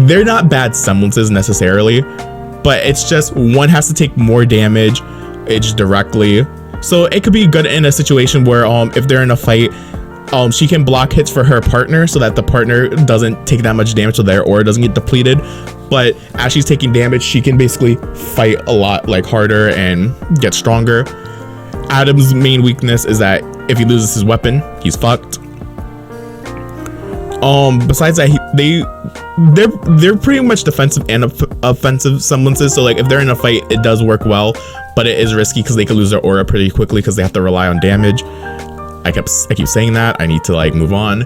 They're not bad semblances necessarily, but it's just one has to take more damage directly. So it could be good in a situation where if they're in a fight, she can block hits for her partner so that the partner doesn't take that much damage, so their aura doesn't get depleted. But as she's taking damage, she can basically fight a lot harder and get stronger. Adam's main weakness is that if he loses his weapon, he's fucked. Besides that, they're pretty much defensive and offensive semblances. So like if they're in a fight, it does work well, but it is risky because they could lose their aura pretty quickly because they have to rely on damage. I keep saying that. I need to move on.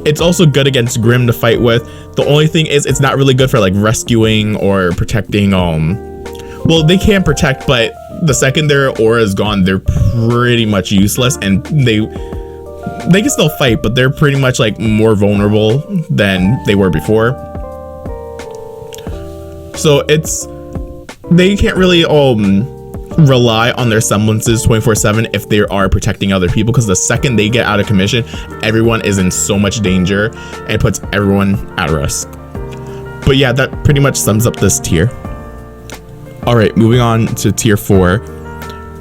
It's also good against Grim to fight with. The only thing is it's not really good for like rescuing or protecting. Well, they can protect, but the second their aura is gone, they're pretty much useless, and they can still fight, but they're pretty much like more vulnerable than they were before. So they can't really rely on their semblances 24/7 if they are protecting other people, because the second they get out of commission, everyone is in so much danger and puts everyone at risk. But yeah, that pretty much sums up this tier. All right, moving on to tier 4.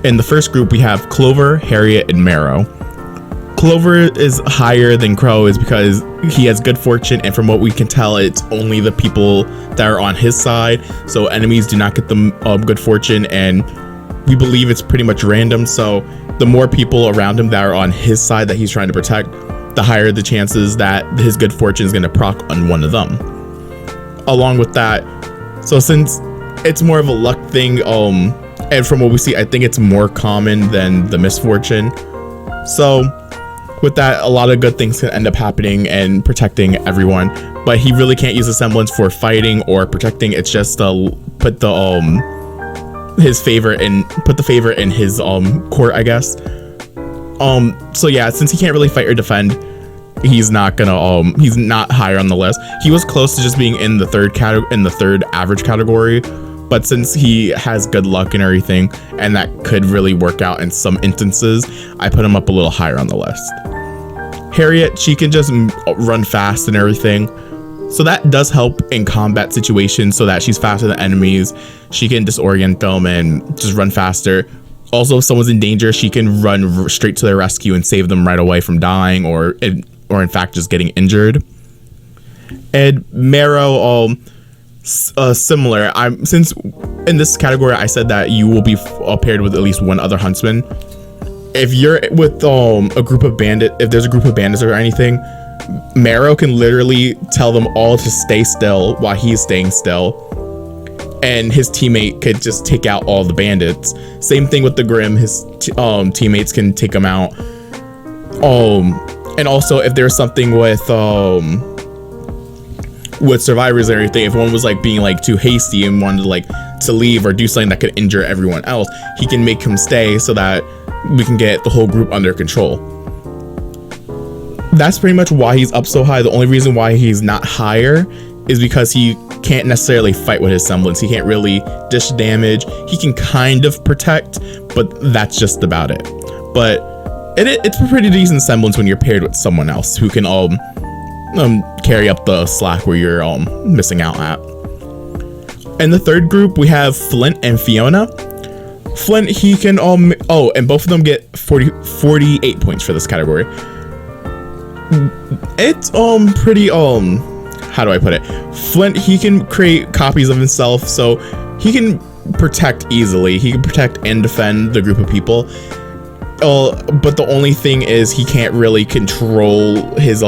In the first group, we have Clover, Harriet, and Marrow. Clover is higher than Crow is because he has good fortune, and from what we can tell, it's only the people that are on his side, so enemies do not get the good fortune, and we believe it's pretty much random. So the more people around him that are on his side that he's trying to protect, the higher the chances that his good fortune is going to proc on one of them. Along with that, so since it's more of a luck thing, and from what we see, I think it's more common than the misfortune. So with that, a lot of good things can end up happening and protecting everyone, but he really can't use the semblance for fighting or protecting. It's just to put the his favor in, put the favor in his court, I guess. So yeah, since he can't really fight or defend, he's not gonna he's not higher on the list. He was close to just being in the third average category, but since he has good luck and everything, and that could really work out in some instances, I put him up a little higher on the list. Harriet, she can just run fast and everything, so that does help in combat situations, so that she's faster than enemies. She can disorient them and just run faster. Also, if someone's in danger, she can run straight to their rescue and save them right away from dying or in fact just getting injured. And Marrow, similar. Since in this category I said that you will be paired with at least one other huntsman. If you're with a group of if there's a group of bandits or anything, Marrow can literally tell them all to stay still while he's staying still, and his teammate could just take out all the bandits. Same thing with the Grim, his teammates can take them out. And also if there's something with survivors and everything, if one was like being like too hasty and wanted to leave or do something that could injure everyone else, he can make him stay so that we can get the whole group under control. That's pretty much why he's up so high. The only reason why he's not higher is because he can't necessarily fight with his semblance. He can't really dish damage. He can kind of protect, but that's just about it. But it's a pretty decent semblance when you're paired with someone else who can carry up the slack where you're missing out at. In the third group, we have Flint and Fiona. Flint, he can and both of them get 48 points for this category. It's pretty how do I put it? Flint, he can create copies of himself, so he can protect easily. He can protect and defend the group of people. But the only thing is he can't really control his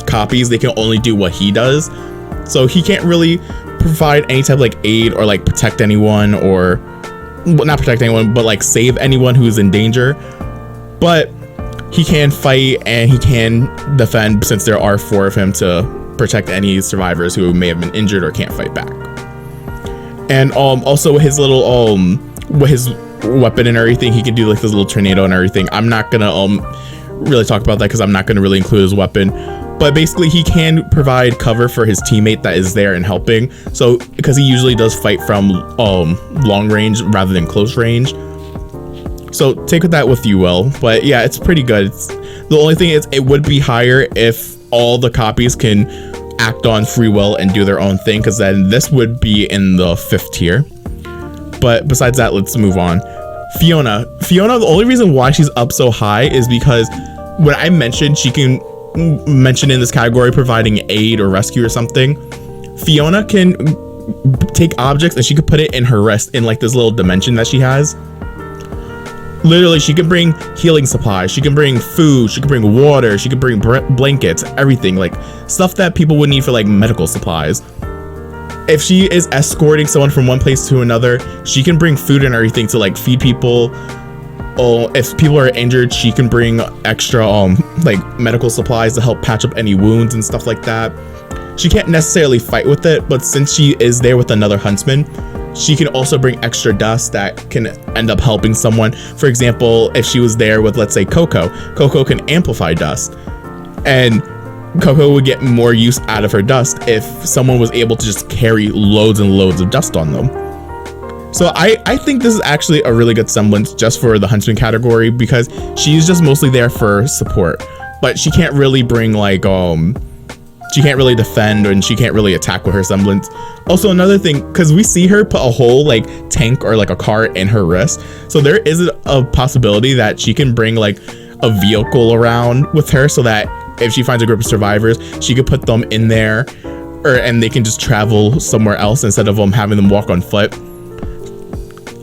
copies. They can only do what he does, so he can't really provide any type of aid or protect anyone, or not protect anyone, but save anyone who's in danger. But he can fight and he can defend, since there are 4 of him to protect any survivors who may have been injured or can't fight back. And also his little with his weapon and everything, he can do this little tornado and everything. I'm not gonna really talk about that because I'm not gonna really include his weapon. But basically he can provide cover for his teammate that is there and helping. So because he usually does fight from long range rather than close range. So take that with you, Will. But yeah, it's pretty good. The only thing is it would be higher if all the copies can act on free will and do their own thing, because then this would be in the 5th tier. But besides that, let's move on. Fiona, the only reason why she's up so high is because when I mentioned she can mention in this category providing aid or rescue or something, Fiona can take objects and she could put it in her rest in this little dimension that she has. Literally, she can bring healing supplies, she can bring food, she can bring water, she can bring blankets, everything, stuff that people would need for medical supplies. If she is escorting someone from one place to another, she can bring food and everything to feed people. if people are injured, she can bring extra like medical supplies to help patch up any wounds and stuff like that. She can't necessarily fight with it, but since she is there with another huntsman, she can also bring extra dust that can end up helping someone. For example, if she was there with, let's say, Coco can amplify dust, and Coco would get more use out of her dust if someone was able to just carry loads and loads of dust on them. So I think this is actually a really good semblance just for the huntsman category, because she's just mostly there for support, but she can't really bring like she can't really defend, and she can't really attack with her semblance. Also, another thing, because we see her put a whole like tank or like a car in her wrist, so there is a possibility that she can bring like a vehicle around with her, so that if she finds a group of survivors, she could put them in there, and they can just travel somewhere else instead of having them walk on foot.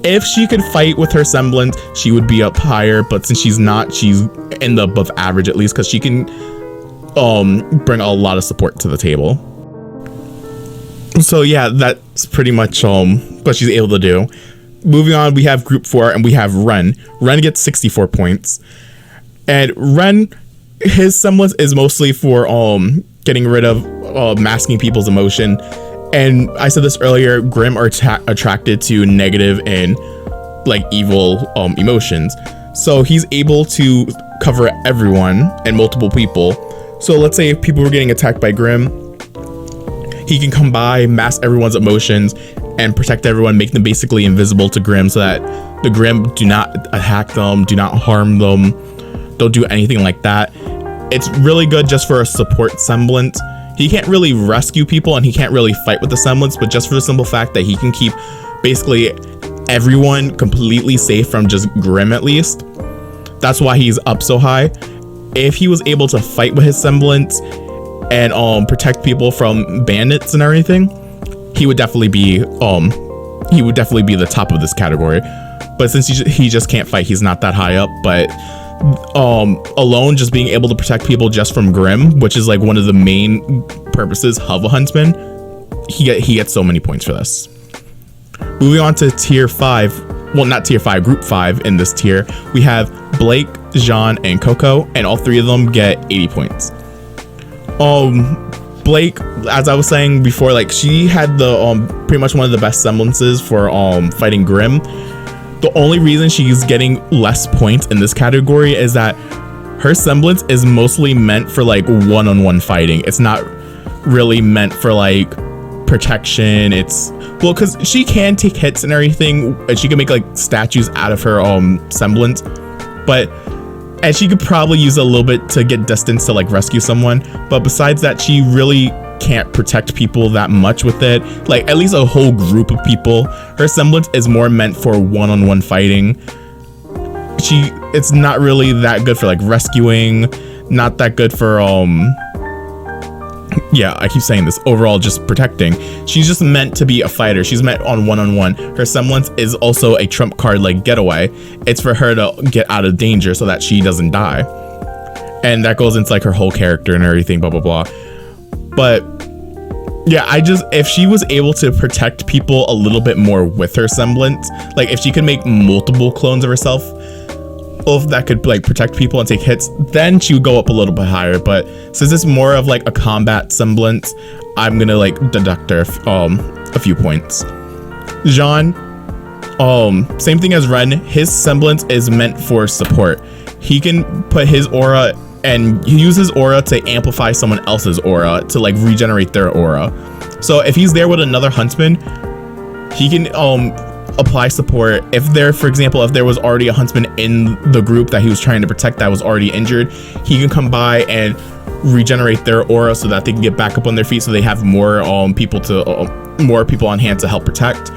If she could fight with her semblance, she would be up higher, but since she's not, she's in the above average at least, because she can bring a lot of support to the table. So yeah, that's pretty much what she's able to do. Moving on, we have group 4, and we have Ren. Ren gets 64 points, and Ren, his semblance is mostly for getting rid of masking people's emotion. And I said this earlier, Grimm are attracted to negative and like evil emotions, so he's able to cover everyone and multiple people. So let's say if people were getting attacked by Grimm, he can come by, mask everyone's emotions, and protect everyone, make them basically invisible to Grimm, so that the Grimm do not attack them, do not harm them, don't do anything like that. It's really good just for a support semblance. He can't really rescue people, and he can't really fight with the semblance, but just for the simple fact that he can keep basically everyone completely safe from just Grimm at least. That's why he's up so high. If he was able to fight with his semblance and protect people from bandits and everything, he would definitely be the top of this category. But since he just can't fight, he's not that high up. But alone, just being able to protect people just from Grimm, which is like one of the main purposes of a huntsman, he gets so many points for this. Moving on to tier 5, well, not tier 5, group 5 in this tier, we have Blake, Jean, and Coco, and all 3 of them get 80 points. Blake, as I was saying before, like she had the pretty much one of the best semblances for fighting Grimm. The only reason she's getting less points in this category is that her semblance is mostly meant for like one-on-one fighting. It's not really meant for like protection. It's, well, because she can take hits and everything, and she can make like statues out of her semblance, and she could probably use a little bit to get distance to like rescue someone, but besides that, she really can't protect people that much with it, like at least a whole group of people. Her semblance is more meant for one-on-one fighting. It's not really that good for like rescuing, not that good for yeah, I keep saying this, overall just protecting. She's just meant to be a fighter. She's meant on one-on-one. Her semblance is also a trump card like getaway. It's for her to get out of danger so that she doesn't die, and that goes into like her whole character and everything, blah blah blah. But yeah, if she was able to protect people a little bit more with her semblance, like if she could make multiple clones of herself, if that could like protect people and take hits, then she would go up a little bit higher. But since it's more of like a combat semblance, I'm gonna like deduct her a few points. Jean, same thing as Ren, his semblance is meant for support. He can put his aura, and he uses aura to amplify someone else's aura to like regenerate their aura. So if he's there with another huntsman, he can apply support. If there, for example, if there was already a huntsman in the group that he was trying to protect that was already injured, he can come by and regenerate their aura so that they can get back up on their feet, so they have more people on hand to help protect.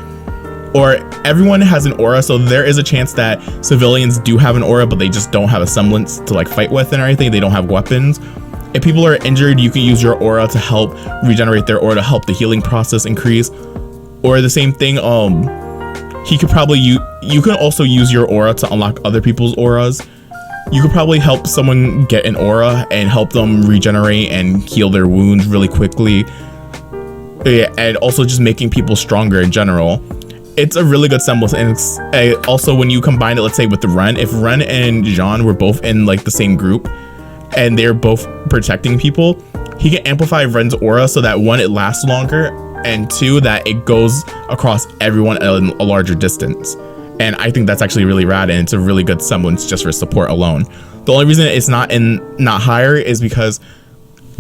Or everyone has an aura, so there is a chance that civilians do have an aura, but they just don't have a semblance to like fight with and everything. They don't have weapons. If people are injured, you can use your aura to help regenerate their aura, to help the healing process increase. Or the same thing, he could probably you can also use your aura to unlock other people's auras. You could probably help someone get an aura and help them regenerate and heal their wounds really quickly. Yeah, and also just making people stronger in general. it's a really good semblance. And it's, also when you combine it, let's say with the Ren, if Ren and Jean were both in like the same group and they're both protecting people, he can amplify Ren's aura so that one, it lasts longer, and two, that it goes across everyone at a larger distance. And I think that's actually really rad, and it's a really good semblance just for support alone. The only reason it's not higher is because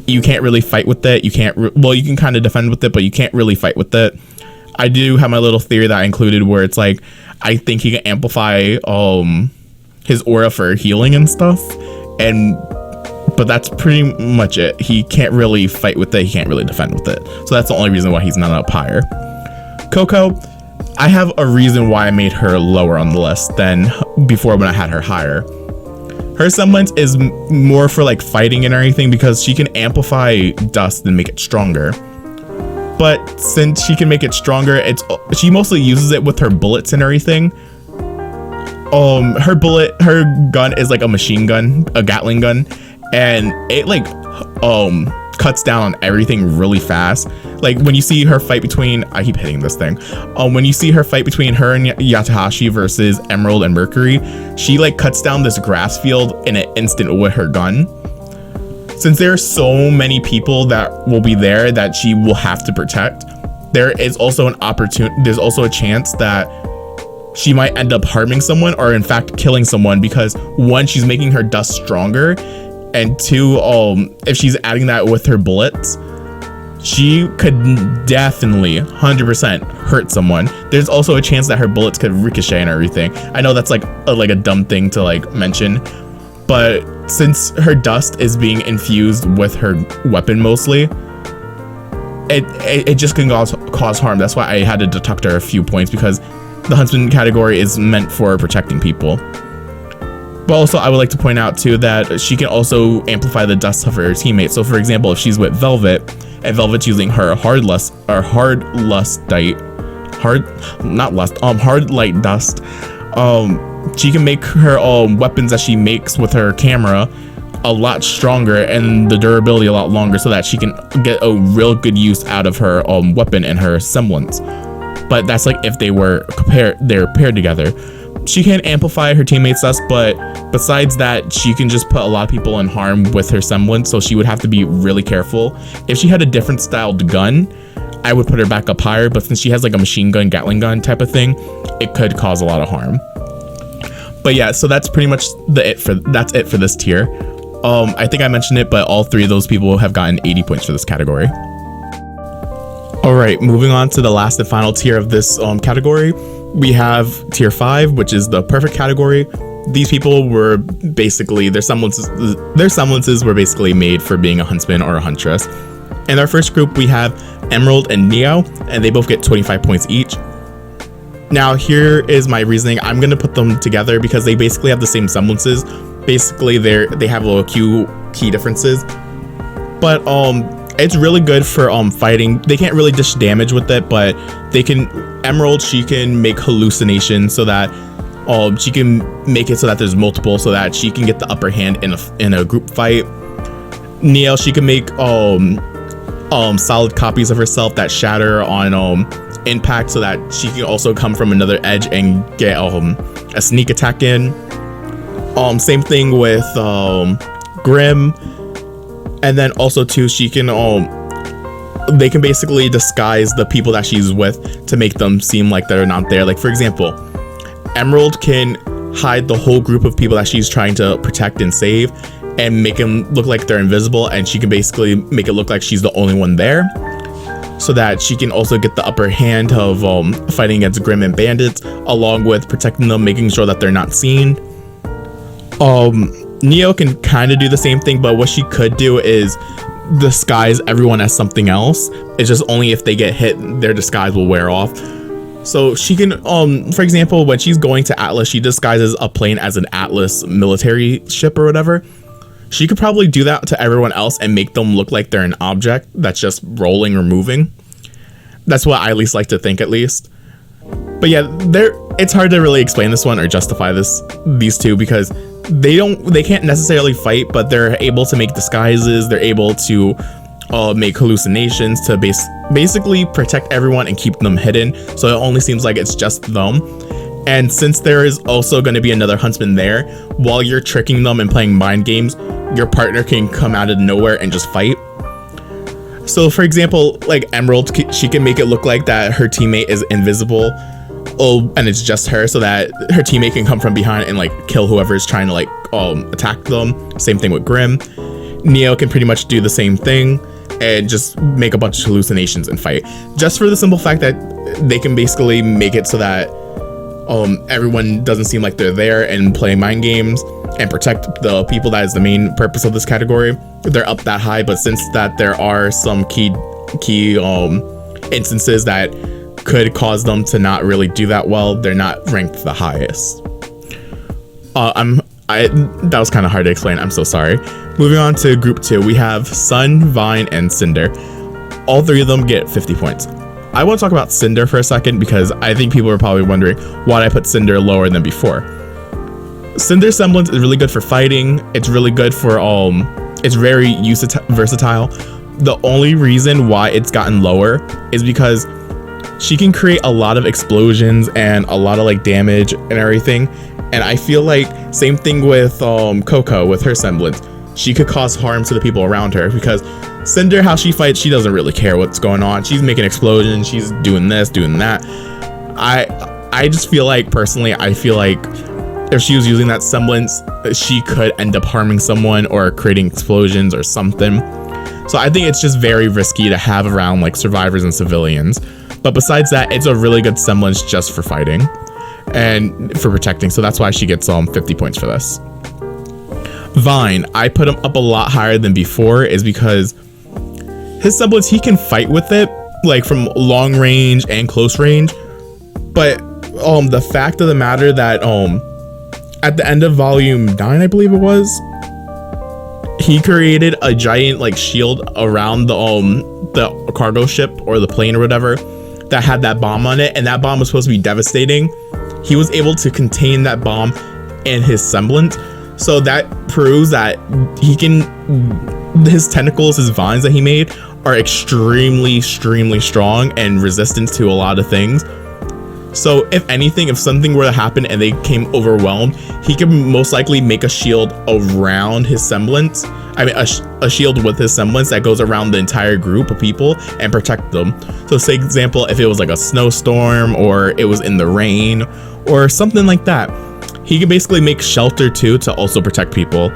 you can't really fight with it. You can't, well, you can kind of defend with it, but you can't really fight with it. I do have my little theory that I included where it's like, I think he can amplify his aura for healing and stuff, but that's pretty much it. He can't really fight with it. He can't really defend with it. So that's the only reason why he's not up higher. Coco, I have a reason why I made her lower on the list than before when I had her higher. Her semblance is more for like fighting and everything because she can amplify dust and make it stronger. But since she can make it stronger, she mostly uses it with her bullets and everything. Her gun is like a machine gun, a Gatling gun, and it like cuts down on everything really fast. Like when you see her fight between, I keep hitting this thing. When you see her fight between her and Yatahashi versus Emerald and Mercury, she like cuts down this grass field in an instant with her gun. Since there are so many people that will be there that she will have to protect, there is also there's also a chance that she might end up harming someone or in fact killing someone because one, she's making her dust stronger, and two, if she's adding that with her bullets, she could definitely 100% hurt someone. There's also a chance that her bullets could ricochet and everything. I know that's like a dumb thing to like mention, but since her dust is being infused with her weapon mostly, it just can cause harm. That's why I had to deduct her a few points, because the Huntsman category is meant for protecting people. But also I would like to point out too that she can also amplify the dust of her teammates. So for example, if she's with Velvet and Velvet's using her hard light dust, she can make her weapons that she makes with her camera a lot stronger and the durability a lot longer, so that she can get a real good use out of her weapon and her semblance. But that's like if they're paired together. She can amplify her teammates' dust, but besides that, she can just put a lot of people in harm with her semblance, so she would have to be really careful. If she had a different styled gun, I would put her back up higher, but since she has like a machine gun, Gatling gun type of thing, it could cause a lot of harm. But yeah, so that's pretty much that's it for this tier. I think I mentioned it, but all three of those people have gotten 80 points for this category. All right, moving on to the last and final tier of this category. We have tier 5, which is the perfect category. These people were basically, their semblances were basically made for being a huntsman or a huntress. In our first group, we have Emerald and Neo, and they both get 25 points each. Now, here is my reasoning. I'm going to put them together because they basically have the same semblances. Basically, they have a few key differences. But it's really good for fighting. They can't really dish damage with it, but they can. Emerald, she can make hallucinations so that she can make it so that there's multiple, so that she can get the upper hand in a group fight. Neo, she can make solid copies of herself that shatter on impact, so that she can also come from another edge and get a sneak attack in. Same thing with Grim. And then also too, she can they can basically disguise the people that she's with to make them seem like they're not there. Like for example, Emerald can hide the whole group of people that she's trying to protect and save and make them look like they're invisible, and she can basically make it look like she's the only one there, so that she can also get the upper hand of fighting against Grim and bandits, along with protecting them, making sure that they're not seen. Neo can kind of do the same thing, but what she could do is disguise everyone as something else. It's just only if they get hit, their disguise will wear off. So she can, for example, when she's going to Atlas, she disguises a plane as an Atlas military ship or whatever. She could probably do that to everyone else and make them look like they're an object that's just rolling or moving. That's what I at least like to think, at least. But yeah, it's hard to really explain this one or justify these two, because they can't necessarily fight, but they're able to make disguises. They're able to make hallucinations to basically protect everyone and keep them hidden, so it only seems like it's just them. And since there is also going to be another huntsman there, while you're tricking them and playing mind games, your partner can come out of nowhere and just fight. So for example, like Emerald, she can make it look like that her teammate is invisible, and it's just her, so that her teammate can come from behind and like kill whoever is trying to like attack them. Same thing with Grim. Neo can pretty much do the same thing and just make a bunch of hallucinations and fight, just for the simple fact that they can basically make it so that everyone doesn't seem like they're there and play mind games and protect the people. That is the main purpose of this category. They're up that high, but since that there are some key instances that could cause them to not really do that well, they're not ranked the highest. That was kind of hard to explain, I'm so sorry. Moving on to group 2, we have Sun, Vine, and Cinder. All 3 of them get 50 points. I want to talk about Cinder for a second because I think people are probably wondering why I put Cinder lower than before. Cinder's Semblance is really good for fighting. It's really good for it's very versatile. The only reason why it's gotten lower is because she can create a lot of explosions and a lot of like damage and everything. And I feel like same thing with Coco with her Semblance. She could cause harm to the people around her, because Cinder, how she fights, she doesn't really care what's going on. She's making explosions, she's doing this, doing that. I just feel like, personally, I feel like if she was using that Semblance, she could end up harming someone or creating explosions or something. So I think it's just very risky to have around like survivors and civilians. But besides that, it's a really good Semblance just for fighting and for protecting. So that's why she gets 50 points for this. Vine, I put him up a lot higher than before, is because his Semblance, he can fight with it like from long range and close range. But the fact of the matter that at the end of volume 9, I believe it was, he created a giant like shield around the cargo ship or the plane or whatever that had that bomb on it, and that bomb was supposed to be devastating. He was able to contain that bomb in his Semblance, so that proves that he can, his tentacles, his vines that he made are extremely strong and resistant to a lot of things. So if anything, if something were to happen and they came overwhelmed, he can most likely make a shield around his Semblance. I mean, a shield with his Semblance that goes around the entire group of people and protect them. So say example, if it was like a snowstorm or it was in the rain or something like that, he can basically make shelter too to also protect people.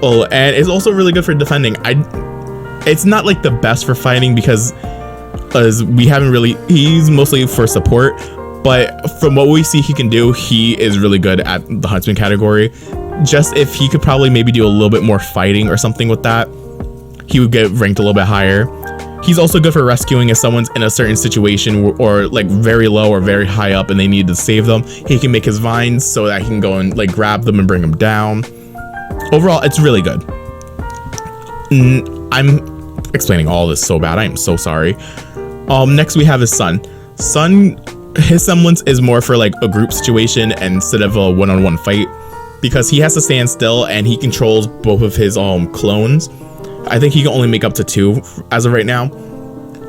Oh, and it's also really good for defending. It's not like the best for fighting because we haven't really, he's mostly for support, but from what we see he can do, he is really good at the Huntsman category. Just if he could probably maybe do a little bit more fighting or something with that, he would get ranked a little bit higher. He's also good for rescuing if someone's in a certain situation or like very low or very high up and they need to save them. He can make his vines so that he can go and like grab them and bring them down. Overall, it's really good. I'm explaining all this so bad. I am so sorry. Next we have his Sun. Sun, his Semblance is more for like a group situation instead of a one-on-one fight, because he has to stand still and he controls both of his clones. I think he can only make up to 2 as of right now.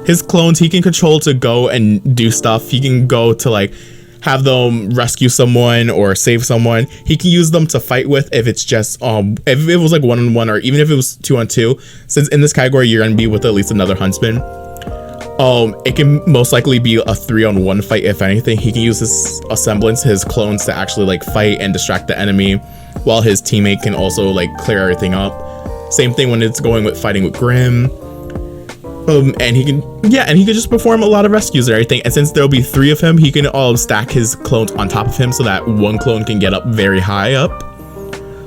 His clones he can control to go and do stuff. He can go to like have them rescue someone or save someone. He can use them to fight with if it's just if it was like 1-on-1 or even if it was 2-on-2. Since in this category you're gonna be with at least another huntsman. It can most likely be a 3-on-1 fight if anything. He can use his Semblance, his clones, to actually like fight and distract the enemy, while his teammate can also like clear everything up. Same thing when it's going with fighting with Grim. And he can just perform a lot of rescues and everything. And since there'll be 3 of him, he can stack his clones on top of him so that one clone can get up very high up.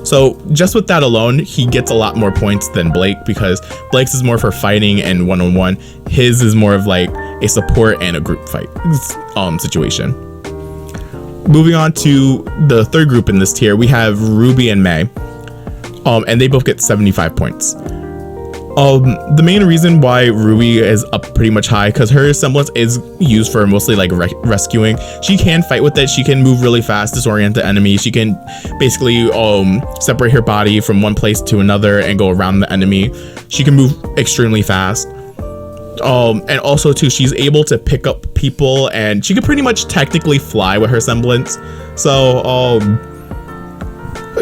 So just with that alone, he gets a lot more points than Blake, because Blake's is more for fighting and one-on-one. His is more of like a support and a group fight situation. Moving on to the third group in this tier, we have Rwby and May. And they both get 75 points. The main reason why Rwby is up pretty much high, because her semblance is used for mostly like rescuing. She can fight with it. She can move really fast, disorient the enemy. She can basically separate her body from one place to another and go around the enemy. She can move extremely fast. And also too, she's able to pick up people, and she can pretty much technically fly with her semblance. So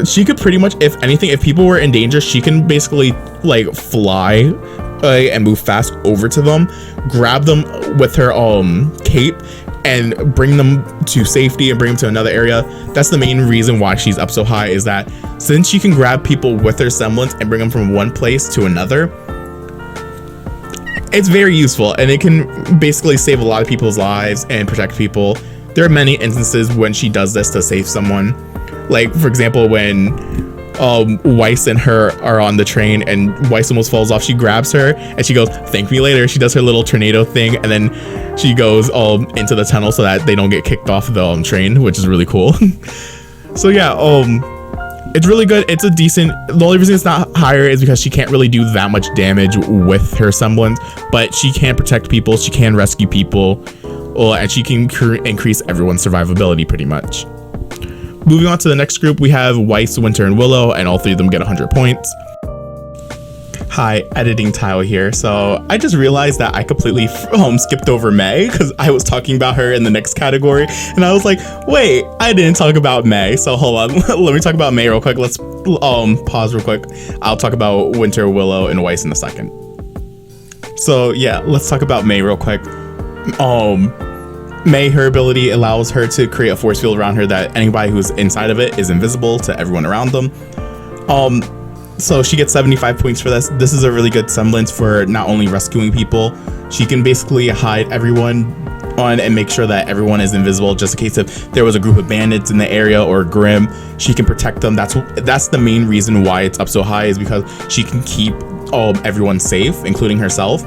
she could pretty much, if anything, if people were in danger, she can basically like fly and move fast over to them, grab them with her cape, and bring them to safety and bring them to another area. That's the main reason why she's up so high, is that since she can grab people with her semblance and bring them from one place to another, it's very useful, and it can basically save a lot of people's lives and protect people. There are many instances when she does this to save someone. Like, for example, when Weiss and her are on the train and Weiss almost falls off, she grabs her and she goes, "Thank me later." She does her little tornado thing, and then she goes into the tunnel so that they don't get kicked off the train, which is really cool. So yeah, it's really good. It's a decent. The only reason it's not higher is because she can't really do that much damage with her semblance, but she can protect people, she can rescue people, and she can increase everyone's survivability pretty much. Moving on to the next group, we have Weiss, Winter, and Willow, and all three of them get 100 points. Hi, editing Tile here. So I just realized that I completely skipped over May, because I was talking about her in the next category, and I was like, wait, I didn't talk about May. So hold on, let me talk about May real quick. Let's pause real quick. I'll talk about Winter, Willow, and Weiss in a second. So yeah, let's talk about May real quick. May, her ability allows her to create a force field around her that anybody who's inside of it is invisible to everyone around them. So she gets 75 points for this. This is a really good semblance for not only rescuing people, she can basically hide everyone on and make sure that everyone is invisible, just in case if there was a group of bandits in the area or Grim, she can protect them. That's the main reason why it's up so high, is because she can keep everyone safe, including herself.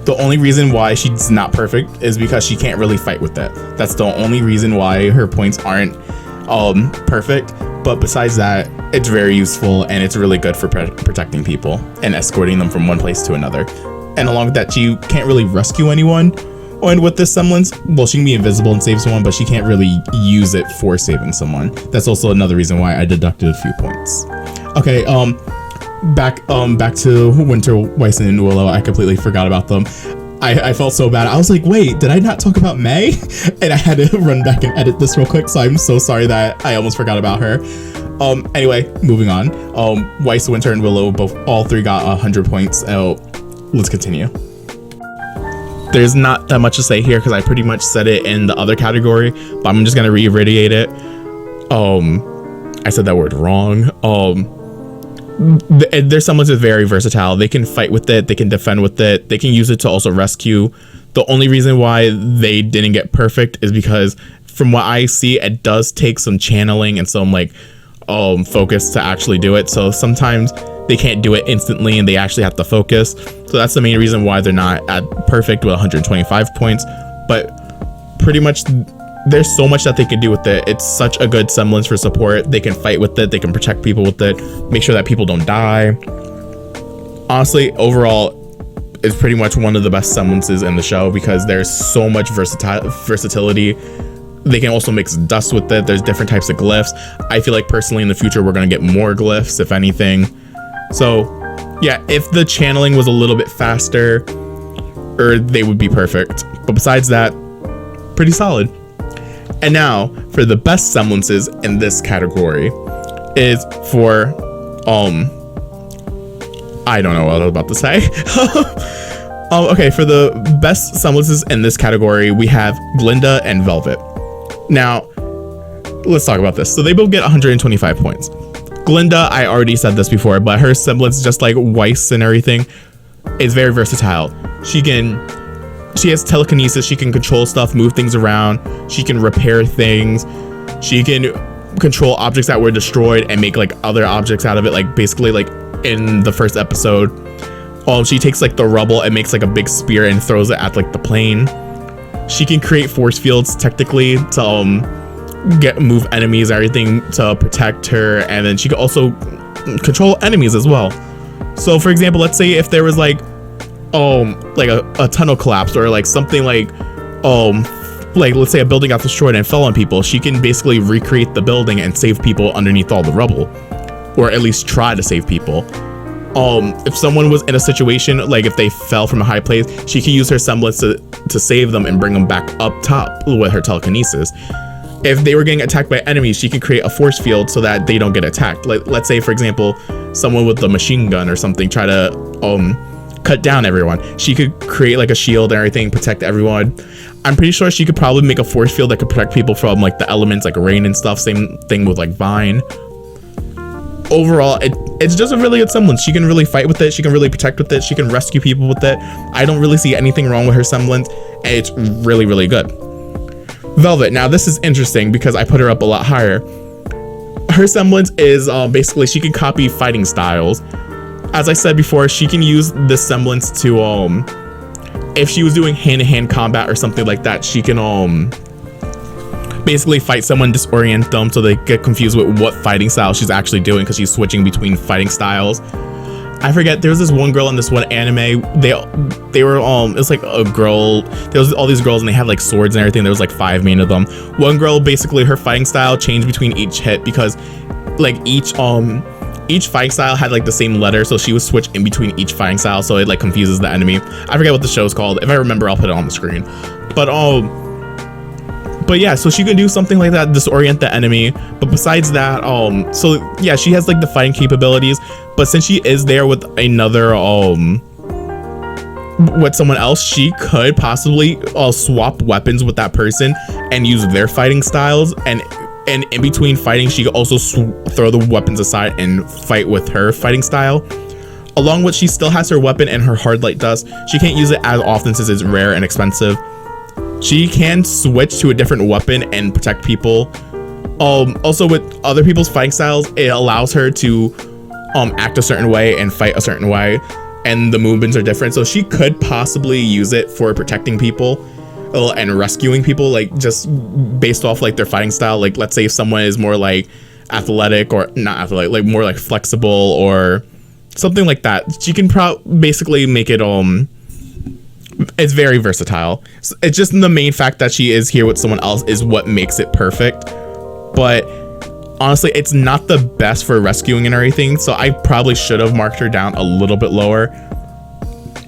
The only reason why she's not perfect is because she can't really fight with it. That's the only reason why her points aren't perfect. But besides that, it's very useful, and it's really good for protecting people and escorting them from one place to another. And along with that, she can't really rescue anyone. And with this semblance, well, she can be invisible and save someone, but she can't really use it for saving someone. That's also another reason why I deducted a few points. Okay, back to Winter, Weiss, and Willow. I completely forgot about them. I felt so bad. I was like, wait, did I not talk about May? And I had to run back and edit this real quick, so I'm so sorry that I almost forgot about her. Anyway, moving on. Weiss, Winter, and Willow all three got 100 points. Let's continue. There's not that much to say here because I pretty much said it in the other category, but I'm just gonna reiterate it. I said that word wrong. Their semblance is very versatile. They can fight with it, they can defend with it, they can use it to also rescue. The only reason why they didn't get perfect is because from what I see, it does take some channeling and some like focus to actually do it. So sometimes they can't do it instantly and they actually have to focus. So that's the main reason why they're not at perfect with 125 points. But pretty much there's so much that they can do with it. It's such a good semblance for support. They can fight with it, they can protect people with it, make sure that people don't die. Honestly, overall, it's pretty much one of the best semblances in the show because there's so much versatility. They can also mix dust with it. There's different types of glyphs. I feel like personally in the future we're gonna get more glyphs, if anything. So yeah, if the channeling was a little bit faster, they would be perfect. But besides that, pretty solid. And now for the best semblances in this category is for I don't know what I was about to say. Okay, for the best semblances in this category, we have Glinda and Velvet. Now, let's talk about this. So they both get 125 points. Glinda, I already said this before, but her semblance, just like Weiss and everything, is very versatile. She has telekinesis, she can control stuff, move things around, she can repair things, she can control objects that were destroyed and make like other objects out of it, like basically like in the first episode. She takes like the rubble and makes like a big spear and throws it at like the plane. She can create force fields technically to move enemies, everything to protect her, and then she can also control enemies as well. So for example, let's say if there was like a tunnel collapsed, or like something like let's say a building got destroyed and fell on people, she can basically recreate the building and save people underneath all the rubble, or at least try to save people. If someone was in a situation, like if they fell from a high place, she can use her semblance to save them and bring them back up top with her telekinesis. If they were getting attacked by enemies, she can create a force field so that they don't get attacked. Let's say, for example, someone with a machine gun or something try to cut down everyone. She could create like a shield and everything, protect everyone. I'm pretty sure she could probably make a force field that could protect people from like the elements like rain and stuff. Same thing with like Vine. Overall, it's just a really good semblance. She can really fight with it. She can really protect with it. She can rescue people with it. I don't really see anything wrong with her semblance, and it's really, really good. Velvet. Now this is interesting because I put her up a lot higher. Her semblance is basically she can copy fighting styles. As I said before, she can use this semblance to if she was doing hand-to-hand combat or something like that, she can basically fight someone, disorient them so they get confused with what fighting style she's actually doing, because she's switching between fighting styles. I forget, there was this one girl in this one anime, they were it's like a girl, there was all these girls and they had like swords and everything. There was like 5 main of them. One girl, basically her fighting style changed between each hit because like each fighting style had like the same letter, so she would switch in between each fighting style, so it like confuses the enemy. I forget what the show's called. If I remember, I'll put it on the screen. But yeah, so she can do something like that, disorient the enemy. But besides that, so yeah, she has like the fighting capabilities. But since she is there with another, with someone else, she could possibly swap weapons with that person and use their fighting styles. And in between fighting, she could also throw the weapons aside and fight with her fighting style. Along with, she still has her weapon and her hard light dust. She can't use it as often since it's rare and expensive. She can switch to a different weapon and protect people. Also with other people's fighting styles, it allows her to act a certain way and fight a certain way, and the movements are different. So she could possibly use it for protecting people and rescuing people, like just based off like their fighting style. Like let's say if someone is more like athletic, or not athletic, like more like flexible or something like that, she can basically make it it's very versatile. It's just the main fact that she is here with someone else is what makes it perfect. But honestly, it's not the best for rescuing and everything, so I probably should have marked her down a little bit lower.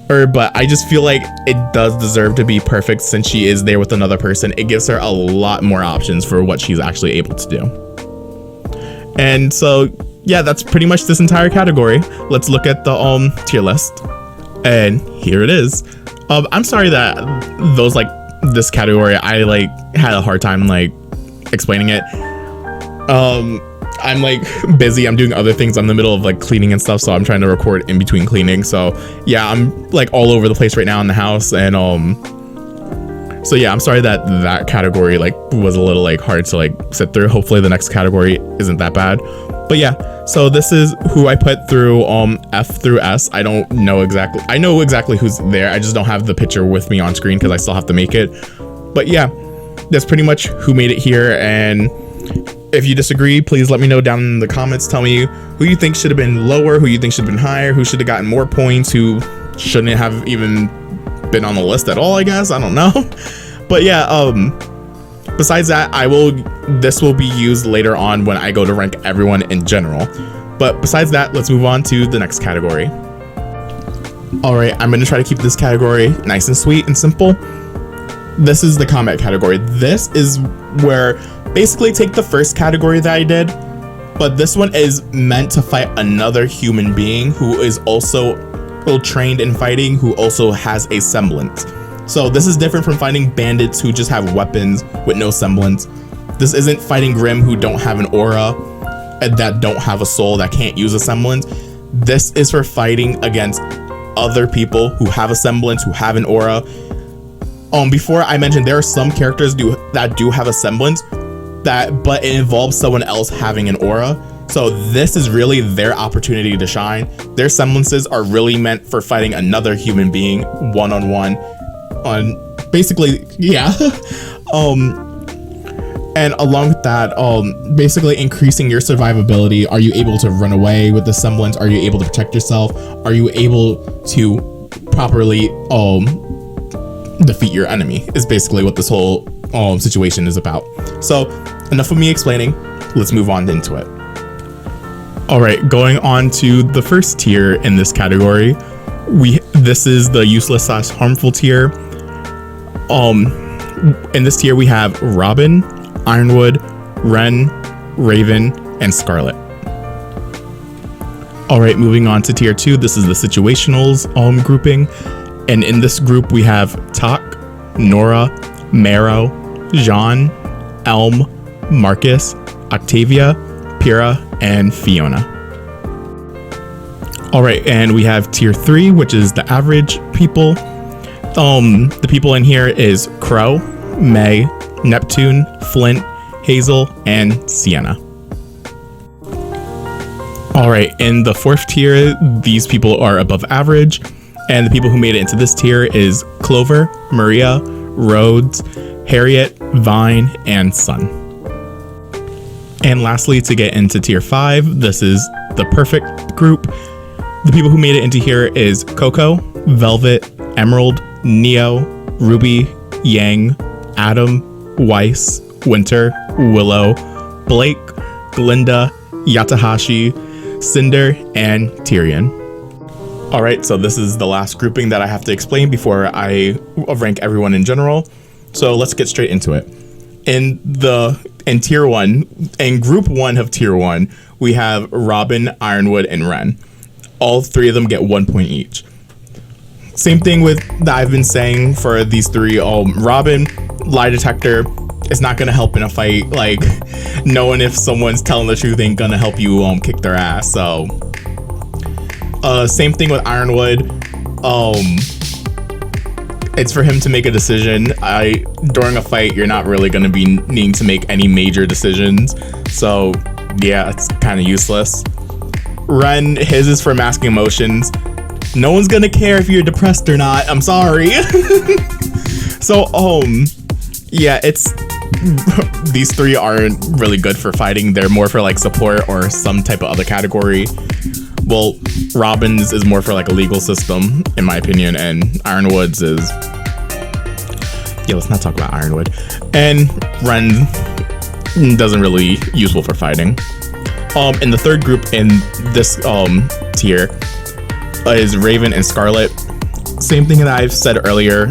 But I just feel like it does deserve to be perfect since she is there with another person. It gives her a lot more options for what she's actually able to do. And so yeah, that's pretty much this entire category. Let's look at the tier list. And here it is. I'm sorry that this category, I like had a hard time like explaining it. I'm like busy, I'm doing other things, I'm in the middle of like cleaning and stuff, so I'm trying to record in between cleaning. So yeah, I'm like all over the place right now in the house, and so yeah, I'm sorry that category like was a little like hard to like sit through. Hopefully the next category isn't that bad. But yeah, so this is who I put through F through S. I don't know exactly, I know exactly who's there, I just don't have the picture with me on screen because I still have to make it. But yeah, that's pretty much who made it here. And if you disagree, please let me know down in the comments. Tell me who you think should have been lower, who you think should have been higher, who should have gotten more points, who shouldn't have even been on the list at all, I guess. I don't know. But yeah, besides that, this will be used later on when I go to rank everyone in general. But besides that, let's move on to the next category. All right, I'm going to try to keep this category nice and sweet and simple. This is the combat category. This is where basically take the first category that I did, but this one is meant to fight another human being who is also trained in fighting, who also has a semblance. So this is different from fighting bandits who just have weapons with no semblance. This isn't fighting Grimm who don't have an aura and that don't have a soul, that can't use a semblance. This is for fighting against other people who have a semblance, who have an aura. Before I mentioned there are some characters that do have a semblance, but it involves someone else having an aura. So this is really their opportunity to shine. Their semblances are really meant for fighting another human being one-on-one on basically, yeah. And along with that, basically increasing your survivability. Are you able to run away with the semblance? Are you able to protect yourself? Are you able to properly defeat your enemy? Is basically what this whole situation is about. So enough of me explaining. Let's move on into it. All right, going on to the first tier in this category. This is the useless / harmful tier. In this tier we have Robin, Ironwood, Ren, Raven, and Scarlet. All right, moving on to tier 2. This is the situationals grouping, and in this group we have Tak, Nora, Marrow, Jean, Elm, Marcus, Octavia, Pyrrha, and Fiona. All right, and we have tier 3, which is the average people. The people in here is Crow, May, Neptune, Flint, Hazel, and Sienna. All right, in the 4th tier, these people are above average, and the people who made it into this tier is Clover, Maria, Rhodes, Harriet, Vine, and Sun. And lastly, to get into tier 5, this is the perfect group. The people who made it into here is Coco, Velvet, Emerald, Neo, Ruby, Yang, Adam, Weiss, Winter, Willow, Blake, Glinda, Yatahashi, Cinder, and Tyrion. All right, so this is the last grouping that I have to explain before I rank everyone in general. So let's get straight into it. In tier 1, in group 1 of tier 1, we have Robin, Ironwood, and Ren. All 3 of them get 1 point each. Same thing with that I've been saying for these 3. Robin, lie detector, is not gonna help in a fight. Like, knowing if someone's telling the truth ain't gonna help you kick their ass. So same thing with Ironwood. It's for him to make a decision. During a fight, you're not really gonna be needing to make any major decisions. So yeah, it's kind of useless. Ren, his is for masking emotions. No one's gonna care if you're depressed or not. I'm sorry. So yeah, it's these 3 aren't really good for fighting. They're more for like support or some type of other category. Well, Robin's is more for like a legal system, in my opinion, and Ironwood's is, yeah, let's not talk about Ironwood. And Ren doesn't really useful for fighting. In the 3rd group in this tier is Raven and Scarlet. Same thing that I've said earlier.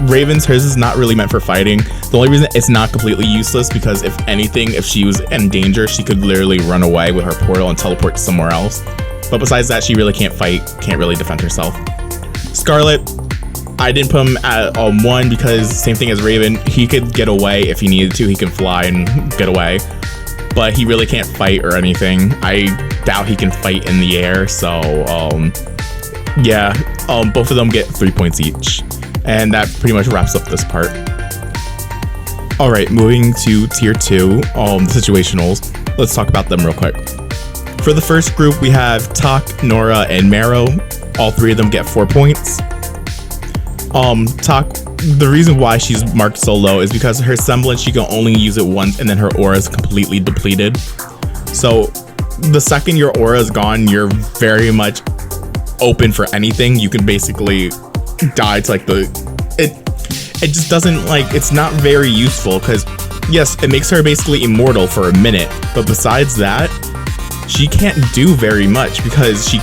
Raven's, hers is not really meant for fighting. The only reason it's not completely useless because if anything, if she was in danger, she could literally run away with her portal and teleport somewhere else. But besides that, she really can't fight, can't really defend herself. Scarlet, I didn't put him at 1 because same thing as Raven. He could get away if he needed to. He can fly and get away, but he really can't fight or anything. I doubt he can fight in the air. So yeah, both of them get 3 points each, and that pretty much wraps up this part. All right, moving to tier 2, the situationals. Let's talk about them real quick. For the first group, we have Tak, Nora, and Marrow. All 3 of them get 4 points. Tak, the reason why she's marked so low is because her semblance, she can only use it once and then her aura is completely depleted. So the second your aura is gone, you're very much open for anything. You can basically die to like it just doesn't, like, it's not very useful because yes, it makes her basically immortal for a minute, but besides that, she can't do very much because she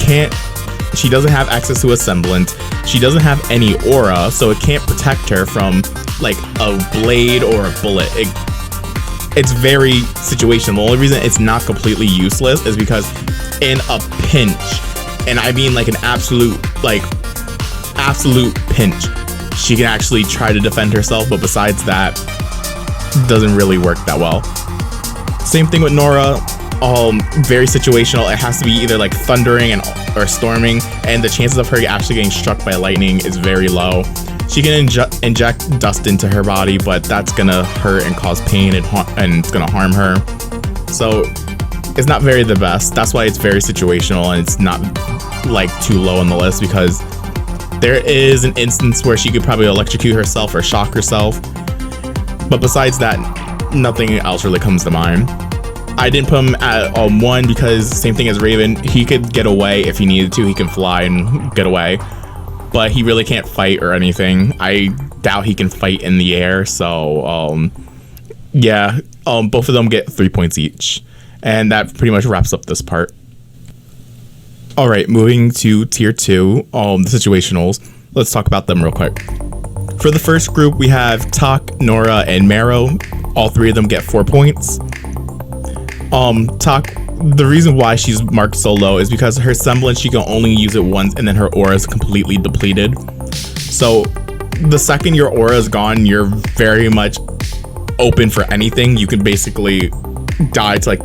doesn't have access to a semblance. She doesn't have any aura, so it can't protect her from like a blade or a bullet. It's very situational. The only reason it's not completely useless is because in a pinch, and I mean like an absolute pinch, she can actually try to defend herself, but besides that, doesn't really work that well. Same thing with Nora. Very situational. It has to be either like thundering or storming, and the chances of her actually getting struck by lightning is very low. She can inject dust into her body, but that's gonna hurt and cause pain and it's gonna harm her. So it's not very the best. That's why it's very situational and it's not like too low on the list, because there is an instance where she could probably electrocute herself or shock herself. But besides that, nothing else really comes to mind. I didn't put him at 1 because same thing as Raven. He could get away if he needed to. He can fly and get away, but he really can't fight or anything. I doubt he can fight in the air. So yeah, both of them get 3 points each, and that pretty much wraps up this part. All right, moving to tier 2, the situationals. Let's talk about them real quick. For the first group, we have Tak, Nora, and Marrow. All 3 of them get 4 points. Tak, the reason why she's marked so low is because her semblance, she can only use it once and then her aura is completely depleted. So the second your aura is gone, you're very much open for anything. You can basically die to like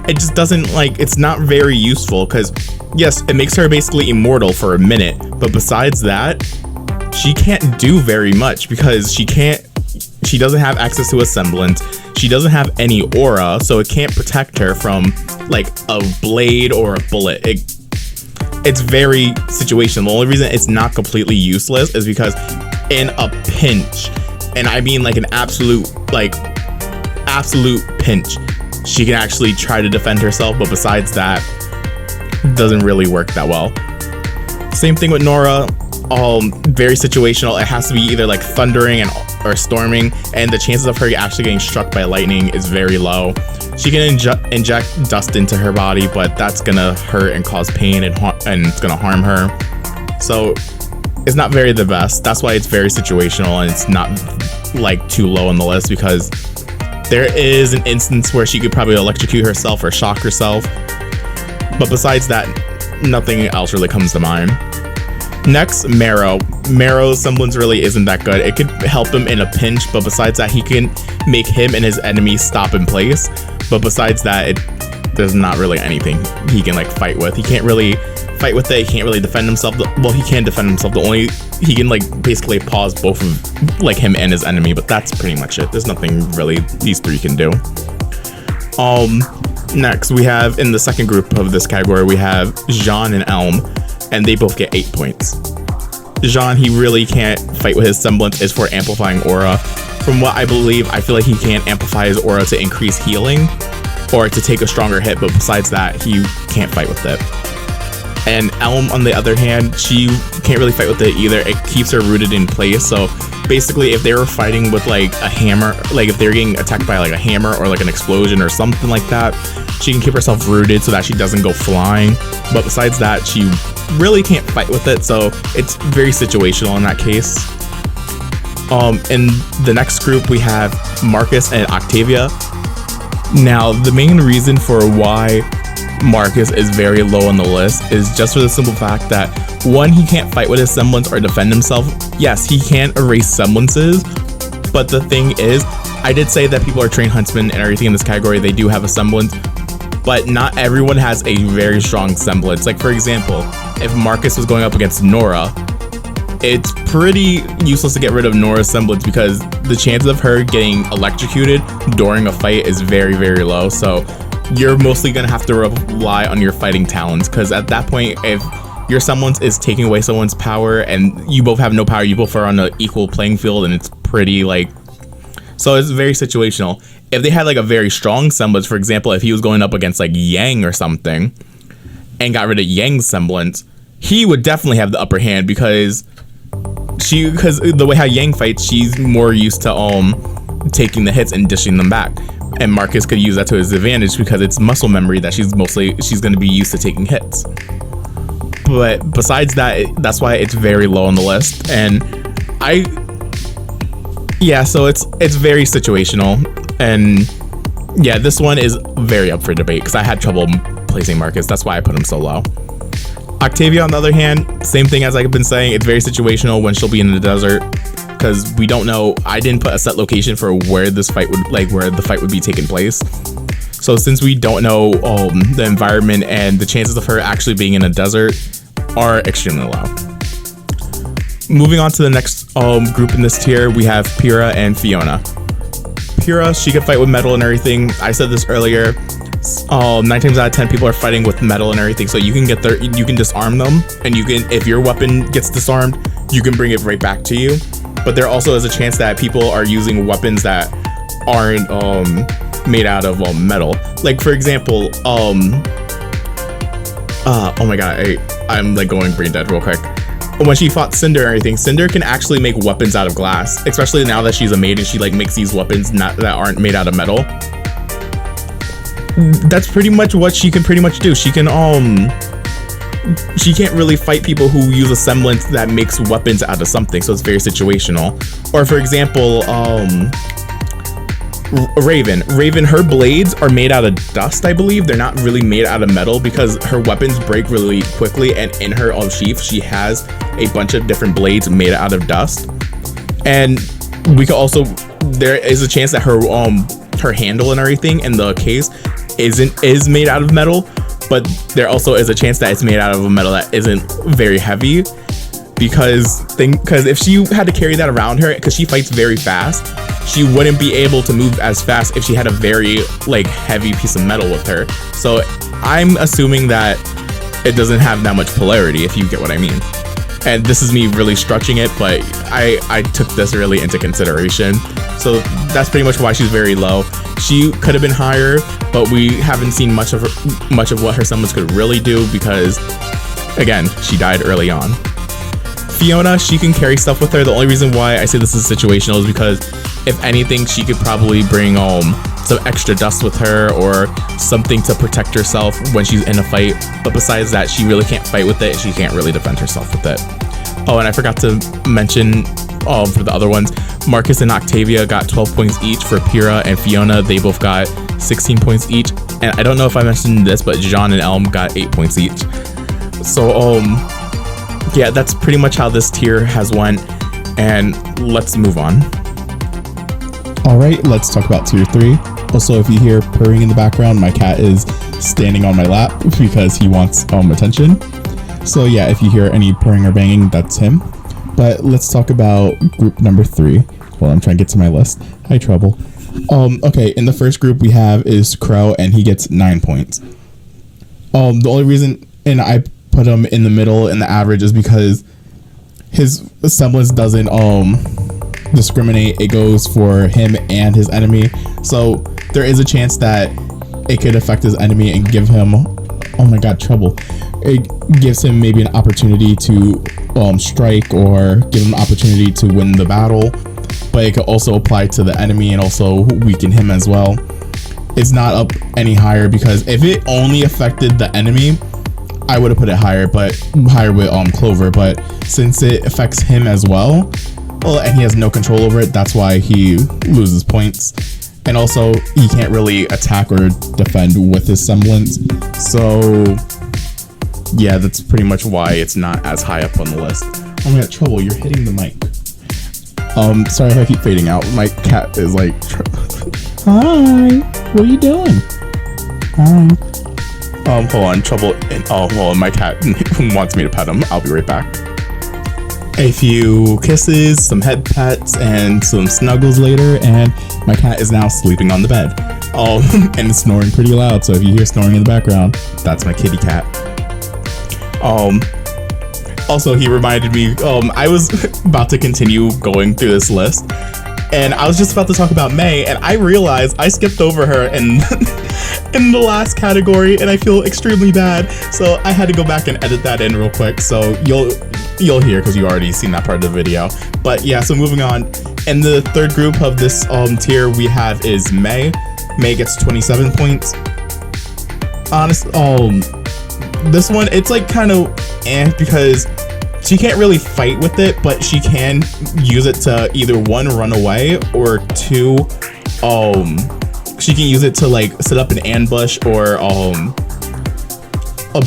it just doesn't, like, it's not very useful because yes, it makes her basically immortal for a minute, but besides that, she can't do very much because she doesn't have access to a semblance. She doesn't have any aura, so it can't protect her from like a blade or a bullet. It's very situational. The only reason it's not completely useless is because in a pinch, and I mean like an absolute pinch, she can actually try to defend herself, but besides that, it doesn't really work that well. Same thing with Nora. Very situational. It has to be either like thundering or storming, and the chances of her actually getting struck by lightning is very low. She can inject dust into her body, but that's gonna hurt and cause pain and it's gonna harm her. So it's not very the best. That's why it's very situational and it's not like too low on the list, because there is an instance where she could probably electrocute herself or shock herself, but besides that, nothing else really comes to mind. Next, Marrow. Marrow's semblance really isn't that good. It could help him in a pinch, but besides that, he can make him and his enemies stop in place. But besides that, there's not really anything he can like fight with. He can't really fight with it. He can't really defend himself. Well, he can defend himself. He can like basically pause both of like him and his enemy, but that's pretty much it. There's nothing really these 3 can do. Next, we have in the second group of this category, we have Jean and Elm, and they both get 8 points. Jean, he really can't fight with his semblance. Is for amplifying aura. From what I believe, I feel like he can't amplify his aura to increase healing or to take a stronger hit, but besides that, he can't fight with it. And Elm, on the other hand, she can't really fight with it either. It keeps her rooted in place. So basically, if they were fighting with like a hammer, like if they're getting attacked by like a hammer or like an explosion or something like that, she can keep herself rooted so that she doesn't go flying. But besides that, she really can't fight with it, so it's very situational in that case. In the next group, we have Marcus and Octavia. Now, the main reason for why Marcus is very low on the list is just for the simple fact that, 1, he can't fight with his semblance or defend himself. Yes, he can erase semblances, but the thing is, I did say that people are trained huntsmen and everything in this category, they do have a semblance, but not everyone has a very strong semblance. Like for example, if Marcus was going up against Nora, it's pretty useless to get rid of Nora's semblance because the chances of her getting electrocuted during a fight is very, very low. So you're mostly gonna have to rely on your fighting talents, because at that point, if your semblance is taking away someone's power and you both have no power, you both are on an equal playing field, and it's pretty like, so it's very situational. If they had like a very strong semblance, for example, if he was going up against like Yang or something and got rid of Yang's semblance, he would definitely have the upper hand because the way how Yang fights, she's more used to taking the hits and dishing them back. And Marcus could use that to his advantage because it's muscle memory that she's going to be used to taking hits. But besides that, that's why it's very low on the list. And so it's very situational. And yeah, this one is very up for debate because I had trouble placing Marcus. That's why I put him so low. Octavia, on the other hand, same thing as I've been saying. It's very situational when she'll be in the desert because we don't know. I didn't put a set location for where this fight where the fight would be taking place. So since we don't know the environment, and the chances of her actually being in a desert are extremely low. Moving on to the next group in this tier, we have Pyrrha and Fiona. Pyrrha, she can fight with metal and everything. I said this earlier. 9 times out of 10 people are fighting with metal and everything, so you can disarm them, and if your weapon gets disarmed, you can bring it right back to you. But there also is a chance that people are using weapons that aren't made out of metal. Like for example, oh my god, I'm like going brain dead real quick. When she fought Cinder and everything, Cinder can actually make weapons out of glass, especially now that she's a maid and she like makes these weapons that aren't made out of metal. That's pretty much what she can pretty much do. She can she can't really fight people who use a semblance that makes weapons out of something, so it's very situational. Or for example, Raven, her blades are made out of dust, I believe. They're not really made out of metal because her weapons break really quickly, and in her sheath she has a bunch of different blades made out of dust. And we could also, there is a chance that her handle and everything in the case is made out of metal, but there also is a chance that it's made out of a metal that isn't very heavy, because if she had to carry that around her, because she fights very fast, she wouldn't be able to move as fast if she had a very like heavy piece of metal with her. So I'm assuming that it doesn't have that much polarity, if you get what I mean. And this is me really stretching it, but I took this really into consideration. So that's pretty much why she's very low. She could have been higher, but we haven't seen much of what her semblance could really do because, again, she died early on. Fiona, she can carry stuff with her. The only reason why I say this is situational is because if anything, she could probably bring some extra dust with her or something to protect herself when she's in a fight. But besides that, she really can't fight with it. She can't really defend herself with it. Oh, and I forgot to mention for the other ones, Marcus and Octavia got 12 points each. For Pyrrha and Fiona, they both got 16 points each. And I don't know if I mentioned this, but John and Elm got 8 points each. So yeah, that's pretty much how this tier has went, and let's move on. All right, let's talk about tier 3. Also, if you hear purring in the background, my cat is standing on my lap because he wants attention. So yeah, if you hear any purring or banging, that's him. But let's talk about group number 3. Well, I'm trying to get to my list. Hi, Trouble. Okay, in the first group we have is Crow, and he gets 9 points. The only reason, and I put him in the middle in the average, is because his semblance doesn't discriminate. It goes for him and his enemy, so there is a chance that it could affect his enemy and give him, oh my god, Trouble, it gives him maybe an opportunity to strike or give him an opportunity to win the battle, but it could also apply to the enemy and also weaken him as well. It's not up any higher because if it only affected the enemy, I would have put it higher with Clover, but since it affects him as well, and he has no control over it, that's why he loses points. And also, he can't really attack or defend with his semblance. So yeah, that's pretty much why it's not as high up on the list. Oh my god, Trouble, you're hitting the mic. Sorry if I keep fading out. My cat is like, hi, what are you doing? Hi. Hold on, Trouble. Well, my cat wants me to pet him. I'll be right back. A few kisses, some head pets, and some snuggles later, and my cat is now sleeping on the bed. And snoring pretty loud, so if you hear snoring in the background, that's my kitty cat. Also, he reminded me, I was about to continue going through this list, and I was just about to talk about May, and I realized I skipped over her in the last category, and I feel extremely bad. So I had to go back and edit that in real quick. So you'll hear because you already seen that part of the video. But yeah, so moving on. In the third group of this tier we have is May. May gets 27 points. This one, it's like kind of because she can't really fight with it, but she can use it to either 1, run away, or 2, she can use it to like set up an ambush or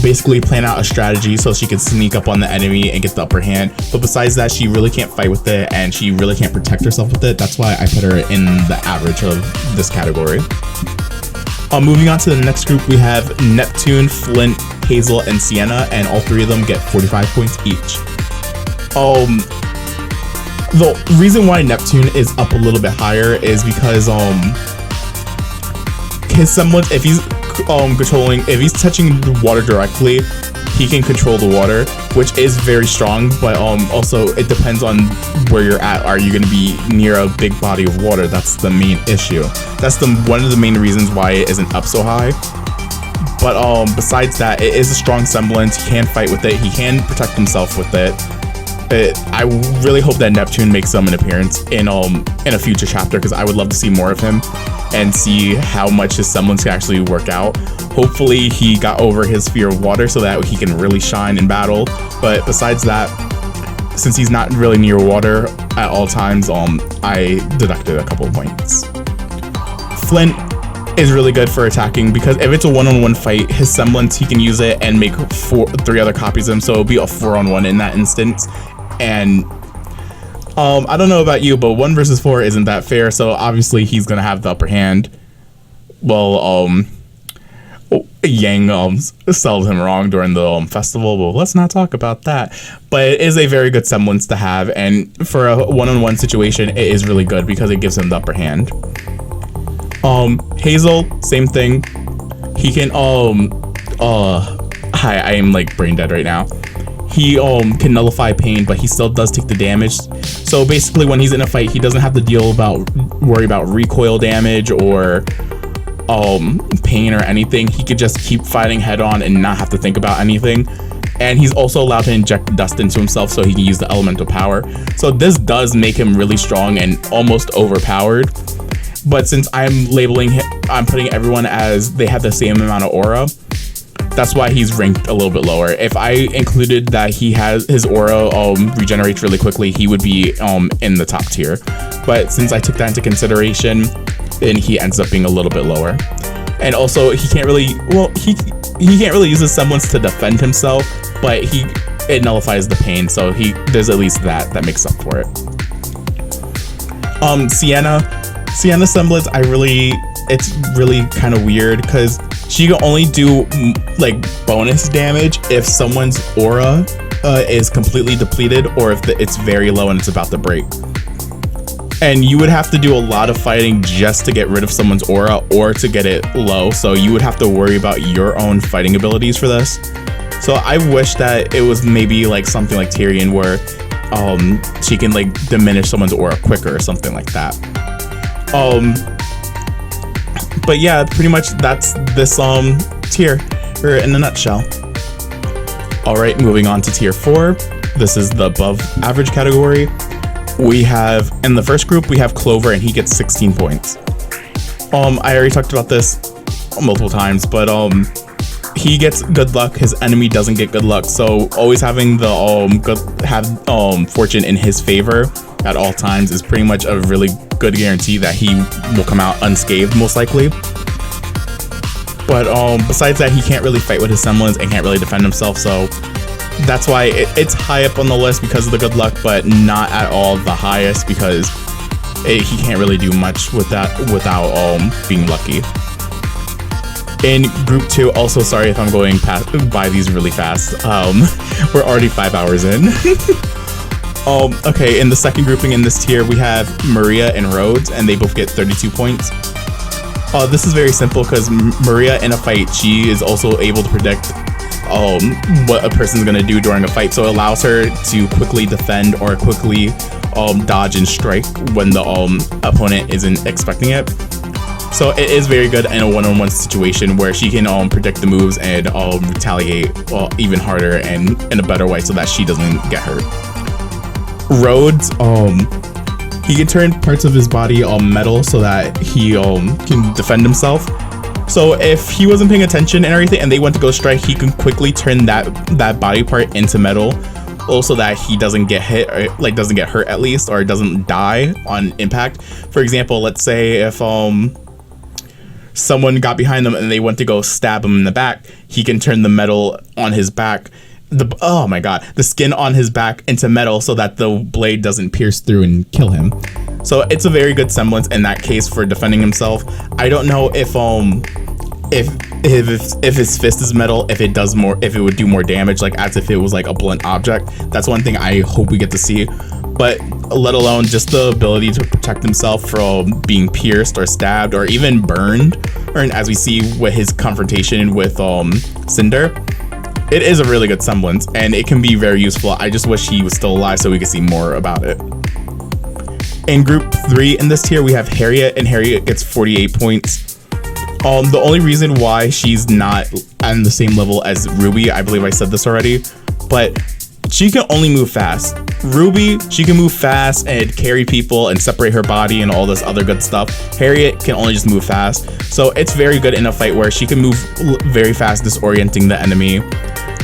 basically plan out a strategy so she can sneak up on the enemy and get the upper hand. But besides that, she really can't fight with it and she really can't protect herself with it. That's why I put her in the average of this category. Moving on to the next group, we have Neptune, Flint, Hazel, and Sienna, and all 3 of them get 45 points each. The reason why Neptune is up a little bit higher is because his semblance, if he's if he's touching the water directly, he can control the water, which is very strong, but also it depends on where you're at. Are you going to be near a big body of water? That's the main issue. That's one of the main reasons why it isn't up so high. But besides that, it is a strong semblance. He can fight with it. He can protect himself with it. I really hope that Neptune makes an appearance in a future chapter, because I would love to see more of him and see how much his semblance can actually work out. Hopefully he got over his fear of water so that he can really shine in battle. But besides that, since he's not really near water at all times, I deducted a couple of points. Flint is really good for attacking, because if it's a one-on-one fight, his semblance, he can use it and make 3 other copies of him, so it'll be a 4-on-1 in that instance. And I don't know about you, but 1 versus 4 isn't that fair, so obviously he's gonna have the upper hand. Well, Yang sold him wrong during the festival, but let's not talk about that. But it is a very good semblance to have, and for a one-on-one situation, it is really good because it gives him the upper hand. Hazel, same thing. He can I am like brain dead right now. He can nullify pain, but he still does take the damage. So basically, when he's in a fight, he doesn't have to worry about recoil damage or pain or anything. He could just keep fighting head on and not have to think about anything. And he's also allowed to inject dust into himself so he can use the elemental power. So this does make him really strong and almost overpowered. But since I'm putting everyone as they have the same amount of aura, that's why he's ranked a little bit lower. If I included that his aura regenerates really quickly, he would be in the top tier. But since I took that into consideration, then he ends up being a little bit lower. And also, he can't really use his semblance to defend himself, but it nullifies the pain, so there's at least that makes up for it. Sienna's semblance, it's really kind of weird, because she can only do like bonus damage if someone's aura is completely depleted, or if it's very low and it's about to break. And you would have to do a lot of fighting just to get rid of someone's aura or to get it low, so you would have to worry about your own fighting abilities for this. So I wish that it was maybe like something like Tyrion, where she can like diminish someone's aura quicker or something like that. But yeah, pretty much that's this tier, or in a nutshell. All right, moving on to tier 4. This is the above average category. We have, in the first group, we have Clover, and he gets 16 points. I already talked about this multiple times, but he gets good luck. His enemy doesn't get good luck, so always having the fortune in his favor at all times is pretty much a really good guarantee that he will come out unscathed, most likely. But besides that, he can't really fight with his semblance and can't really defend himself, so that's why it's high up on the list because of the good luck, but not at all the highest, because he can't really do much with that without being lucky. In group 2, also sorry if I'm going by these really fast. We're already 5 hours in. Okay, in the second grouping in this tier, we have Maria and Rhodes, and they both get 32 points. This is very simple because Maria in a fight, she is also able to predict what a person's gonna do during a fight, so it allows her to quickly defend or quickly dodge and strike when the opponent isn't expecting it. So it is very good in a one-on-one situation where she can predict the moves and retaliate even harder and in a better way so that she doesn't get hurt. Rhodes, he can turn parts of his body metal so that he can defend himself. So if he wasn't paying attention and everything and they went to go strike, he can quickly turn that body part into metal, also that he doesn't get hit, or like doesn't get hurt at least, or doesn't die on impact. For example, let's say if someone got behind them and they went to go stab him in the back, he can turn the metal on his back, the skin on his back into metal so that the blade doesn't pierce through and kill him. So it's a very good semblance in that case for defending himself. I don't know if his fist is metal, if it would do more damage, like as if it was like a blunt object. That's one thing I hope we get to see. But let alone just the ability to protect himself from being pierced or stabbed or even burned, or as we see with his confrontation with Cinder, it is a really good semblance, and it can be very useful. I just wish he was still alive so we could see more about it. In group 3 in this tier, we have Harriet, and Harriet gets 48 points. The only reason why she's not on the same level as Rwby, I believe I said this already, but she can only move fast. Rwby, she can move fast and carry people and separate her body and all this other good stuff. Harriet can only just move fast. So it's very good in a fight where she can move very fast, disorienting the enemy,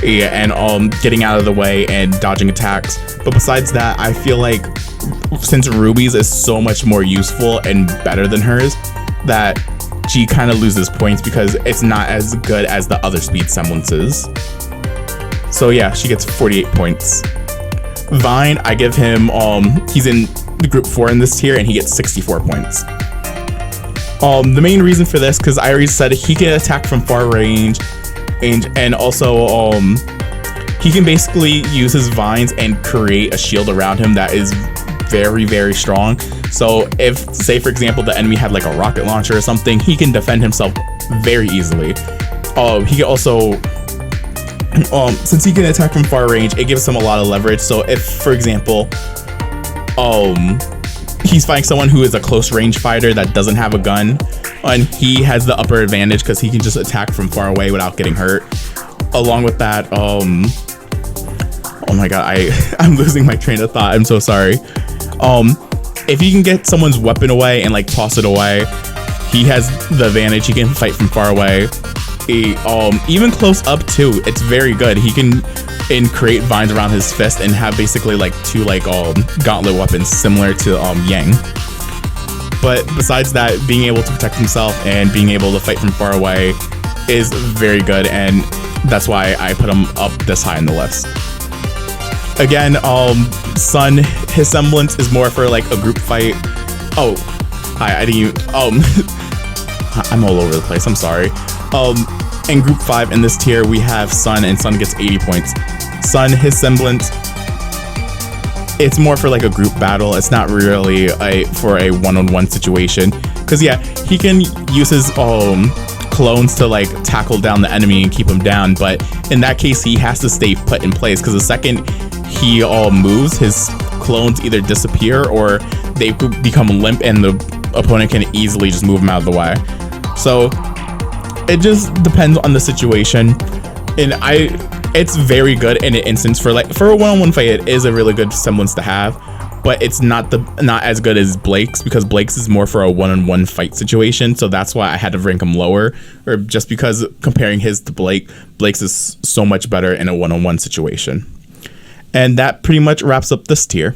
and getting out of the way and dodging attacks. But besides that, I feel like since Rwby's is so much more useful and better than hers, that she kind of loses points because it's not as good as the other speed semblances. So yeah, she gets 48 points. Vine, I give him, he's in the group 4 in this tier, and he gets 64 points. The main reason for this, because I already said he can attack from far range, and also he can basically use his vines and create a shield around him that is very, very strong. So if, say for example, the enemy had like a rocket launcher or something, he can defend himself very easily. He can also, since he can attack from far range, it gives him a lot of leverage. So if, for example, he's fighting someone who is a close range fighter that doesn't have a gun, and he has the upper advantage because he can just attack from far away without getting hurt. Along with that, oh my god, I'm losing my train of thought. I'm so sorry. If he can get someone's weapon away and like toss it away, he has the advantage. He can fight from far away. Even close up too, it's very good. He can create vines around his fist and have basically like two like gauntlet weapons similar to Yang. But besides that, being able to protect himself and being able to fight from far away is very good, and that's why I put him up this high in the list. Again, Sun, his semblance is more for like a group fight. Oh, hi, I didn't even, I'm all over the place, I'm sorry. In group 5 in this tier, we have Sun, and Sun gets 80 points. Sun, his semblance, it's more for like a group battle. It's not really for a one-on-one situation. Cause yeah, he can use his clones to like tackle down the enemy and keep him down. But in that case, he has to stay put in place, because the second he moves, his clones either disappear or they become limp, and the opponent can easily just move him out of the way. So it just depends on the situation, and it's very good in an instance for a one-on-one fight. It is a really good semblance to have, but it's not as good as Blake's, because Blake's is more for a one-on-one fight situation. So that's why I had to rank him lower, or just because comparing his to Blake's is so much better in a one-on-one situation. And that pretty much wraps up this tier.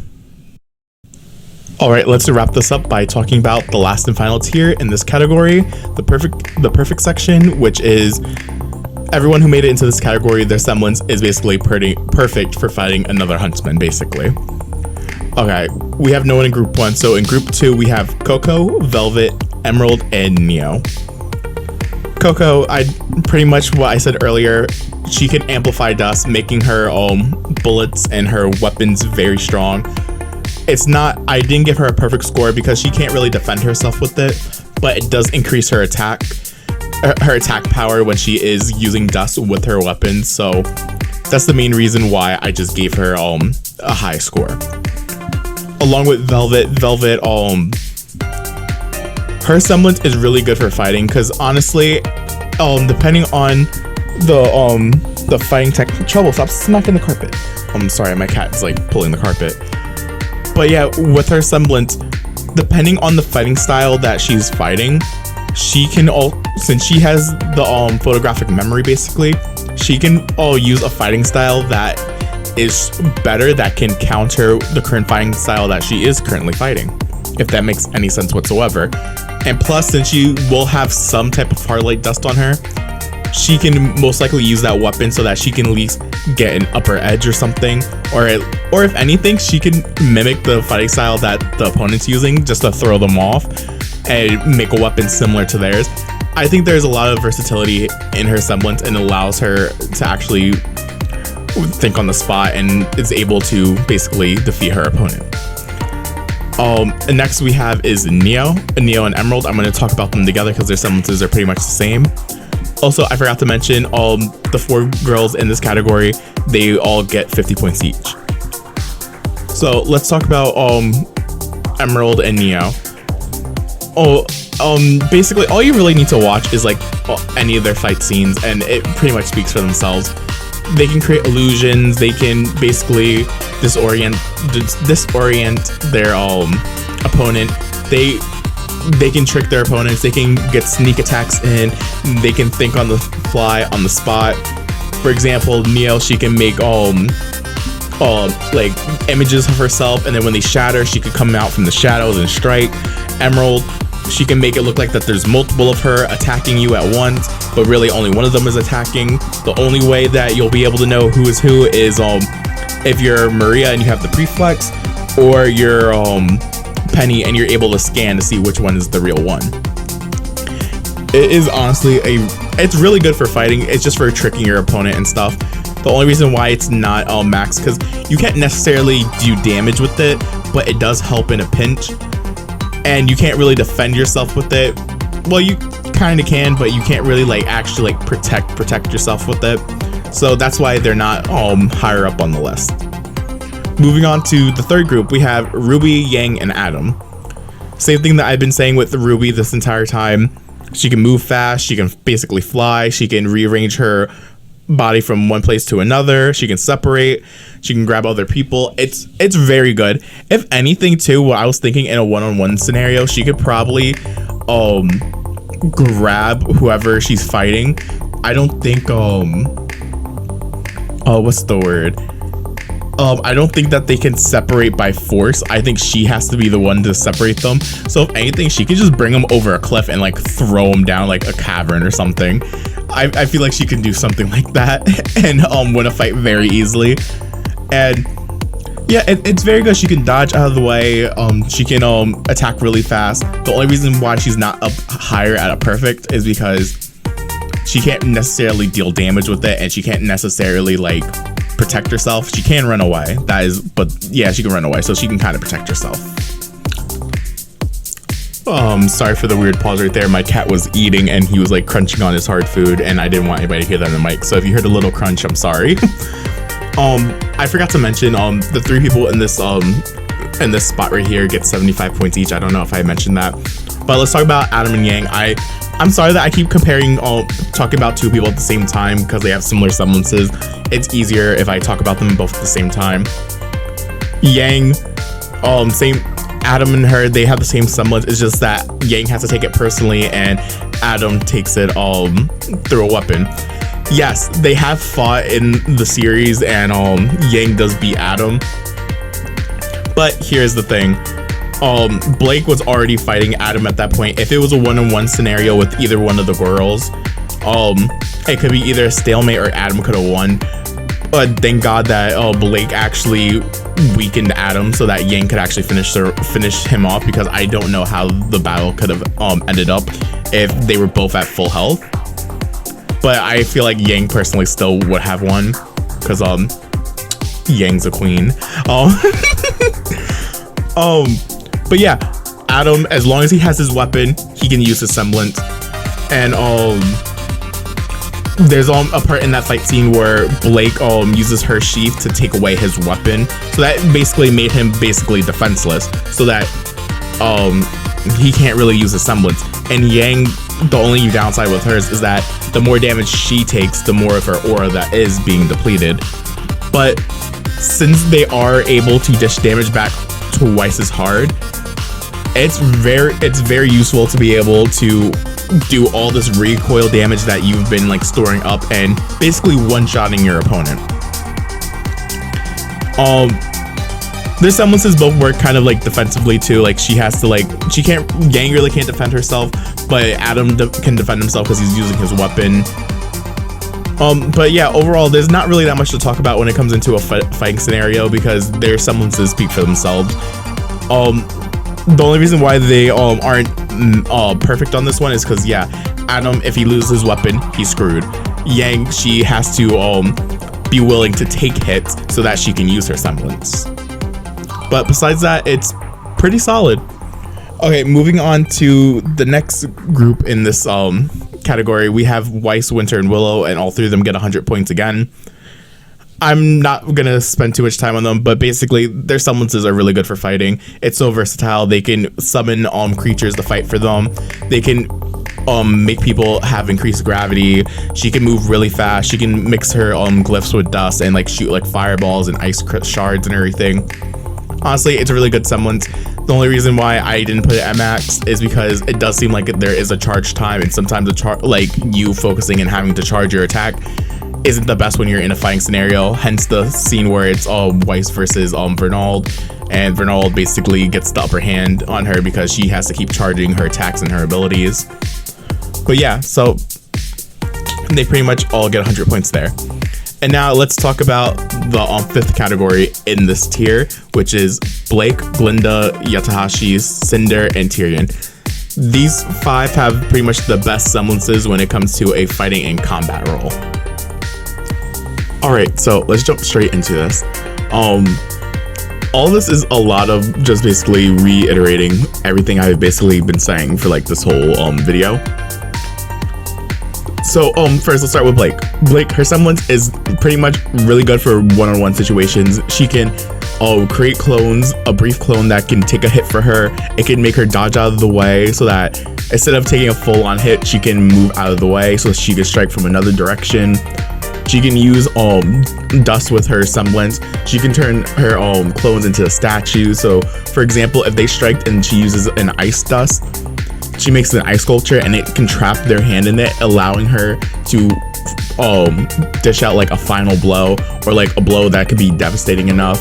All right, let's wrap this up by talking about the last and final tier in this category, the perfect section, which is everyone who made it into this category. Their semblance is basically pretty perfect for fighting another huntsman, basically. Okay, we have no one in group 1. So in group 2, we have Coco, Velvet, Emerald, and Neo. Coco, pretty much what I said earlier. She can amplify dust, making her bullets and her weapons very strong. I didn't give her a perfect score because she can't really defend herself with it, but it does increase her attack power when she is using dust with her weapons. So that's the main reason why I just gave her a high score. Along with Velvet, her semblance is really good for fighting, because honestly, depending on the fighting tech. Trouble, stop smacking the carpet. I'm sorry, my cat's like pulling the carpet. But yeah, with her semblance, depending on the fighting style that she's fighting, she can since she has the photographic memory, basically, she can use a fighting style that is better, that can counter the current fighting style that she is currently fighting, if that makes any sense whatsoever. And plus, since she will have some type of hard-light dust on her, she can most likely use that weapon so that she can at least get an upper edge or something, or if anything, she can mimic the fighting style that the opponent's using just to throw them off and make a weapon similar to theirs. I think there's a lot of versatility in her semblance, and allows her to actually think on the spot and is able to basically defeat her opponent. And next we have is Neo and Emerald. I'm going to talk about them together because their semblances are pretty much the same. Also, I forgot to mention the 4 girls in this category, they all get 50 points each. So let's talk about Emerald and Neo. Basically all you really need to watch is like any of their fight scenes, and it pretty much speaks for themselves. They can create illusions, they can basically disorient their opponent. They can trick their opponents, they can get sneak attacks in, they can think on the fly, on the spot. For example, Neo, she can make like images of herself, and then when they shatter, she could come out from the shadows and strike. Emerald, she can make it look like that there's multiple of her attacking you at once, but really only one of them is attacking. The only way that you'll be able to know who is who is if you're Maria and you have the preflex, or you're Penny and you're able to scan to see which one is the real one. It is honestly it's really good for fighting. It's just for tricking your opponent and stuff. The only reason why it's not max, because you can't necessarily do damage with it, but it does help in a pinch. And you can't really defend yourself with it. Well, you kind of can, but you can't really like actually like protect yourself with it. So that's why they're not higher up on the list. Moving on to the third group, we have Rwby, Yang, and Adam. Same thing that I've been saying with Rwby this entire time. She can move fast, she can basically fly, she can rearrange her body from one place to another, she can separate, she can grab other people. It's very good. If anything too, what I was thinking in a one-on-one scenario, she could probably grab whoever she's fighting. I don't think what's the word? I don't think that they can separate by force. I think she has to be the one to separate them. So if anything, she can just bring them over a cliff and like throw them down like a cavern or something. I feel like she can do something like that and win a fight very easily. And yeah, it's very good. She can dodge out of the way. She can attack really fast. The only reason why she's not up higher at a perfect is because she can't necessarily deal damage with it, and she can't necessarily like protect herself. She can run away, but yeah, she can run away, so she can kind of protect herself. Sorry for the weird pause right there. My cat was eating and he was like crunching on his hard food, and I didn't want anybody to hear that on the mic, so if you heard a little crunch, I'm sorry. I forgot to mention the 3 people in this spot right here get 75 points each. I don't know if I mentioned that, but let's talk about Adam and Yang. I'm sorry that I keep talking about 2 people at the same time because they have similar semblances. It's easier if I talk about them both at the same time. Yang, same. Adam and her, they have the same semblance. It's just that Yang has to take it personally and Adam takes it through a weapon. Yes, they have fought in the series, and Yang does beat Adam. But here's the thing. Blake was already fighting Adam at that point. If it was a one-on-one scenario with either one of the girls, it could be either a stalemate or Adam could have won. But thank God that Blake actually weakened Adam so that Yang could actually finish him off, because I don't know how the battle could have ended up if they were both at full health. But I feel like Yang personally still would have won, because Yang's a queen. But yeah, Adam, as long as he has his weapon, he can use his semblance. And there's a part in that fight scene where Blake uses her sheath to take away his weapon, so that basically made him defenseless, so that he can't really use his semblance. And Yang, the only downside with hers is that the more damage she takes, the more of her aura that is being depleted. But since they are able to dish damage back twice as hard, it's very useful to be able to do all this recoil damage that you've been like storing up and basically one-shotting your opponent. Their semblances both work kind of like defensively too. Like Yang really can't defend herself, but Adam can defend himself because he's using his weapon. But yeah, overall, there's not really that much to talk about when it comes into a fighting scenario, because their semblances speak for themselves. The only reason why they aren't perfect on this one is because, yeah, Adam, if he loses his weapon, he's screwed. Yang, she has to be willing to take hits so that she can use her semblance. But besides that, it's pretty solid. Okay, moving on to the next group in this category, we have Weiss, Winter, and Willow, and all three of them get 100 points again. I'm not going to spend too much time on them, but basically their semblances are really good for fighting. It's so versatile. They can summon creatures to fight for them. They can make people have increased gravity. She can move really fast. She can mix her glyphs with dust and like shoot like fireballs and ice shards and everything. Honestly, it's a really good semblance. The only reason why I didn't put it at max is because it does seem like there is a charge time, and sometimes like you focusing and having to charge your attack isn't the best when you're in a fighting scenario. Hence the scene where it's Weiss versus Vernald, and Vernald basically gets the upper hand on her because she has to keep charging her attacks and her abilities. But yeah, so they pretty much all get 100 points there. And now let's talk about the 5th category in this tier, which is Blake, Glinda, Yatahashi, Cinder, and Tyrion. These 5 have pretty much the best semblances when it comes to a fighting and combat role. Alright, so let's jump straight into this. All this is a lot of just basically reiterating everything I've basically been saying for like this whole video. So first let's start with Blake. Blake, her semblance is pretty much really good for one-on-one situations. She can create clones, a brief clone that can take a hit for her. It can make her dodge out of the way so that instead of taking a full-on hit, she can move out of the way so she can strike from another direction. She can use dust with her semblance. She can turn her clones into statues. So for example, if they strike and she uses an ice dust, she makes an ice sculpture and it can trap their hand in it, allowing her to dish out like a final blow, or like a blow that could be devastating enough.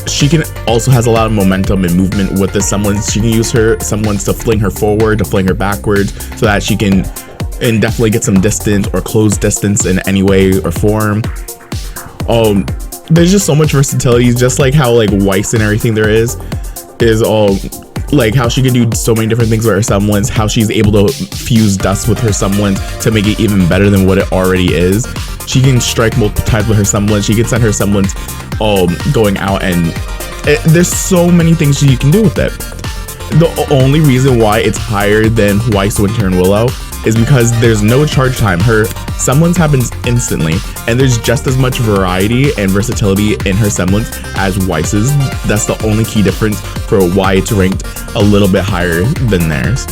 She can also has a lot of momentum and movement with the semblance. She can use her semblance to fling her forward, to fling her backwards, so that she can definitely get some distance or close distance in any way or form. There's just so much versatility, just like how like Weiss and everything there is like how she can do so many different things with her semblance, how she's able to fuse dust with her semblance to make it even better than what it already is. She can strike multiple times with her semblance. She can send her semblance going out, and there's so many things you can do with it. The only reason why it's higher than Weiss, Winter, and Willow is because there's no charge time. Her semblance happens instantly, and there's just as much variety and versatility in her semblance as Weiss's. That's the only key difference for why it's ranked a little bit higher than theirs.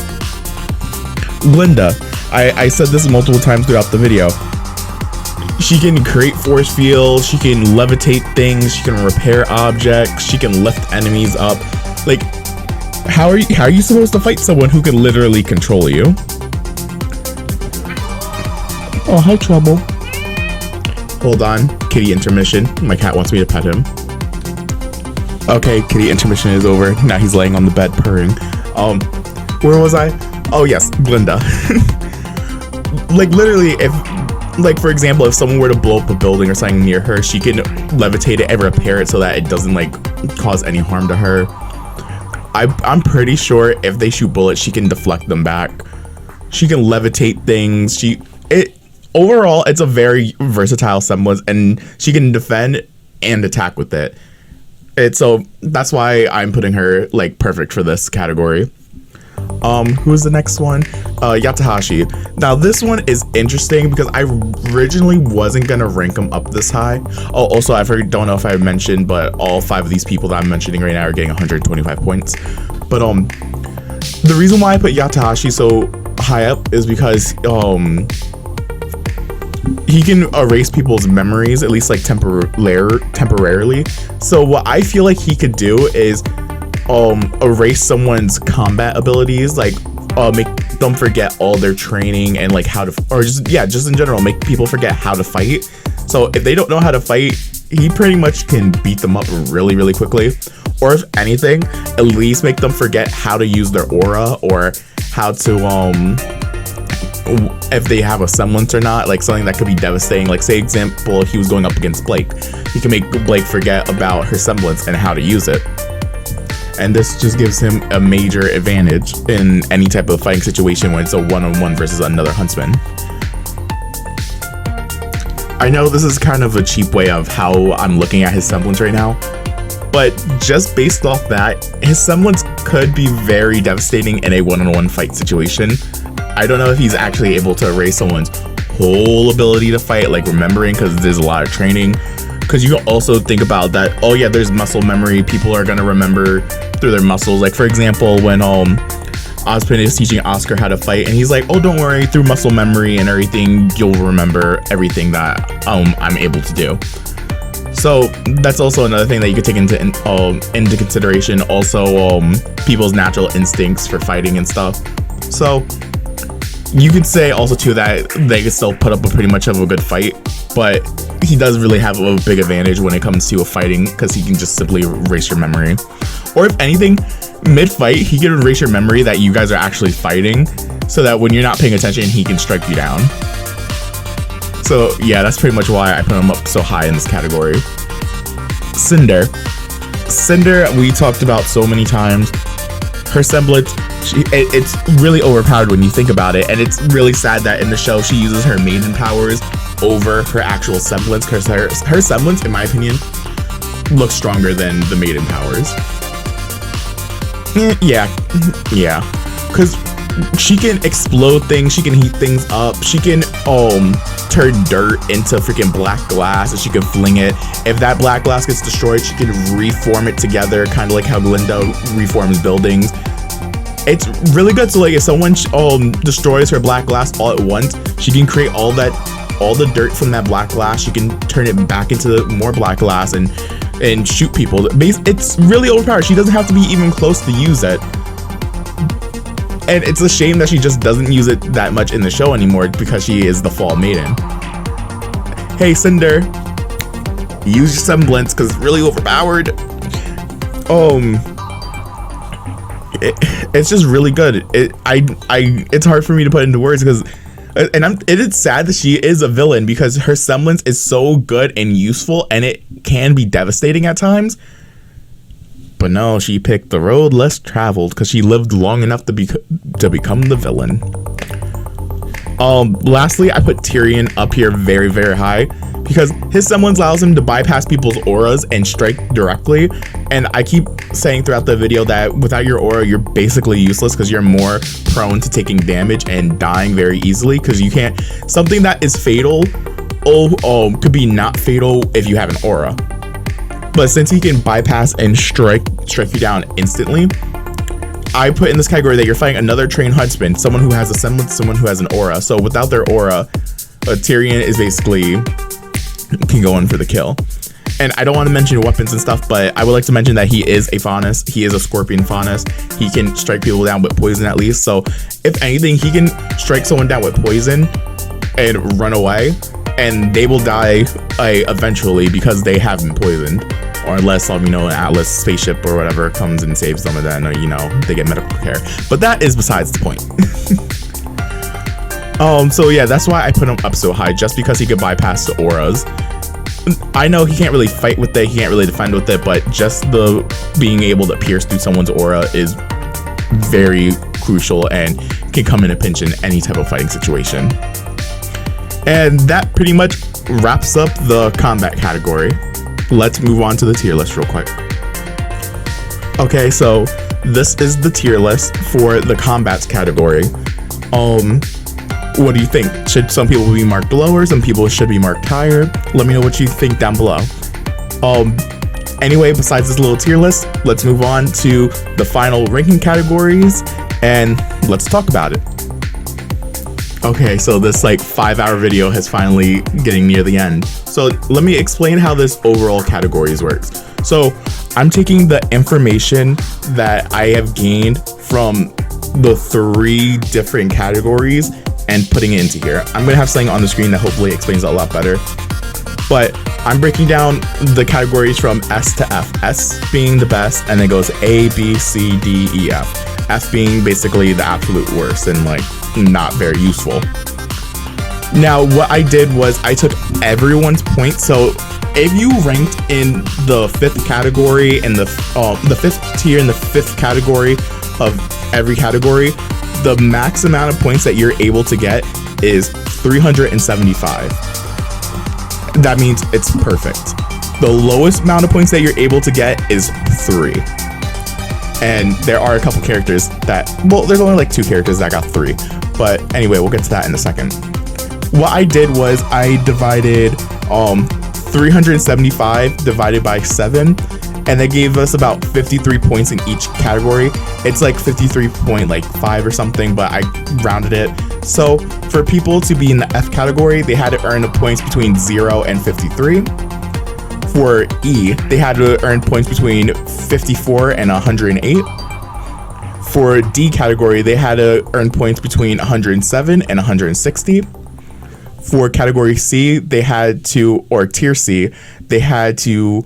Glinda, I said this multiple times throughout the video. She can create force fields, she can levitate things, she can repair objects, she can lift enemies up. Like, how are you supposed to fight someone who can literally control you? Oh, hi, Trouble. Hold on, kitty intermission. My cat wants me to pet him. Okay, kitty intermission is over. Now he's laying on the bed purring. Where was I? Oh yes, Glinda. Like literally, if like for example, if someone were to blow up a building or something near her, she can levitate it and repair it so that it doesn't like cause any harm to her. I'm pretty sure if they shoot bullets, she can deflect them back. She can levitate things. Overall, it's a very versatile semblance, and she can defend and attack with it. So that's why I'm putting her like perfect for this category. Who's the next one? Yatahashi. Now this one is interesting because I originally wasn't gonna rank them up this high. Oh, also don't know if I mentioned, but all 5 of these people that I'm mentioning right now are getting 125 points. But the reason why I put Yatahashi so high up is because he can erase people's memories, at least like temporarily. So what I feel like he could do is erase someone's combat abilities, like make them forget all their training and like how to, or just in general, make people forget how to fight. So if they don't know how to fight, he pretty much can beat them up really, really quickly. Or if anything, at least make them forget how to use their aura, or how to if they have a semblance or not, like something that could be devastating. Like say example, he was going up against Blake, he can make Blake forget about her semblance and how to use it, and this just gives him a major advantage in any type of fighting situation when it's a one-on-one versus another huntsman. I know this is kind of a cheap way of how I'm looking at his semblance right now, but just based off that, his semblance could be very devastating in a one-on-one fight situation. I don't know if he's actually able to erase someone's whole ability to fight, like remembering, because there's a lot of training. Because you can also think about that, oh yeah, there's muscle memory. People are gonna remember through their muscles. Like for example, when Ozpin is teaching Oscar how to fight, and he's like, oh, don't worry, through muscle memory and everything, you'll remember everything that I'm able to do. So that's also another thing that you could take into consideration. Also, people's natural instincts for fighting and stuff. So you could say also too that they could still put up a pretty much of a good fight, but he does really have a big advantage when it comes to a fighting, because he can just simply erase your memory. Or if anything, mid-fight, he can erase your memory that you guys are actually fighting, so that when you're not paying attention, he can strike you down. So yeah, that's pretty much why I put him up so high in this category. Cinder, we talked about so many times. Her semblance, it's really overpowered when you think about it, and it's really sad that in the show she uses her maiden powers over her actual semblance, because her semblance, in my opinion, looks stronger than the maiden powers. Yeah, because she can explode things, she can heat things up, she can turn dirt into freaking black glass, and she can fling it. If that black glass gets destroyed, she can reform it together, kind of like how Glinda reforms buildings. It's really good. So like if someone destroys her black glass all at once, she can create all the dirt from that black glass, she can turn it back into more black glass and shoot people. It's really overpowered. She doesn't have to be even close to use it. And it's a shame that she just doesn't use it that much in the show anymore, because she is the Fall Maiden. Hey Cinder, use your semblance because it's really overpowered. It's just really good. It's hard for me to put into words, because it is sad that she is a villain, because her semblance is so good and useful, and it can be devastating at times. But no, she picked the road less traveled, because she lived long enough to become the villain. Lastly, I put Tyrion up here very, very high, because his semblance allows him to bypass people's auras and strike directly. And I keep saying throughout the video that without your aura, you're basically useless, because you're more prone to taking damage and dying very easily, because you can't. Something that is fatal could be not fatal if you have an aura. But since he can bypass and strike you down instantly, I put in this category that you're fighting another trained huntsman, someone who has a semblance, someone who has an aura. So without their aura, Tyrion is basically can go in for the kill. And I don't want to mention weapons and stuff, but I would like to mention that he is a Faunus. He is a Scorpion Faunus. He can strike people down with poison at least. So if anything, he can strike someone down with poison and run away, and they will die eventually because they have been poisoned. Or unless, an Atlas spaceship or whatever comes and saves them, and then, they get medical care. But that is besides the point. So yeah, that's why I put him up so high, just because he could bypass the auras. I know he can't really fight with it, he can't really defend with it, but just the being able to pierce through someone's aura is very crucial and can come in a pinch in any type of fighting situation. And that pretty much wraps up the combat category. Let's move on to the tier list real quick. Okay, so this is the tier list for the combats category. What do you think? Should some people be marked lower? Some people should be marked higher? Let me know what you think down below. Anyway, besides this little tier list, let's move on to the final ranking categories, and let's talk about it. Okay, so this 5-hour video has finally getting near the end. So let me explain how this overall categories works. So I'm taking the information that I have gained from the 3 different categories and putting it into here. I'm gonna have something on the screen that hopefully explains it a lot better. But I'm breaking down the categories from S to F. S being the best, and then goes A, B, C, D, E, F. F being basically the absolute worst and not very useful. Now, what I did was I took everyone's points. So if you ranked in the 5th category and the 5th tier and the 5th category of every category, the max amount of points that you're able to get is 375. That means it's perfect. The lowest amount of points that you're able to get is 3. And there are a couple characters that, there's only 2 characters that got 3. But anyway, we'll get to that in a second. What I did was I divided 375 divided by 7, and that gave us about 53 points in each category. It's like 53.5 or something, but I rounded it. So for people to be in the F category, they had to earn points between 0 and 53. For E, they had to earn points between 54 and 108. For D category, they had to earn points between 107 and 160. For category C, they had to, or tier C, they had to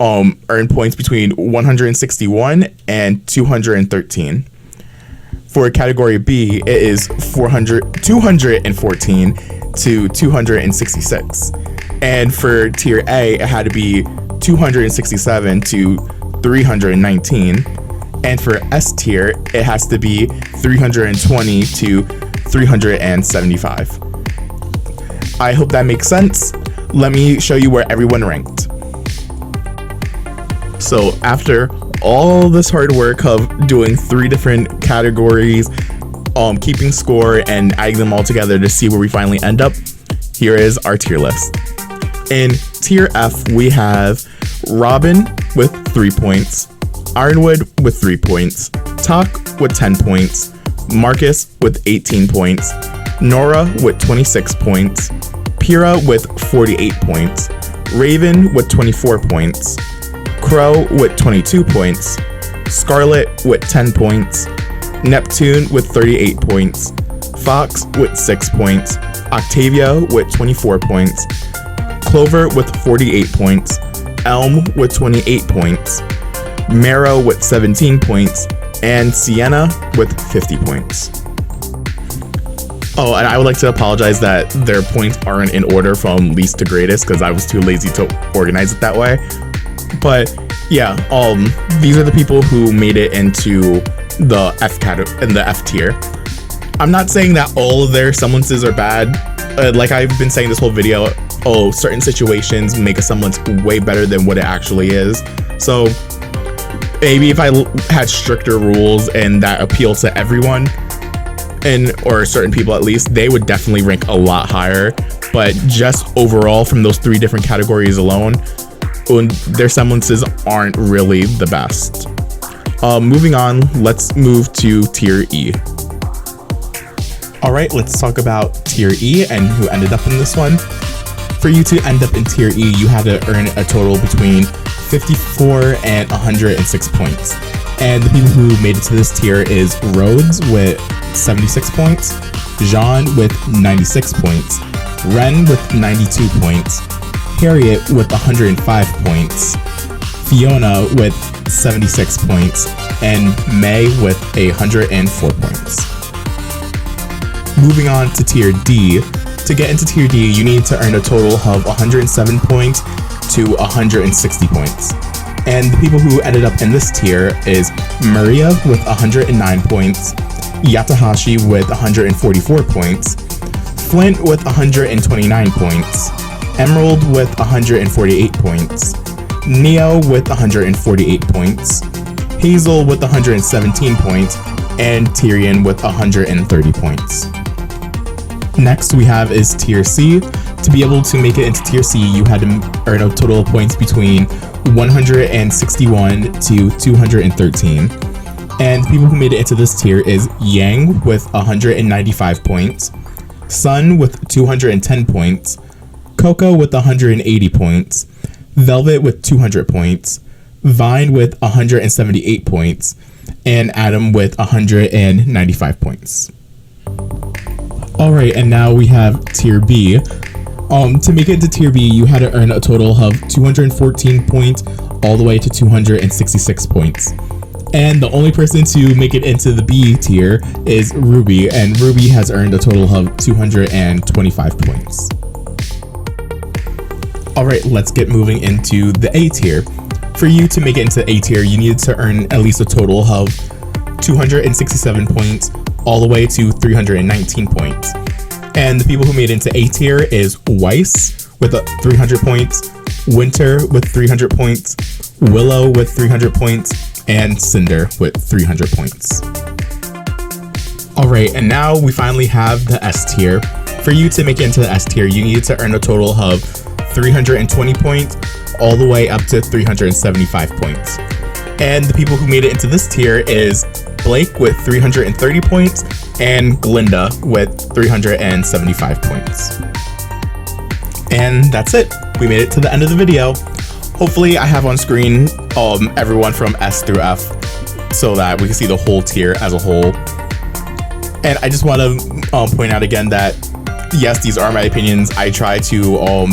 earn points between 161 and 213. For category B, it is 214 to 266. And for tier A, it had to be 267 to 319. And for S tier, it has to be 320 to 375. I hope that makes sense. Let me show you where everyone ranked. So after all this hard work of doing 3 different categories, keeping score and adding them all together to see where we finally end up, here is our tier list. In tier F, we have Robin with 3 points, Ironwood with 3 points, Tok with 10 points, Marcus with 18 points, Nora with 26 points, Pyrrha with 48 points, Raven with 24 points, Crow with 22 points, Scarlet with 10 points, Neptune with 38 points, Fox with 6 points, Octavia with 24 points, Clover with 48 points, Elm with 28 points, Marrow with 17 points, and Sienna with 50 points. Oh, and I would like to apologize that their points aren't in order from least to greatest because I was too lazy to organize it that way. But yeah, these are the people who made it into the F tier. I'm not saying that all of their semblances are bad. Like I've been saying this whole video, certain situations make a semblance way better than what it actually is. So maybe if I had stricter rules and that appeal to everyone, or certain people at least, they would definitely rank a lot higher. But just overall, from those 3 different categories alone, their semblances aren't really the best. Moving on, let's move to tier E. Alright, let's talk about tier E and who ended up in this one. For you to end up in tier E, you had to earn a total between 54 and 106 points. And the people who made it to this tier is Rhodes with 76 points, Jean with 96 points, Ren with 92 points, Harriet with 105 points, Fiona with 76 points, and May with 104 points. Moving on to tier D. To get into tier D, you need to earn a total of 107 points to 160 points. And the people who ended up in this tier is Maria with 109 points, Yatahashi with 144 points, Flint with 129 points, Emerald with 148 points, Neo with 148 points, Hazel with 117 points, and Tyrion with 130 points. Next we have is tier C. To be able to make it into tier C, you had to earn a total of points between 161 to 213. And the people who made it into this tier is Yang with 195 points, Sun with 210 points, Coco with 180 points, Velvet with 200 points, Vine with 178 points, and Adam with 195 points. Alright, and now we have tier B. To make it into tier B, you had to earn a total of 214 points all the way to 266 points. And the only person to make it into the B tier is Rwby, and Rwby has earned a total of 225 points. Alright, let's get moving into the A tier. For you to make it into A tier, you needed to earn at least a total of 267 points all the way to 319 points. And the people who made it into A tier is Weiss with 300 points, Winter with 300 points, Willow with 300 points, and Cinder with 300 points. Alright, and now we finally have the S tier. For you to make it into the S tier, you need to earn a total of 320 points all the way up to 375 points. And the people who made it into this tier is Blake with 330 points and Glinda with 375 points. And that's it. We made it to the end of the video. Hopefully I have on screen everyone from S through F so that we can see the whole tier as a whole. And I just want to point out again that yes, these are my opinions. I try to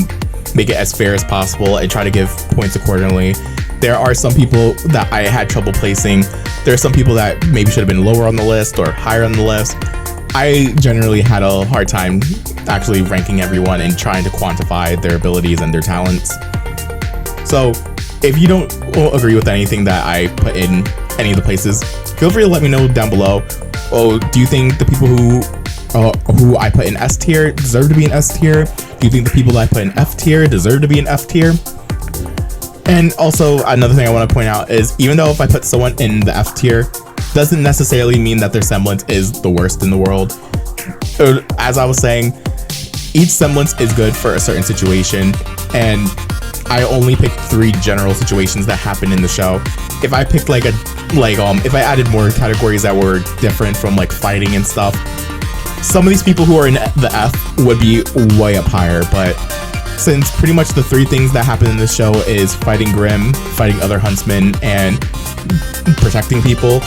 make it as fair as possible and try to give points accordingly. There are some people that I had trouble placing. There are some people that maybe should have been lower on the list or higher on the list. I generally had a hard time actually ranking everyone and trying to quantify their abilities and their talents. So if you don't agree with anything that I put in any of the places, feel free to let me know down below. Oh, do you think the people who I put in S tier deserve to be in S tier? Do you think the people that I put in F tier deserve to be in F tier? And also another thing I want to point out is even though if I put someone in the F tier, doesn't necessarily mean that their semblance is the worst in the world. As I was saying, each semblance is good for a certain situation, and I only picked 3 general situations that happen in the show. If I picked if I added more categories that were different from like fighting and stuff, some of these people who are in the F would be way up higher. But since pretty much the 3 things that happen in this show is fighting Grimm, fighting other huntsmen, and protecting people,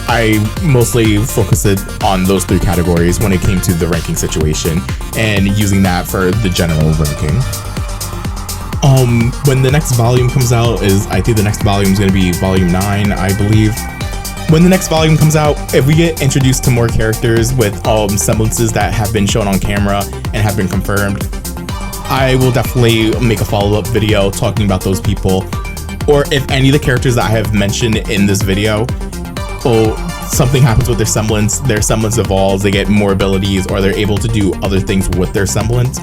I mostly focused on those 3 categories when it came to the ranking situation and using that for the general ranking. When the next volume comes out I think the next volume is going to be volume 9, I believe. When the next volume comes out, if we get introduced to more characters with semblances that have been shown on camera and have been confirmed, I will definitely make a follow-up video talking about those people. Or if any of the characters that I have mentioned in this video, something happens with their semblance evolves, they get more abilities, or they're able to do other things with their semblance,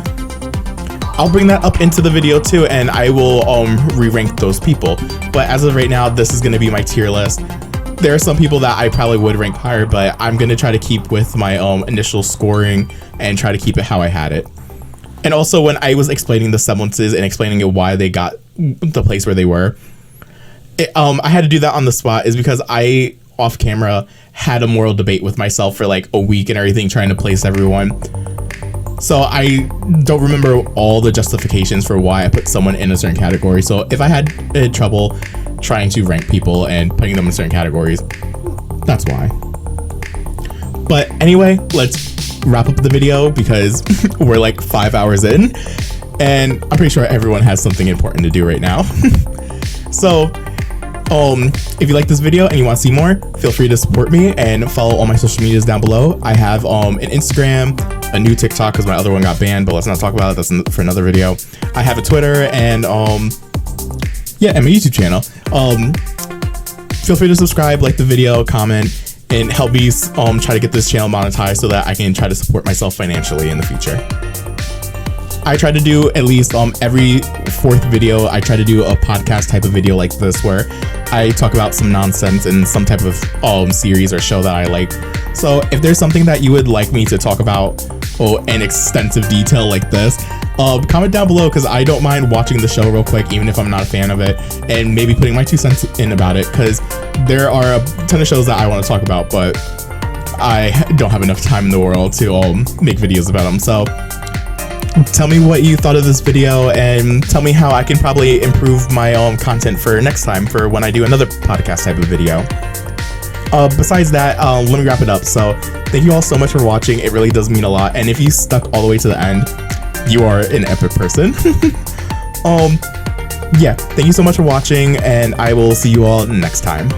I'll bring that up into the video too, and I will re-rank those people. But as of right now, this is going to be my tier list. There are some people that I probably would rank higher, but I'm going to try to keep with my initial scoring and try to keep it how I had it. And also when I was explaining the semblances and explaining why they got the place where they were, I had to do that on the spot is because I, off camera, had a moral debate with myself for like a week and everything trying to place everyone. So I don't remember all the justifications for why I put someone in a certain category. So if I had trouble trying to rank people and putting them in certain categories, that's why. But anyway, let's wrap up the video because we're like 5 hours in and I'm pretty sure everyone has something important to do right now. So if you like this video and you want to see more, feel free to support me and follow all my social medias down below. I have an Instagram, a new TikTok because my other one got banned, but let's not talk about it. That's for another video. I have a Twitter and yeah, and my YouTube channel. Feel free to subscribe, like the video, comment, and help me try to get this channel monetized so that I can try to support myself financially in the future. I try to do at least every 4th video, I try to do a podcast type of video like this where I talk about some nonsense in some type of series or show that I like. So if there's something that you would like me to talk about in extensive detail like this, comment down below because I don't mind watching the show real quick even if I'm not a fan of it and maybe putting my 2 cents in about it because there are a ton of shows that I want to talk about but I don't have enough time in the world to make videos about them. So tell me what you thought of this video and tell me how I can probably improve my content for next time for when I do another podcast type of video. Besides that, let me wrap it up. So thank you all so much for watching. It really does mean a lot. And if you stuck all the way to the end, you are an epic person. Yeah, thank you so much for watching and I will see you all next time.